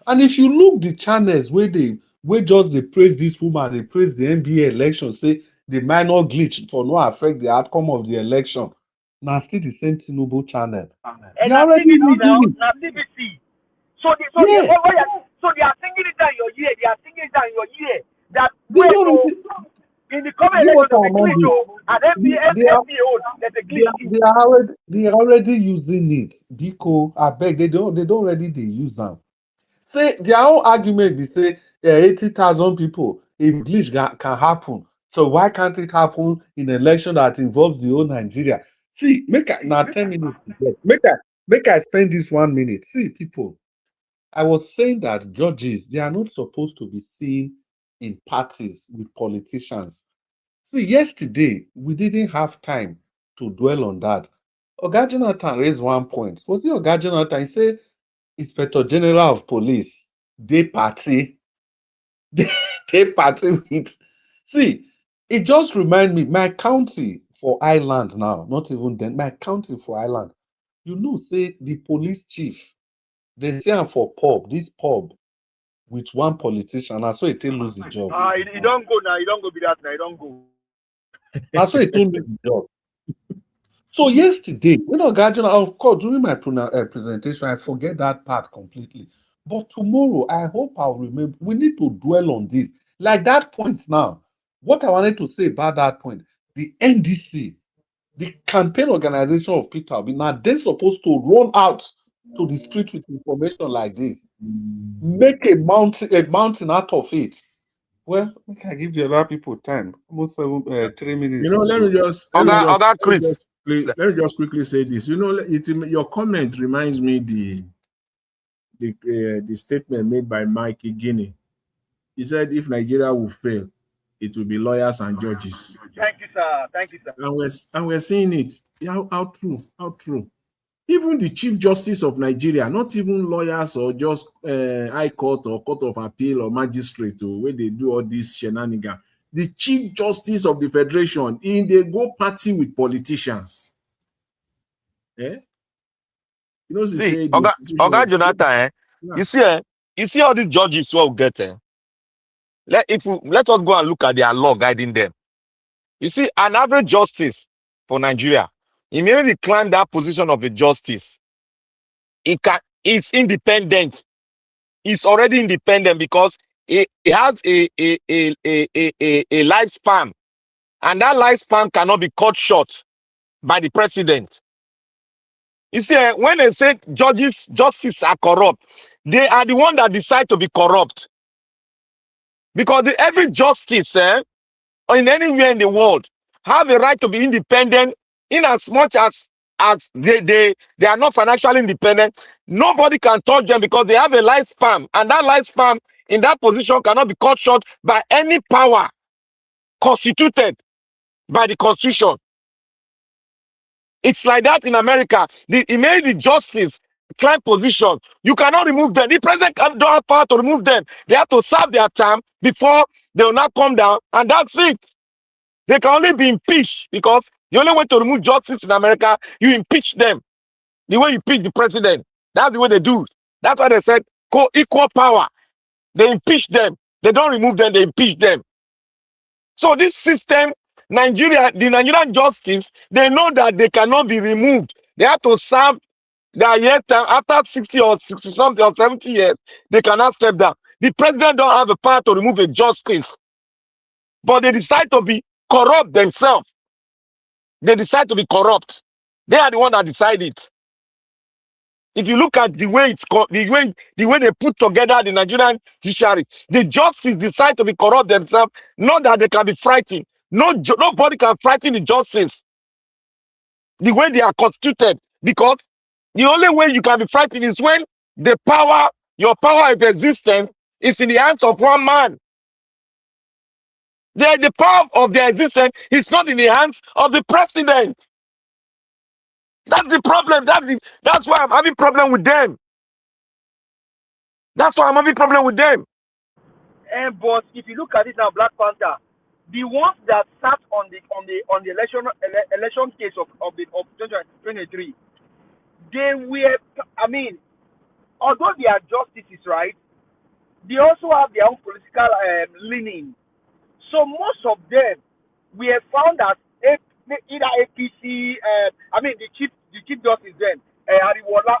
And if you look the channels where just they praise this woman, they praise the NBA election, say the minor glitch for no affect the outcome of the election. Now still the same Tinubu channel. And They now already CBC now, using it. now CBC. So Yeah, they are singing it down your ear. They are singing it down your ear. That they when don't oh, already in the comment give us section of our the glitch money. oh, and NBA there's a glitch. They are already using it. Biko, I beg, they don't already they use them. Say their own argument be say 80,000 people if glitch can happen. So why can't it happen in an election that involves the whole Nigeria? See, now 10 minutes. Make I spend this 1 minute. See, people, I was saying that judges they are not supposed to be seen in parties with politicians. See, yesterday we didn't have time to dwell on that. Oga Jonathan raised one point. Was it Oga Jonathan? He said Inspector General of Police, they party, they party with. See, it just remind me, my county for Ireland now, not even then, my county for Ireland. You know, say the police chief, they say am for pub, this pub with one politician, and so it lose the job. You don't go now. You don't go be that now. You don't go. And so it lose the job. So yesterday, when Oga, of course, during my presentation, I forget that part completely. But tomorrow, I hope I'll remember. We need to dwell on this. Like that point now. What I wanted to say about that point, the NDC, the campaign organization of Peter Obi, now they're supposed to run out to the street with information like this. Make a mountain out of it. Well, we can give the other people time. Almost 3 minutes. You know, let me Chris. just quickly say this. You know, your comment reminds me the statement made by Mike Guinea. He said, "If Nigeria will fail, it will be lawyers and judges." Thank you, sir. Thank you, sir. And we're seeing it. How true? How true? Even the Chief Justice of Nigeria, not even lawyers or just High Court or Court of Appeal or magistrate, or where they do all this shenanigans. The Chief Justice of the Federation, they go party with politicians. Eh? You know, See, Oga Jonathan, yeah. you see all these judges who get let us go and look at their law guiding them. You see, an average justice for Nigeria, immediately climb that position of a justice. It's independent. It's already independent because it has a lifespan, and that lifespan cannot be cut short by the president. You see, when they say justice are corrupt, they are the one that decide to be corrupt. Because every justice in anywhere in the world have a right to be independent in as much as they are not financially independent. Nobody can touch them because they have a lifespan, and that lifespan in that position cannot be cut short by any power constituted by the Constitution. It's like that in America. The justice climb position. You cannot remove them. The president don't have power to remove them. They have to serve their term before they will not come down, and that's it. They can only be impeached because the only way to remove justice in America, you impeach them. The way you impeach the president. That's the way they do. That's why they said equal power. They impeach them. They don't remove them, they impeach them. So this system, the Nigerian justice, they know that they cannot be removed. They have to serve That yet after 60 or 60 something or 70 years, they cannot step down. The president don't have a power to remove a justice, but they decide to be corrupt themselves. They decide to be corrupt. They are the one that decide it. If you look at the way the way they put together the Nigerian judiciary, the justice decide to be corrupt themselves. Not that they can be frightened. Nobody can frighten the justice. The way they are constituted, because the only way you can be frightened is when your power of existence is in the hands of one man. The power of their existence is not in the hands of the president. That's the problem. That's why I'm having problem with them. That's why I'm having problem with them. But if you look at it now, Black Panther, the ones that sat on the election case of 2023, they were, I mean, although they are justices, right, they also have their own political leaning. So most of them we have found that either APC, the chief justice then, Ariwola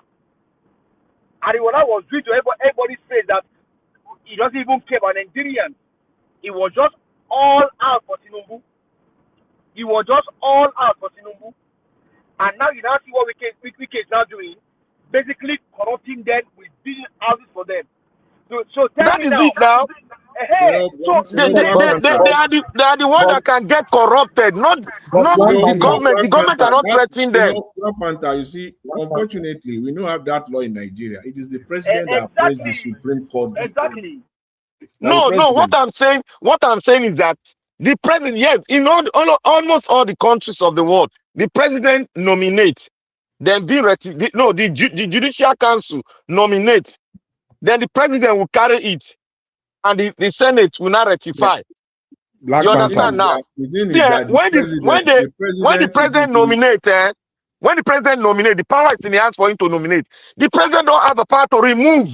was doing to everybody's face that he doesn't even care about Nigerians. He was just all out for Tinubu. He was just all out for Tinubu. And now you now see what Wike is now doing, basically corrupting them with building houses for them. So tell that me is now. it now. Hey, They are the one that can get corrupted, not the government. The government cannot threaten them. Black Panther, you see, unfortunately, we don't have that law in Nigeria. It is the president that appoints the Supreme Court. Exactly. No. What I'm saying is that the president, yes, in almost all the countries of the world, the president nominates, then the Judicial Council nominates, then the president will carry it, and the Senate will not ratify. Black You understand now? When the president nominates, the power is in the hands for him to nominate. The president don't have the power to remove.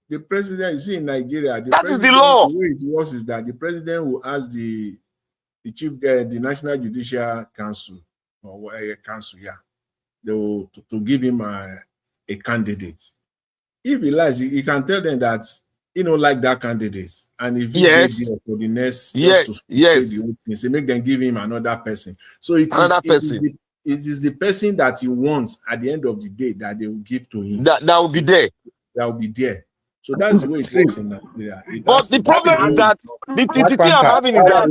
The president, you see, in Nigeria, that is the law. The way it works is that the president will ask the National Judicial Council or council, they will to give him a candidate. If he likes, he can tell them that he don't like that candidate, and if he get there for the next just to play the whole thing, so make them give him another person. So it is the person that he wants at the end of the day that they will give to him. That will be there. That will be there. So that's the way it works in Nigeria. But the problem is that the thing I'm having is that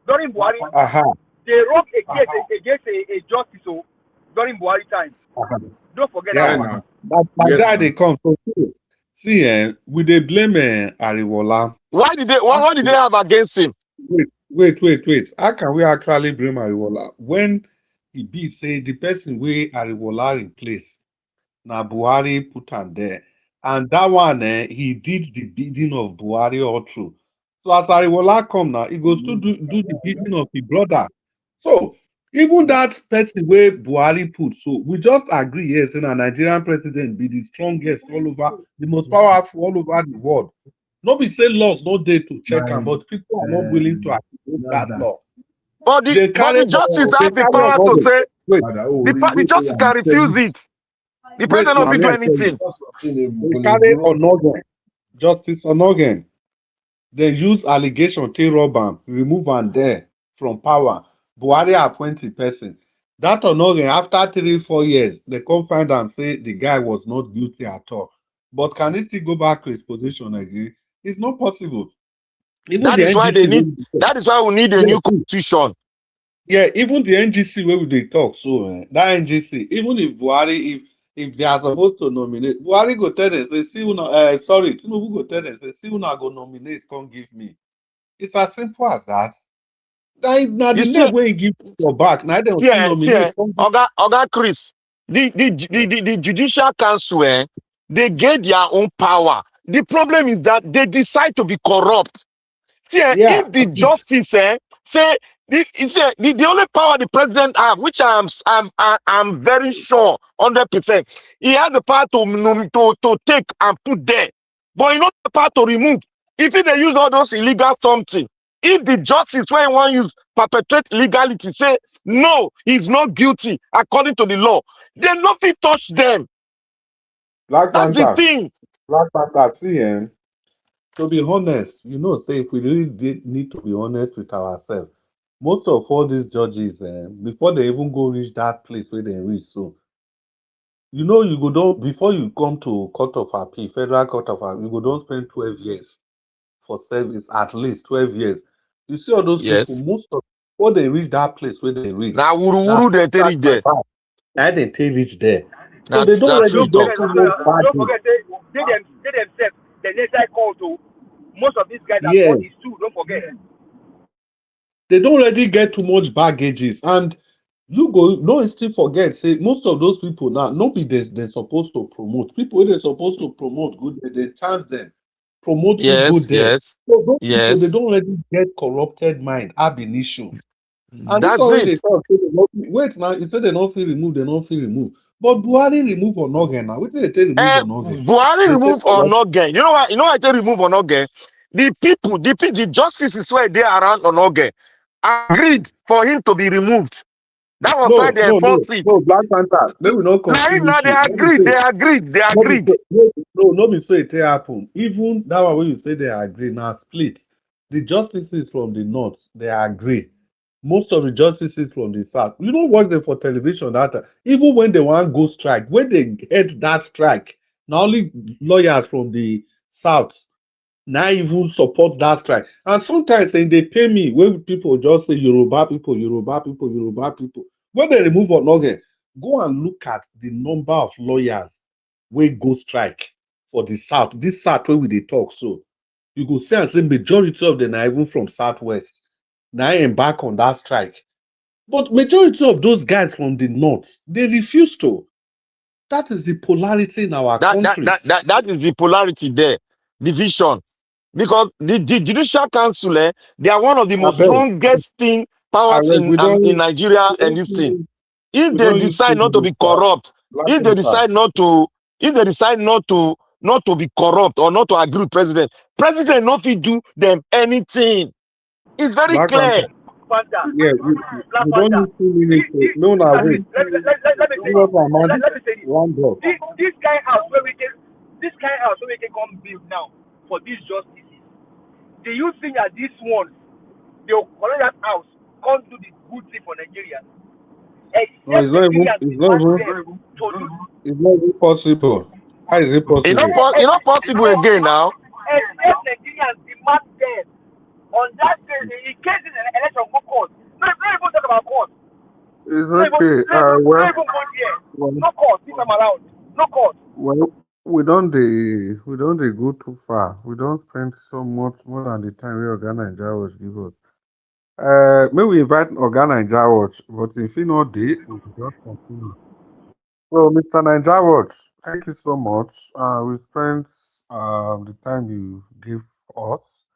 during Buhari, they wrote a case against a justice during Buhari time. Don't forget that one. But my dad, they come. So see, we they blame Ariwola. What did they have against him? Wait. How can we actually blame Ariwola when he be say the person where Ariwola replace? Now Buhari put on there, and that one he did the bidding of Buhari all through. So as Ariwola come now, he goes to do the bidding of his brother. So even that person where Buhari put, so we just agree, yes, and a Nigerian president be the strongest all over, the most powerful all over the world. Nobody say laws no day to check them, but people are not willing to accept that law. But the justice have the power to say, the justice can refuse it. The president will do anything. They carry Onogen, Justice Onogen. They use allegation, rob remove and there from power. Buhari appointed person. That Onogen, after 3-4 years, they come find and say the guy was not guilty at all. But can he still go back to his position again? It's not possible. That is why we need a new constitution. Yeah, even the NGC where they talk, so that NGC, even if Buhari, if they are supposed to nominate, Buhari go tell them, say, Tinubu go tell them, say, see who go nominate, come give me. It's as simple as that. Now the name where you give your back, now they nominate. Oga Cris, the Judicial Council, they get their own power. The problem is that they decide to be corrupt. If the justice say the only power the president have, which I'm very sure 100%, he has the power to take and put there, but he not the power to remove. If they use all those illegal something, If the justice when one use perpetrate legality say no, he's not guilty according to the law, they not fit touch them. Black That's the Panther, thing. Black Panther, see, to be honest, say if we really need to be honest with ourselves, most of all these judges, before they even go reach that place where they reach, so you go down before you come to Court of Appeal, Federal Court of Appeal, you go don't spend 12 years for service, at least 12 years. You see all those people, Yes. most of before they reach that place where they reach, Now now wuru they take it there. they take reach there. So they That's don't that's already true get talk. too much Don't baggage. forget, they themselves, the next call to most of these guys are Yeah, bodies too. Don't forget. they don't already get too much baggages. And you go, no, still forget, say, most of those people now, no be they're supposed to promote. People they're supposed to promote good, they chance them, promote you Yes, good there. yes, So those people, they yes. don't already get corrupted mind, ab initio. And this That's already they it. talk, say they not, wait now, you say they don't feel removed, they don't feel removed. But Buhari remove or not again now. What did they take remove or not again? Buhari They take remove or corrupt. not gain. You know why? You know why I tell remove or not gain? The justices were there around or not gain agreed for him to be removed. That was why No, they no, no, enforced it. no, Black Panther. They will not confuse Now they issue. agreed. They agreed. They No be agreed. so no, no, no be so it take happen. Even that one when you say they agree now split. The justices from the north they agree. Most of the justices from the south, you don't watch them for television that time. Even when they want go strike, when they head that strike, not only lawyers from the south now even support that strike. And sometimes they pay me when people just say Yoruba people, Yoruba people, Yoruba people. When they remove Onoge, go and look at the number of lawyers wey go strike for the south. This south where we dey talk so. You go see and say majority of them are even from southwest. Now embark on that strike. But majority of those guys from the north, they refuse to. That is the polarity in our country. That is the polarity there, division. Because the Judicial Council, they are one of the I most beg. strongest thing I powers beg, in Nigeria and this thing. If we they don't use decide 2 not to be minutes back. corrupt, Black if they Panther. decide not to be corrupt or not to agree with president not fit do them anything. It's very Black Panther. clear. Panther, Yeah, Black we don't Panther. need 2 minutes. No, no, Let wait. me say Give us this. our man. Let me say this. Round up. This kind house where we can, this kind house where we can come build now for these justices. Do you think that this one they will collect that house, come do the good thing for Nigeria? No, Except Nigerians it's not demand even, them to do. it's not even possible. How is it possible? It's not possible again now. Except Nigerians demand them on that day in case this election go court. No, don't even talk about court. It's Don't even, okay. don't even go there. Well, No court this time around. No court. well, we don't dey go too far. We don't spend so much more than the time we Oga Naija Watch give us. May we invite Oga Naija Watch, but if he not dey, we will just continue. So, Mr. Naija Watch, thank you so much. We spent the time you give us.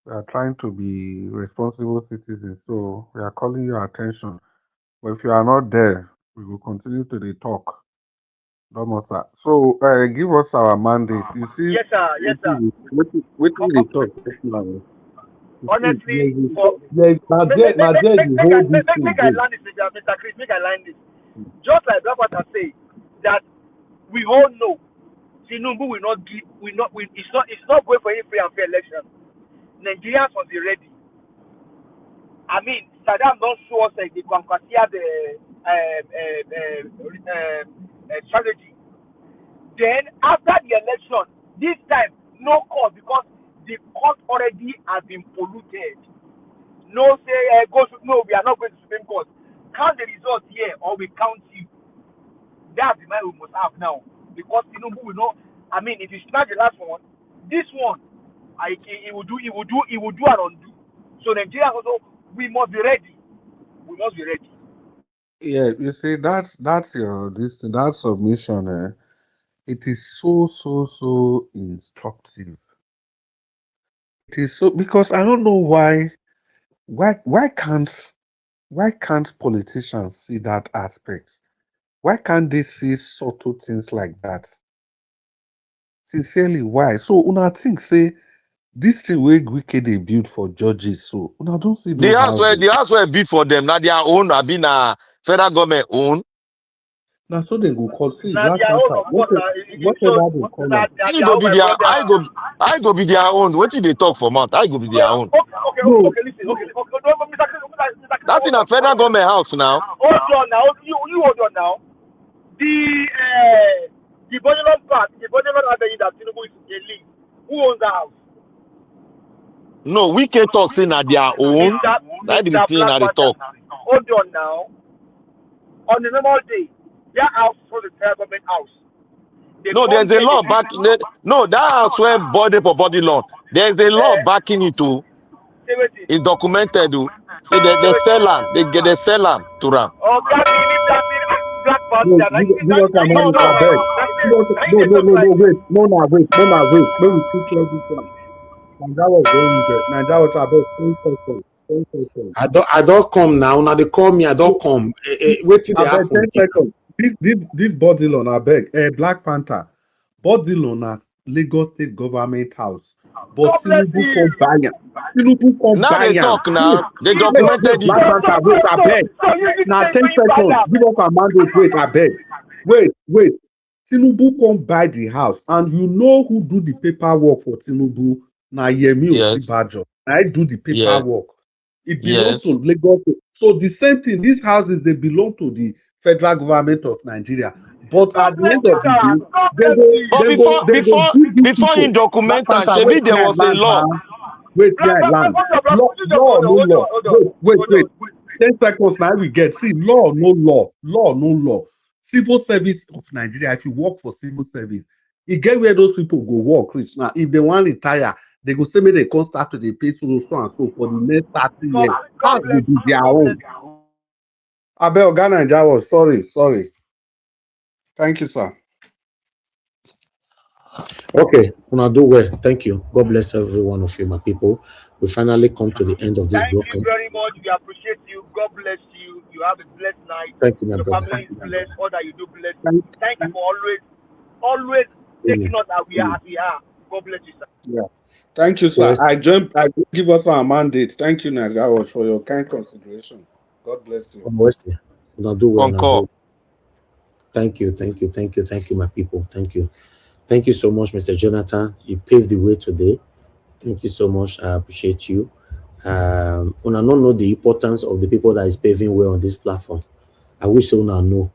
We are trying to be responsible citizens, so we are calling your attention. But if you are not there, we will continue to the talk. Sir. So give us our mandate. You see, Yes, sir. Yes, sir. what we talk just now. Honestly, Yes, now there the whole this thing make I go. land this, Mr. Chris. Make I land this. Just like Black Panther say that we all know Tinubu will not give, it's not going for any free and fair election. Nigerians must be ready. I mean, Saddam don't show us like the Kwankwaso strategy. Then after the election, this time no court because the court already has been polluted. No say no, we are not going to Supreme Court. Count the results here or we count you. That's the mind we must have now. Because Tinubu will not, I mean if it's not the last one, this one it will do and undo. So Nigeria also we must be ready. We must be ready. Yeah, you see, that's your this that submission. It is so instructive. It is so because I don't know why can't politicians see that aspect? Why can't they see subtle things like that? Sincerely, why? So una think say This thing wey Wike dey build for judges, so una don't see The those house where be for them, now their own, I been federal government own. Now so they go call see Now Black their own, Panther, of course. whatever they call them. I go be My their, brother. I go be their own. What did they talk for month? I go be their own. No, Listen. Mr. That's in a federal government house now. Hold on now. You hold on now. The Bodilon part, the Bodilon Avenue that Tinubu is a lead. Who owns the house? No, we can't talk saying at their own. That be the thing that they talk. Hold on now. On a normal day, their house was a federal government house. No, there's a law backing it. No, that house where body for body law. There's a law backing it too. It's documented. Say they sell them. They sell them to them. Oh, Black no, give us a money for bed. No, wait. When we teach all this one. Naija was going there. Naija was about 10 seconds. I don't come now. Now they call me. I don't come. Wait till they happen. 10 seconds. This body loan, I beg. Black Panther. Body loan as Lagos State Government House. But Tinubu come buy am. Now they talk now. They documented it. Black Panther, wait, I beg. Now 10 seconds. Give us a mandate. Wait, I beg. Wait. Tinubu come buy the house. And you know who do the paperwork for Tinubu? Now Yemi Osinbajo. I do the paperwork. It belongs to Lagos. So the same thing, these houses, they belong to the federal government of Nigeria. But at the end of the day, before he documented, Shebi there was a law. Wait, land. Law, no law. Wait. 10 seconds now we get. See, law, no law. Civil service of Nigeria, if you work for civil service, you get where those people go work, Chris. Now, if they want to retire, they go say me they can start to pay so and so for the next 30 years. How will be their own? Abel Ghana and Jawa, sorry. Thank you, sir. Okay, una do well. Thank you. God bless every one of you, my people. We finally come to the end of this broadcast. Thank you very much. We appreciate you. God bless you. You have a blessed night. Thank you, my Your brother. family is blessed. All that you do blessed. Thank you for always taking us as we are. God bless you, sir. Yeah. Thank you, sir. Yes. I give us our mandate. Thank you, Nazawa, for your kind consideration. God bless you. Una do well. Concord. Thank you, my people. Thank you. Thank you so much, Mr. Jonathan. You paved the way today. Thank you so much. I appreciate you. Una don't know the importance of the people that is paving way on this platform. I wish una know.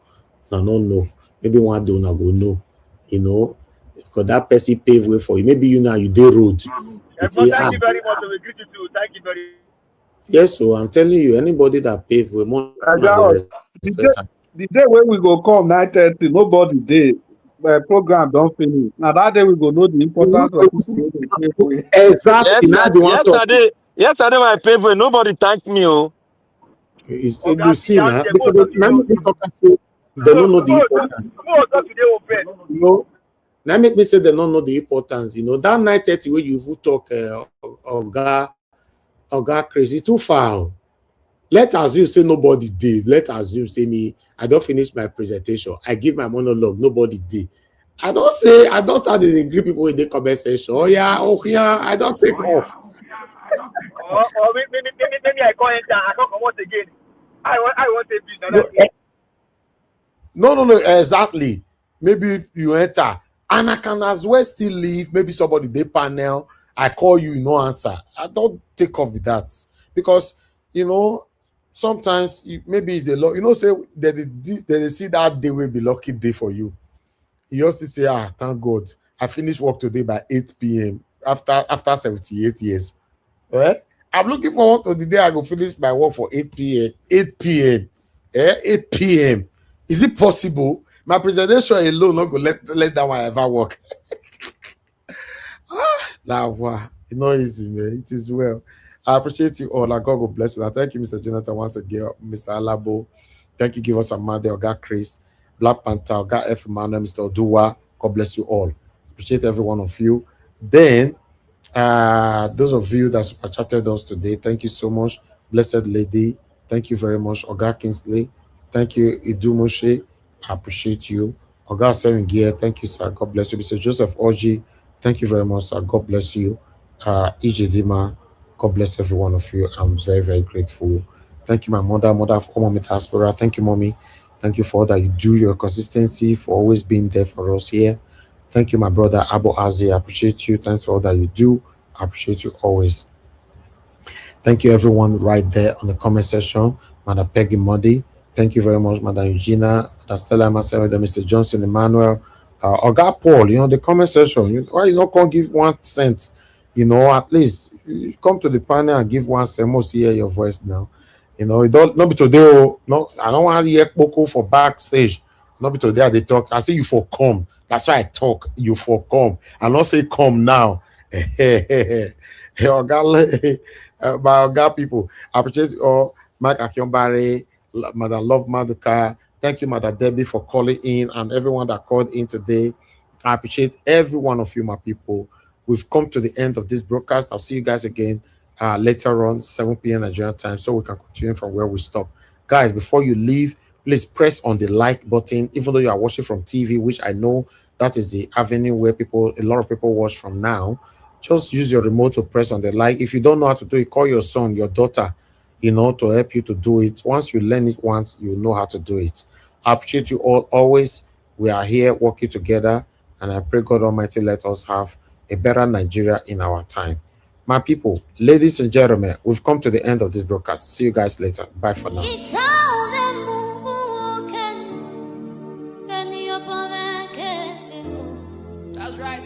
Una don't know. Maybe one day una go know. You know, because that person pave way for you. Maybe you do road. Thank you very much. We greet you too. Thank you very much. Yes, so I'm telling you, anybody that pave way more. The day when we go come 9:30, nobody day. Program don't finish. Now that day we go know the importance of Exactly. Yesterday my favorite. Nobody thanked me. Oh, you see now because they don't know the importance. You know, now make me say they don't know the importance. You know that 9:30 where you talk Oga Cris, it's too far. Let us assume say nobody did. Let us assume say me. I don't finish my presentation. I give my monologue. Nobody did. I don't start to agree people in the comment section. Oh yeah. I don't take off. Or maybe I can't enter. I can't come out again. I want a business. No, exactly. Maybe you enter, and I can as well still leave. Maybe somebody they panel. I call you, no answer. I don't take off with that because you know. Sometimes maybe it's a lot, you know, say that they see that day will be lucky day for you. You also say, thank God, I finished work today by 8 p.m. after 78 years. Right? I'm looking forward to the day I go finish my work for 8 p.m. 8 p.m. 8 p.m. Is it possible? My presentation alone not go let that one ever work. It's not easy, man. It is well. I appreciate you all. God will bless you. Thank you, Mr. Jonathan, once again, Mr. Alabo. Thank you, give us a man there. Oga Cris, Black Panther, Oga F. Emmanuel, Mr. Oduwa. God bless you all. Appreciate every one of you. Then, those of you that super chatted us today, thank you so much. Blessed Lady, thank you very much. Oga Kingsley, thank you. Idu Moshe, I appreciate you. Oga Serengier, thank you, sir. God bless you. Mr. Joseph Oji, thank you very much, sir. God bless you. Ijidima. God bless every one of you. I'm very, very grateful. Thank you, my mother of Mommy Diaspora. Thank you, Mommy. Thank you for all that you do, your consistency, for always being there for us here. Thank you, my brother Abu Azi. I appreciate you. Thanks for all that you do. I appreciate you always. Thank you, everyone, right there on the comment section. Madam Peggy Muddy. Thank you very much, Madam Eugenia, Madam Stella, myself, Mr. Johnson, Emmanuel, Oga Paul. The comment section. Why you not come give 1 cent? At least you come to the panel and give 1 cent. Most hear your voice now. It don't not be today. No, I don't want to hear Poco for backstage. Not be today they talk. I say you for come. That's why I talk. You for come. I not say come now. My Oga people, I appreciate you all. Mike Akionbare, Madam Love Maduka. Thank you, Madam Debbie, for calling in and everyone that called in today. I appreciate every one of you, my people. We've come to the end of this broadcast. I'll see you guys again later on, 7 p.m. Nigerian time, so we can continue from where we stop. Guys, before you leave, please press on the like button, even though you are watching from TV, which I know that is the avenue where a lot of people watch from now. Just use your remote to press on the like. If you don't know how to do it, call your son, your daughter, to help you to do it. Once you learn it once, you know how to do it. I appreciate you all always. We are here working together, and I pray God Almighty let us have a better Nigeria in our time. My people, ladies and gentlemen, we've come to the end of this broadcast. See you guys later. Bye for now. That's right.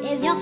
If you're